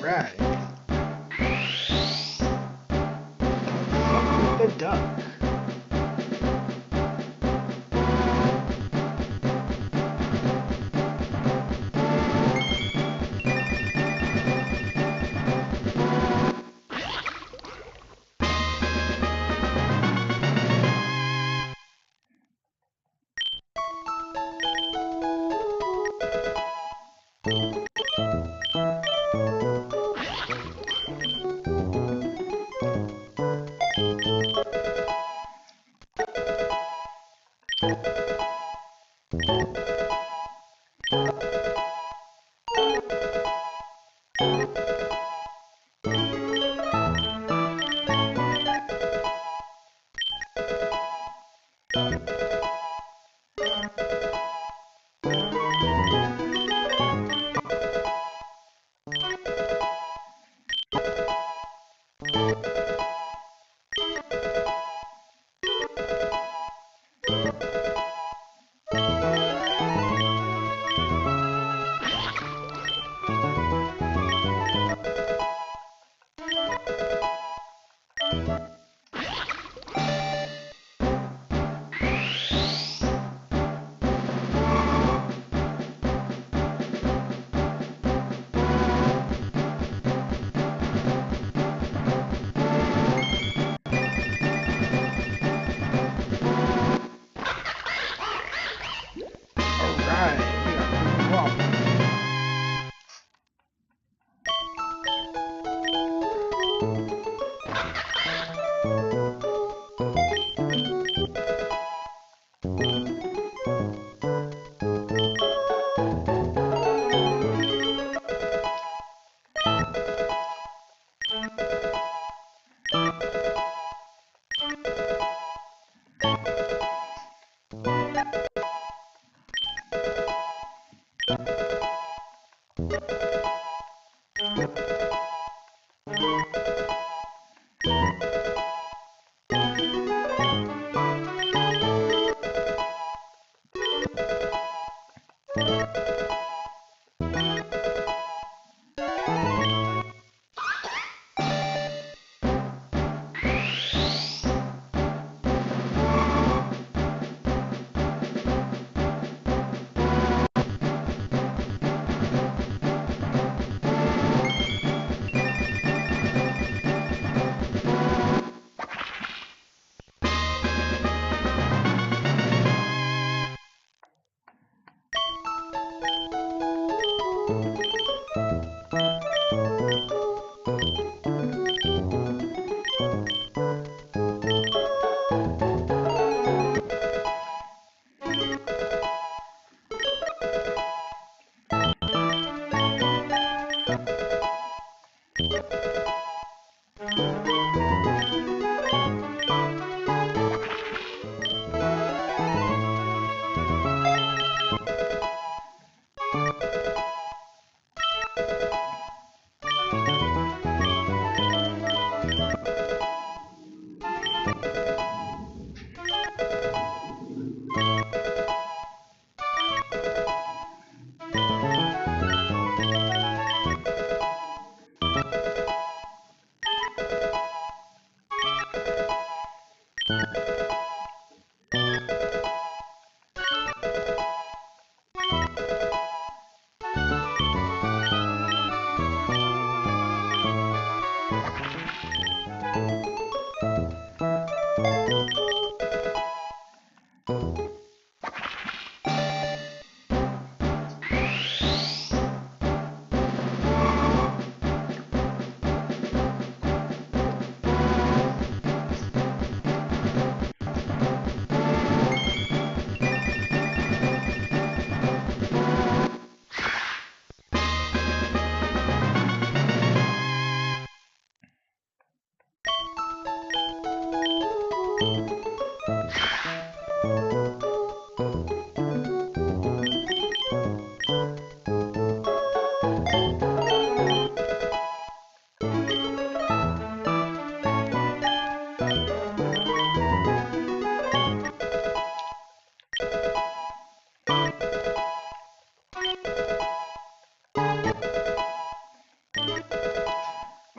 Alright. Fuck with the duck.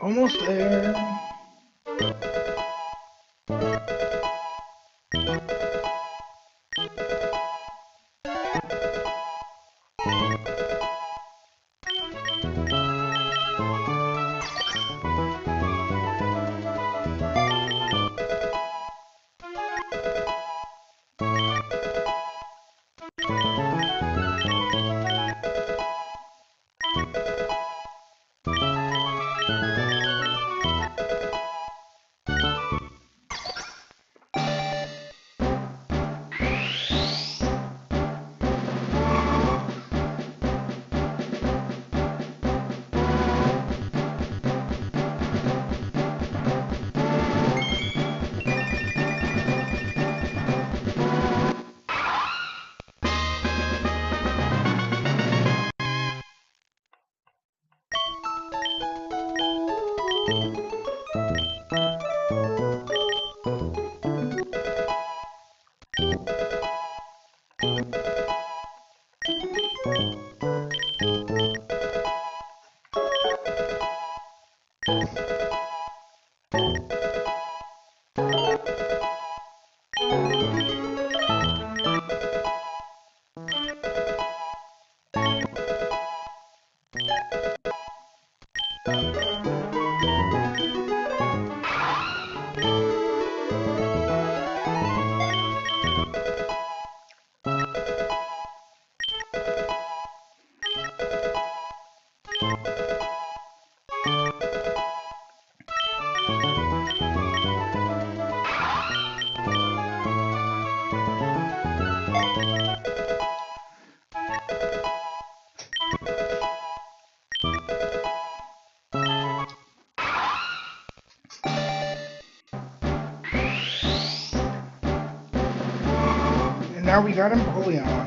Almost there. And now we got Empoleon.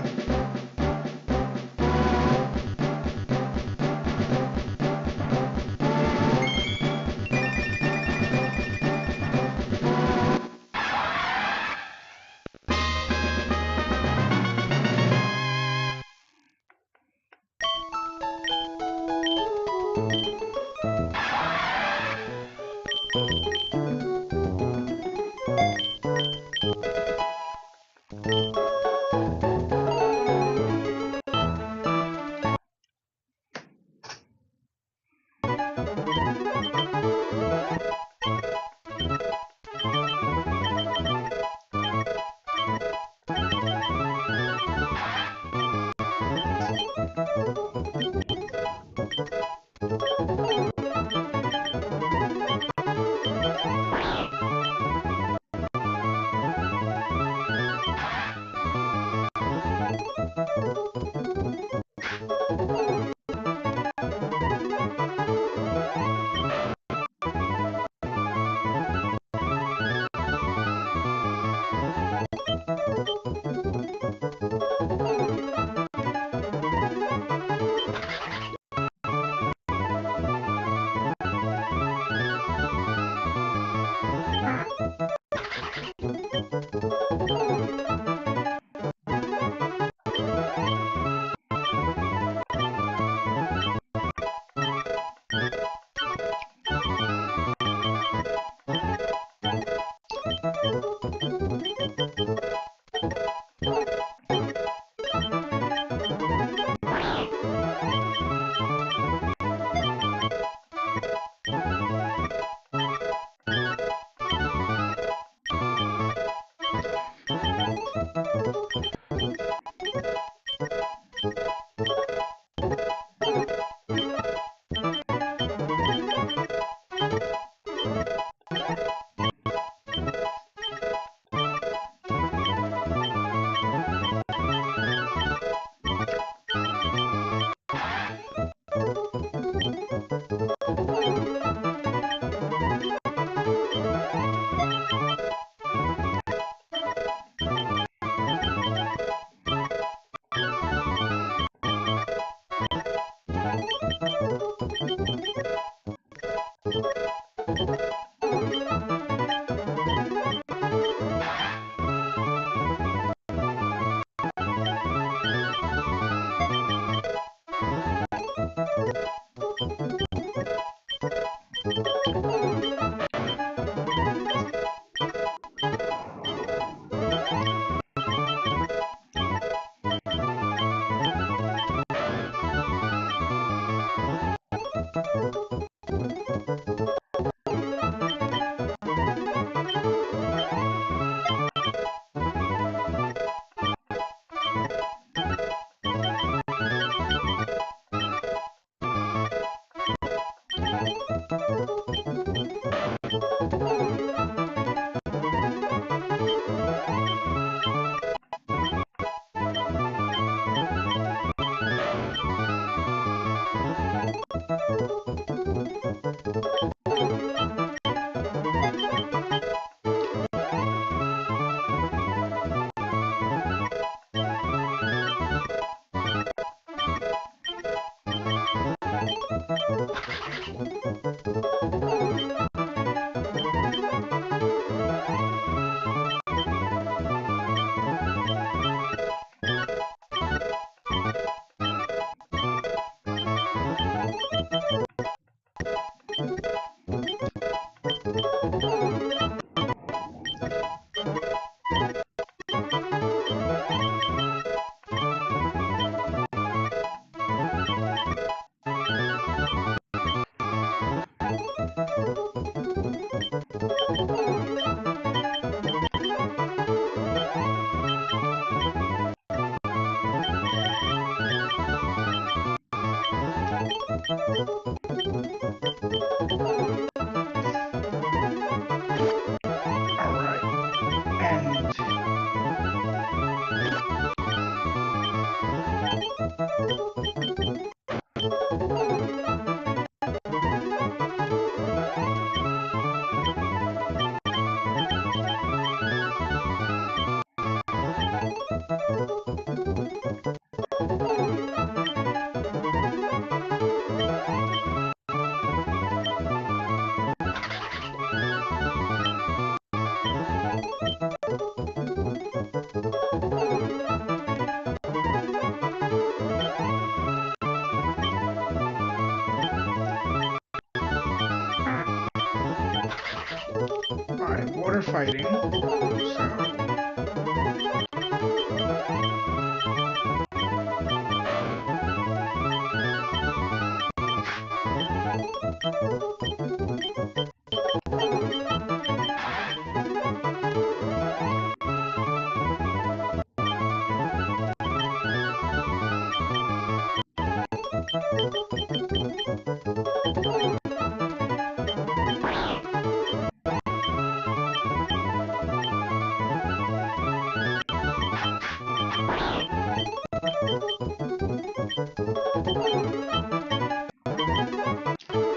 Alright, water fighting. So.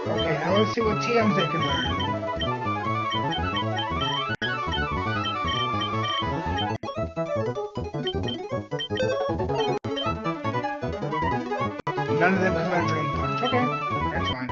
Okay, now let's see what TMs they can learn. None of them can learn Drain Punch. Okay, that's fine.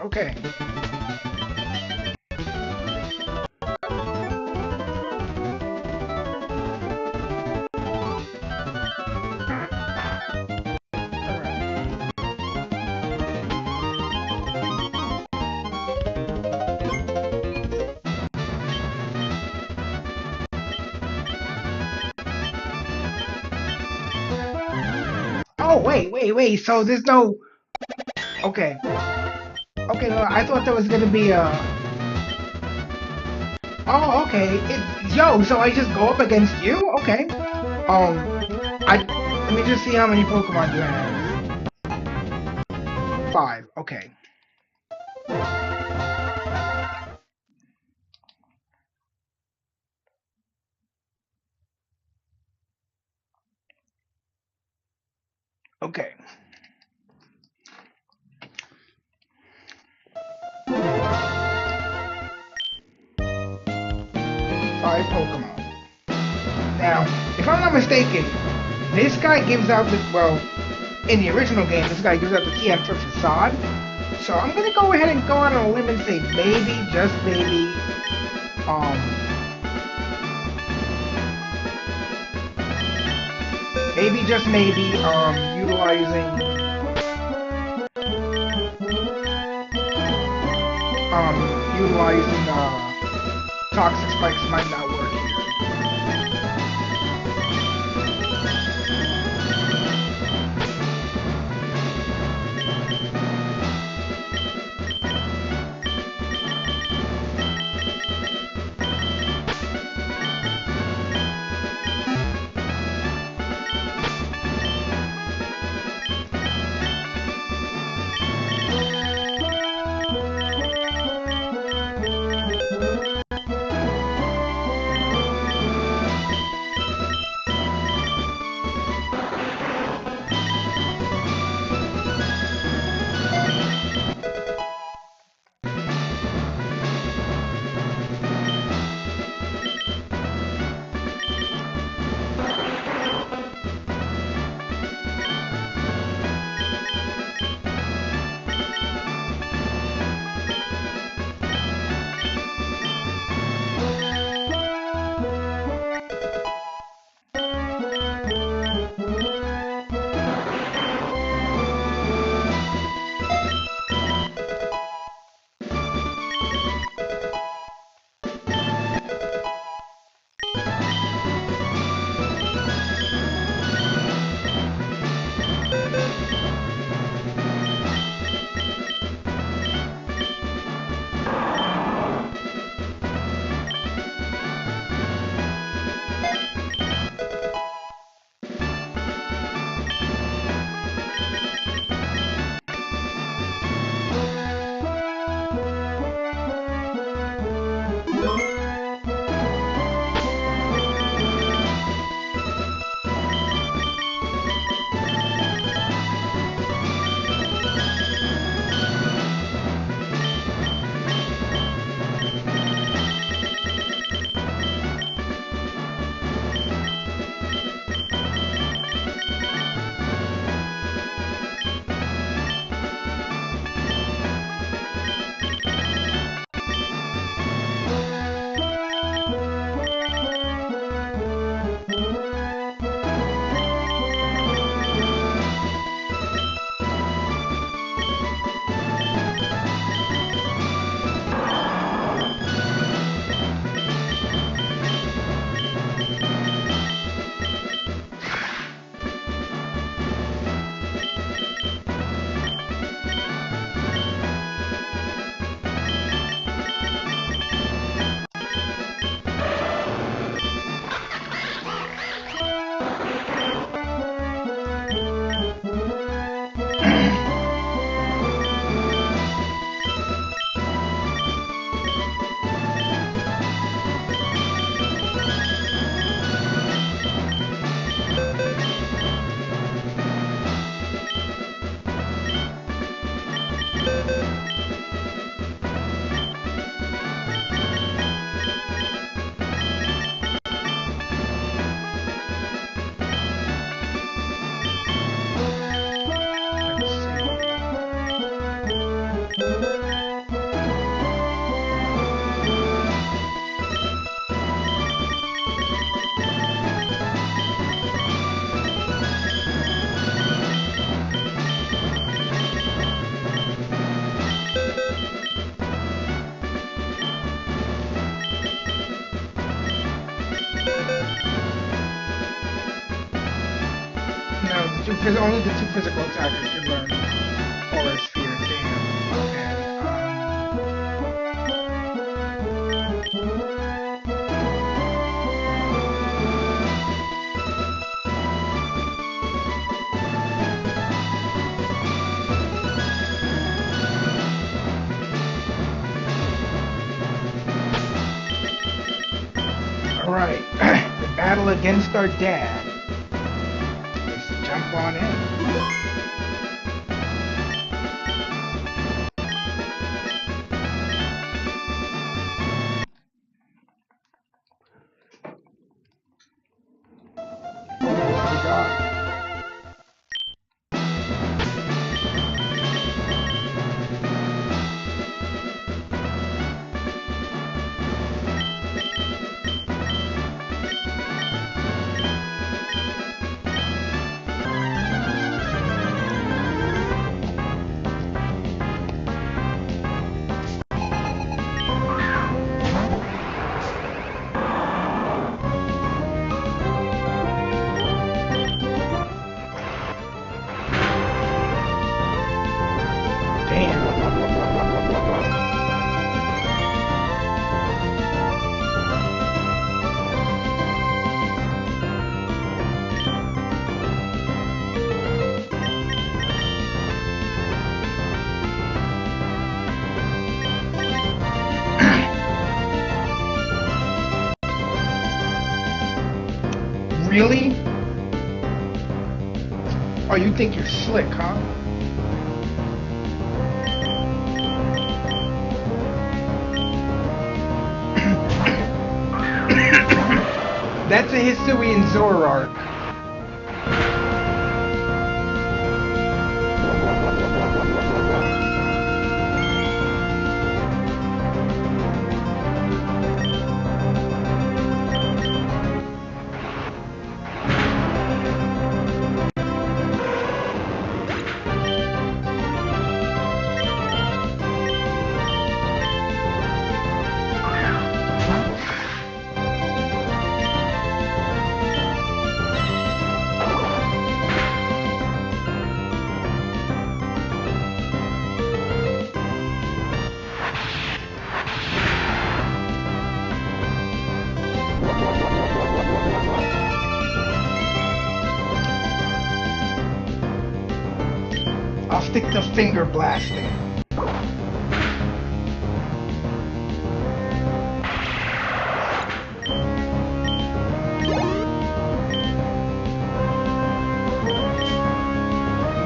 Okay. Oh, wait. So there's no... Okay. Okay, well, I thought there was gonna be a... Oh, okay. Yo, so I just go up against you? Okay. Let me just see how many Pokemon you have. 5. Okay. Okay. Five Pokemon. Now, if I'm not mistaken, this guy gives out the... Well, in the original game, this guy gives out the TM for Facade. So I'm gonna go ahead and go out on a limb and say maybe, just maybe, maybe, just maybe, utilizing Toxic Spikes might not work here. Because only the two physical attackers can learn Aura Sphere. Damn. Okay. Alright. The battle against our dad. Let's jump on in. Really? Oh, you think you're slick, huh? That's a Hisuian Zoroark. stick to finger blasting.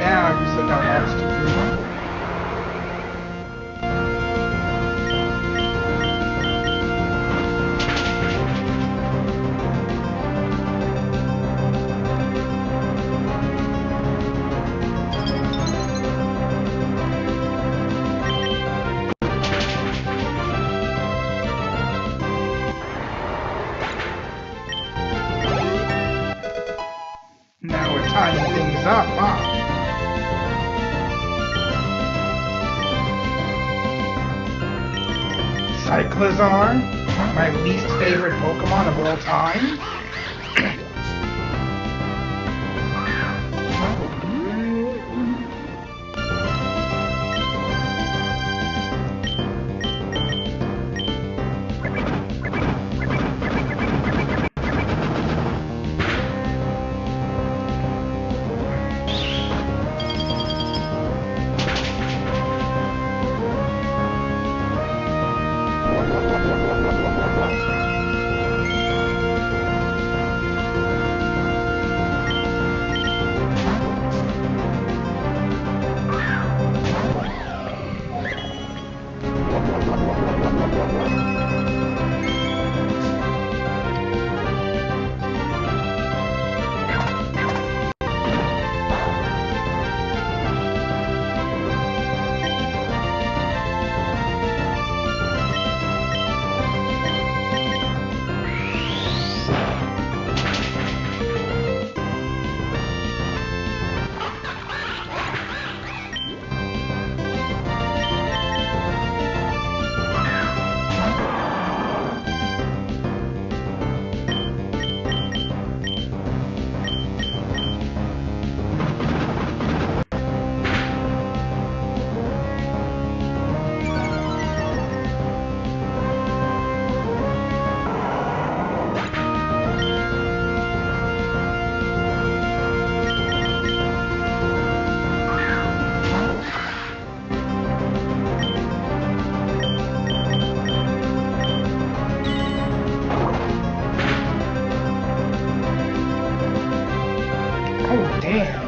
Now I just look how X to do. Now we're tying things up, huh? Cyclizar, my least favorite Pokemon of all time. Oh, damn.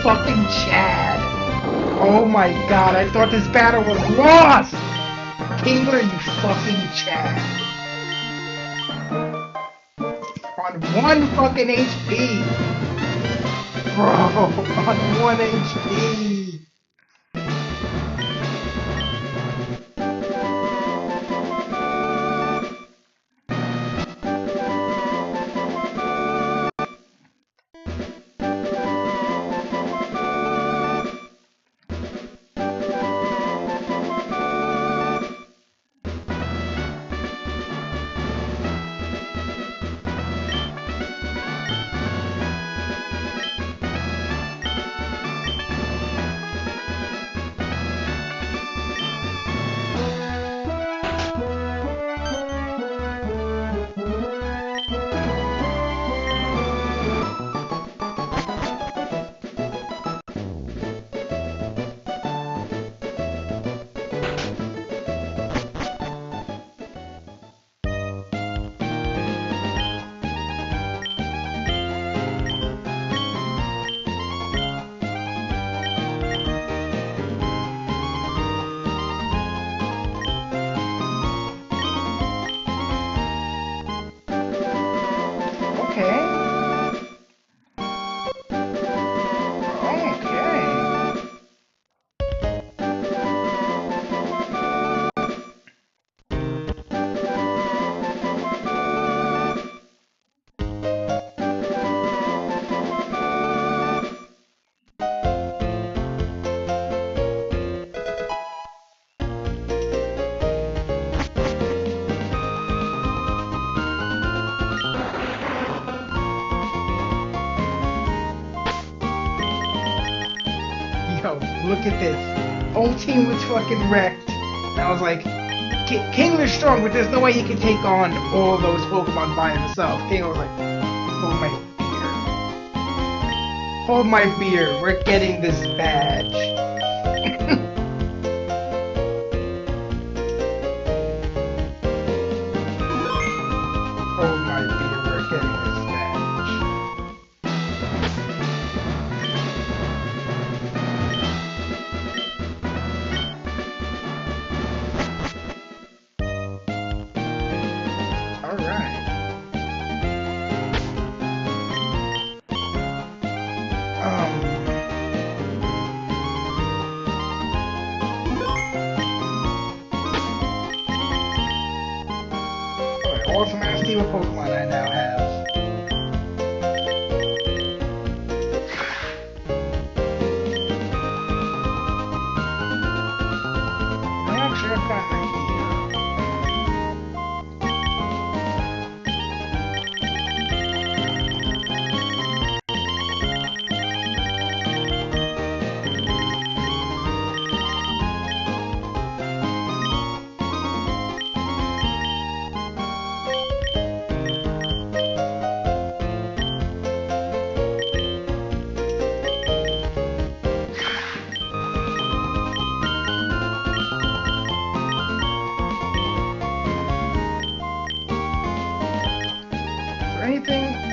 fucking Chad. Oh my god, I thought this battle was lost! Kingler, you fucking Chad. On 1 fucking HP. Bro, on 1 HP. Yo, look at this. Whole team was fucking wrecked. And I was like, Kingler's strong, but there's no way he can take on all those Pokemon by himself. Kingler was like, hold my beer. Hold my beer. We're getting this badge. Hold my beer. We're getting this badge. Awesome ass team of Pokemon I now have. I'm not sure I've got an idea.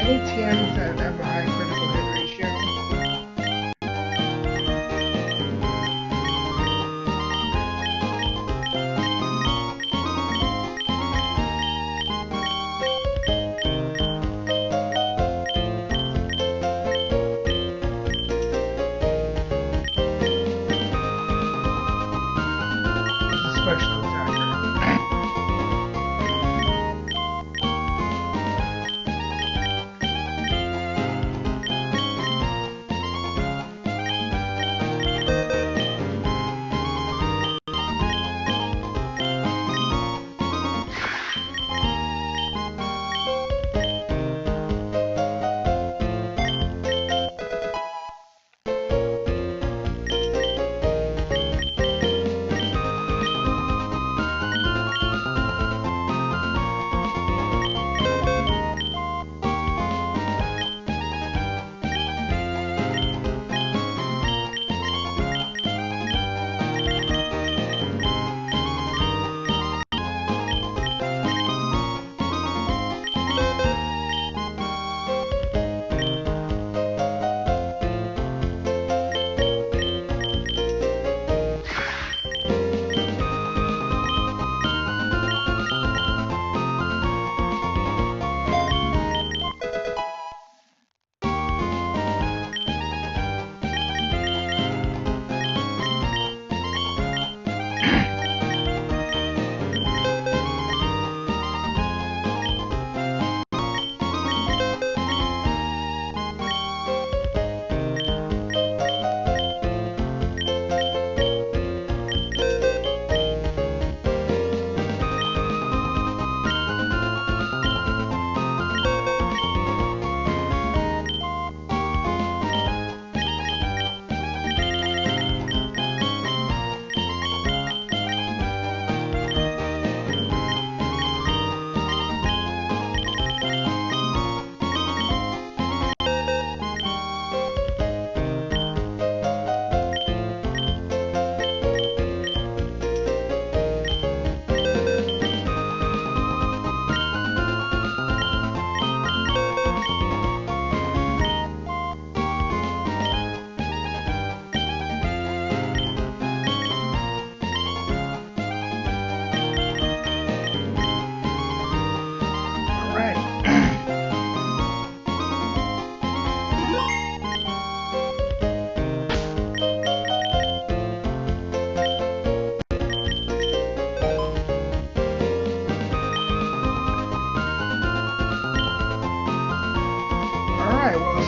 Any TMs that have a high critical hit ratio? Special attacker.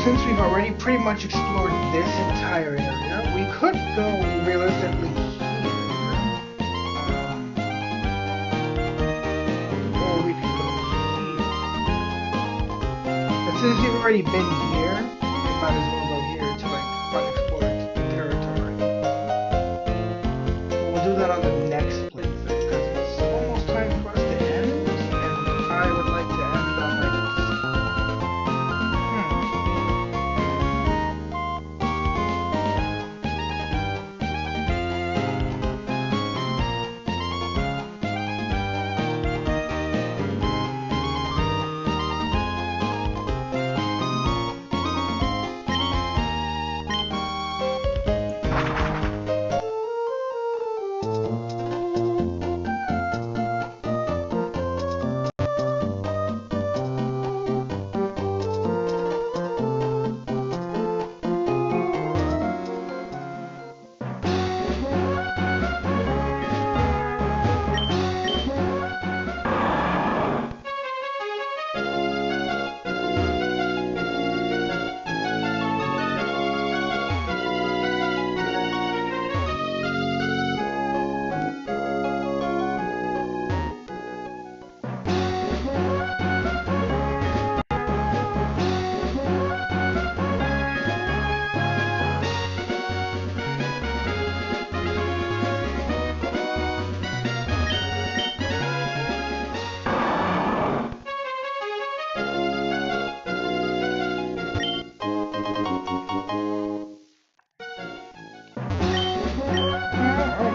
since we've already pretty much explored this entire area, we could go realistically here. Or we could go here. But since we've already been here, we might as well go here to like unexplored territory. We'll do that on the next playthrough because it's almost time for us to end, and I would like to end on like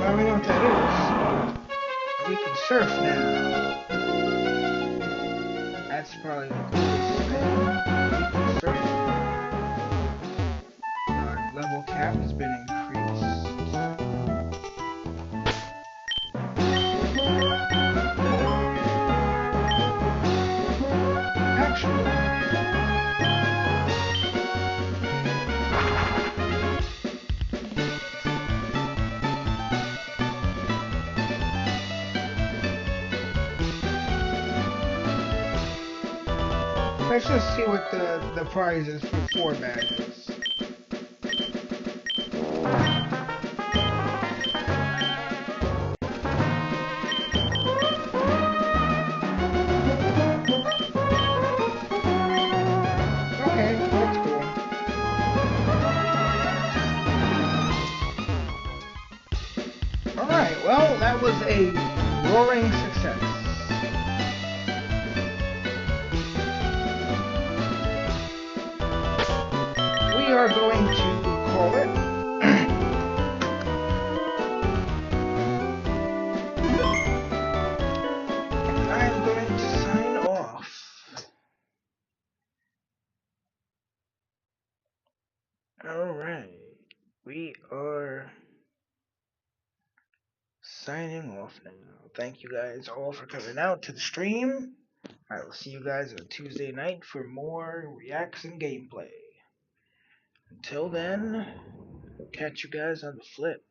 now we know what that is. We can surf now. That's probably the coolest thing. We can surf. Our level cap has been increased. Let's just see what the prize is for 4 badges. Okay, that's cool. Alright, well, that was a roaring success. We are going to call it. I'm going to sign off. Alright, we are signing off now. Thank you guys all for coming out to the stream. I will see you guys on Tuesday night for more reacts and gameplay. Until then, we'll catch you guys on the flip.